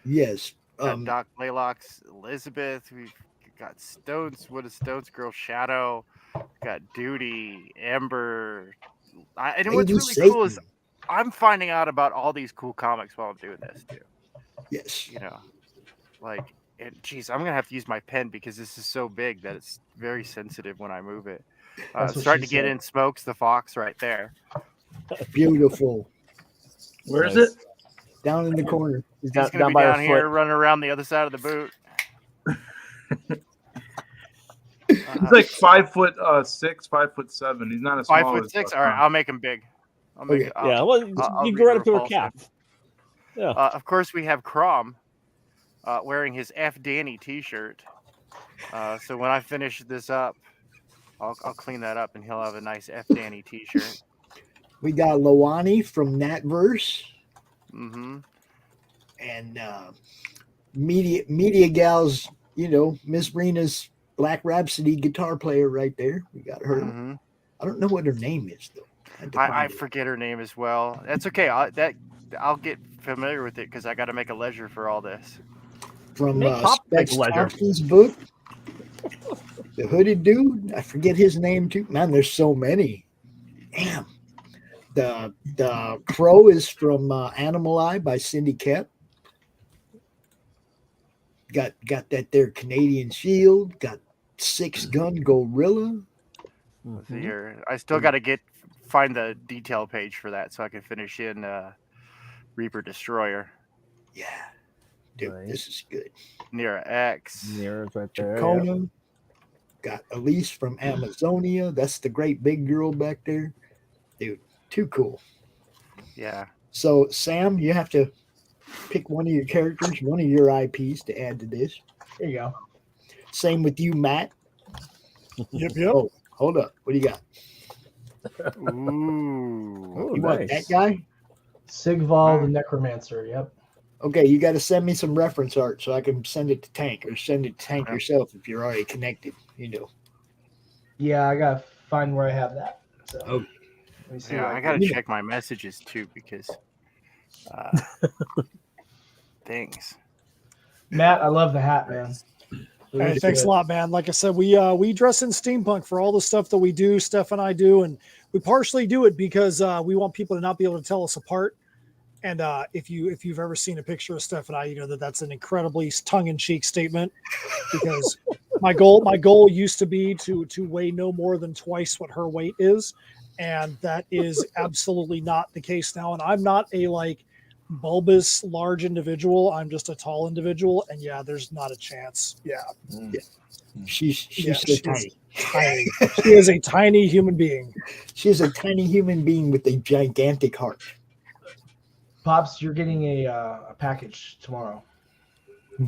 [SPEAKER 11] Yes.
[SPEAKER 8] Got Doc Blaylock's Elizabeth. We've got Stones. What is Stones Girl Shadow? Got Duty, Ember. And what's really cool is I'm finding out about all these cool comics while I'm doing this too.
[SPEAKER 11] Yes.
[SPEAKER 8] Geez, I'm gonna have to use my pen because this is so big that it's very sensitive when I move it. Starting to get in Smokes the Fox right there.
[SPEAKER 11] Beautiful.
[SPEAKER 12] Where is it?
[SPEAKER 11] Down in the corner.
[SPEAKER 8] He's gonna be down here, running around the other side of the boot.
[SPEAKER 12] He's like 5'6", 5'7". He's not a small.
[SPEAKER 8] 5'6". All right, I'll make him big. I'll make it.
[SPEAKER 9] You go right up to her calf.
[SPEAKER 8] Yeah. Of course, we have CRoM wearing his F Danny T-shirt. So when I finish this up, I'll clean that up, and he'll have a nice F Danny T-shirt.
[SPEAKER 11] We got Lawani from Natverse.
[SPEAKER 8] Mm-hmm.
[SPEAKER 11] And Media Gals, Miss Rena's Black Rhapsody guitar player right there. We got her.
[SPEAKER 8] Mm-hmm.
[SPEAKER 11] I don't know what her name is though.
[SPEAKER 8] I forget her name as well. That's okay. I'll get familiar with it because I got to make a ledger for all this.
[SPEAKER 11] from
[SPEAKER 9] Make Pop take
[SPEAKER 11] Specs
[SPEAKER 9] pleasure.
[SPEAKER 11] Thompson's book. The hooded dude, I forget his name too. Man, there's so many. Damn. The Crow is from Animal Eye by Cindy Kep. Got that there Canadian Shield. Got 6-gun Gorilla.
[SPEAKER 8] Let's see here. I still got to find the detail page for that so I can finish in Reaper Destroyer.
[SPEAKER 11] Yeah, dude, this is good.
[SPEAKER 8] Near X.
[SPEAKER 9] Near's right there.
[SPEAKER 11] Tacona.
[SPEAKER 9] Yep.
[SPEAKER 11] Got Elise from Amazonia. That's the great big girl back there. Dude, too cool.
[SPEAKER 8] Yeah.
[SPEAKER 11] So, Sam, you have to pick one of your characters, one of your IPs to add to this.
[SPEAKER 21] There you go.
[SPEAKER 11] Same with you, Matt.
[SPEAKER 20] Yep.
[SPEAKER 11] Oh, hold up. What do you got?
[SPEAKER 8] Ooh.
[SPEAKER 11] You want that guy?
[SPEAKER 21] Sigval the Necromancer. Yep.
[SPEAKER 11] Okay, you got to send me some reference art so I can send it to Tank, or send it to Tank yourself if you're already connected. You know.
[SPEAKER 21] Yeah, I gotta find where I have that. So.
[SPEAKER 11] Okay.
[SPEAKER 21] Let me see
[SPEAKER 8] Yeah,
[SPEAKER 21] what
[SPEAKER 8] I gotta
[SPEAKER 11] do.
[SPEAKER 8] check my messages too because things.
[SPEAKER 21] Matt, I love the hat, man.
[SPEAKER 20] Hey, thanks a lot, man. Like I said, we dress in steampunk for all the stuff that we do. Steph and I do, and we partially do it because we want people to not be able to tell us apart. And if you've ever seen a picture of Steph and I, you know that's an incredibly tongue-in-cheek statement. Because my goal used to be to weigh no more than twice what her weight is, and that is absolutely not the case now. And I'm not a bulbous large individual. I'm just a tall individual, and yeah, there's not a chance. Yeah.
[SPEAKER 11] She's tiny.
[SPEAKER 20] Tiny. She is a tiny human being.
[SPEAKER 11] She is a tiny human being with a gigantic heart.
[SPEAKER 21] Pops, you're getting a package tomorrow.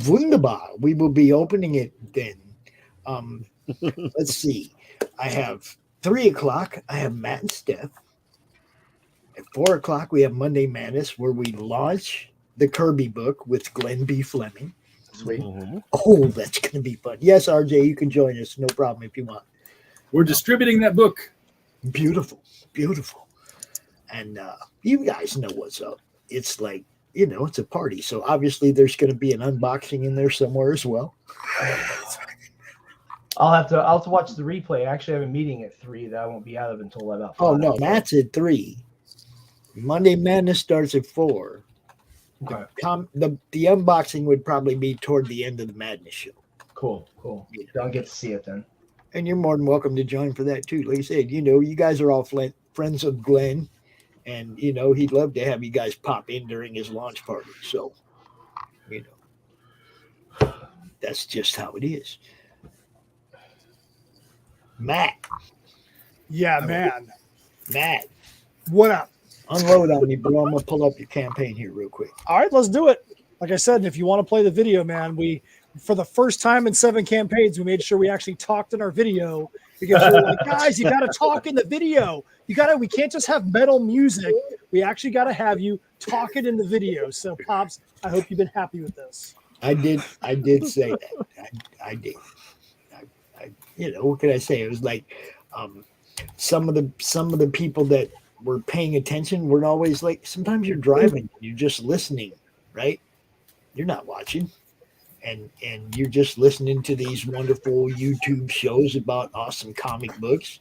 [SPEAKER 11] Wunderbar. We will be opening it then. Let's see. I have 3 o'clock. I have Matt and Steph. At 4 o'clock, we have Monday Madness, where we launch the Kirby book with Glenn B. Fleming.
[SPEAKER 21] Sweet.
[SPEAKER 11] Oh, that's going to be fun. Yes, RJ, you can join us. No problem if you want.
[SPEAKER 17] We're distributing that book.
[SPEAKER 11] Beautiful. Beautiful. And you guys know what's up. It's like, it's a party. So obviously there's going to be an unboxing in there somewhere as well.
[SPEAKER 21] I'll have to watch the replay. I actually have a meeting at 3 that I won't be out of until about 5.
[SPEAKER 11] Oh, no, Matt's at 3. Monday Madness starts at 4.
[SPEAKER 21] Okay.
[SPEAKER 11] The unboxing would probably be toward the end of the Madness show.
[SPEAKER 21] Cool. Don't get to see it then.
[SPEAKER 11] And you're more than welcome to join for that too. Like I said, you guys are all friends of Glenn, and he'd love to have you guys pop in during his launch party. So, that's just how it is. Matt.
[SPEAKER 20] Yeah, man.
[SPEAKER 11] Matt.
[SPEAKER 20] What up?
[SPEAKER 11] Unload on me, bro. I'm going to pull up your campaign here real quick.
[SPEAKER 20] All right, let's do it. Like I said, if you want to play the video, man, for the first time in 7 campaigns, we made sure we actually talked in our video because we were like, guys, you got to talk in the video. We can't just have metal music. We actually got to have you talk it in the video. So, Pops, I hope you've been happy with this.
[SPEAKER 11] I did say that. I did. What can I say? It was like some of the people that were paying attention weren't always like. Sometimes you're driving, you're just listening, right? You're not watching, and you're just listening to these wonderful YouTube shows about awesome comic books.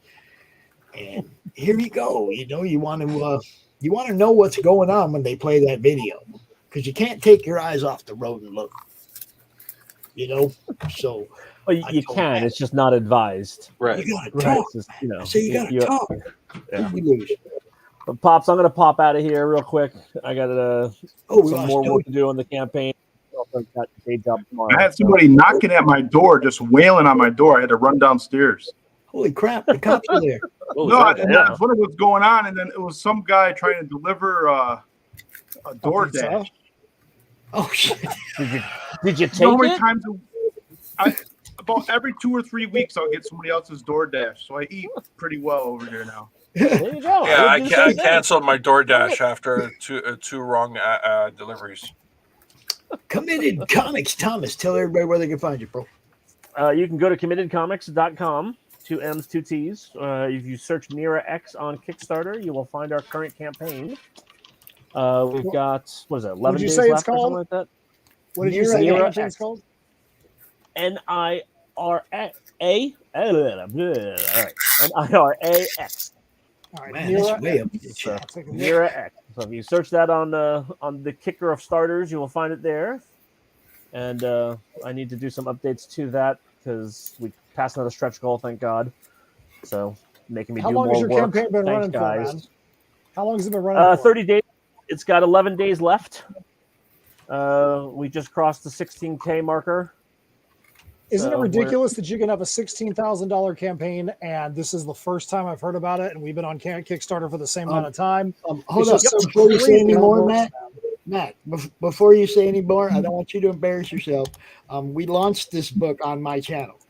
[SPEAKER 11] And here you go. You want to know what's going on when they play that video, because you can't take your eyes off the road and look. So.
[SPEAKER 9] Well, you can. It's just not advised.
[SPEAKER 11] Right. You gotta talk.
[SPEAKER 9] Just,
[SPEAKER 11] so you gotta talk.
[SPEAKER 9] Yeah. But Pops, I'm gonna pop out of here real quick. I got some more work to do on the campaign. Got a day job tomorrow.
[SPEAKER 12] I had somebody knocking at my door, just wailing on my door. I had to run downstairs.
[SPEAKER 11] Holy crap! The cops are there.
[SPEAKER 12] No, I was wondering what's going on, and then it was some guy trying to deliver a DoorDash.
[SPEAKER 11] Oh shit!
[SPEAKER 9] Did you take
[SPEAKER 12] how many
[SPEAKER 9] it?
[SPEAKER 12] times? About every 2 or 3 weeks, I'll get somebody else's DoorDash. So I eat pretty well over here now.
[SPEAKER 9] There you go.
[SPEAKER 18] Yeah, I canceled my DoorDash after two wrong deliveries.
[SPEAKER 11] Committed Comics, Thomas. Tell everybody where they can find you, bro.
[SPEAKER 9] You can go to committedcomics.com. 2 M's, 2 T's. If you search Nira X on Kickstarter, you will find our current campaign. We've got 11 days left or something like that.
[SPEAKER 20] What did you say the campaign's called?
[SPEAKER 9] N-I-R-A. N-I-R-A-X.
[SPEAKER 11] Man, that's way up the chat.
[SPEAKER 9] Nira X. So if you search that on the kicker of starters, you will find it there. And I need to do some updates to that because we passed another stretch goal, thank God. So making me do more work.
[SPEAKER 20] How long has your campaign been running for, man? How long has it been running for?
[SPEAKER 9] 30 days. It's got 11 days left. We just crossed the 16K marker.
[SPEAKER 20] Isn't it ridiculous that you can have a $16,000 campaign and this is the first time I've heard about it and we've been on Kickstarter for the same amount of time?
[SPEAKER 11] Hold up, before you say any more, Matt, before you say any more, I don't want you to embarrass yourself. We launched this book on my channel.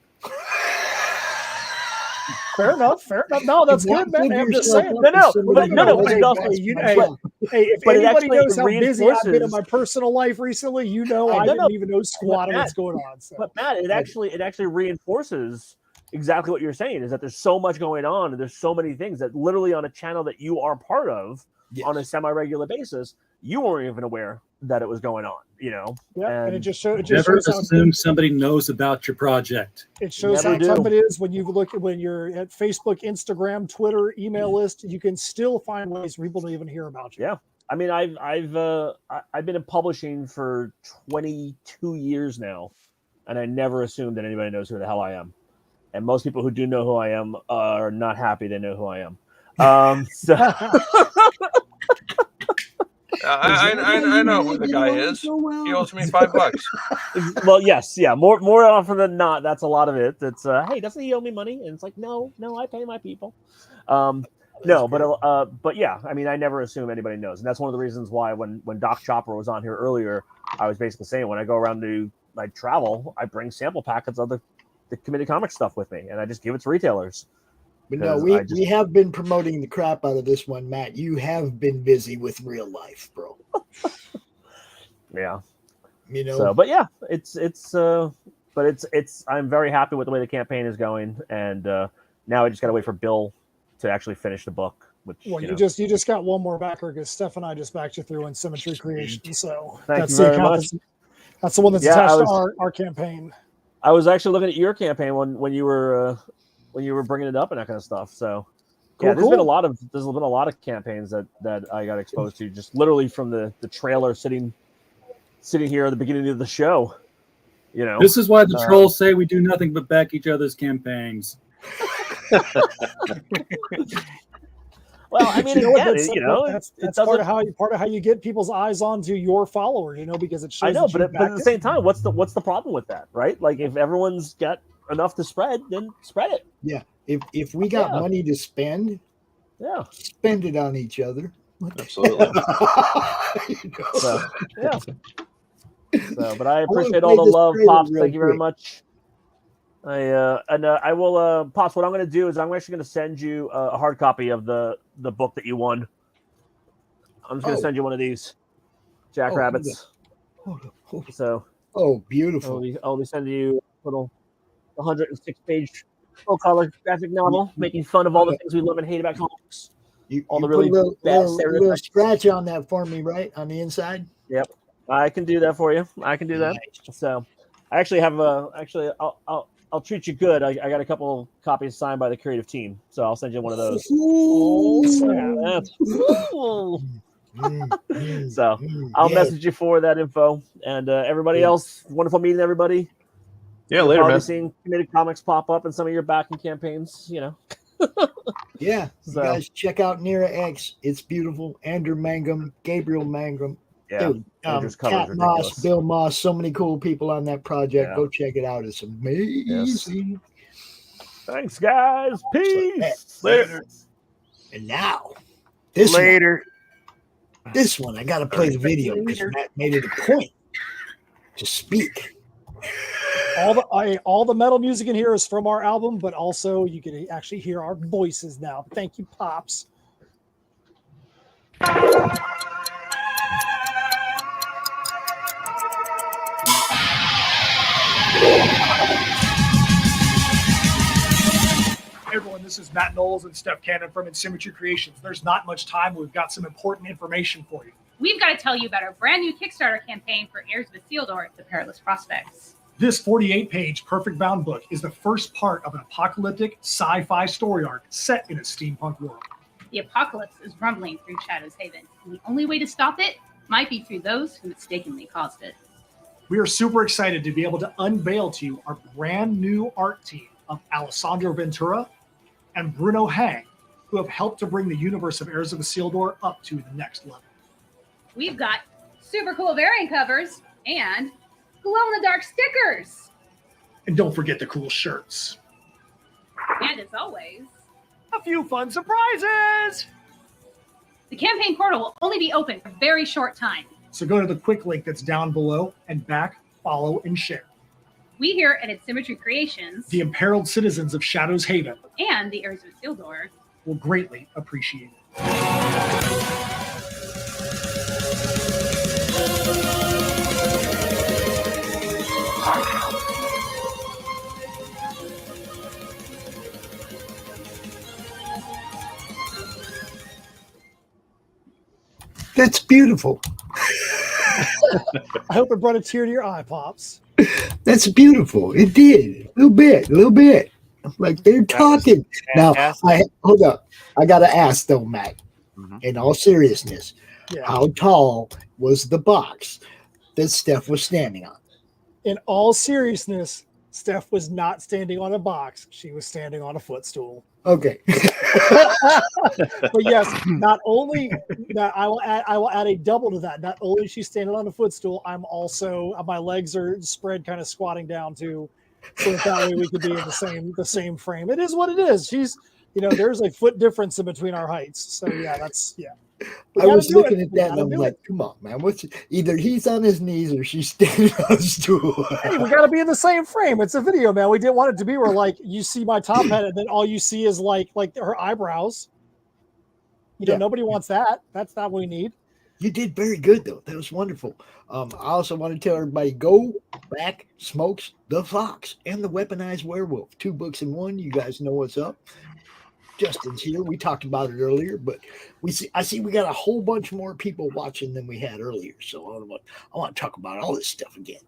[SPEAKER 20] Fair enough. No, that's good, man. I'm just saying.
[SPEAKER 9] No.
[SPEAKER 20] Hey, if anybody knows how busy I've been in my personal life recently, you know I didn't even know squat of what's going on. So.
[SPEAKER 9] But Matt, it actually reinforces exactly what you're saying, is that there's so much going on and there's so many things that literally on a channel that you are part of on a semi-regular basis, you weren't even aware that it was going on, you know?
[SPEAKER 20] Yeah, and it just shows.
[SPEAKER 17] Never assume somebody knows about your project.
[SPEAKER 20] It shows how tough it is when you're at Facebook, Instagram, Twitter, email list. You can still find ways for people to even hear about you.
[SPEAKER 9] Yeah, I mean, I've been in publishing for 22 years now, and I never assumed that anybody knows who the hell I am. And most people who do know who I am are not happy they know who I am. So.
[SPEAKER 18] I know who the guy is. He owes me $5.
[SPEAKER 9] Well, yes, yeah. More often than not, that's a lot of it. It's hey, doesn't he owe me money? And it's like, no, I pay my people. No, but yeah, I mean, I never assume anybody knows, and that's one of the reasons why when Doc Chopper was on here earlier, I was basically saying when I go around to my travel, I bring sample packets of the Committee Comics stuff with me, and I just give it to retailers.
[SPEAKER 11] But no, we have been promoting the crap out of this one, Matt. You have been busy with real life, bro.
[SPEAKER 9] Yeah.
[SPEAKER 11] You know.
[SPEAKER 9] So, but yeah, it's I'm very happy with the way the campaign is going, and now I just got to wait for Bill to actually finish the book. Which,
[SPEAKER 20] well, you just got one more backer because Steph and I just backed you through in Symmetry Creation. So
[SPEAKER 9] Thank you very much.
[SPEAKER 20] That's the one that's attached to our campaign.
[SPEAKER 9] I was actually looking at your campaign when you were bringing it up and that kind of stuff. So there's been a lot of campaigns that I got exposed to just literally from the trailer sitting here at the beginning of the show. You know,
[SPEAKER 17] this is why the trolls say we do nothing but back each other's campaigns.
[SPEAKER 9] Well, I mean,
[SPEAKER 20] that's part of how you get people's eyes onto your followers, you know, because it shows.
[SPEAKER 9] I know, but at the same time, what's the problem with that, right? Like, if everyone's got enough to spread, then spread it.
[SPEAKER 11] Yeah, if we got money to spend, spend it on each other.
[SPEAKER 19] Absolutely.
[SPEAKER 9] So, but I appreciate all the love, Pops. Thank you very much. I will, Pops. What I'm going to do is I'm actually going to send you a hard copy of the book that you won. I'm just going to send you one of these Jackrabbits. So.
[SPEAKER 11] Oh, beautiful!
[SPEAKER 9] I'll be sending you a little 106-page full-color graphic novel, making fun of all the things we love and hate about comics. All the really bad stereotypes.
[SPEAKER 11] Little scratch on that for me, right on the inside.
[SPEAKER 9] Yep, I can do that for you. I can do that. So, I actually have I'll treat you good. I got a couple copies signed by the creative team, so I'll send you one of those. So I'll message you for that info. And everybody else, wonderful meeting everybody.
[SPEAKER 19] Yeah, later, man.
[SPEAKER 9] Seeing Committed Comics pop up in some of your backing campaigns, you know.
[SPEAKER 11] Yeah, you guys check out Nira X. It's beautiful. Andrew Mangum, Gabriel Mangum.
[SPEAKER 9] Yeah,
[SPEAKER 11] dude, Cat Moss, Bill Moss, so many cool people on that project.
[SPEAKER 9] Yeah.
[SPEAKER 11] Go check it out. It's amazing.
[SPEAKER 9] Yes. Thanks, guys. Peace.
[SPEAKER 11] Later. And now, this one, I got to play the video because Matt made it a point to speak.
[SPEAKER 20] All the metal music in here is from our album, but also you can actually hear our voices now. Thank you, Pops. Hey everyone, this is Matt Knowles and Steph Cannon from Symmetry Creations. There's not much time. We've got some important information for you.
[SPEAKER 1] we've got to tell you about our brand new Kickstarter campaign for Heirs of Isildur, The Perilous Prospects.
[SPEAKER 20] This 48-page Perfect Bound book is the first part of an apocalyptic sci-fi story arc set in a steampunk world.
[SPEAKER 1] The apocalypse is rumbling through Shadow's Haven, and the only way to stop it might be through those who mistakenly caused it.
[SPEAKER 20] We are super excited to be able to unveil to you our brand new art team of Alessandro Ventura and Bruno Hang, who have helped to bring the universe of Heirs of Isildur up to the next level.
[SPEAKER 1] We've got super cool variant covers and glow-in-the-dark stickers.
[SPEAKER 20] And don't forget the cool shirts.
[SPEAKER 1] And as always,
[SPEAKER 20] a few fun surprises!
[SPEAKER 1] The campaign portal will only be open for a very short time.
[SPEAKER 20] So go to the quick link that's down below and back, follow, and share.
[SPEAKER 1] We here at Symmetry Creations,
[SPEAKER 20] The imperiled citizens of Shadow's Haven,
[SPEAKER 1] and the Heirs of Isildur
[SPEAKER 20] will greatly appreciate it.
[SPEAKER 11] That's beautiful.
[SPEAKER 20] I hope it brought a tear to your eye, Pops.
[SPEAKER 11] That's beautiful. It did. A little bit. Like they're talking. Now, hold up. I got to ask though, Matt, in all seriousness, how tall was the box that Steph was standing on?
[SPEAKER 20] In all seriousness, Steph was not standing on a box. She was standing on a footstool.
[SPEAKER 11] Okay.
[SPEAKER 20] But yes, not only that, I will add a double to that. Not only is she standing on a footstool, I'm also, my legs are spread kind of squatting down too, so that way we could be in the same frame. It is what it is. She's, there's a foot difference in between our heights. So yeah,
[SPEAKER 11] I was looking at that and I'm like, come on, man. Either he's on his knees or she's standing on a stool.
[SPEAKER 20] Hey, we got to be in the same frame. It's a video, man. We didn't want it to be where like you see my top hat and then all you see is like her eyebrows. Nobody wants that. That's not what we need.
[SPEAKER 11] You did very good though. That was wonderful. I also want to tell everybody, go back, Smokes, The Fox, and The Weaponized Werewolf. 2 books in one. You guys know what's up. Justin's here. We talked about it earlier, but I see we got a whole bunch more people watching than we had earlier. So I want to talk about all this stuff again.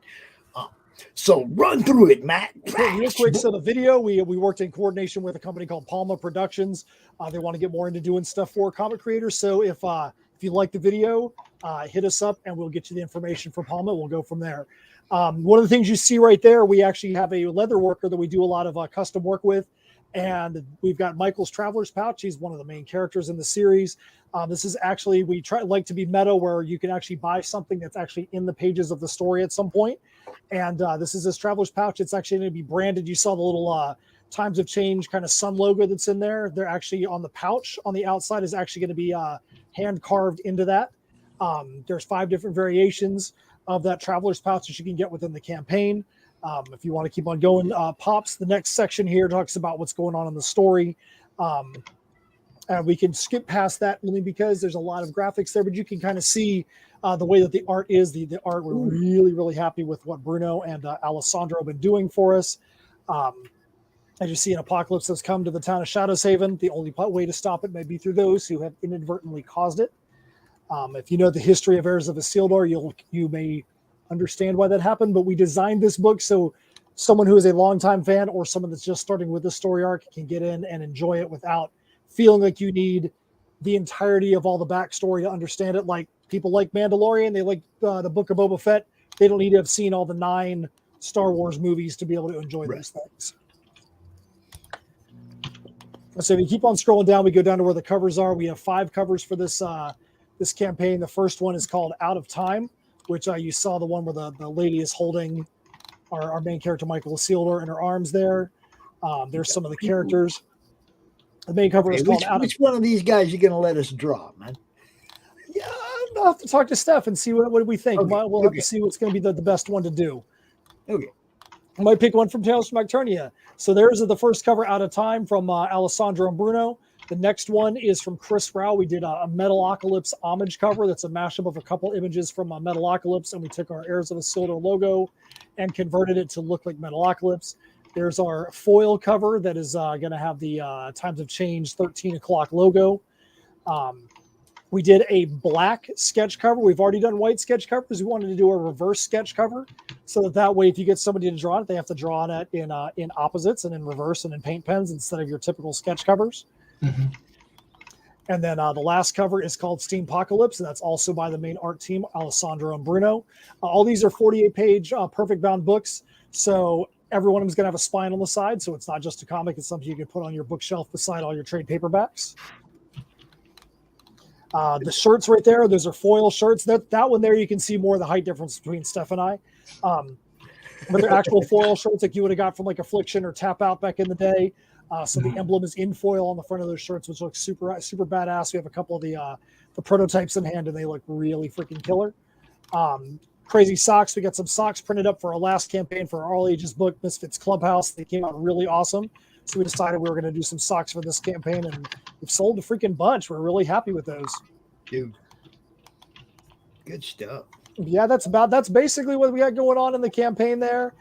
[SPEAKER 11] So run through it, Matt.
[SPEAKER 20] Real quick, so the video, we worked in coordination with a company called Palma Productions. They want to get more into doing stuff for comic creators. So if you like the video, hit us up and we'll get you the information from Palma. We'll go from there. One of the things you see right there, we actually have a leather worker that we do a lot of custom work with. And we've got Michael's Traveler's Pouch. He's one of the main characters in the series. This is actually, we like to be meta where you can actually buy something that's actually in the pages of the story at some point. And this is his Traveler's Pouch. It's actually going to be branded. You saw the little Times of Change kind of sun logo that's in there. They're actually on the pouch on the outside is actually going to be hand carved into that. There's 5 different variations of that Traveler's Pouch that you can get within the campaign. If you want to keep on going, Pops, the next section here talks about what's going on in the story. And we can skip past that only because there's a lot of graphics there, but you can kind of see the way that the art is. The art, we're really, really happy with what Bruno and Alessandro have been doing for us. As you see, an apocalypse has come to the town of Shadow's Haven. The only way to stop it may be through those who have inadvertently caused it. If you know the history of Heirs of Isildur, you may understand why that happened, but we designed this book so someone who is a longtime fan or someone that's just starting with the story arc can get in and enjoy it without feeling like you need the entirety of all the backstory to understand it. Like people like Mandalorian, they like the Book of Boba Fett. They don't need to have seen all the 9 Star Wars movies to be able to enjoy those things. So if you keep on scrolling down, we go down to where the covers are. We have 5 covers for this this campaign. The first one is called Out of Time, which you saw the one where the lady is holding our main character, Michael Isildur, in her arms there. There's some of the characters. The main cover is called Out of...
[SPEAKER 11] Which one of these guys you going to let us draw, man?
[SPEAKER 20] Yeah, I'll have to talk to Steph and see what we think. Okay. We'll have to see what's going to be the best one to do.
[SPEAKER 11] Okay.
[SPEAKER 20] I might pick one from Tales from Nocturnia. So there's the first cover, Out of Time, from Alessandro and Bruno. The next one is from Chris Rao. We did a Metalocalypse homage cover. That's a mashup of a couple images from Metalocalypse, and we took our Heirs of Isildur logo and converted it to look like Metalocalypse. There's our foil cover that is going to have the Times of Change 13 o'clock logo. We did a black sketch cover. We've already done white sketch covers. We wanted to do a reverse sketch cover so that way, if you get somebody to draw it, they have to draw on it in opposites and in reverse and in paint pens instead of your typical sketch covers.
[SPEAKER 21] Mhm.
[SPEAKER 20] And then the last cover is called Steampocalypse, and that's also by the main art team, Alessandro and Bruno. All these are 48-page perfect bound books, so every one of them is going to have a spine on the side, so it's not just a comic. It's something you can put on your bookshelf beside all your trade paperbacks. The shirts right there, those are foil shirts. That one there, you can see more of the height difference between Steph and I. But they're actual foil shirts like you would have got from like Affliction or Tap Out back in the day. So the emblem is in foil on the front of those shirts, which looks super badass. We have a couple of the prototypes in hand, and they look really freaking killer. Crazy socks. We got some socks printed up for our last campaign for our All Ages book, Misfits Clubhouse. They came out really awesome. So we decided we were going to do some socks for this campaign, and we've sold a freaking bunch. We're really happy with those.
[SPEAKER 11] Dude, good stuff.
[SPEAKER 20] Yeah, that's basically what we got going on in the campaign there.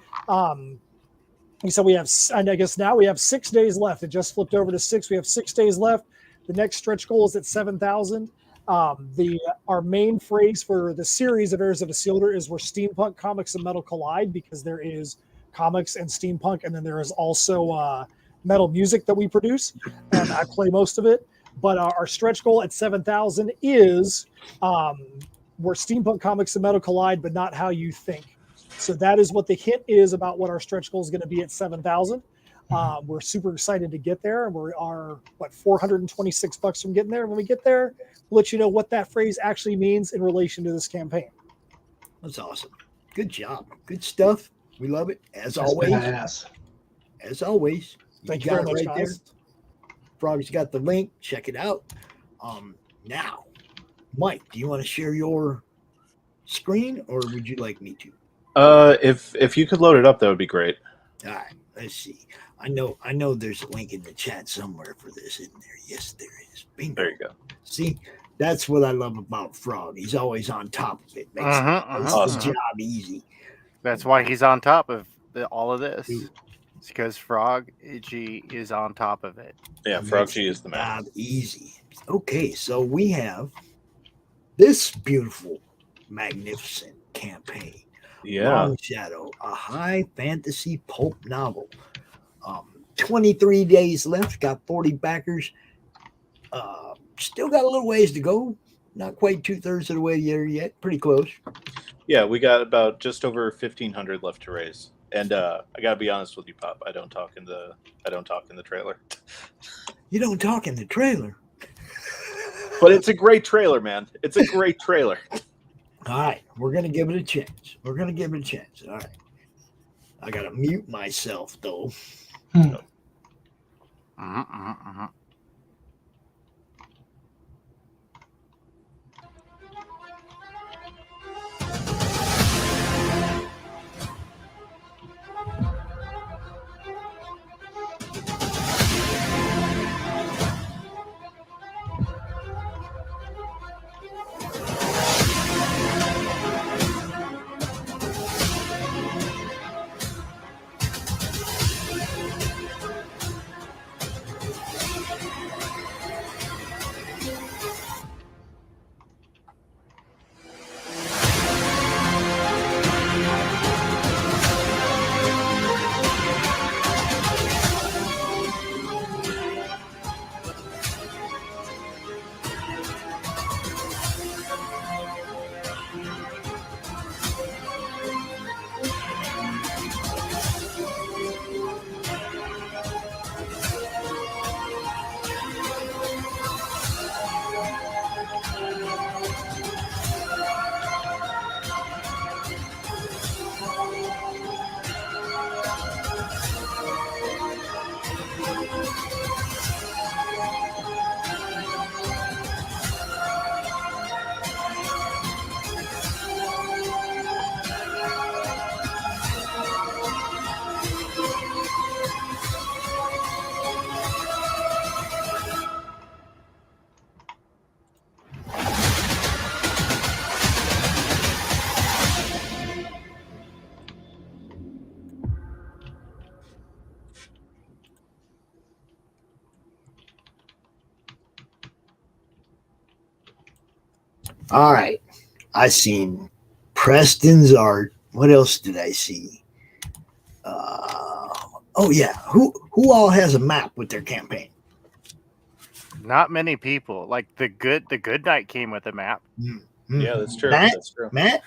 [SPEAKER 20] So we have, and I guess now we have 6 days left. It just flipped over to 6. We have 6 days left. The next stretch goal is at 7,000. Our main phrase for the series of Heirs of Isildur is where steampunk, comics, and metal collide, because there is comics and steampunk, and then there is also metal music that we produce, and I play most of it. But our stretch goal at 7,000 is where steampunk, comics, and metal collide, but not how you think. So that is what the hint is about what our stretch goal is going to be at 7,000. We're super excited to get there, and we are $426 from getting there. When we get there, we'll let you know what that phrase actually means in relation to this campaign.
[SPEAKER 11] That's awesome. Good job. Good stuff. We love it as always.
[SPEAKER 21] Badass.
[SPEAKER 11] As always.
[SPEAKER 20] Thank you very much, guys.
[SPEAKER 11] Frog's got the link. Check it out. Now, Mike, do you want to share your screen, or would you like me to?
[SPEAKER 19] If you could load it up, that would be great.
[SPEAKER 11] All right, let's see. I know there's a link in the chat somewhere for this, isn't there? Yes, there is. Bingo.
[SPEAKER 19] There you go.
[SPEAKER 11] See, that's what I love about Frog. He's always on top of it. Makes the job easy.
[SPEAKER 8] That's why he's on top of all of this. It's because Frog G is on top of it.
[SPEAKER 19] Yeah, Frog G is the man.
[SPEAKER 11] Job easy. Okay, so we have this beautiful, magnificent campaign.
[SPEAKER 19] Yeah.
[SPEAKER 11] Long Shadow, a high fantasy pulp novel. 23 days left, got 40 backers. Still got a little ways to go. Not quite 2/3 of the way there yet. Pretty close.
[SPEAKER 19] Yeah, we got about just over 1,500 left to raise. And I gotta be honest with you, Pop. I don't talk in the trailer.
[SPEAKER 11] You don't talk in the trailer.
[SPEAKER 19] But it's a great trailer, man. It's a great trailer.
[SPEAKER 11] All right, we're gonna give it a chance. All right. I gotta mute myself though. All right. I seen Preston's art. What else did I see? Oh yeah. Who all has a map with their campaign?
[SPEAKER 8] Not many people. Like the good night came with a map.
[SPEAKER 19] Yeah, that's true.
[SPEAKER 11] Matt?
[SPEAKER 19] That's true.
[SPEAKER 11] Matt?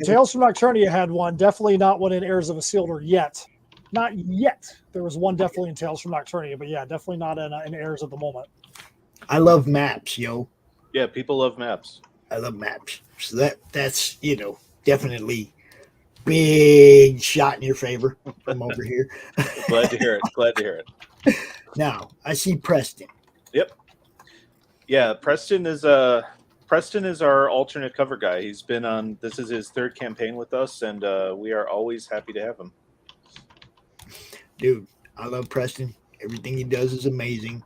[SPEAKER 20] Tales from Nocturnia had one. Definitely not one in Heirs of Isildur yet. Not yet. There was one definitely in Tales from Nocturnia, but yeah, definitely not in Heirs at the moment.
[SPEAKER 11] I love maps, yo.
[SPEAKER 19] Yeah, people love maps.
[SPEAKER 11] I love maps. So that's definitely big shot in your favor from over here.
[SPEAKER 19] Glad to hear it. Glad to hear it.
[SPEAKER 11] Now I see Preston.
[SPEAKER 19] Yep. Yeah, Preston is our alternate cover guy. He's been on. This is his third campaign with us, and we are always happy to have him.
[SPEAKER 11] Dude, I love Preston. Everything he does is amazing.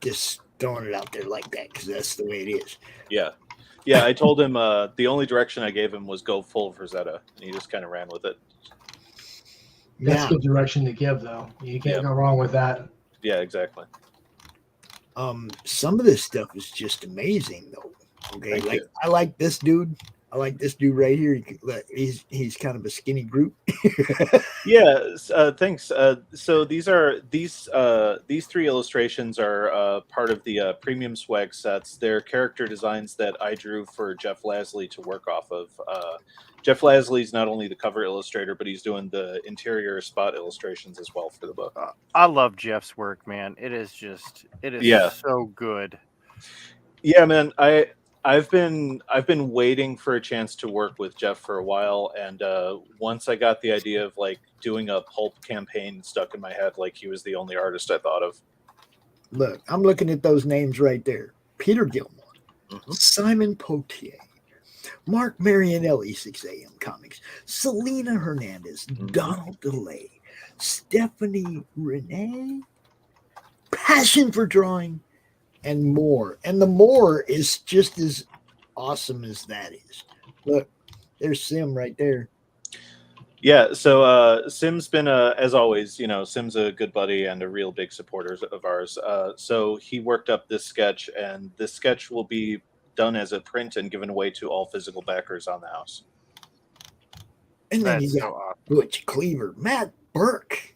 [SPEAKER 11] Just throwing it out there like that because that's the way it is.
[SPEAKER 19] Yeah. Yeah, I told him the only direction I gave him was go full Rosetta, and he just kind of ran with it.
[SPEAKER 21] That's good direction to give, though. You can't go wrong with that.
[SPEAKER 19] Yeah, exactly.
[SPEAKER 11] Some of this stuff is just amazing, though. Okay,
[SPEAKER 19] Thank you.
[SPEAKER 11] I like this dude. I like this dude right here. He's kind of a skinny group.
[SPEAKER 19] Yeah, thanks. So these three illustrations are part of the premium swag sets. They're character designs that I drew for Jeff Lasley to work off of. Jeff Lasley's not only the cover illustrator, but he's doing the interior spot illustrations as well for the book.
[SPEAKER 8] I love Jeff's work, man. It is so good.
[SPEAKER 19] Yeah, man. I've been waiting for a chance to work with Jeff for a while, and once I got the idea of like doing a pulp campaign stuck in my head, like he was the only artist I thought of.
[SPEAKER 11] Look, I'm looking at those names right there. Peter Gilmore, Simon Potier, Mark Marianelli, 6am Comics, Selena Hernandez, Donald DeLay, Stephanie Renee, Passion for Drawing, and more. And the more is just as awesome as that is. Look, there's Sim right there.
[SPEAKER 19] Yeah, so Sim's been, as always, Sim's a good buddy and a real big supporter of ours. So he worked up this sketch, and this sketch will be done as a print and given away to all physical backers on the house.
[SPEAKER 11] And then you got Butch Cleaver, Matt Burke.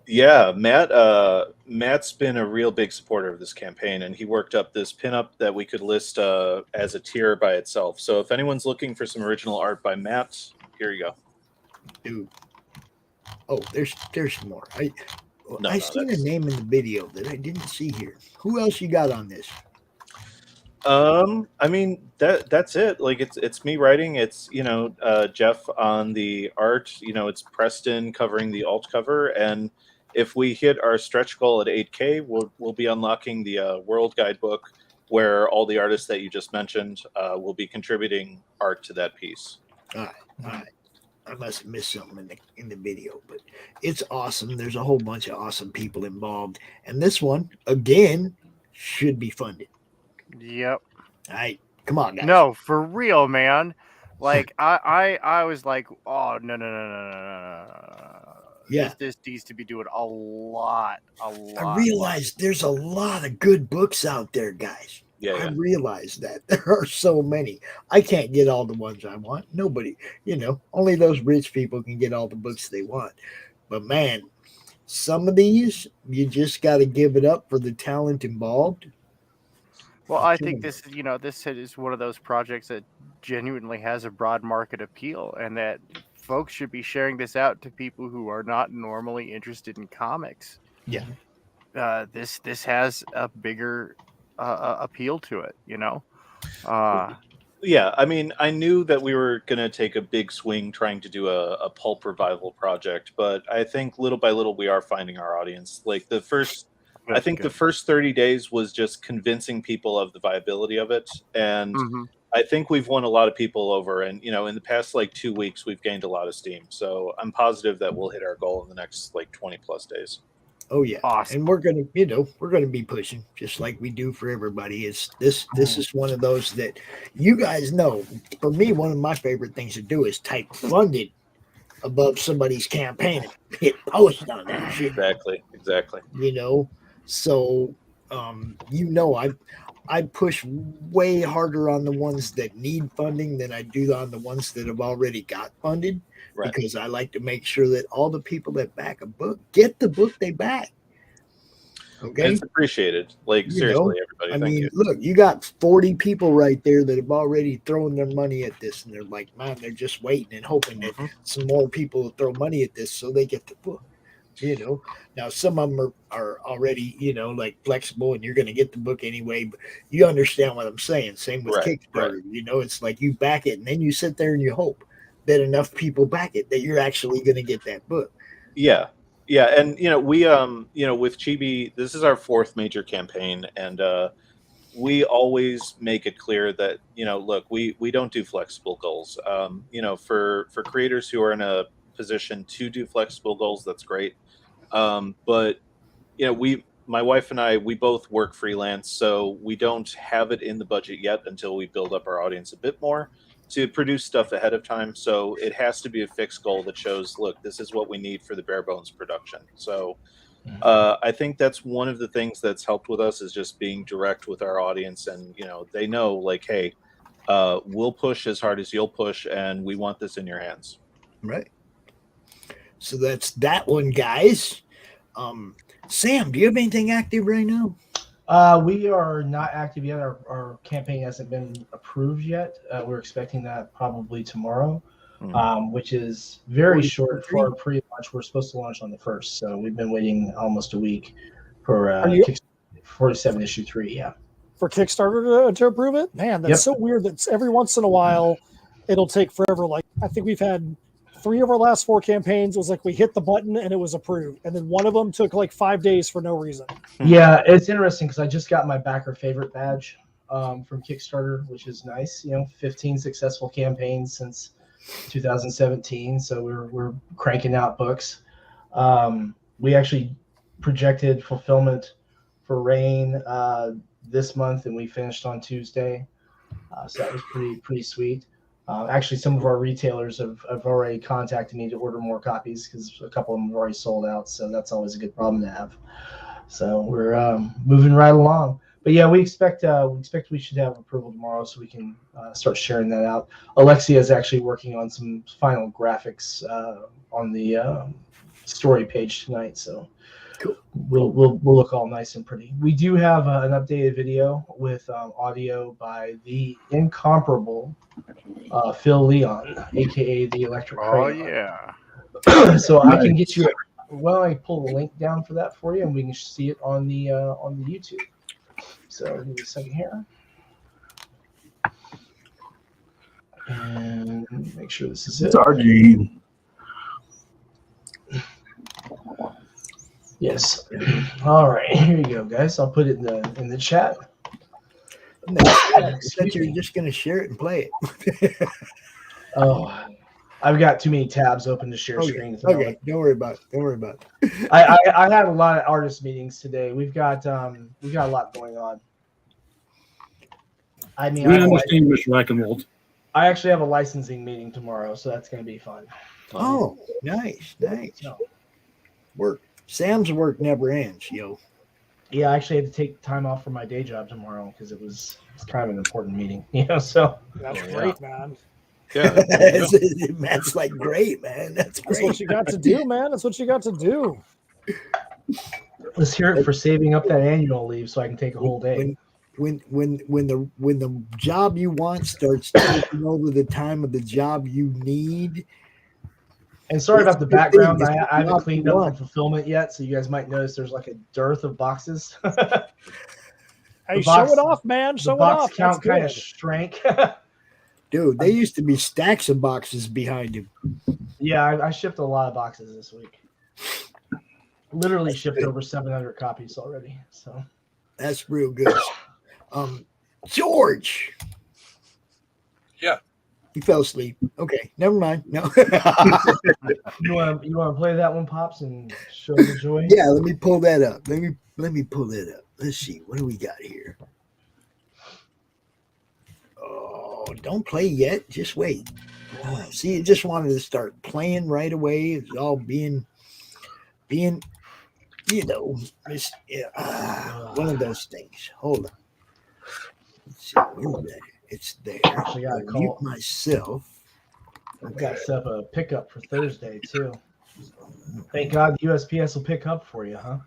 [SPEAKER 19] Yeah, Matt's been a real big supporter of this campaign, and he worked up this pinup that we could list as a tier by itself. So if anyone's looking for some original art by Matt, here you go.
[SPEAKER 11] Dude. Oh, there's more. I seen a name in the video that I didn't see here. Who else you got on this?
[SPEAKER 19] I mean that's it. Like it's me writing. It's Jeff on the art. It's Preston covering the alt cover, and if we hit our stretch goal at 8K, we'll be unlocking the World Guidebook, where all the artists that you just mentioned will be contributing art to that piece.
[SPEAKER 11] All right. I must have missed something in the video, but it's awesome. There's a whole bunch of awesome people involved, and this one again should be funded.
[SPEAKER 8] Yep.
[SPEAKER 11] All right, come on, guys.
[SPEAKER 8] No, for real, man. Like I was like, oh no.
[SPEAKER 11] Yeah.
[SPEAKER 8] This needs to be doing a lot.
[SPEAKER 11] I realized there's a lot of good books out there, guys.
[SPEAKER 19] Yeah.
[SPEAKER 11] I realize that there are so many. I can't get all the ones I want. Nobody, only those rich people can get all the books they want. But man, some of these, you just got to give it up for the talent involved.
[SPEAKER 8] Well, I think this is one of those projects that genuinely has a broad market appeal, and that folks should be sharing this out to people who are not normally interested in comics.
[SPEAKER 11] Yeah.
[SPEAKER 8] This has a bigger appeal to it,
[SPEAKER 19] Yeah, I mean, I knew that we were going to take a big swing trying to do a pulp revival project, but I think little by little we are finding our audience. Like the first 30 days was just convincing people of the viability of it, and I think we've won a lot of people over. And in the past 2 weeks, we've gained a lot of steam. So I'm positive that we'll hit our goal in the next 20 plus days.
[SPEAKER 11] Oh yeah,
[SPEAKER 8] awesome.
[SPEAKER 11] And we're gonna be pushing just like we do for everybody. This is one of those that you guys know. For me, one of my favorite things to do is type funded above somebody's campaign and hit post on that shit.
[SPEAKER 19] Exactly.
[SPEAKER 11] So I push way harder on the ones that need funding than I do on the ones that have already got funded, because I like to make sure that all the people that back a book get the book they back. Okay,
[SPEAKER 19] It's appreciated. Like,
[SPEAKER 11] You
[SPEAKER 19] seriously,
[SPEAKER 11] know,
[SPEAKER 19] everybody.
[SPEAKER 11] I
[SPEAKER 19] Thank
[SPEAKER 11] mean,
[SPEAKER 19] you.
[SPEAKER 11] look, you got 40 people right there that have already thrown their money at this, and they're like, man, they're just waiting and hoping that some more people will throw money at this so they get the book. You know, now some of them are already, you know, like flexible, and you're going to get the book anyway. But you understand what I'm saying. Same with Kickstarter. You know, it's like you back it, and then you sit there and you hope that enough people back it that you're actually going to get that book.
[SPEAKER 19] Yeah. Yeah. And, you know, we, you know, with Chibi, this is our 4th major campaign. And we always make it clear that, you know, look, we don't do flexible goals. You know, for creators who are in a position to do flexible goals, that's great. But, you know, my wife and I, we both work freelance, so we don't have it in the budget yet until we build up our audience a bit more to produce stuff ahead of time. So it has to be a fixed goal that shows, look, this is what we need for the bare bones production. So I think that's one of the things that's helped with us, is just being direct with our audience. And, you know, they know, like, hey, we'll push as hard as you'll push, and we want this in your hands.
[SPEAKER 11] Right. So that's that one, guys. Sam, do you have anything active right now?
[SPEAKER 21] We are not active yet. Our campaign hasn't been approved yet. We're expecting that probably tomorrow, which is very short for pretty much. We're supposed to launch on the 1st, so we've been waiting almost a week for 47 issue 3. Yeah,
[SPEAKER 20] for Kickstarter to approve it. Man, that's so weird. That every once in a while it'll take forever. Like, I think we've had 3 of our last 4 campaigns. It was like we hit the button and it was approved, and then one of them took like 5 days for no reason.
[SPEAKER 21] Yeah, it's interesting because I just got my backer favorite badge from Kickstarter, which is nice. You know, 15 successful campaigns since 2017, so we're cranking out books. We actually projected fulfillment for Rain this month, and we finished on Tuesday, so that was pretty sweet. Actually, some of our retailers have already contacted me to order more copies because a couple of them have already sold out. So that's always a good problem to have. So we're moving right along. But yeah, we expect we should have approval tomorrow, so we can start sharing that out. Alexia is actually working on some final graphics on the story page tonight. So cool. We'll look all nice and pretty. We do have an updated video with audio by the incomparable Phil Leon, aka the Electric Crayon.
[SPEAKER 8] yeah.
[SPEAKER 21] So I can get you. Well, I pull the link down for that for you, and we can see it on the YouTube. So give me a second here, and make sure this is it.
[SPEAKER 12] RG.
[SPEAKER 21] Yes. All right, here you go, guys. I'll put it in the chat.
[SPEAKER 11] I bet you're just going to share it and play it.
[SPEAKER 21] Oh, I've got too many tabs open to share screen.
[SPEAKER 11] Okay, don't worry about it.
[SPEAKER 21] I had a lot of artist meetings today. We've got a lot going on. I mean,
[SPEAKER 17] we understand, Mr. Reichenwald.
[SPEAKER 21] I actually have a licensing meeting tomorrow, so that's going to be fun.
[SPEAKER 11] Oh, nice. Work. Sam's work never ends, yo.
[SPEAKER 21] Yeah, I actually had to take time off from my day job tomorrow because it's kind of an important meeting, you know. So
[SPEAKER 20] that's great, man.
[SPEAKER 19] Yeah,
[SPEAKER 11] Matt's like, great, man. That's great.
[SPEAKER 20] That's what you got to do, man. That's what you got to do.
[SPEAKER 21] Let's hear it for saving up that annual leave so I can take a whole day.
[SPEAKER 11] When the job you want starts taking over the time of the job you need.
[SPEAKER 21] And sorry about the background. I haven't cleaned up the fulfillment yet, so you guys might notice there's like a dearth of boxes.
[SPEAKER 20] Hey, show it off, man. Show it off.
[SPEAKER 21] The box count kind of shrank.
[SPEAKER 11] Dude, they used to be stacks of boxes behind him.
[SPEAKER 21] Yeah, I shipped a lot of boxes this week. Literally shipped over 700 copies already. So
[SPEAKER 11] that's real good. George.
[SPEAKER 18] Yeah.
[SPEAKER 11] He fell asleep. Okay, never mind. No.
[SPEAKER 21] You want to play that one, Pops, and show the joy?
[SPEAKER 11] Yeah, let me pull that up. Let me pull that up. Let's see. What do we got here? Oh, don't play yet. Just wait. See, you just wanted to start playing right away. It's all being, you know, one of those things. Hold on. Let's see, where's that? It's there.
[SPEAKER 21] Actually, got a
[SPEAKER 11] I'll
[SPEAKER 21] call.
[SPEAKER 11] mute myself.
[SPEAKER 21] I've got set up a pickup for Thursday too. Thank God the USPS will pick up for you, huh?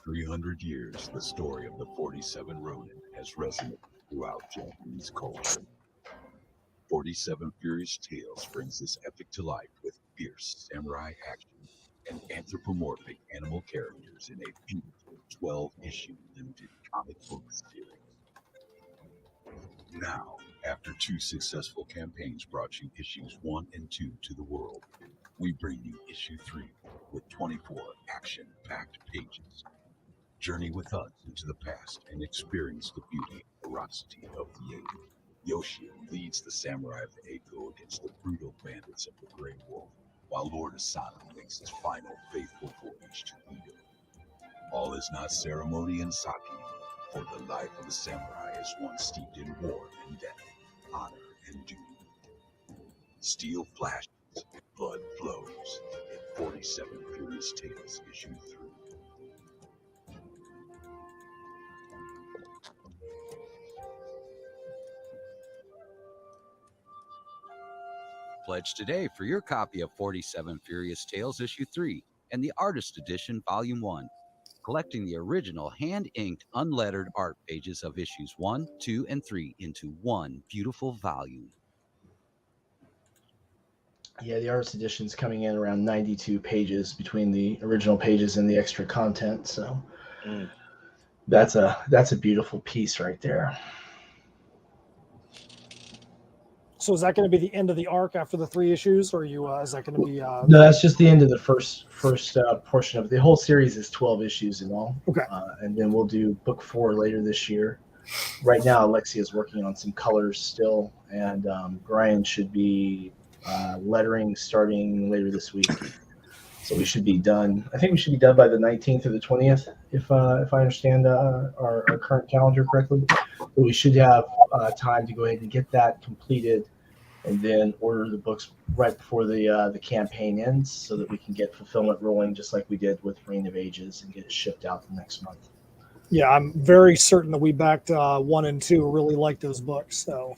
[SPEAKER 2] 300 years, the story of the 47 Ronin has resonated throughout Japanese culture. 47 Furious Tales brings this epic to life with fierce samurai action and anthropomorphic animal characters in a beautiful 12-issue limited comic book series. Now, after 2 successful campaigns brought you issues 1 and 2 to the world, we bring you issue 3 with 24 action-packed pages. Journey with us into the past and experience the beauty and ferocity of the Edo. Yoshio leads the samurai of Edo against the brutal bandits of the Grey Wolf, while Lord Asano makes his final faithful voyage to Edo. All is not ceremony and sake, for the life of a samurai is one steeped in war and death, honor and duty. Steel flashes, blood flows, in 47 Furious Tales issue 3.
[SPEAKER 22] Pledge today for your copy of 47 Furious Tales issue 3 and the Artist Edition Volume 1, collecting the original hand-inked, unlettered art pages of issues 1, 2, and 3 into one beautiful volume.
[SPEAKER 21] Yeah, the artist edition's coming in around 92 pages between the original pages and the extra content. So that's a beautiful piece right there.
[SPEAKER 20] So is that going to be the end of the arc after the 3 issues, or is that going to be?
[SPEAKER 21] No, that's just the end of the first portion of it. The whole series is 12 issues in all.
[SPEAKER 20] Okay.
[SPEAKER 21] And then we'll do book 4 later this year. Right now, Alexia is working on some colors still, and Brian should be lettering starting later this week. So we should be done. I think we should be done by the 19th or the 20th, if I understand our current calendar correctly. But we should have time to go ahead and get that completed, and then order the books right before the campaign ends, so that we can get fulfillment rolling, just like we did with Reign of Ages, and get it shipped out the next month.
[SPEAKER 20] Yeah, I'm very certain that we backed 1 and 2. Really like those books, so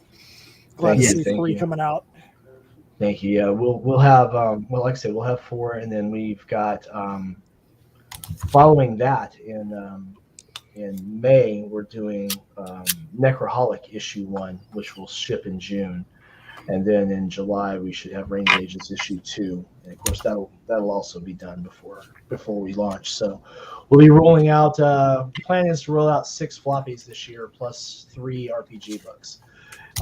[SPEAKER 20] glad to see 3 coming out.
[SPEAKER 21] Thank you. Yeah, we'll have like I said, we'll have 4, and then we've got following that in May we're doing Necroholic issue 1, which will ship in June, and then in July we should have Reign of Ages issue 2, and of course that'll also be done before we launch. So we'll be rolling out. Plan is to roll out 6 floppies this year plus 3 RPG books,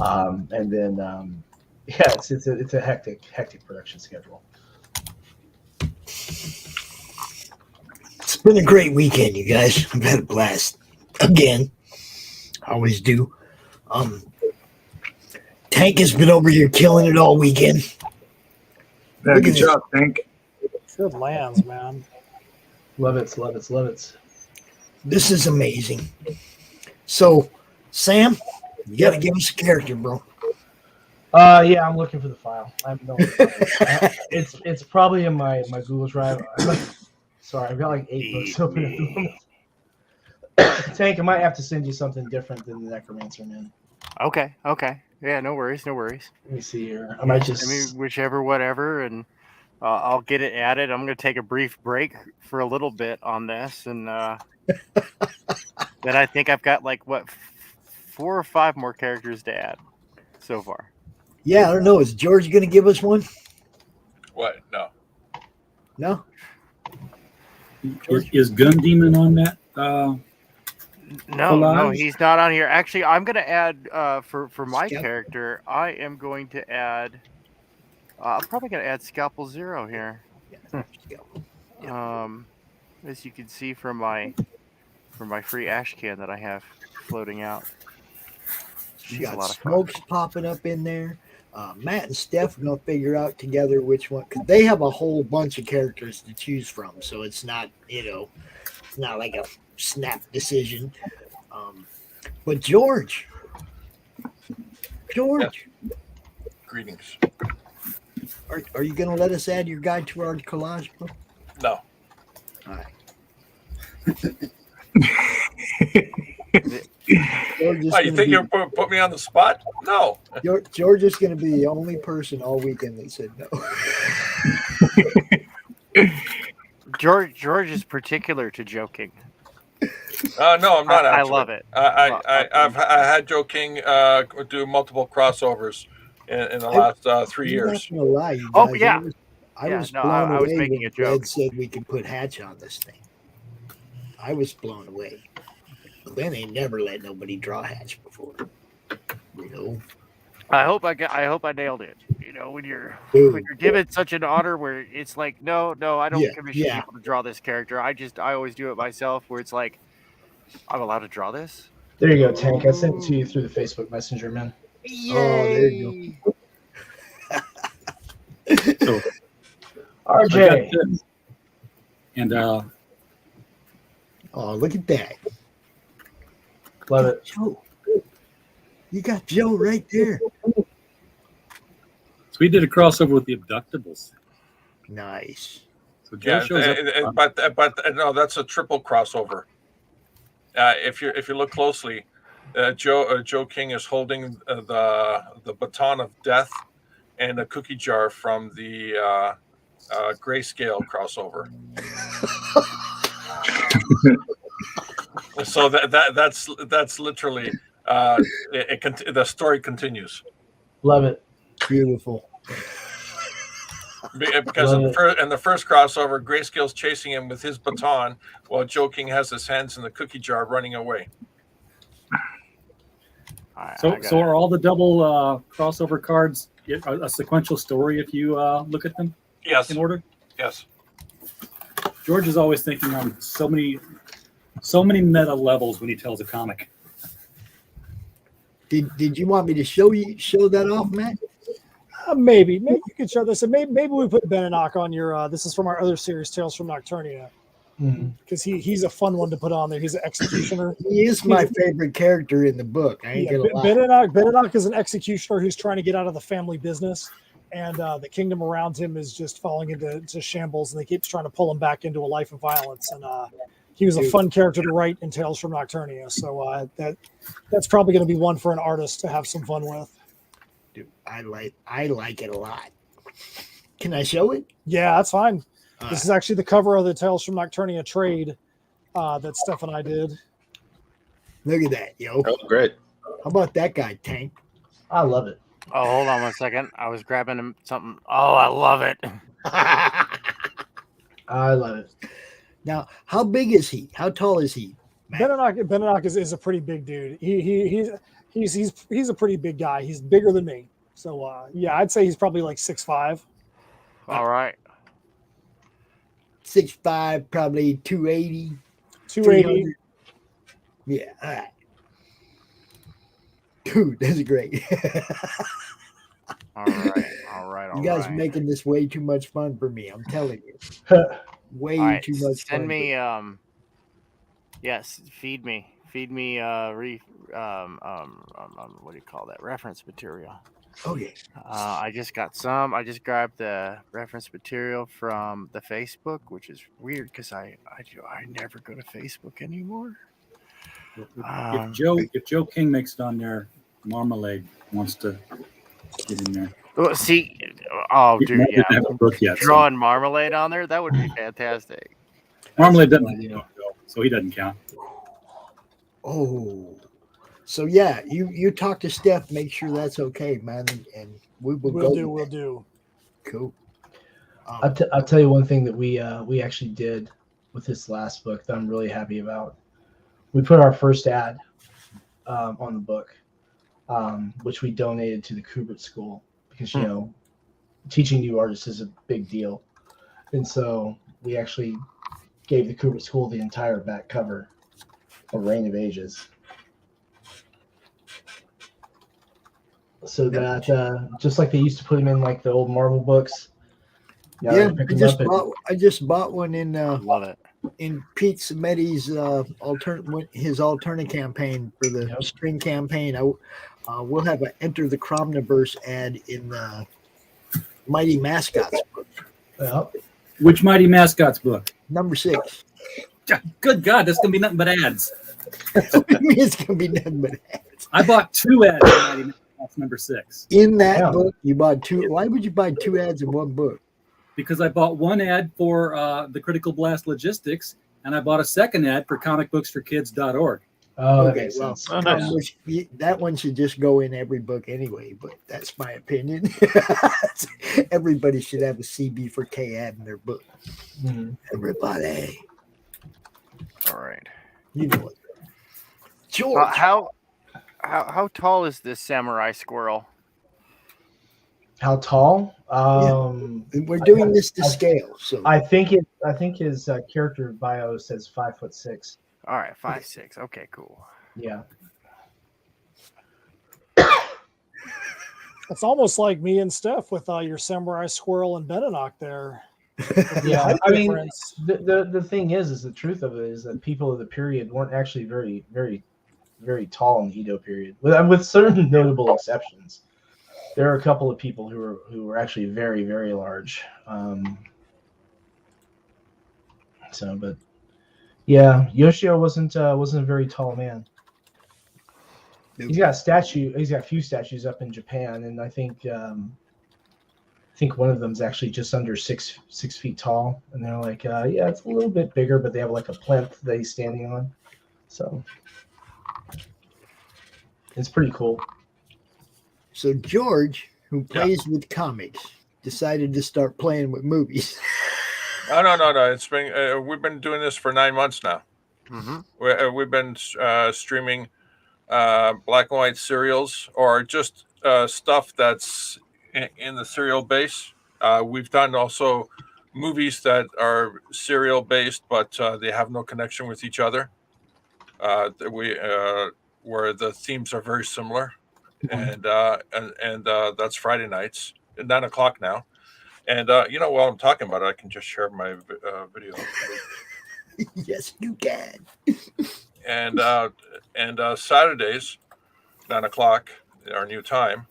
[SPEAKER 21] and then. Yeah, it's a hectic production schedule.
[SPEAKER 11] It's been a great weekend, you guys. I've had a blast again. I always do. Tank has been over here killing it all weekend.
[SPEAKER 12] Yeah, good job, Tank.
[SPEAKER 20] Good lands, man.
[SPEAKER 21] Love it.
[SPEAKER 11] This is amazing. So, Sam, you got to give us a character, bro.
[SPEAKER 21] Yeah, I'm looking for the file. It's probably in my Google Drive. Sorry, I've got like 8 books open at the moment. Tank, I might have to send you something different than the Necromancer, man.
[SPEAKER 8] Okay. Yeah, no worries.
[SPEAKER 21] Let me see here. I might just.
[SPEAKER 8] I mean, whichever, whatever, and I'll get it added. I'm going to take a brief break for a little bit on this, and then I think I've got like 4 or 5 more characters to add so far.
[SPEAKER 11] Yeah, I don't know. Is George going to give us one?
[SPEAKER 18] What? No.
[SPEAKER 11] No?
[SPEAKER 17] Is Gun Demon on that?
[SPEAKER 8] No, he's not on here. Actually, I'm going to add for my
[SPEAKER 11] Scalpel.
[SPEAKER 8] character. I am going to add. I'm probably going to add Scalpel Zero here. As you can see from my free ash can that I have floating out.
[SPEAKER 11] You got smokes popping up in there. Matt and Steph are going to figure out together which one, because they have a whole bunch of characters to choose from. So it's not, it's not like a snap decision. But George,
[SPEAKER 18] Yeah. Greetings.
[SPEAKER 11] are you going to let us add your guide to our collage book?
[SPEAKER 18] No.
[SPEAKER 11] All right.
[SPEAKER 18] Oh, you think you're put me on the spot? No.
[SPEAKER 11] George is going to be the only person all weekend that said no.
[SPEAKER 8] George is particular to joking.
[SPEAKER 18] No, I'm not.
[SPEAKER 8] I
[SPEAKER 18] Actually.
[SPEAKER 8] love it.
[SPEAKER 18] I've had Joe King do multiple crossovers in the last 3 years.
[SPEAKER 11] I'm not gonna lie, you
[SPEAKER 8] Oh,
[SPEAKER 11] guys.
[SPEAKER 8] yeah.
[SPEAKER 11] I was
[SPEAKER 8] no,
[SPEAKER 11] blown
[SPEAKER 8] I was
[SPEAKER 11] away
[SPEAKER 8] making
[SPEAKER 11] when
[SPEAKER 8] a joke.
[SPEAKER 11] Red said we could put Hatch on this thing. I was blown away. Ben ain't never let nobody draw Hatch before.
[SPEAKER 8] I hope I nailed it. When you're given such an honor where it's like, no, I don't commission people to draw this character. I always do it myself. Where it's like, I'm allowed to draw this.
[SPEAKER 21] There you go, Tank. I sent it to you through the Facebook Messenger, man.
[SPEAKER 8] Yay!
[SPEAKER 11] Oh, there you
[SPEAKER 17] So,
[SPEAKER 21] RJ.
[SPEAKER 17] And
[SPEAKER 11] oh, look at that.
[SPEAKER 21] Love it.
[SPEAKER 11] Joe. You got Joe right there.
[SPEAKER 17] So we did a crossover with the Abductables.
[SPEAKER 11] Nice.
[SPEAKER 17] So Joe shows up.
[SPEAKER 18] But no, that's a triple crossover. If you look closely, Joe King is holding the baton of death and a cookie jar from the Grayscale crossover. So that's literally the story continues.
[SPEAKER 21] Love it.
[SPEAKER 11] Beautiful.
[SPEAKER 18] Because in the first crossover, Grayscale's chasing him with his baton while Joe King has his hands in the cookie jar running away.
[SPEAKER 17] So are all the double crossover cards a sequential story if you look at them?
[SPEAKER 18] Yes.
[SPEAKER 17] In order?
[SPEAKER 18] Yes.
[SPEAKER 17] George is always thinking on so many meta levels when he tells a comic.
[SPEAKER 11] Did you want me to show that off, Matt?
[SPEAKER 20] Maybe you could show this, and maybe we put Beninock on your. This is from our other series, Tales from Nocturnia, because he's a fun one to put on there. He's an executioner.
[SPEAKER 11] He is my favorite character in the book. I ain't gonna lie.
[SPEAKER 20] Beninock is an executioner who's trying to get out of the family business, and the kingdom around him is just falling into shambles, and they keep trying to pull him back into a life of violence. And he was a fun character to write in Tales from Nocturnia, so that's probably going to be one for an artist to have some fun with.
[SPEAKER 11] Dude, I like it a lot. Can I show it?
[SPEAKER 20] Yeah, that's fine. This is actually the cover of the Tales from Nocturnia trade that Steph and I did.
[SPEAKER 11] Look at that, yo.
[SPEAKER 19] Oh, great.
[SPEAKER 11] How about that guy, Tank?
[SPEAKER 21] I love it.
[SPEAKER 8] Oh, hold on 1 second. I was grabbing something. Oh, I love it.
[SPEAKER 21] I love it.
[SPEAKER 11] Now, how big is he? How tall is he?
[SPEAKER 20] Beninock is a pretty big dude. He's a pretty big guy. He's bigger than me. So yeah, I'd say he's probably like 6'5".
[SPEAKER 8] All right.
[SPEAKER 11] 6'5", probably 280.
[SPEAKER 20] 280.
[SPEAKER 11] Yeah, all right. Dude, that's great.
[SPEAKER 8] All right.
[SPEAKER 11] You guys are making this way too much fun for me. I'm telling you. Way too much fun.
[SPEAKER 8] Send me yes, feed me what do you call that? Reference material.
[SPEAKER 11] Oh yeah.
[SPEAKER 8] I just grabbed the reference material from the Facebook, which is weird because I never go to Facebook anymore.
[SPEAKER 17] If Joe King makes it on there, Marmalade wants to get in there.
[SPEAKER 8] Well, see, oh dude,
[SPEAKER 17] Marmalade
[SPEAKER 8] yeah,
[SPEAKER 17] doesn't have a book yet,
[SPEAKER 8] drawing Marmalade on there, that would be fantastic.
[SPEAKER 17] Marmalade doesn't, so he doesn't count.
[SPEAKER 11] Oh, so yeah, you talk to Steph, make sure that's okay, man, and we'll go.
[SPEAKER 20] We'll do.
[SPEAKER 11] Cool.
[SPEAKER 21] I'll tell you one thing that we actually did with this last book that I'm really happy about. We put our first ad on the book, which we donated to the Kubert School because teaching new artists is a big deal, and so we actually gave the Kubert School the entire back cover of Reign of Ages. so that just like they used to put them in like the old Marvel books.
[SPEAKER 11] Yeah,
[SPEAKER 21] pick 'em up and-
[SPEAKER 11] I just bought one in
[SPEAKER 8] love it
[SPEAKER 11] in Pete Samedi's his alternate campaign for the spring campaign. We'll have an Enter the CRoMniVerse ad in the Mighty Mascots book.
[SPEAKER 17] Which Mighty Mascots book?
[SPEAKER 11] Number 6.
[SPEAKER 17] Good God, that's gonna be nothing but ads.
[SPEAKER 11] It's gonna be nothing but ads.
[SPEAKER 17] I bought 2 ads in Mighty Mascots number 6.
[SPEAKER 11] In that book, you bought 2. Why would you buy 2 ads in one book?
[SPEAKER 17] Because I bought one ad for the Critical Blast Logistics, and I bought a second ad for comicbooksforkids.org.
[SPEAKER 21] Oh, that
[SPEAKER 11] okay,
[SPEAKER 21] makes
[SPEAKER 11] well,
[SPEAKER 21] sense.
[SPEAKER 11] that one should just go in every book anyway, but that's my opinion. Everybody should have a CB for K ad in their book. Everybody.
[SPEAKER 8] All right.
[SPEAKER 11] You know it. George.
[SPEAKER 8] How tall is this samurai squirrel?
[SPEAKER 21] How tall?
[SPEAKER 11] We're doing this to scale, so
[SPEAKER 21] I think his character bio says 5'6".
[SPEAKER 8] All right, 5'6". Okay, cool.
[SPEAKER 21] Yeah.
[SPEAKER 20] It's almost like me and Steph with your samurai squirrel and Beninock there.
[SPEAKER 21] Yeah, I mean,
[SPEAKER 20] difference.
[SPEAKER 21] the thing is the truth of it is that people of the period weren't actually very, very, very tall in the Edo period, with certain notable exceptions. There are a couple of people who were actually very, very large. But yeah, Yoshio wasn't a very tall man. He's got a few statues up in Japan, and I think one of them's actually just under 6 feet tall. And they're like, yeah, it's a little bit bigger, but they have like a plinth that he's standing on. So it's pretty cool.
[SPEAKER 11] So George, who plays with comics, decided to start playing with movies.
[SPEAKER 18] No. It's been we've been doing this for 9 months now. We've been streaming black and white serials or just stuff that's in the serial base. We've done also movies that are serial based, but they have no connection with each other. Where the themes are very similar, and that's Friday nights at 9 o'clock now. And while I'm talking about it, I can just share my video.
[SPEAKER 11] Yes, you can.
[SPEAKER 18] And Saturdays, 9 o'clock, our new time.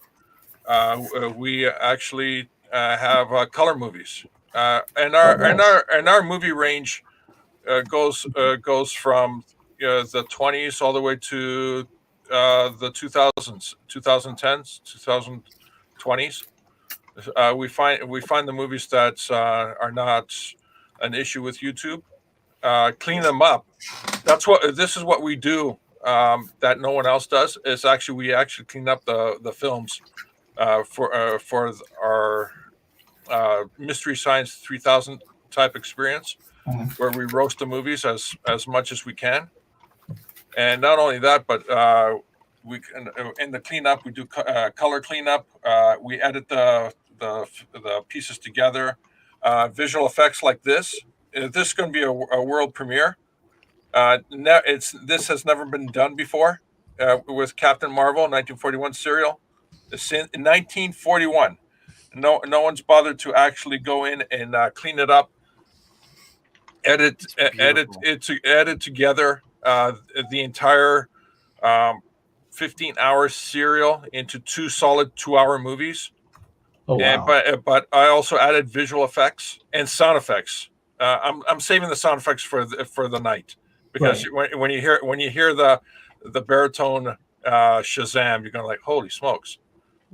[SPEAKER 18] We actually have color movies, and our movie range goes from the 20s all the way to the 2000s, 2010s, 2020s. We find the movies that are not an issue with YouTube, clean them up. This is what we do that no one else does. Is we actually clean up the films for our Mystery Science 3000 type experience, where we roast the movies as much as we can. And not only that, but we can, in the cleanup, we do color cleanup. We edit the pieces together. Visual effects like this. This is going to be a world premiere. This has never been done before with Captain Marvel 1941 serial. In 1941, no one's bothered to actually go in and clean it up, edit it together. The entire 15-hour serial into 2 solid 2-hour movies.
[SPEAKER 21] Oh, wow.
[SPEAKER 18] But I also added visual effects and sound effects. I'm saving the sound effects for the night, because when you hear the baritone Shazam, you're gonna like, holy smokes!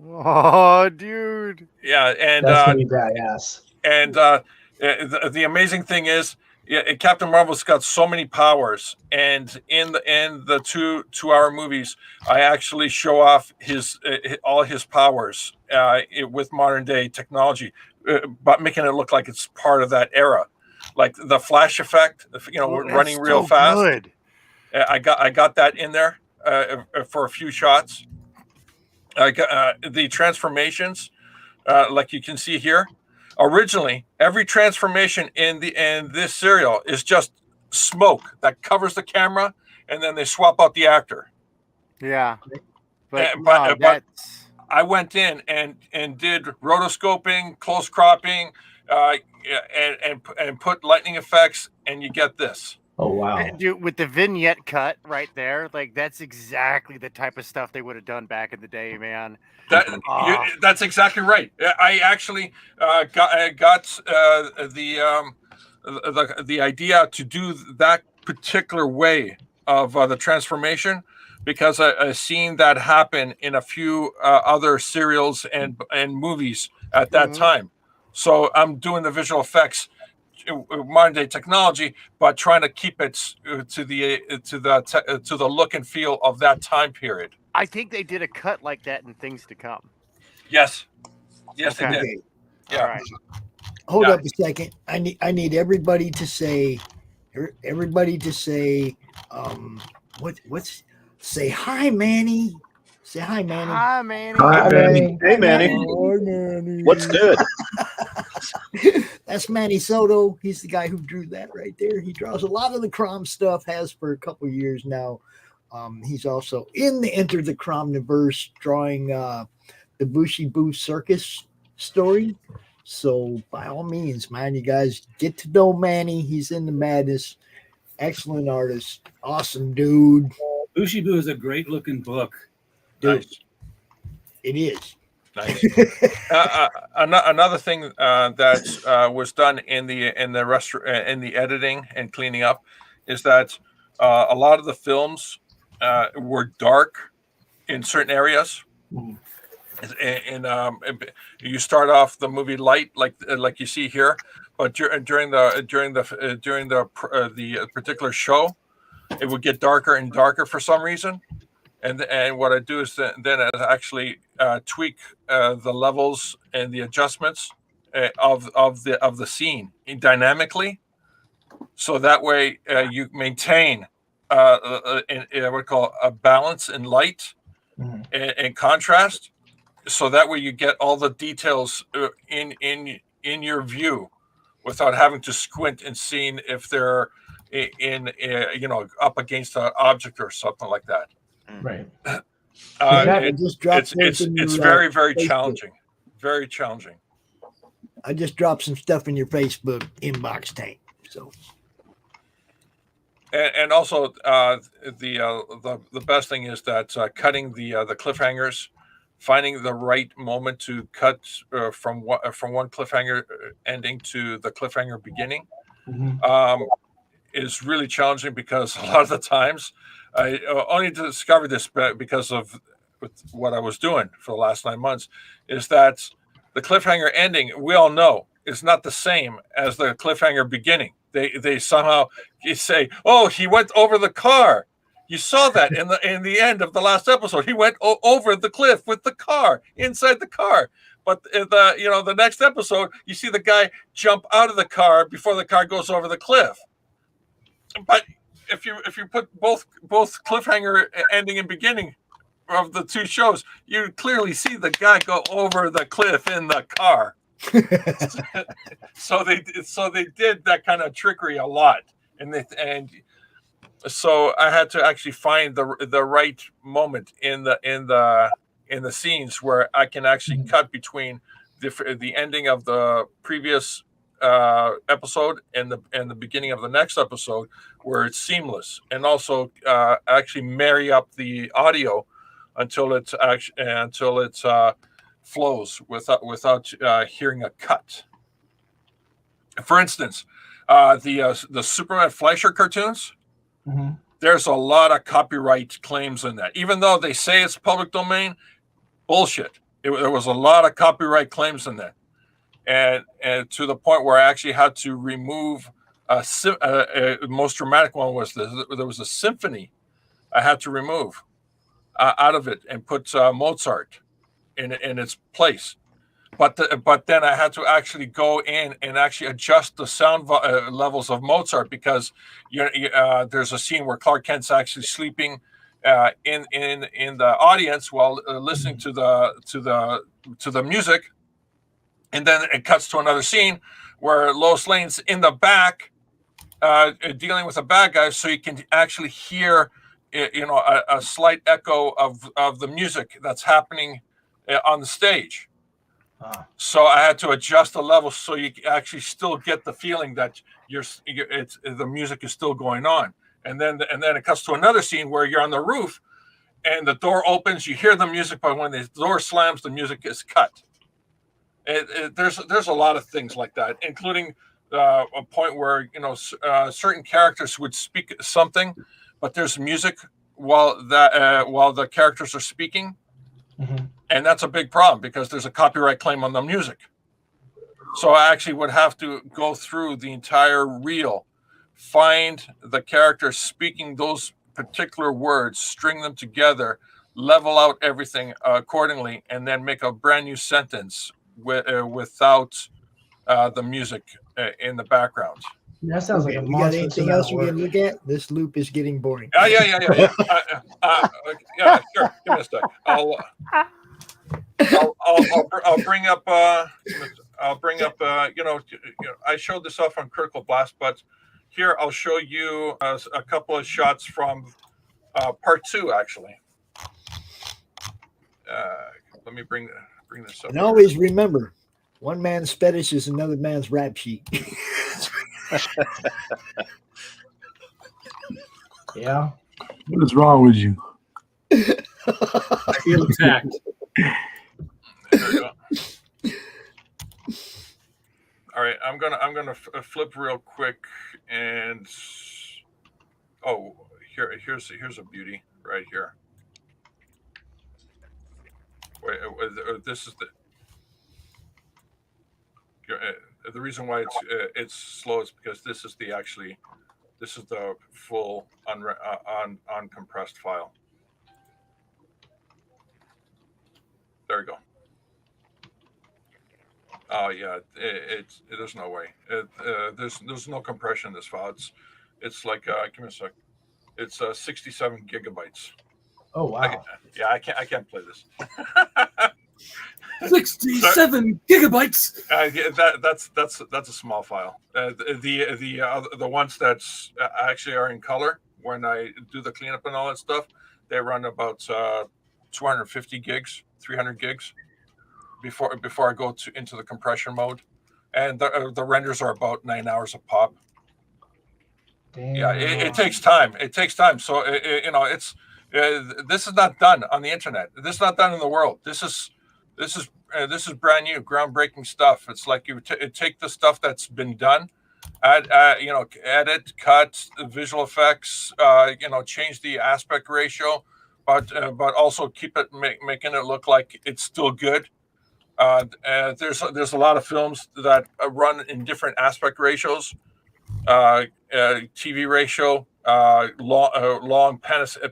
[SPEAKER 8] Oh, dude!
[SPEAKER 18] Yeah, and
[SPEAKER 21] that's gonna be badass.
[SPEAKER 18] And the amazing thing is, Captain Marvel's got so many powers, and in the 2-hour movies, I actually show off all his powers with modern day technology, but making it look like it's part of that era, like the flash effect, running real fast.
[SPEAKER 8] Good.
[SPEAKER 18] I got that in there for a few shots. I got the transformations, like you can see here. Originally, every transformation in this serial is just smoke that covers the camera, and then they swap out the actor.
[SPEAKER 8] Yeah, but
[SPEAKER 18] I went in and did rotoscoping, close cropping, and put lightning effects, and you get this.
[SPEAKER 21] Oh wow!
[SPEAKER 8] Dude, with the vignette cut right there, like that's exactly the type of stuff they would have done back in the day, man.
[SPEAKER 18] That's exactly right. I actually got the idea to do that particular way of the transformation because I seen that happen in a few other serials and movies at that time. So I'm doing the visual effects, modern day technology, but trying to keep it to the look and feel of that time period.
[SPEAKER 8] I think they did a cut like that in Things to Come.
[SPEAKER 18] Yes, they did.
[SPEAKER 11] Okay.
[SPEAKER 18] Yeah.
[SPEAKER 8] All right.
[SPEAKER 11] Hold up a second. I need everybody to say say hi, Manny. Say hi, Manny.
[SPEAKER 8] Hi, Manny.
[SPEAKER 21] Hi, Manny.
[SPEAKER 19] Hey, Manny.
[SPEAKER 11] Hi, Manny.
[SPEAKER 19] What's good?
[SPEAKER 11] That's Manny Soto. He's the guy who drew that right there. He draws a lot of the CRoM stuff, has for a couple years now. He's also in the Enter the CRoMniVerse drawing the Bushy Boo Circus story. So by all means, man, you guys get to know Manny. He's in the madness. Excellent artist. Awesome dude.
[SPEAKER 17] Bushy Boo is a great looking book.
[SPEAKER 11] Dude,
[SPEAKER 18] Nice.
[SPEAKER 11] it is.
[SPEAKER 18] Nice. Another thing that was done in the editing and cleaning up is that a lot of the films were dark in certain areas. And you start off the movie light like you see here, but during the particular show, it would get darker and darker for some reason. And what I do is then I actually tweak the levels and the adjustments of the scene dynamically, so that way you maintain what we call a balance in light and contrast. So that way you get all the details in your view, without having to squint and seeing if they're up against an object or something like that.
[SPEAKER 21] Right.
[SPEAKER 18] It's very, very challenging. Very challenging.
[SPEAKER 11] I just dropped some stuff in your Facebook inbox tank. So.
[SPEAKER 18] And also the best thing is that cutting the cliffhangers, finding the right moment to cut from one cliffhanger ending to the cliffhanger beginning, is really challenging, because a lot of the times I only discovered this because of what I was doing for the last 9 months, is that the cliffhanger ending, we all know, is not the same as the cliffhanger beginning. They somehow say, "Oh, he went over the car." You saw that in the end of the last episode. He went over the cliff with the car, inside the car. But the next episode, you see the guy jump out of the car before the car goes over the cliff. But if you put both cliffhanger ending and beginning of the two shows, you clearly see the guy go over the cliff in the car. so they did that kind of trickery a lot, and so I had to actually find the right moment in the scenes where I can actually cut between the ending of the previous episode and the beginning of the next episode, where it's seamless, and also actually marry up the audio until it flows without hearing a cut. For instance, the Superman Fleischer cartoons. There's a lot of copyright claims in that, even though they say it's public domain. Bullshit. There was a lot of copyright claims in that, and to the point where I actually had to remove most dramatic one was there was a symphony I had to remove out of it and put Mozart in its place. But then I had to actually go in and actually adjust the sound levels of Mozart, because there's a scene where Clark Kent's actually sleeping in the audience while listening to the music, and then it cuts to another scene where Lois Lane's in the back dealing with a bad guy, so you can actually hear a slight echo of the music that's happening on the stage. So I had to adjust the level so you actually still get the feeling that the music is still going on. And then it cuts to another scene where you're on the roof and the door opens, you hear the music, but when the door slams, the music is cut. There's a lot of things like that, including a point where certain characters would speak something, but there's music while the characters are speaking.
[SPEAKER 21] Mm-hmm.
[SPEAKER 18] And that's a big problem because there's a copyright claim on the music. So I actually would have to go through the entire reel, find the characters speaking those particular words, string them together, level out everything accordingly, and then make a brand new sentence without the music in the background.
[SPEAKER 21] That sounds like a
[SPEAKER 11] You got
[SPEAKER 21] monster.
[SPEAKER 11] anything else we can look at? This loop is getting boring.
[SPEAKER 18] Yeah. Yeah, sure. Give me a sec. I'll bring up. I'll bring up. I showed this off on Critical Blast, but here I'll show you a couple of shots from part 2, actually. Let me bring this up.
[SPEAKER 11] And always remember, one man's fetish is another man's rap sheet.
[SPEAKER 21] Yeah.
[SPEAKER 12] What is wrong with you?
[SPEAKER 17] I feel attacked.
[SPEAKER 18] There we go. All right, I'm gonna flip real quick, and here's a beauty right here. Wait, this is the reason why it's slow is because this is the full uncompressed file. There we go. Oh yeah, there's no way. There's no compression in this file. It's like give me a sec. It's 67 gigabytes.
[SPEAKER 21] Oh wow.
[SPEAKER 18] I can't play this.
[SPEAKER 17] 67 gigabytes.
[SPEAKER 18] That's a small file. The ones that's actually are in color when I do the cleanup and all that stuff, they run about 250 gigs, 300 gigs before I go into the compression mode, and the renders are about 9 hours a pop.
[SPEAKER 21] Damn.
[SPEAKER 18] Yeah, it takes time. It takes time. So it's this is not done on the internet. This is not done in the world. This is brand new, groundbreaking stuff. It's like you take the stuff that's been done, edit, cut, visual effects, change the aspect ratio, but also keep it making it look like it's still good. There's a lot of films that run in different aspect ratios, TV ratio, long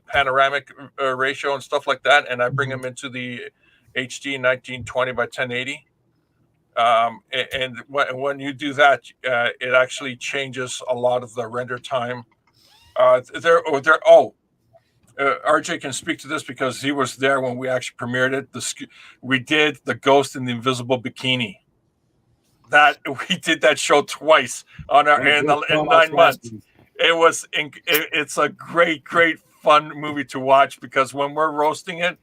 [SPEAKER 18] panoramic ratio and stuff like that, and I bring them into the HD 1920 by 1080. And when you do that, it actually changes a lot of the render time. RJ can speak to this because he was there when we actually premiered it. We did The Ghost in the Invisible Bikini. We did that show twice in 9 months. It's a great fun movie to watch because when we're roasting it,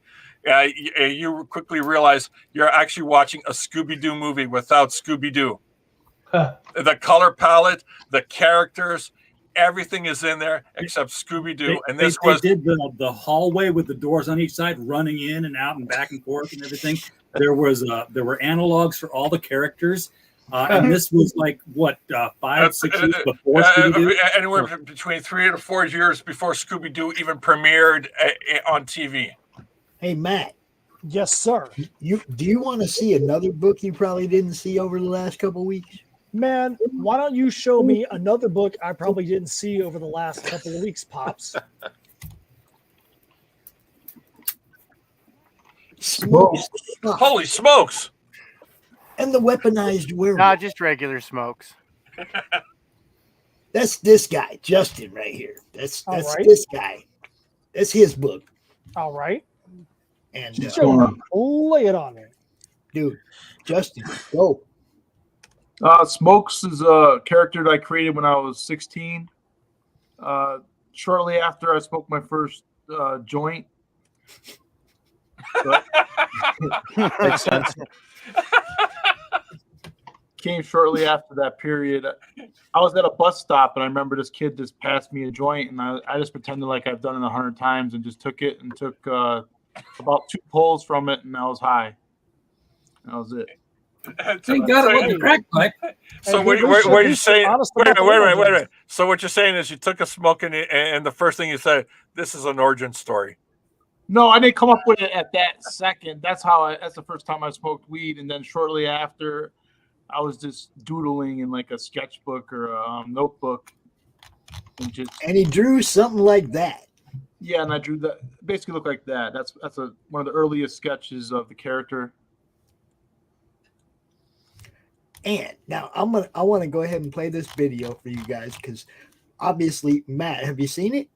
[SPEAKER 18] you quickly realize you're actually watching a Scooby-Doo movie without Scooby-Doo. The color palette, the characters, everything is in there except Scooby-Doo. And they
[SPEAKER 17] did the hallway with the doors on each side, running in and out and back and forth and everything. There were analogs for all the characters. And this was like 5-6 years before Scooby-Doo?
[SPEAKER 18] Anywhere between 3 to 4 years before Scooby-Doo even premiered on TV.
[SPEAKER 11] Hey, Matt.
[SPEAKER 20] Yes, sir.
[SPEAKER 11] Do you want to see another book you probably didn't see over the last couple of weeks?
[SPEAKER 20] Man, why don't you show me another book I probably didn't see over the last couple of weeks, Pops?
[SPEAKER 11] Smokes.
[SPEAKER 18] Holy smokes!
[SPEAKER 11] And the weaponized werewolf.
[SPEAKER 8] Not just regular smokes.
[SPEAKER 11] That's this guy, Justin, right here. That's
[SPEAKER 20] right.
[SPEAKER 11] This guy. That's his book.
[SPEAKER 20] All right.
[SPEAKER 11] And
[SPEAKER 20] lay it on me.
[SPEAKER 11] Dude, Justin, go.
[SPEAKER 12] Smokes is a character that I created when I was 16. Shortly after I smoked my first joint.
[SPEAKER 19] Makes sense.
[SPEAKER 12] Came shortly after that period. I was at a bus stop and I remember this kid just passed me a joint, and I just pretended like I've done it 100 times and just took it and took about 2 pulls from it, and I was high. That was it.
[SPEAKER 17] Thank God it wasn't a crack pipe.
[SPEAKER 18] So what are you saying? Wait a minute. So what you're saying is you took a smoke and the first thing you said, this is an origin story.
[SPEAKER 12] No, I didn't come up with it at that second. That's the first time I smoked weed, and then shortly after, I was just doodling in like a sketchbook or a notebook,
[SPEAKER 11] and he drew something like that.
[SPEAKER 12] Yeah, and I drew that. Basically, looked like that. That's one of the earliest sketches of the character.
[SPEAKER 11] And now I want to go ahead and play this video for you guys because obviously, Matt, have you seen it?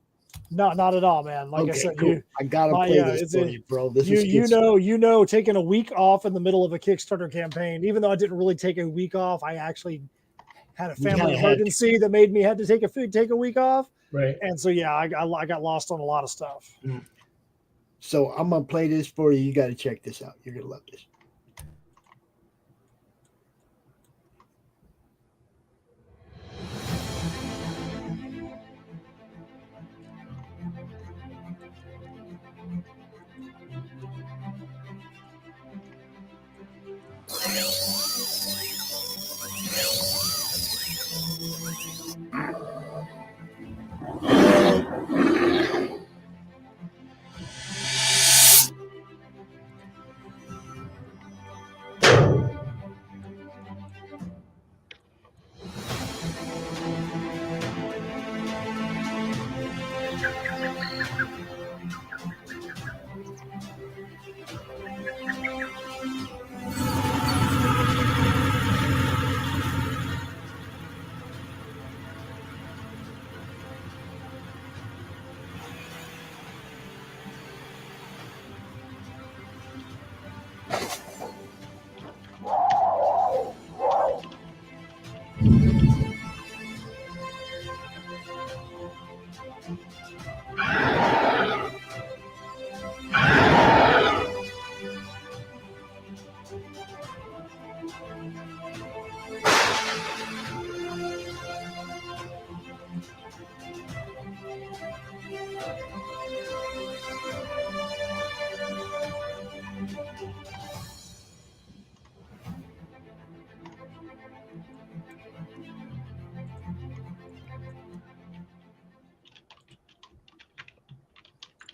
[SPEAKER 20] No, not at all, man. Like I said,
[SPEAKER 11] cool. I gotta play this for you, bro. This is
[SPEAKER 20] taking a week off in the middle of a Kickstarter campaign. Even though I didn't really take a week off, I actually had a family emergency that made me had to take a week off.
[SPEAKER 21] Right.
[SPEAKER 20] And so I got lost on a lot of stuff.
[SPEAKER 11] So I'm gonna play this for you. You got to check this out. You're gonna love this.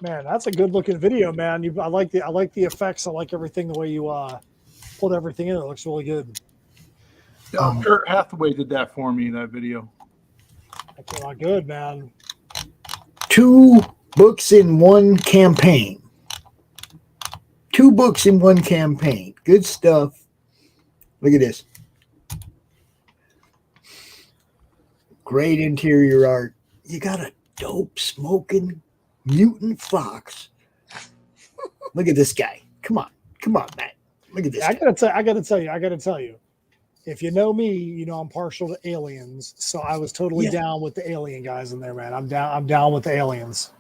[SPEAKER 20] Man, that's a good looking video, man. I like the effects. I like everything the way you pulled everything in. It looks really good.
[SPEAKER 12] Kurt Hathaway did that for me. That video.
[SPEAKER 20] That came out good, man.
[SPEAKER 11] 2 books in one campaign. 2 books in one campaign. Good stuff. Look at this. Great interior art. You got a dope smoking mutant fox. Look at this guy. Come on, Matt. Look at this.
[SPEAKER 20] I gotta tell you. If you know me, you know I'm partial to aliens. So I was totally down with the alien guys in there, man. I'm down with the aliens.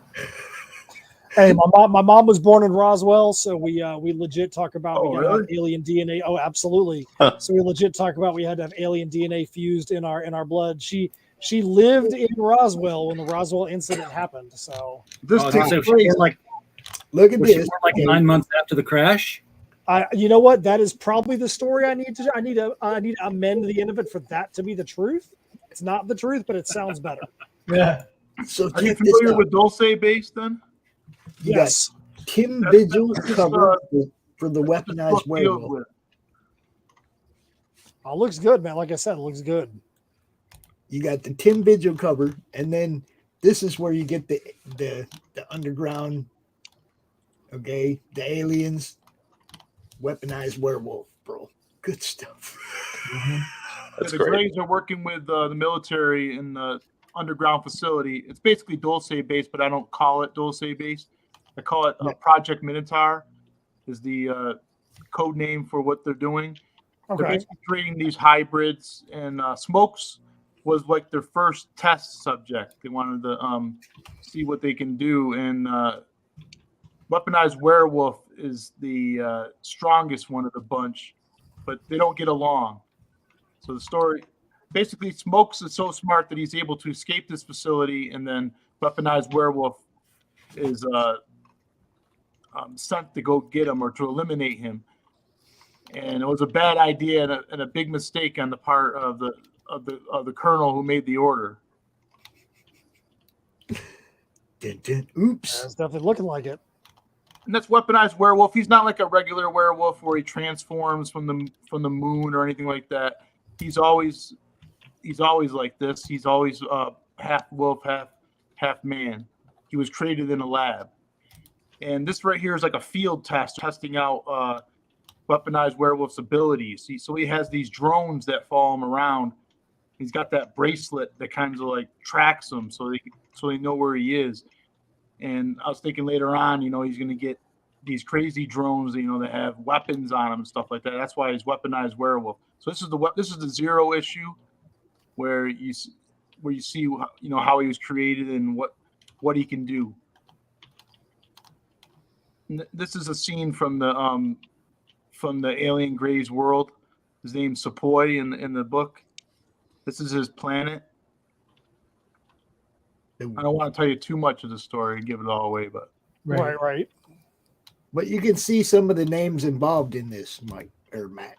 [SPEAKER 20] Hey, my mom was born in Roswell, so we legit talk about we gotta have alien DNA. Oh, absolutely. So we legit talk about we had to have alien DNA fused in our blood. She lived in Roswell when the Roswell incident happened. So
[SPEAKER 12] this takes
[SPEAKER 20] place.
[SPEAKER 12] place.
[SPEAKER 11] Look at this.
[SPEAKER 17] Like 9 months after the crash.
[SPEAKER 20] You know what? That is probably the story I need to amend the end of it for that to be the truth. It's not the truth, but it sounds better.
[SPEAKER 21] Yeah.
[SPEAKER 11] So
[SPEAKER 12] are you familiar with Dulce Base then?
[SPEAKER 20] Yes.
[SPEAKER 11] Tim Vigil cover for the weaponized werewolf.
[SPEAKER 20] Oh, it looks good, man. Like I said, it looks good.
[SPEAKER 11] You got the Tim Vigil cover, and then this is where you get the underground, okay, the aliens, weaponized werewolf, bro. Good stuff.
[SPEAKER 12] The Greys are working with the military in the underground facility. It's basically Dulce Base, but I don't call it Dulce Base. I call it Project Minotaur, is the code name for what they're doing.
[SPEAKER 20] Okay.
[SPEAKER 12] They're basically creating these hybrids, and Smokes was like their first test subject. They wanted to see what they can do, and Weaponized Werewolf is the strongest one of the bunch, but they don't get along. So the story basically, Smokes is so smart that he's able to escape this facility, and then Weaponized Werewolf is sent to go get him or to eliminate him. And it was a bad idea and a big mistake on the part of the colonel who made the order.
[SPEAKER 11] Oops.
[SPEAKER 20] It's definitely looking like it.
[SPEAKER 12] And that's Weaponized Werewolf. He's not like a regular werewolf where he transforms from the moon or anything like that. He's always like this. He's always half wolf, half man. He was created in a lab. And this right here is like a field test, testing out Weaponized Werewolf's abilities. So he has these drones that follow him around. He's got that bracelet that kind of like tracks him, so they know where he is. And I was thinking later on, he's going to get these crazy drones, that have weapons on them and stuff like that. That's why he's Weaponized Werewolf. So this is the 0 issue where you see how he was created and what he can do. And this is a scene from the Alien Gray's world. His name's Sepoy in the book. This is his planet. I don't want to tell you too much of the story and give it all away, but
[SPEAKER 20] Right.
[SPEAKER 11] But you can see some of the names involved in this, Mike or Matt.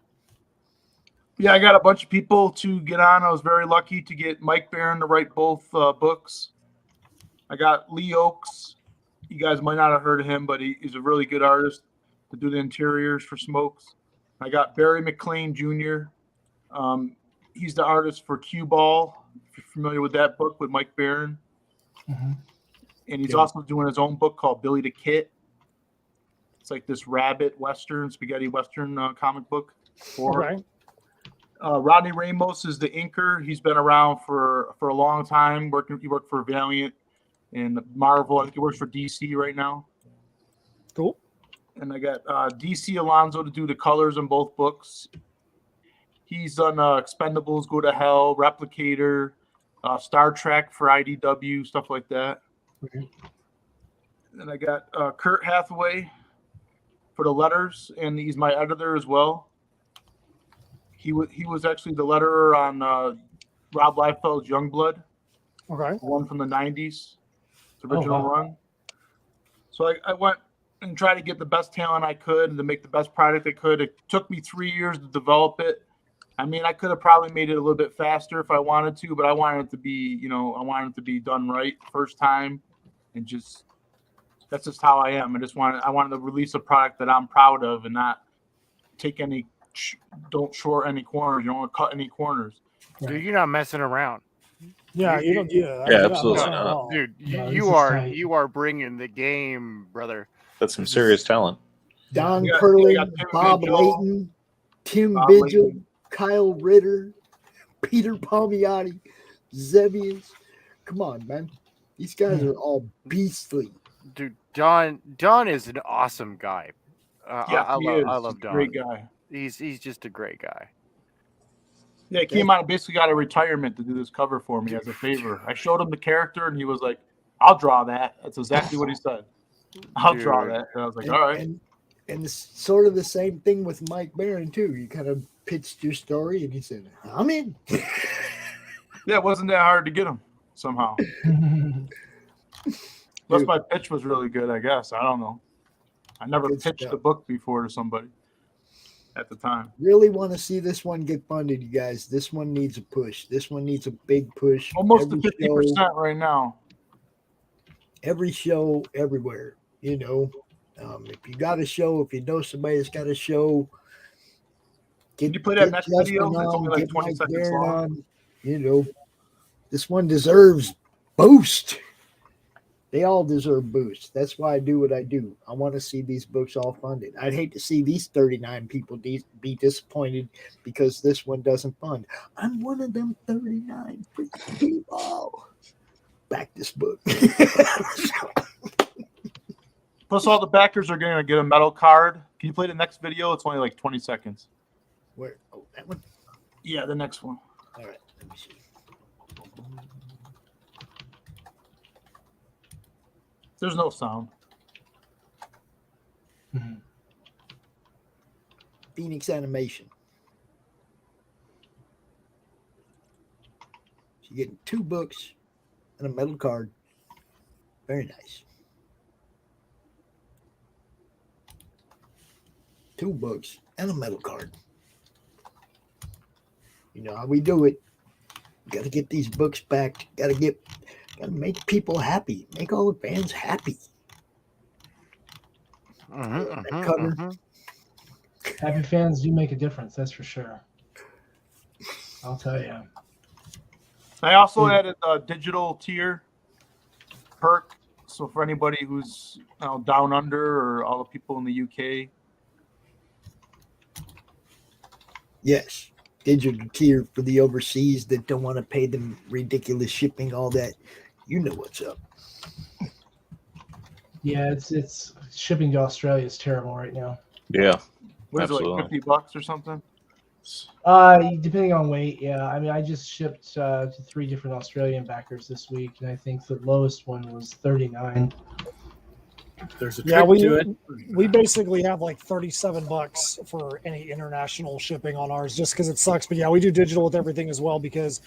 [SPEAKER 12] Yeah, I got a bunch of people to get on. I was very lucky to get Mike Barron to write both books. I got Lee Oakes. You guys might not have heard of him, but he's a really good artist to do the interiors for Smokes. I got Barry McLean Jr. He's the artist for Cue Ball, if you're familiar with that book with Mike Barron.
[SPEAKER 21] Mm-hmm.
[SPEAKER 12] And he's also doing his own book called Billy the Kit. It's like this spaghetti western comic book.
[SPEAKER 20] Right.
[SPEAKER 12] Rodney Ramos is the inker. He's been around for a long time. He worked for Valiant and Marvel. I think he works for DC right now.
[SPEAKER 20] Cool.
[SPEAKER 12] And I got DC Alonso to do the colors in both books. He's done Expendables, Go to Hell, Replicator, Star Trek for IDW, stuff like that.
[SPEAKER 21] Okay.
[SPEAKER 12] And I got Kurt Hathaway for the letters, and he's my editor as well. He was actually the letterer on Rob Liefeld's Youngblood.
[SPEAKER 20] Okay.
[SPEAKER 12] One from the 90s, the original
[SPEAKER 21] wow.
[SPEAKER 12] run. So I went and tried to get the best talent I could and to make the best product I could. It took me 3 years to develop it. I mean, I could have probably made it a little bit faster if I wanted to, but I wanted it to be, I wanted it to be done right first time, and that's just how I am. I wanted to release a product that I'm proud of and not take don't short any corners. You don't want to cut any corners.
[SPEAKER 8] Dude, you're not messing around.
[SPEAKER 20] Yeah, you don't. Yeah,
[SPEAKER 19] absolutely not.
[SPEAKER 8] Dude,
[SPEAKER 21] No,
[SPEAKER 8] you
[SPEAKER 21] this is
[SPEAKER 8] are
[SPEAKER 21] tight.
[SPEAKER 8] you are bringing the game, brother.
[SPEAKER 19] That's some serious talent.
[SPEAKER 11] Don
[SPEAKER 12] Yeah,
[SPEAKER 11] Perlin,
[SPEAKER 12] I got Tim
[SPEAKER 11] Bob
[SPEAKER 12] Vigil.
[SPEAKER 11] Layton, Tim
[SPEAKER 12] Bob
[SPEAKER 11] Vigil,
[SPEAKER 12] Layton.
[SPEAKER 11] Kyle Ritter, Peter Palmiotti, Zebius. Come on, man. These guys are all beastly.
[SPEAKER 8] Dude, Don is an awesome guy. I love
[SPEAKER 12] He's a
[SPEAKER 8] Don.
[SPEAKER 12] great guy.
[SPEAKER 8] He's just a great guy.
[SPEAKER 12] Yeah, he came out and basically got a retirement to do this cover for me as a favor. I showed him the character, and he was like, "I'll draw that." That's exactly what he said. I'll draw
[SPEAKER 8] Dude.
[SPEAKER 12] that. And I was like, "All right."
[SPEAKER 11] And it's sort of the same thing with Mike Barron, too. You kind of pitched your story, and he said, I'm in.
[SPEAKER 12] Yeah, it wasn't that hard to get him somehow. Plus, my pitch was really good, I guess. I don't know. I never
[SPEAKER 11] Good
[SPEAKER 12] pitched
[SPEAKER 11] stuff.
[SPEAKER 12] a book before to somebody at the time.
[SPEAKER 11] Really want to see this one get funded, you guys. This one needs a push. This one needs a big push.
[SPEAKER 12] Almost to
[SPEAKER 11] Every
[SPEAKER 12] 50%
[SPEAKER 11] show,
[SPEAKER 12] right now.
[SPEAKER 11] every show, everywhere. If you got a show, if you know somebody that's got a show,
[SPEAKER 12] Can you play that next
[SPEAKER 11] Justin
[SPEAKER 12] video? It's
[SPEAKER 11] on,
[SPEAKER 12] only like
[SPEAKER 11] get
[SPEAKER 12] 20
[SPEAKER 11] Mike
[SPEAKER 12] seconds
[SPEAKER 11] Barron
[SPEAKER 12] long.
[SPEAKER 11] on. This one deserves boost. They all deserve boost. That's why I do what I do. I want to see these books all funded. I'd hate to see these 39 people be disappointed because this one doesn't fund. I'm one of them 39 freaking people. Back this book.
[SPEAKER 12] Plus, all the backers are going to get a metal card. Can you play the next video? It's only like 20 seconds.
[SPEAKER 11] Where? Oh, that one?
[SPEAKER 12] Yeah, the next one.
[SPEAKER 11] All right. Let me see.
[SPEAKER 12] There's no sound.
[SPEAKER 11] Phoenix Animation. So you're getting 2 books and a metal card. Very nice. 2 books and a metal card. You know how we do it. Got to get these books back. Got to make people happy. Make all the fans happy.
[SPEAKER 21] Happy fans do make a difference, that's for sure. I'll tell you.
[SPEAKER 12] I also added a digital tier perk. So for anybody who's down under, or all the people in the UK.
[SPEAKER 11] Yes. Digital tier for the overseas that don't want to pay them ridiculous shipping, all that. You know what's up.
[SPEAKER 21] Yeah, it's shipping to Australia is terrible right now.
[SPEAKER 19] Yeah.
[SPEAKER 12] What is it, like $50 or something?
[SPEAKER 21] Depending on weight, yeah. I mean, I just shipped to 3 different Australian backers this week, and I think the lowest one was $39.
[SPEAKER 17] There's a trick to it.
[SPEAKER 20] We basically have like $37 for any international shipping on ours, just because it sucks. But yeah, we do digital with everything as well, because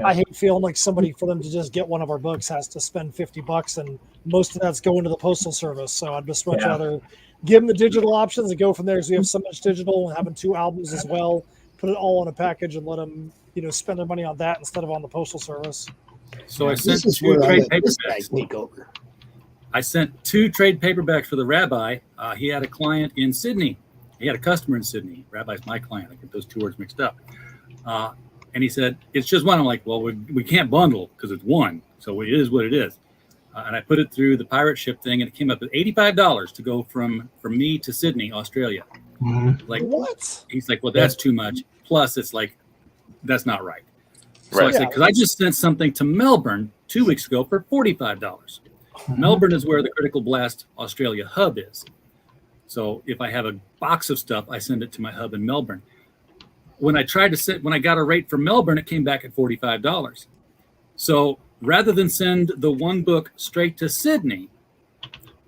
[SPEAKER 20] I hate feeling like somebody, for them to just get one of our books, has to spend $50, and most of that's going to the postal service. So I'd just much rather give them the digital options and go from there, because we have so much digital, and having 2 albums as well. Put it all in a package and let them, spend their money on that instead of on the postal service.
[SPEAKER 17] So I sent 2 trade paperbacks. I sent 2 trade paperbacks for the rabbi. He had a client in Sydney. He had a customer in Sydney. Rabbi's my client. I get those 2 words mixed up. And he said, it's just one. I'm like, well, we can't bundle because it's one. So it is what it is. And I put it through the pirate ship thing, and it came up at $85 to go from me to Sydney, Australia. Like, what? He's like, well, that's too much. Plus, it's like, that's not right. So I said, because I just sent something to Melbourne 2 weeks ago for $45. Melbourne is where the Critical Blast Australia hub is. So if I have a box of stuff, I send it to my hub in Melbourne. When I got a rate for Melbourne, it came back at $45. So rather than send the 1 book straight to Sydney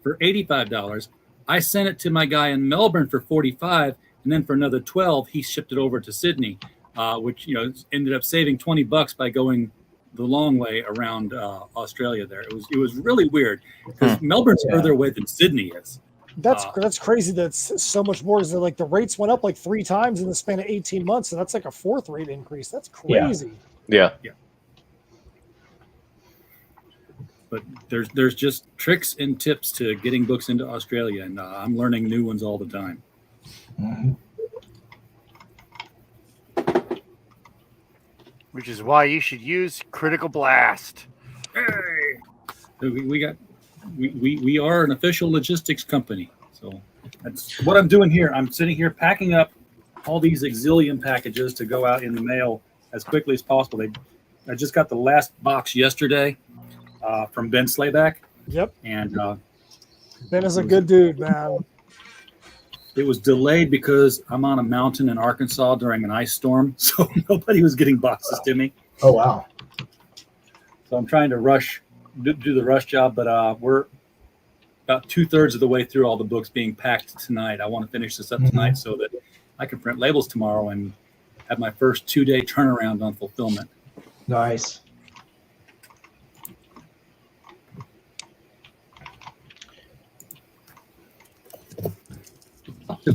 [SPEAKER 17] for $85, I sent it to my guy in Melbourne for $45, and then for another $12, he shipped it over to Sydney, which ended up saving $20 by going the long way around Australia. There, it was really weird, because Melbourne's further away than Sydney is.
[SPEAKER 20] That's crazy. That's so much more. Is that like the rates went up like 3 times in the span of 18 months, so that's like a 4th rate increase. That's crazy.
[SPEAKER 19] Yeah.
[SPEAKER 17] But there's just tricks and tips to getting books into Australia, and I'm learning new ones all the time.
[SPEAKER 8] Which is why you should use Critical Blast.
[SPEAKER 17] Hey, we are an official logistics company, so that's what I'm doing here. I'm sitting here packing up all these exilium packages to go out in the mail as quickly as possible. I just got the last box yesterday from Ben Slayback.
[SPEAKER 20] Yep.
[SPEAKER 17] And
[SPEAKER 20] Ben is a good dude, man.
[SPEAKER 17] It was delayed because I'm on a mountain in Arkansas during an ice storm, so nobody was getting boxes to me.
[SPEAKER 21] Oh, wow.
[SPEAKER 17] So I'm trying to do the rush job, but we're about 2/3 of the way through all the books being packed tonight. I want to finish this up tonight so that I can print labels tomorrow and have my first 2-day turnaround on fulfillment.
[SPEAKER 21] Nice.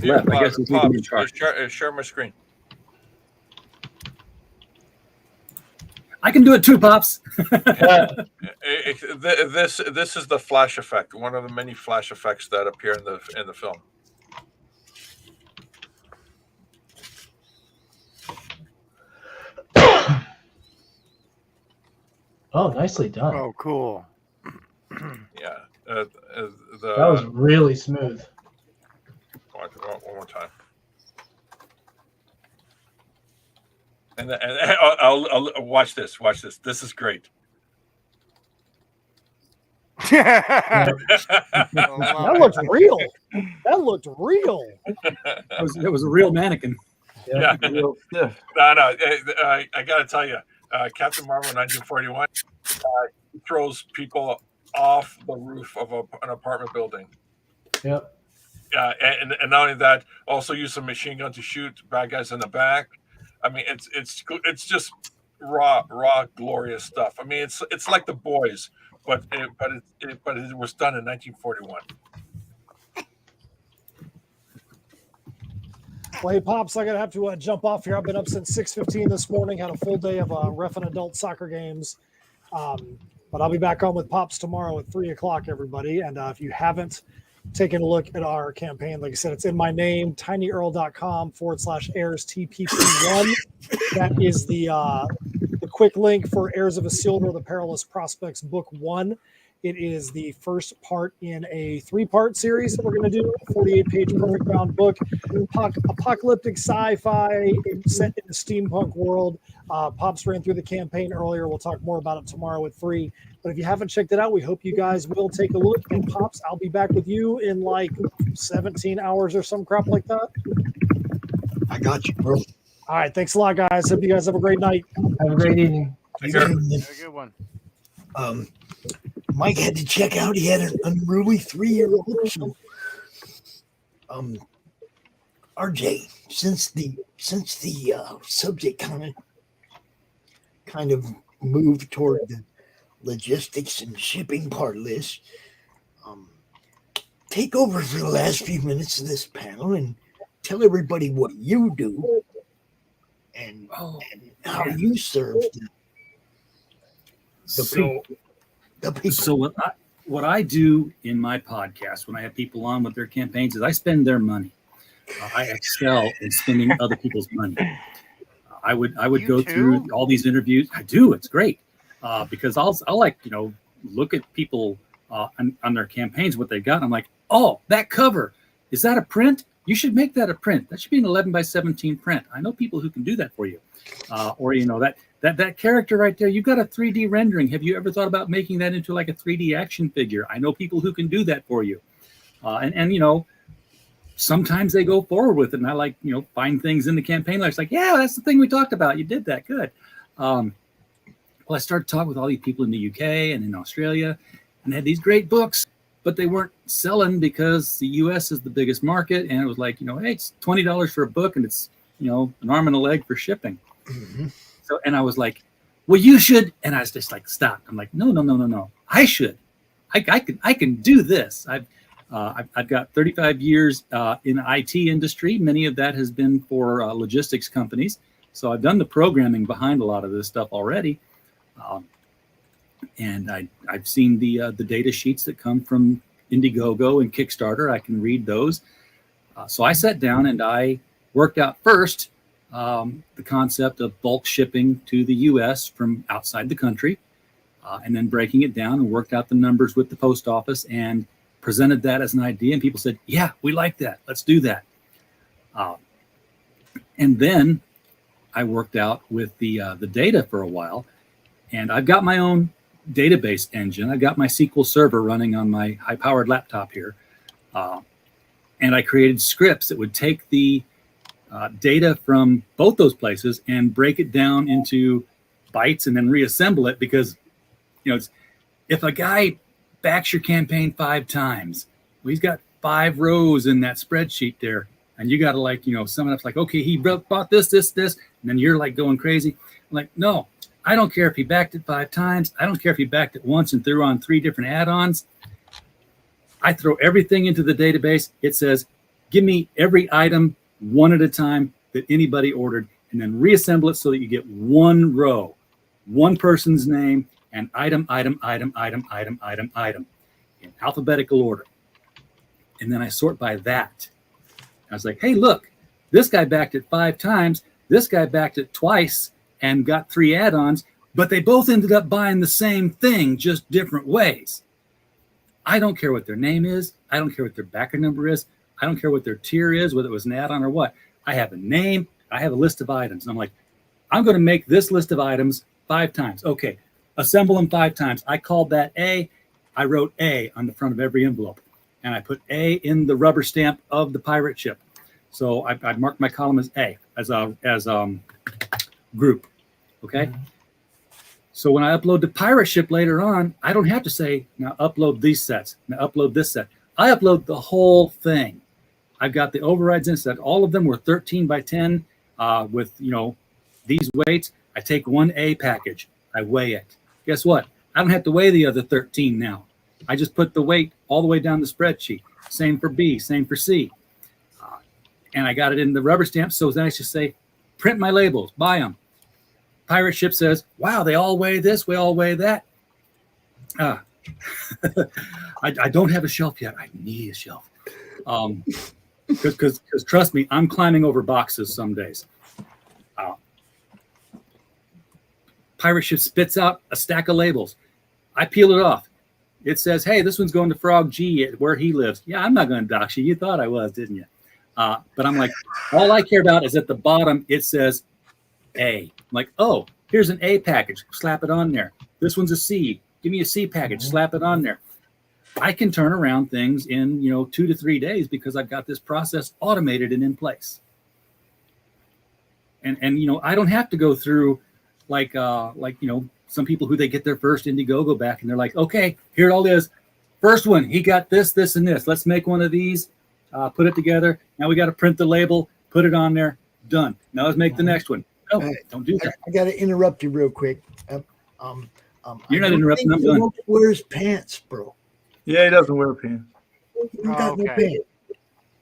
[SPEAKER 17] Left. I guess
[SPEAKER 18] share my screen.
[SPEAKER 17] I can do it too, Pops.
[SPEAKER 18] This is the flash effect, one of the many flash effects that appear in the film.
[SPEAKER 21] Oh, nicely done.
[SPEAKER 8] Oh, cool.
[SPEAKER 18] Yeah.
[SPEAKER 21] That was really smooth.
[SPEAKER 18] One more time. And I'll watch this. Watch this. This is great.
[SPEAKER 20] That looked real. That looked real.
[SPEAKER 17] It was a real mannequin.
[SPEAKER 18] Yeah. No. I got to tell you, Captain Marvel 1941 throws people off the roof of an apartment building.
[SPEAKER 21] Yep.
[SPEAKER 18] and not only that, also use a machine gun to shoot bad guys in the back. I mean, it's just raw, glorious stuff. I mean, it's like The Boys, but it was done in 1941.
[SPEAKER 20] Well, hey, Pops, I'm going to have to jump off here. I've been up since 6:15 this morning, had a full day of ref and adult soccer games. But I'll be back on with Pops tomorrow at 3 o'clock, everybody. And if you haven't taken a look at our campaign, like I said, it's in my name, tinyurl.com/AirsTPP1. That is the quick link for Heirs of Isildur, the Perilous Prospects, Book 1. It is the first part in a 3-part series that we're going to do, a 48-page perfect bound book, apocalyptic sci-fi set in the steampunk world. Pops ran through the campaign earlier. We'll talk more about it tomorrow at 3. But if you haven't checked it out, we hope you guys will take a look. And Pops, I'll be back with you in like 17 hours or some crap like that.
[SPEAKER 11] I got you, bro.
[SPEAKER 20] All right. Thanks a lot, guys. Hope you guys have a great night.
[SPEAKER 21] Have a great evening.
[SPEAKER 8] Have a good one.
[SPEAKER 11] Mike had to check out. He had an unruly 3-year-old. So, RJ, since the subject kind of moved toward the logistics and shipping part of this, take over for the last few minutes of this panel and tell everybody what you do and how you serve the people.
[SPEAKER 17] So what I do in my podcast when I have people on with their campaigns is I spend their money. I excel in spending other people's money. I would go through all these interviews. I do. It's great because I'll like look at people on their campaigns what they got. I'm like, oh, that cover, is that a print? You should make that a print. That should be an 11x17 print. I know people who can do that for you. Or that character right there, you've got a 3D rendering. Have you ever thought about making that into like a 3D action figure? I know people who can do that for you. And sometimes they go forward with it. And I like, find things in the campaign. Like, it's like, yeah, that's the thing we talked about. You did that. Good. Well, I started talking with all these people in the UK and in Australia, and they had these great books, but they weren't selling because the US is the biggest market. And it was like, hey, it's $20 for a book and it's, an arm and a leg for shipping.
[SPEAKER 11] Mm-hmm.
[SPEAKER 17] So, and I was like, well, you should. And I was just like, stop. I'm like, no. I should. I can do this. I've got 35 years in the IT industry. Many of that has been for logistics companies. So I've done the programming behind a lot of this stuff already. And I've seen the data sheets that come from Indiegogo and Kickstarter. I can read those. So I sat down and I worked out first the concept of bulk shipping to the U.S. from outside the country, and then breaking it down and worked out the numbers with the post office and presented that as an idea. And people said, yeah, we like that. Let's do that. And then I worked out with the data for a while, and I've got my own database engine. I got my SQL Server running on my high-powered laptop here, and I created scripts that would take the data from both those places and break it down into bytes and then reassemble it because, if a guy backs your campaign 5 times, well, he's got 5 rows in that spreadsheet there, and you got to sum it up like, okay, he bought this, and then you're like going crazy. I'm like, no, I don't care if he backed it 5 times. I don't care if he backed it once and threw on 3 different add-ons. I throw everything into the database. It says, give me every item one at a time that anybody ordered, and then reassemble it so that you get one row, one person's name, and item in alphabetical order. And then I sort by that. I was like, hey, look, this guy backed it 5 times. This guy backed it twice and got 3 add-ons, but they both ended up buying the same thing, just different ways. I don't care what their name is. I don't care what their backer number is. I don't care what their tier is, whether it was an add-on or what. I have a name. I have a list of items. And I'm like, I'm going to make this list of items 5 times. Okay, assemble them 5 times. I called that A. I wrote A on the front of every envelope. And I put A in the rubber stamp of the pirate ship. So I marked my column as A, as group. Okay? Mm-hmm. So when I upload the pirate ship later on, I don't have to say, now upload these sets, now upload this set. I upload the whole thing. I've got the overrides in that all of them were 13 by 10 with, these weights. I take one A package. I weigh it. Guess what? I don't have to weigh the other 13 now. I just put the weight all the way down the spreadsheet. Same for B, same for C. And I got it in the rubber stamp. So then I just say, print my labels, buy them. Pirate ship says, wow, they all weigh this, we all weigh that. I don't have a shelf yet. I need a shelf. Because trust me, I'm climbing over boxes some days. Pirate ship spits out a stack of labels. I peel it off. It says, hey, this one's going to Frog G where he lives. Yeah, I'm not going to dox you. You thought I was, didn't you? But I'm like, all I care about is at the bottom, it says A. I'm like, oh, here's an A package. Slap it on there. This one's a C. Give me a C package. Slap it on there. I can turn around things in, 2 to 3 days because I've got this process automated and in place. And I don't have to go through like some people who they get their first Indiegogo back and they're like, okay, here it all is. First one, he got this, this, and this. Let's make one of these, put it together. Now we got to print the label, put it on there, done. Now let's make the next one. No, don't do that.
[SPEAKER 11] I got to interrupt you real quick.
[SPEAKER 17] You're not interrupting. I'm done.
[SPEAKER 11] Wears pants, bro.
[SPEAKER 12] Yeah, he doesn't wear pants.
[SPEAKER 11] He got no pants.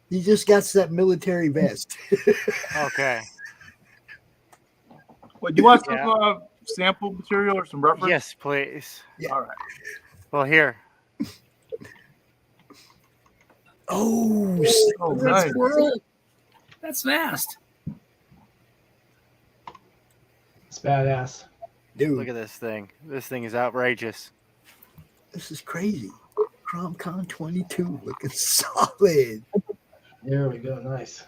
[SPEAKER 11] He just got that military vest.
[SPEAKER 8] Okay.
[SPEAKER 12] What, do you want some sample material or some reference?
[SPEAKER 8] Yes, please.
[SPEAKER 11] Yeah.
[SPEAKER 12] All right.
[SPEAKER 8] Well, here.
[SPEAKER 11] Oh,
[SPEAKER 12] nice.
[SPEAKER 17] That's fast.
[SPEAKER 21] It's badass.
[SPEAKER 11] Dude,
[SPEAKER 8] look at this thing. This thing is outrageous.
[SPEAKER 11] This is crazy. CRoM Con 22 looking solid.
[SPEAKER 21] There we go. Nice.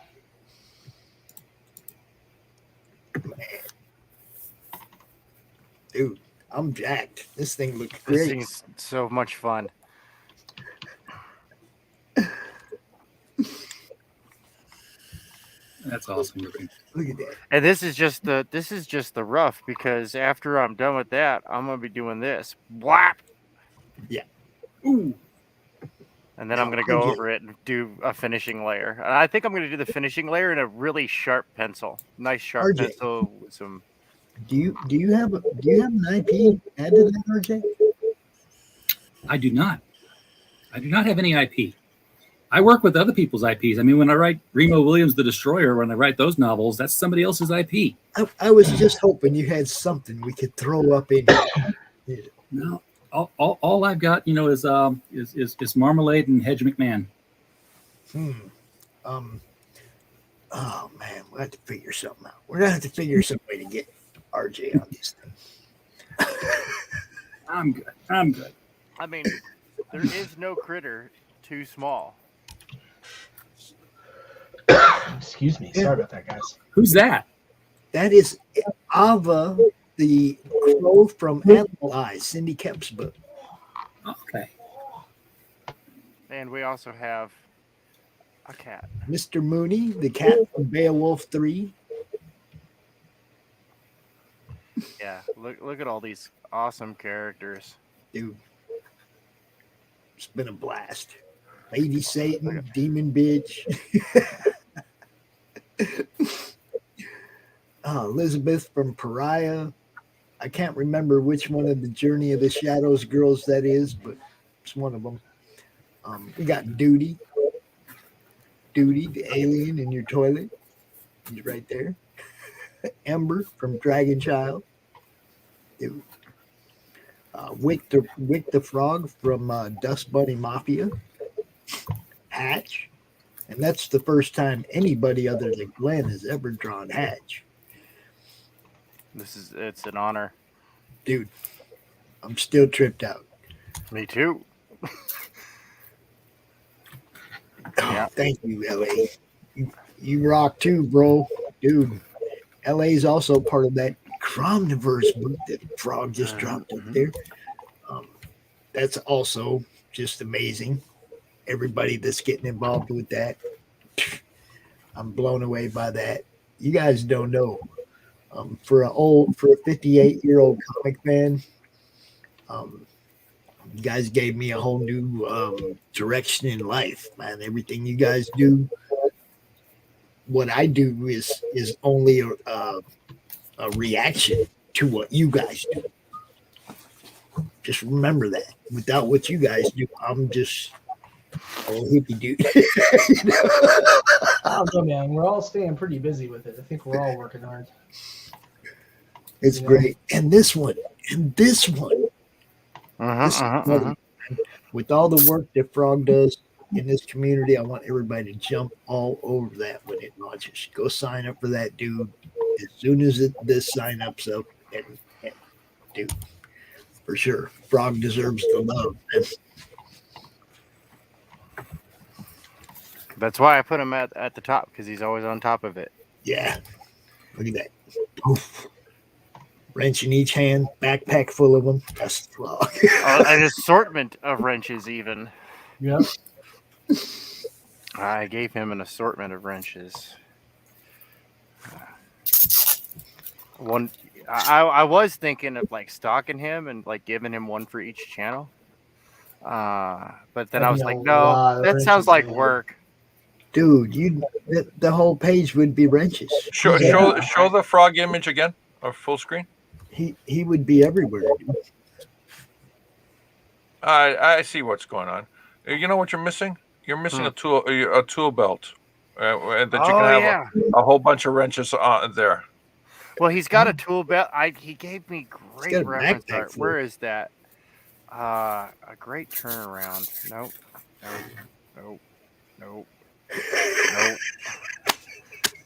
[SPEAKER 11] Man. Dude, I'm jacked. This thing looks
[SPEAKER 8] This
[SPEAKER 11] great.
[SPEAKER 8] thing's so much fun.
[SPEAKER 17] That's awesome looking.
[SPEAKER 11] Look at that.
[SPEAKER 8] And this is just the rough, because after I'm done with that, I'm gonna be doing this. Whap!
[SPEAKER 11] Yeah.
[SPEAKER 17] Ooh.
[SPEAKER 8] And then I'm gonna go over it and do a finishing layer. And I think I'm gonna do the finishing layer in a really sharp pencil. Nice sharp
[SPEAKER 11] RJ.
[SPEAKER 8] pencil with some.
[SPEAKER 11] Do you have an IP added to that, RJ?
[SPEAKER 17] I do not. I do not have any IP. I work with other people's IPs. I mean, when I write Remo Williams, The Destroyer, when I write those novels, that's somebody else's IP.
[SPEAKER 11] I was just hoping you had something we could throw up in here.
[SPEAKER 17] No, all I've got, is Marmalade and Hedge McMahon.
[SPEAKER 11] Oh man, we'll have to figure something out. We're gonna have to figure some way to get RJ on this thing.
[SPEAKER 17] I'm good.
[SPEAKER 8] I mean, there is no critter too small.
[SPEAKER 21] Excuse me. Sorry about that, guys.
[SPEAKER 17] Who's that?
[SPEAKER 11] That is Ava, the crow from Animal Eyes, Cindy Kemp's book.
[SPEAKER 17] Okay.
[SPEAKER 8] And we also have a cat.
[SPEAKER 11] Mr. Mooney, the cat from Beowulf 3.
[SPEAKER 8] Yeah, look at all these awesome characters.
[SPEAKER 11] Dude, it's been a blast. Lady Satan, Demon Bitch. Elizabeth from Pariah. I can't remember which one of the Journey of the Shadows girls that is, but it's one of them. We got Duty, the alien in your toilet. He's right there. Ember from Dragon Child. Dude. Wick the Frog from Dust Bunny Mafia. Hatch. And that's the first time anybody other than Glenn has ever drawn Hatch.
[SPEAKER 8] It's an honor.
[SPEAKER 11] Dude, I'm still tripped out.
[SPEAKER 8] Me too.
[SPEAKER 11] Yeah. Thank you, LA. You rock too, bro. Dude, LA is also part of that CRoMniVerse book that Frog just dropped up there. That's also just amazing. Everybody that's getting involved with that, I'm blown away by that. You guys don't know. For a 58-year-old comic fan, you guys gave me a whole new direction in life, man. Everything you guys do, what I do is only a reaction to what you guys do. Just remember that. Without what you guys do, I'm just a hippie dude.
[SPEAKER 21] I don't know, man. We're all staying pretty busy with it. I think we're all working hard.
[SPEAKER 11] It's great. And this one. This is funny. With all the work that Frog does in this community, I want everybody to jump all over that when it launches. Go sign up for that, dude. As soon as this sign up's up, and dude, for sure, Frog deserves the love.
[SPEAKER 8] That's why I put him at the top, because he's always on top of it.
[SPEAKER 11] Yeah. Look at that. Oof. Wrench in each hand, backpack full of them. That's Frog.
[SPEAKER 8] An assortment of wrenches, even.
[SPEAKER 21] Yep.
[SPEAKER 8] I gave him an assortment of wrenches. I was thinking of like stocking him and like giving him one for each channel. But then I was like, no, that sounds like work.
[SPEAKER 11] Dude, the whole page would be wrenches.
[SPEAKER 18] Show the Frog image again, or full screen.
[SPEAKER 11] He would be everywhere. Dude.
[SPEAKER 18] I see what's going on. You know what you're missing? You're missing a tool belt, that you can have a whole bunch of wrenches on there.
[SPEAKER 8] Well, he's got a tool belt. He gave me great reference art. Where is that? A great turnaround. Nope.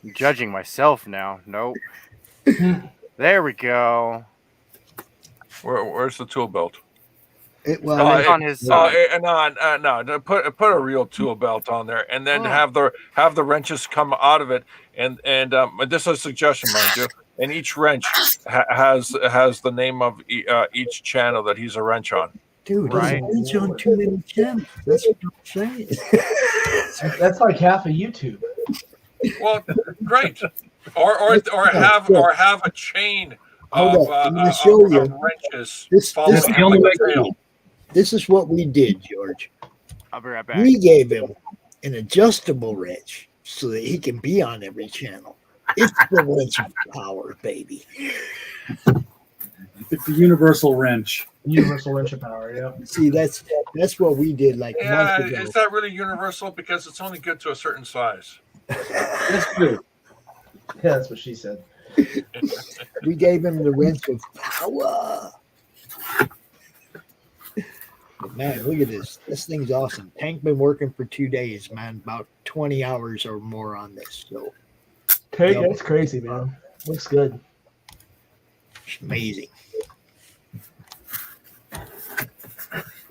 [SPEAKER 8] I'm judging myself now. Nope. There we go.
[SPEAKER 18] Where's the tool belt?
[SPEAKER 8] It's on his side.
[SPEAKER 18] No. Put a real tool belt on there, and then have the wrenches come out of it. And this is a suggestion, mind you. And each wrench has the name of each channel that he's a wrench on.
[SPEAKER 11] Dude, right? He's on too many channels. That's what I'm saying.
[SPEAKER 21] That's like half of YouTube.
[SPEAKER 18] Well, great. Or have a chain of wrenches.
[SPEAKER 11] This is what we did, George.
[SPEAKER 8] I'll be right back.
[SPEAKER 11] We gave him an adjustable wrench so that he can be on every channel. It's the wrench of power, baby.
[SPEAKER 17] It's the universal wrench.
[SPEAKER 21] Universal wrench of power, yeah.
[SPEAKER 11] See, that's what we did like months ago.
[SPEAKER 18] Is that really universal? Because it's only good to a certain size.
[SPEAKER 17] That's true.
[SPEAKER 21] Yeah, that's what she said.
[SPEAKER 11] We gave him the wrench of power. But man, look at this. This thing's awesome. Tank been working for 2 days, man. About 20 hours or more on this. So
[SPEAKER 21] Tank, that's crazy, man. Looks good.
[SPEAKER 11] It's amazing.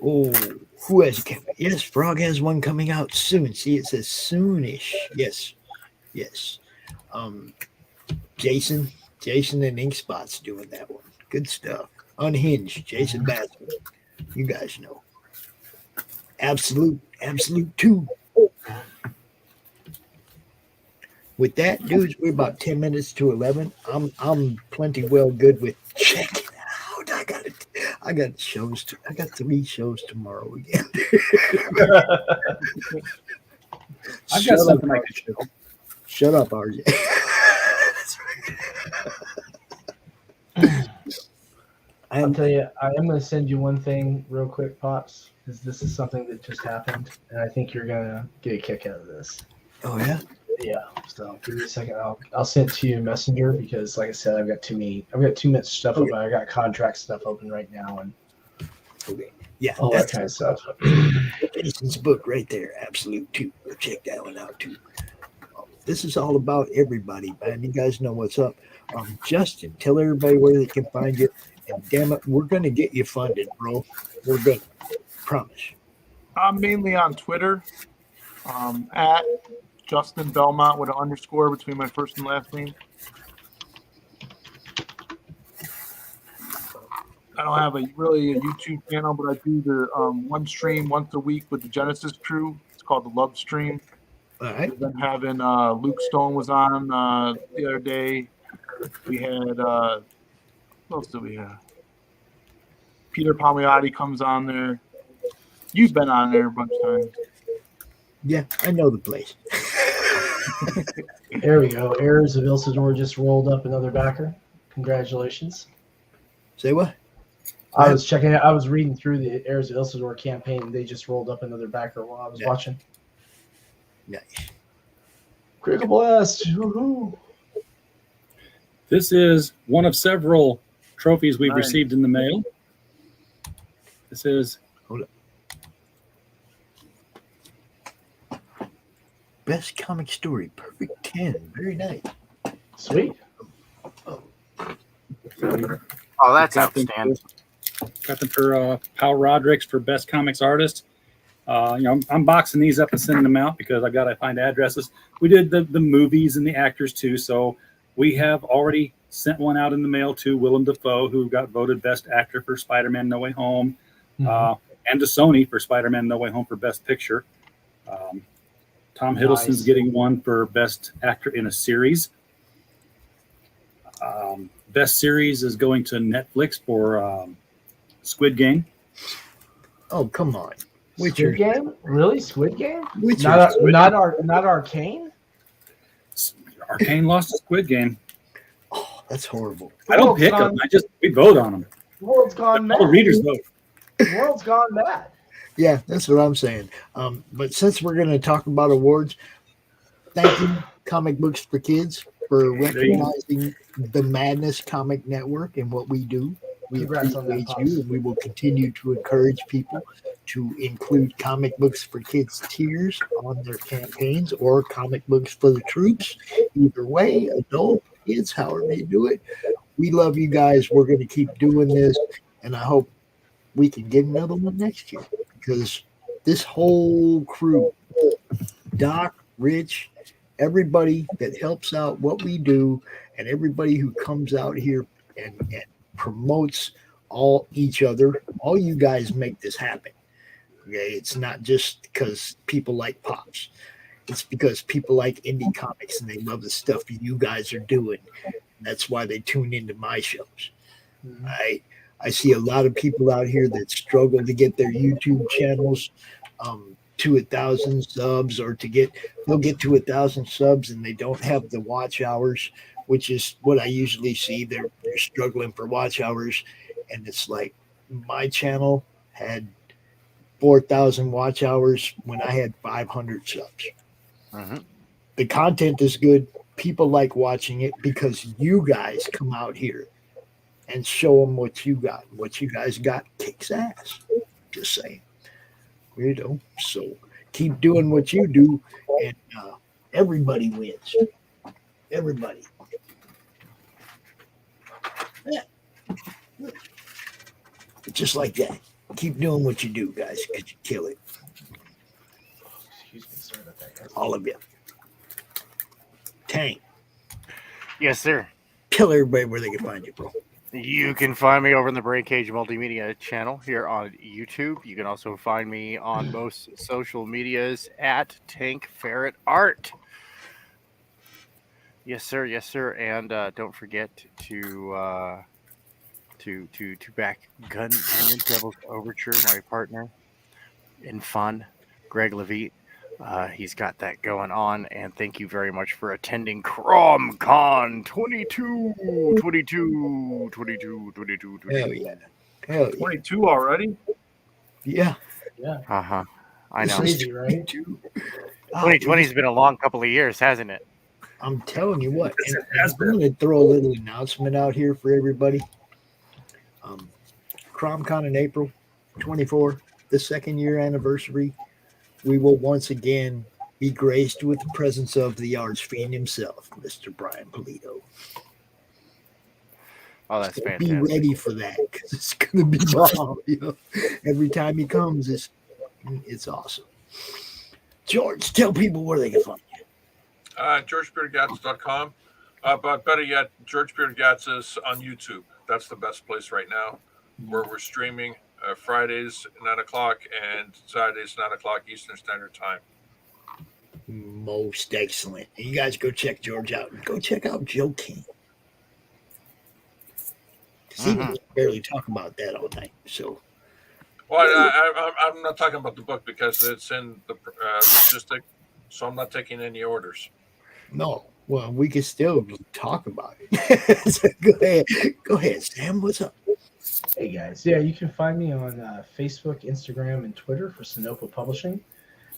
[SPEAKER 11] Oh, who has? Yes, Frog has one coming out soon. See, it says soonish. Yes. Jason and Inkspot's doing that one. Good stuff. Unhinged, Jason Bassman. You guys know. Absolute 2. With that, dudes, we're about 10 minutes to 11. I'm plenty well good with checking out. I got 3 shows tomorrow again.
[SPEAKER 17] I've got something I can show.
[SPEAKER 11] Shut up, RJ.
[SPEAKER 21] I'll tell you, I am going to send you one thing real quick, Pops, because this is something that just happened, and I think you're going to get a kick out of this.
[SPEAKER 11] Oh, yeah?
[SPEAKER 21] Yeah. So give me a second. I'll send it to you in Messenger because, like I said, I've got too much stuff open. I got contract stuff open right now, and all that kind of stuff.
[SPEAKER 11] Jason's book right there, Absolute 2. Check that one out too. This is all about everybody, man. You guys know what's up. Justin, tell everybody where they can find you. And damn it, we're gonna get you funded, bro. We're good. Promise.
[SPEAKER 12] I'm mainly on Twitter, at Justin Belmont with an underscore between my first and last name. I don't have a YouTube channel, but I do the one stream once a week with the Genesis crew. It's called the Love Stream.
[SPEAKER 11] All right.
[SPEAKER 12] We've been having Luke Stone was on the other day. We had what else do we have? Peter Palmiotti comes on there. You've been on there a bunch of times.
[SPEAKER 11] Yeah, I know the place.
[SPEAKER 21] There we go. Heirs of Ilsador just rolled up another backer. Congratulations.
[SPEAKER 11] Say what?
[SPEAKER 21] I was checking it. I was reading through the Heirs of Ilsador campaign, and they just rolled up another backer while I was watching.
[SPEAKER 11] Nice.
[SPEAKER 21] Critical blast. Woohoo.
[SPEAKER 17] This is one of several trophies we've
[SPEAKER 11] Nice.
[SPEAKER 17] received in the mail. This is
[SPEAKER 11] Best comic story, perfect 10. Very nice.
[SPEAKER 21] Sweet.
[SPEAKER 8] Oh, that's outstanding.
[SPEAKER 17] Got them for Pal Rodricks for Best Comics Artist. I'm boxing these up and sending them out because I got to find addresses. We did the movies and the actors too, so we have already sent one out in the mail to Willem Dafoe, who got voted Best Actor for Spider-Man No Way Home, and to Sony for Spider-Man No Way Home for Best Picture. Tom Hiddleston's getting one for Best Actor in a Series. Best Series is going to Netflix for Squid Game.
[SPEAKER 11] Oh, come on.
[SPEAKER 21] Squid Game? Really? Squid Game?
[SPEAKER 11] Witcher.
[SPEAKER 21] Not Arcane?
[SPEAKER 17] Arcane lost to Squid Game.
[SPEAKER 11] Oh, that's horrible.
[SPEAKER 17] I don't pick them. We vote on them.
[SPEAKER 21] The world's gone mad.
[SPEAKER 17] All the readers vote.
[SPEAKER 21] The world's gone mad.
[SPEAKER 11] Yeah, that's what I'm saying. But since we're going to talk about awards, thank you, Comic Books for Kids, for recognizing the Madness Comic Network and what we do. We appreciate you, and we will continue to encourage people to include Comic Books for Kids tiers on their campaigns or Comic Books for the Troops. Either way, adult, kids, however you do it. We love you guys. We're going to keep doing this, and I hope we can get another one next year, because this whole crew, Doc, Rich, everybody that helps out what we do, and everybody who comes out here and promotes each other, all you guys make this happen. Okay, it's not just because people like Pops. It's because people like indie comics and they love the stuff you guys are doing. That's why they tune into my shows. I see a lot of people out here that struggle to get their YouTube channels to 1,000 subs, or they'll get to 1,000 subs and they don't have the watch hours, which is what I usually see. They're struggling for watch hours, and it's like my channel had 4,000 watch hours when I had 500 subs. The content is good. People like watching it because you guys come out here and show them what you got. What you guys got kicks ass. Just saying. So keep doing what you do, and everybody wins. Everybody. Yeah. Just like that. Keep doing what you do, guys, because you kill it. All of you. Tank.
[SPEAKER 8] Yes, sir.
[SPEAKER 11] Tell everybody where they can find you, bro.
[SPEAKER 8] You can find me over in the Brain Cage Multimedia channel here on YouTube. You can also find me on most social medias at Tank Ferret Art. Yes, sir. Yes, sir. And don't forget to back Gun Devil's Overture, my partner in fun, Greg Levitt. He's got that going on, and thank you very much for attending CRoM Con 22.
[SPEAKER 11] Hell yeah. Hell yeah.
[SPEAKER 12] 22 already?
[SPEAKER 11] Yeah.
[SPEAKER 21] Yeah.
[SPEAKER 8] I know.
[SPEAKER 21] Crazy, right?
[SPEAKER 8] 2020's been a long couple of years, hasn't it?
[SPEAKER 11] I'm telling you what. And I'm going to throw a little announcement out here for everybody. CRoM Con in April 24, the 2nd year anniversary. We will once again be graced with the presence of the Archfiend himself, Mr. Brian Polito.
[SPEAKER 8] Oh, that's
[SPEAKER 11] So
[SPEAKER 8] fantastic.
[SPEAKER 11] be ready for that, because it's going to be bomb. Every time he comes, it's awesome. George, tell people where they can find you.
[SPEAKER 18] GeorgeBeardGats.com. But better yet, George Beard Gats is on YouTube. That's the best place right now, where we're streaming Fridays 9 o'clock and Saturdays 9 o'clock Eastern Standard Time.
[SPEAKER 11] Most excellent. And you guys go check George out. And go check out Joe King. See, we barely talk about that all night. So,
[SPEAKER 18] Well, I'm not talking about the book because it's in the logistic, so I'm not taking any orders.
[SPEAKER 11] No. Well, we can still talk about it. So go ahead, Sam. What's up?
[SPEAKER 21] Hey guys, yeah, you can find me on Facebook, Instagram, and Twitter for Sonopa Publishing,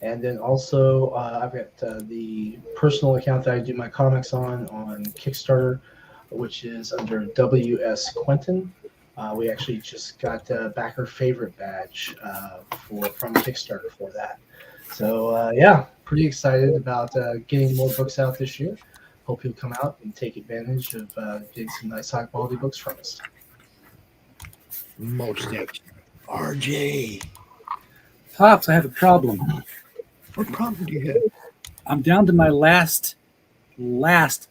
[SPEAKER 21] and then also I've got the personal account that I do my comics on Kickstarter, which is under WS Quentin. We actually just got a backer favorite badge from Kickstarter for that. So yeah, pretty excited about getting more books out this year. Hope you'll come out and take advantage of getting some nice high quality books from us.
[SPEAKER 11] Most excellent. RJ.
[SPEAKER 17] Pops, I have a problem.
[SPEAKER 11] What problem do you have?
[SPEAKER 17] I'm down to my last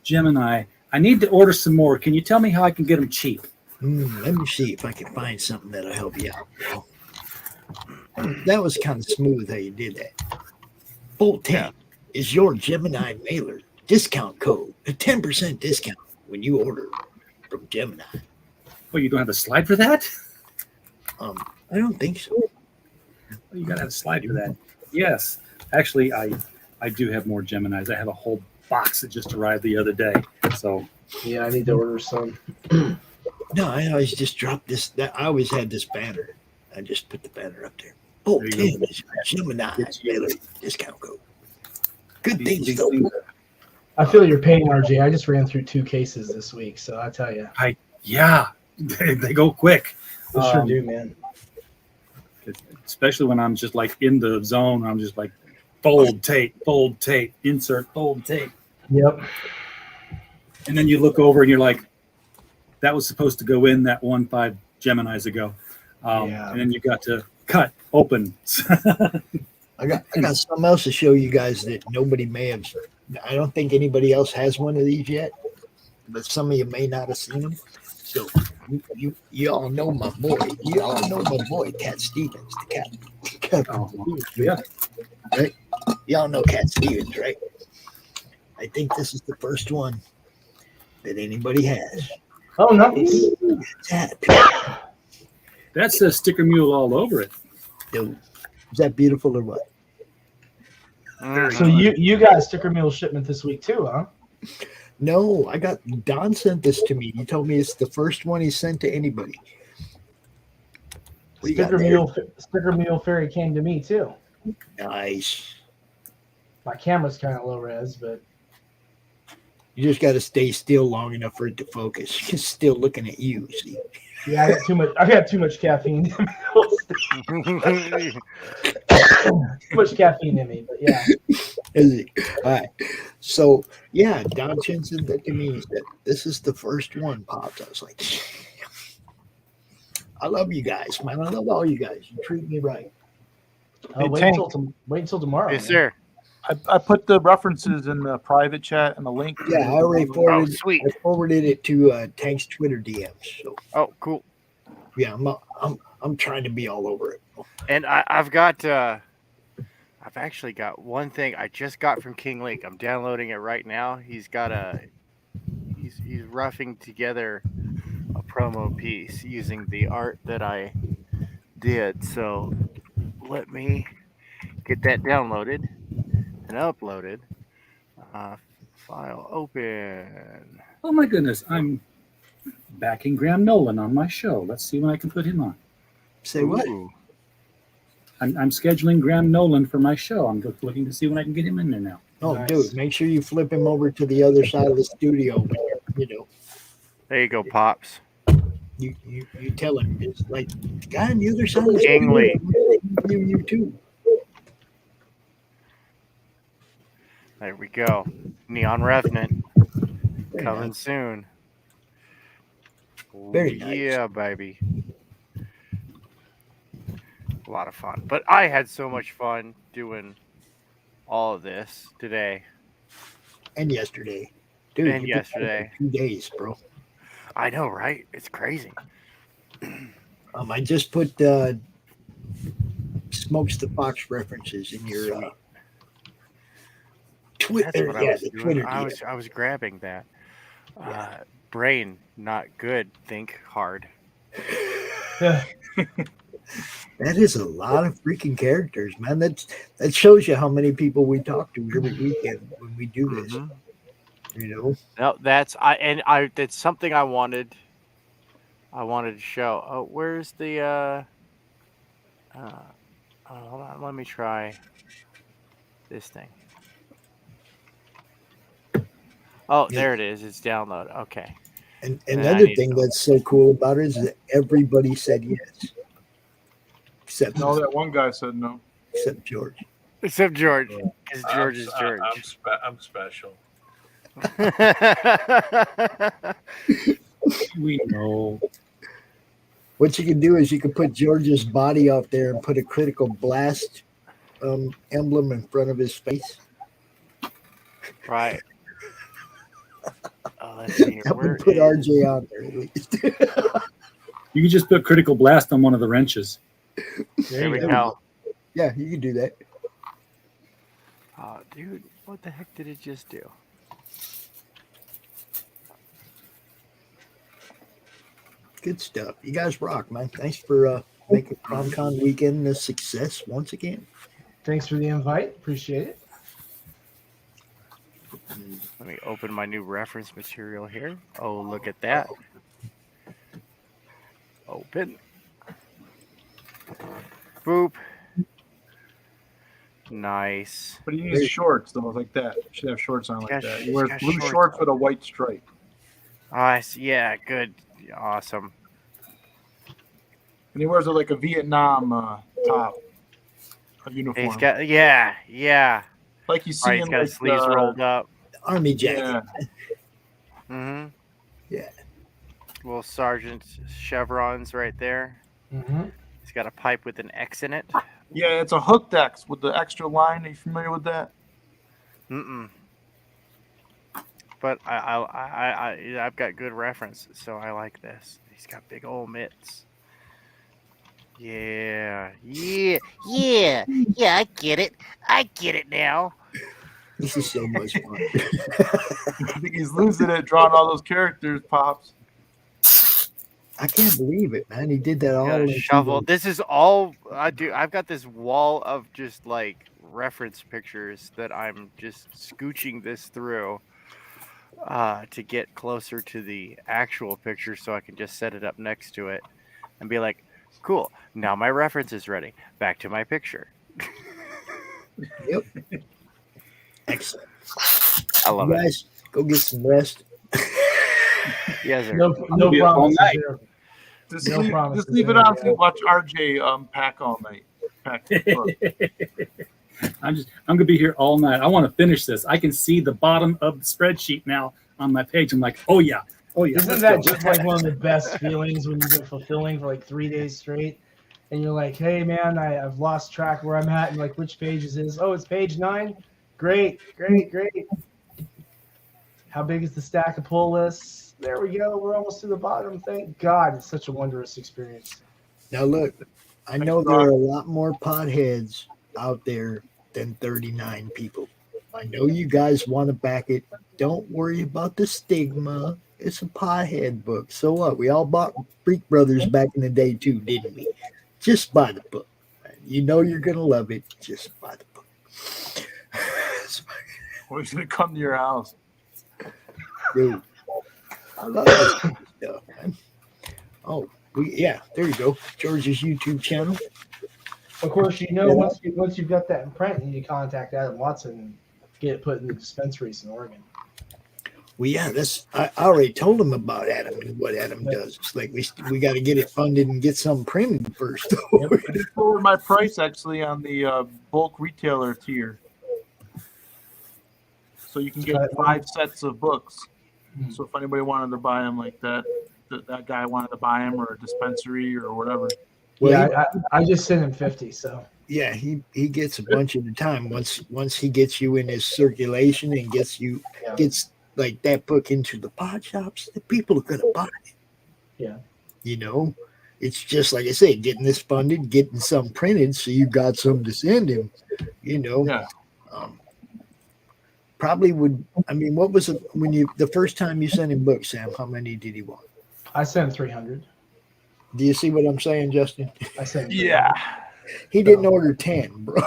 [SPEAKER 17] Gemini. I need to order some more. Can you tell me how I can get them cheap?
[SPEAKER 11] Let me see if I can find something that'll help you out. That was kind of smooth how you did that. Bolt 10 is your Gemini mailer discount code, a 10% discount when you order from Gemini.
[SPEAKER 17] Well, you don't have a slide for that?
[SPEAKER 11] I don't think so.
[SPEAKER 17] Well, you gotta have a slide for that. Yes, actually, I do have more Geminis. I have a whole box that just arrived the other day. So
[SPEAKER 21] yeah, I need to order some.
[SPEAKER 11] No, I always just drop this. I always had this banner. I just put the banner up there. Oh, damn, it's Gemini mailer discount code. Good things though.
[SPEAKER 21] I feel your pain, RJ. I just ran through 2 cases this week, so I tell you.
[SPEAKER 17] They go quick.
[SPEAKER 21] They sure do, man.
[SPEAKER 17] Especially when I'm just like in the zone. I'm just like fold tape, insert, fold tape.
[SPEAKER 21] Yep.
[SPEAKER 17] And then you look over and you're like, that was supposed to go in that 1-5 Geminis ago. And then you got to cut, open.
[SPEAKER 11] I got something else to show you guys that nobody may have. I don't think anybody else has one of these yet, but some of you may not have seen them. So you all know my boy. You all know my boy, Cat Stevens, the cat.
[SPEAKER 17] Yeah.
[SPEAKER 11] Right? Y'all know Cat Stevens, right? I think this is the first one that anybody has.
[SPEAKER 21] Oh, nice.
[SPEAKER 17] That's a sticker mule all over it.
[SPEAKER 11] Dude, is that beautiful or what?
[SPEAKER 21] So you got a sticker mule shipment this week too, huh?
[SPEAKER 11] No, Don sent this to me. He told me it's the first one he sent to anybody.
[SPEAKER 21] Sticker mule fairy came to me too.
[SPEAKER 11] Nice.
[SPEAKER 21] My camera's kind of low res, but
[SPEAKER 11] you just got to stay still long enough for it to focus. It's still looking at you. See?
[SPEAKER 21] Yeah, I got too much caffeine. Too much caffeine in me, but yeah.
[SPEAKER 11] All right. So yeah, Don Chen said that to me. He said, "This is the first one, Pops." I was like, "I love you guys, man. I love all you guys. You treat me right."
[SPEAKER 21] Wait until tomorrow.
[SPEAKER 8] Yes, sir.
[SPEAKER 12] I put the references in the private chat and the link.
[SPEAKER 11] Yeah, I already forwarded.
[SPEAKER 8] Sweet.
[SPEAKER 11] I forwarded it to Tank's Twitter DMs. So.
[SPEAKER 8] Oh, cool.
[SPEAKER 11] Yeah, I'm trying to be all over it.
[SPEAKER 8] And I've actually got one thing I just got from King Link. I'm downloading it right now. He's roughing together a promo piece using the art that I did. So let me get that downloaded and uploaded. File open.
[SPEAKER 17] Oh my goodness, I'm backing Graham Nolan on my show. Let's see when I can put him on.
[SPEAKER 11] Say what?
[SPEAKER 17] I'm scheduling Graham Nolan for my show. I'm just looking to see when I can get him in there now.
[SPEAKER 11] Oh, nice. Dude, make sure you flip him over to the other side of the studio.
[SPEAKER 8] There you go, Pops.
[SPEAKER 11] You tell him it's like the guy on the other side of the studio. You too.
[SPEAKER 8] There we go. Neon Revenant coming soon.
[SPEAKER 11] Very nice.
[SPEAKER 8] Yeah, baby. A lot of fun. But I had so much fun doing all of this today.
[SPEAKER 11] And yesterday. Dude,
[SPEAKER 8] and yesterday.
[SPEAKER 11] 2 days, bro.
[SPEAKER 8] I know, right? It's crazy.
[SPEAKER 11] I just put Smokes the Fox references in your Twitter.
[SPEAKER 8] That's what I was doing.
[SPEAKER 11] Twitter
[SPEAKER 8] I was grabbing that. Brain not good. Think hard.
[SPEAKER 11] That is a lot of freaking characters, man. That shows you how many people we talk to every weekend when we do this. You know.
[SPEAKER 8] No, that's something I wanted to show. Oh, where's the hold on, let me try this thing. Oh, there it is. It's download. Okay.
[SPEAKER 11] And
[SPEAKER 8] then
[SPEAKER 11] another thing that's so cool about it is that everybody said yes. Except
[SPEAKER 12] No, that one guy said no.
[SPEAKER 11] Except George.
[SPEAKER 8] Except George. Because George is George.
[SPEAKER 18] I'm special.
[SPEAKER 20] We know.
[SPEAKER 11] What you can do is you can put George's body out there and put a critical blast emblem in front of his face.
[SPEAKER 8] Right. Oh, let's see.
[SPEAKER 11] That would put RJ on there at least.
[SPEAKER 20] You can just put critical blast on one of the wrenches.
[SPEAKER 8] There we go.
[SPEAKER 11] Yeah, you can do that.
[SPEAKER 8] Oh, dude, what the heck did it just do?
[SPEAKER 11] Good stuff. You guys rock, man. Thanks for making CRoM Con weekend a success once again.
[SPEAKER 21] Thanks for the invite. Appreciate it.
[SPEAKER 8] Let me open my new reference material here. Oh, look at that. Open. Boop. Nice.
[SPEAKER 12] But he needs shorts though, like that. You should have shorts on like that. He wears blue
[SPEAKER 8] shorts
[SPEAKER 12] shorts with a white stripe.
[SPEAKER 8] I see. Yeah, good. Awesome.
[SPEAKER 12] And he wears like a Vietnam top, a uniform.
[SPEAKER 8] He's got yeah.
[SPEAKER 12] Like you see,
[SPEAKER 8] he's got his sleeves rolled up.
[SPEAKER 11] Army jacket.
[SPEAKER 12] Yeah.
[SPEAKER 8] Mm-hmm.
[SPEAKER 11] Yeah.
[SPEAKER 8] Little sergeant chevrons right there.
[SPEAKER 21] Mm-hmm.
[SPEAKER 8] He's got a pipe with an X in it.
[SPEAKER 12] Yeah, it's a hooked X with the extra line. Are you familiar with that?
[SPEAKER 8] Mm-mm. But I've got good references, so I like this. He's got big old mitts. Yeah. I get it. I get it now.
[SPEAKER 11] This is so much fun.
[SPEAKER 12] I think he's losing it drawing all those characters, Pops.
[SPEAKER 11] I can't believe it, man. He did that all
[SPEAKER 8] Got a
[SPEAKER 11] in
[SPEAKER 8] shovel. This is all I do. I've got this wall of just like reference pictures that I'm just scooching this through to get closer to the actual picture so I can just set it up next to it and be like, cool, now my reference is ready. Back to my picture.
[SPEAKER 11] Yep. Excellent.
[SPEAKER 8] I love
[SPEAKER 11] you guys, go get some rest.
[SPEAKER 8] Yes, sir.
[SPEAKER 21] No promises there.
[SPEAKER 12] Just
[SPEAKER 21] No
[SPEAKER 12] leave,
[SPEAKER 21] promises
[SPEAKER 12] just leave it
[SPEAKER 21] there.
[SPEAKER 12] on and watch RJ pack all night. Pack the book.
[SPEAKER 20] I'm gonna be here all night. I want to finish this. I can see the bottom of the spreadsheet now on my page. I'm like, oh yeah.
[SPEAKER 21] Isn't
[SPEAKER 20] let's
[SPEAKER 21] that
[SPEAKER 20] go.
[SPEAKER 21] just like one of the best feelings when you've been fulfilling for like 3 days straight? And you're like, hey man, I've lost track where I'm at and like which page is this? Oh, it's page 9. Great. How big is the stack of pull lists? There we go. We're almost to the bottom. Thank God. It's such a wondrous experience.
[SPEAKER 11] Now look, I know there are a lot more potheads out there than 39 people. I know you guys want to back it. Don't worry about the stigma. It's a pothead book. So what? We all bought Freak Brothers back in the day too, didn't we? Just buy the book. You know you're going to love it. Just buy the book.
[SPEAKER 12] Or he's going to come to your house.
[SPEAKER 11] Dude, I love this kind of stuff, man. Oh, there you go. George's YouTube channel.
[SPEAKER 21] Of course, you know, once you've got that in print, you need to contact Adam Watson and get it put in the dispensaries in Oregon.
[SPEAKER 11] Well, yeah, I already told him about Adam and what Adam does. It's like we got to get it funded and get something printed first.
[SPEAKER 12] I just lowered my price actually on the bulk retailer tier, so you can get 5 sets of books. So if anybody wanted to buy them like that, that guy wanted to buy them, or a dispensary or whatever.
[SPEAKER 21] Well, yeah, I just sent him 50. So
[SPEAKER 11] yeah, he gets a bunch at a time. Once he gets you in his circulation and gets like that book into the pot shops, the people are gonna buy it.
[SPEAKER 21] Yeah,
[SPEAKER 11] you know, it's just like I say, getting this funded, getting some printed, so you got some to send him. You know,
[SPEAKER 12] yeah.
[SPEAKER 11] Probably would. I mean, what was it when the first time you sent him books, Sam? How many did he want?
[SPEAKER 21] I sent 300.
[SPEAKER 11] Do you see what I'm saying, Justin?
[SPEAKER 21] I sent.
[SPEAKER 12] Yeah.
[SPEAKER 11] He didn't order 10, bro.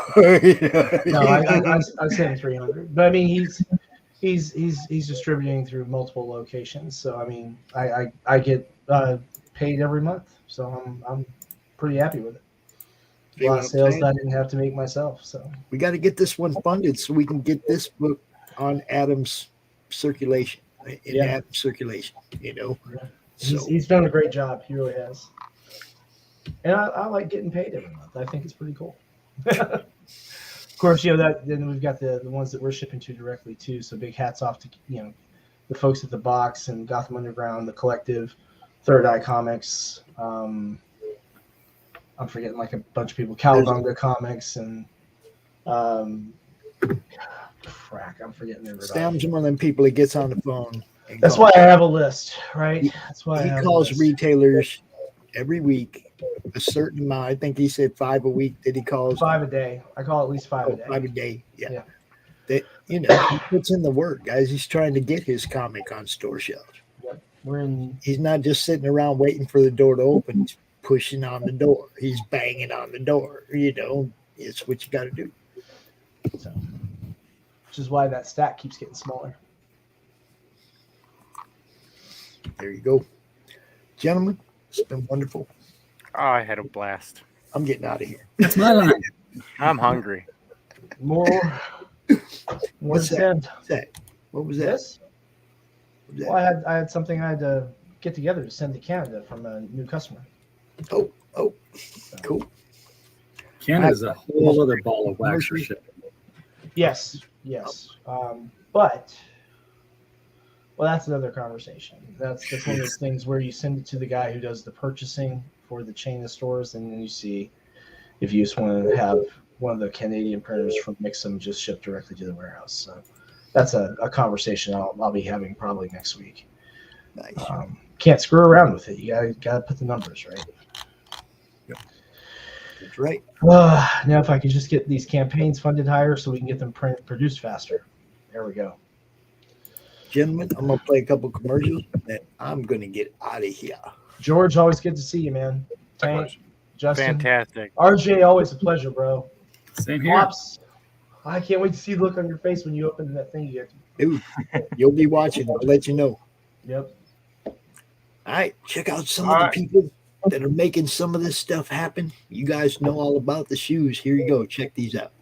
[SPEAKER 21] No, I sent 300. But I mean, He's distributing through multiple locations. So I mean, I get paid every month, so I'm pretty happy with it.
[SPEAKER 11] See
[SPEAKER 21] A lot
[SPEAKER 11] what
[SPEAKER 21] of
[SPEAKER 11] I'm
[SPEAKER 21] sales
[SPEAKER 11] saying?
[SPEAKER 21] that I didn't have to make myself. So
[SPEAKER 11] We got to get this one funded so we can get this book on Adam's circulation. In
[SPEAKER 21] Yeah.
[SPEAKER 11] Adam's circulation,
[SPEAKER 21] he's done a great job. He really has. And I like getting paid every month. I think it's pretty cool. Of course, that then we've got the ones that we're shipping to directly too. So big hats off to the folks at the Box and Gotham Underground, the Collective, Third Eye Comics. I'm forgetting like a bunch of people. Cowabunga Comics and I'm forgetting everybody.
[SPEAKER 11] Sam's one of them people that gets on the phone. and
[SPEAKER 21] That's
[SPEAKER 11] calls.
[SPEAKER 21] why I have a list, right? That's why I
[SPEAKER 11] He
[SPEAKER 21] have a
[SPEAKER 11] calls
[SPEAKER 21] list.
[SPEAKER 11] retailers every week a certain amount. I think he said 5 a week that he calls.
[SPEAKER 21] 5 a day. I call at least 5 a day.
[SPEAKER 11] 5 a day. Yeah. That he puts in the work, guys. He's trying to get his comic on store shelves.
[SPEAKER 21] Yep.
[SPEAKER 11] He's not just sitting around waiting for the door to open. He's pushing on the door. He's banging on the door. It's what you got to do.
[SPEAKER 21] So, which is why that stack keeps getting smaller.
[SPEAKER 11] There you go, gentlemen. It's been wonderful.
[SPEAKER 8] Oh, I had a blast.
[SPEAKER 11] I'm getting out of here.
[SPEAKER 20] That's my line.
[SPEAKER 8] I'm hungry.
[SPEAKER 21] More.
[SPEAKER 11] What's
[SPEAKER 21] that?
[SPEAKER 11] What was that?
[SPEAKER 21] This? Well, I had something I had to get together to send to Canada from a new customer.
[SPEAKER 11] Oh, cool.
[SPEAKER 20] Canada's a whole other ball of wax for shipping.
[SPEAKER 21] Yes. But that's another conversation. That's one of those things where you send it to the guy who does the purchasing for the chain of stores, and then you see if you just want to have one of the Canadian printers from Mixum just shipped directly to the warehouse. So that's a conversation I'll be having probably next week.
[SPEAKER 11] Nice.
[SPEAKER 21] Can't screw around with it. You gotta put the numbers right.
[SPEAKER 11] That's right.
[SPEAKER 21] Now, if I could just get these campaigns funded higher so we can get them produced faster. There we go.
[SPEAKER 11] Gentlemen, I'm going to play a couple commercials, and I'm going to get out of here.
[SPEAKER 21] George, always good to see you, man. Tank, Justin.
[SPEAKER 8] Fantastic.
[SPEAKER 21] RJ, always a pleasure, bro.
[SPEAKER 20] Same here.
[SPEAKER 21] Pops, I can't wait to see the look on your face when you open that thing you get.
[SPEAKER 11] Dude, you'll be watching. I'll let you know.
[SPEAKER 21] Yep.
[SPEAKER 11] All right, check out some of the people that are making some of this stuff happen. You guys know all about the shoes. Here you go. Check these out.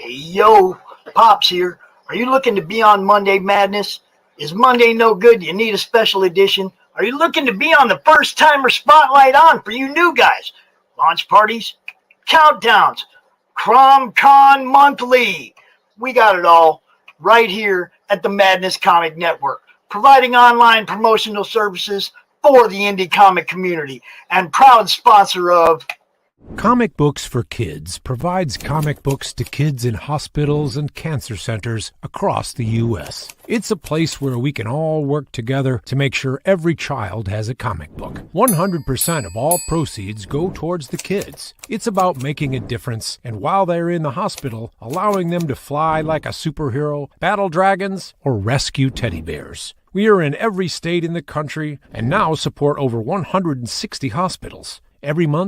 [SPEAKER 7] Yo, Pops here. Are you looking to be on Monday Madness? Is Monday no good? You need a special edition? Are you looking to be on the first timer spotlight on for you new guys? Launch parties, countdowns, CRoM Con monthly. We got it all right here at the Madness Comic Network, providing online promotional services for the indie comic community and proud sponsor of
[SPEAKER 3] Comic Books for Kids provides comic books to kids in hospitals and cancer centers across the U.S. It's a place where we can all work together to make sure every child has a comic book. 100% of all proceeds go towards the kids. It's about making a difference, and while they're in the hospital, allowing them to fly like a superhero, battle dragons, or rescue teddy bears. We are in every state in the country and now support over 160 hospitals. Every month,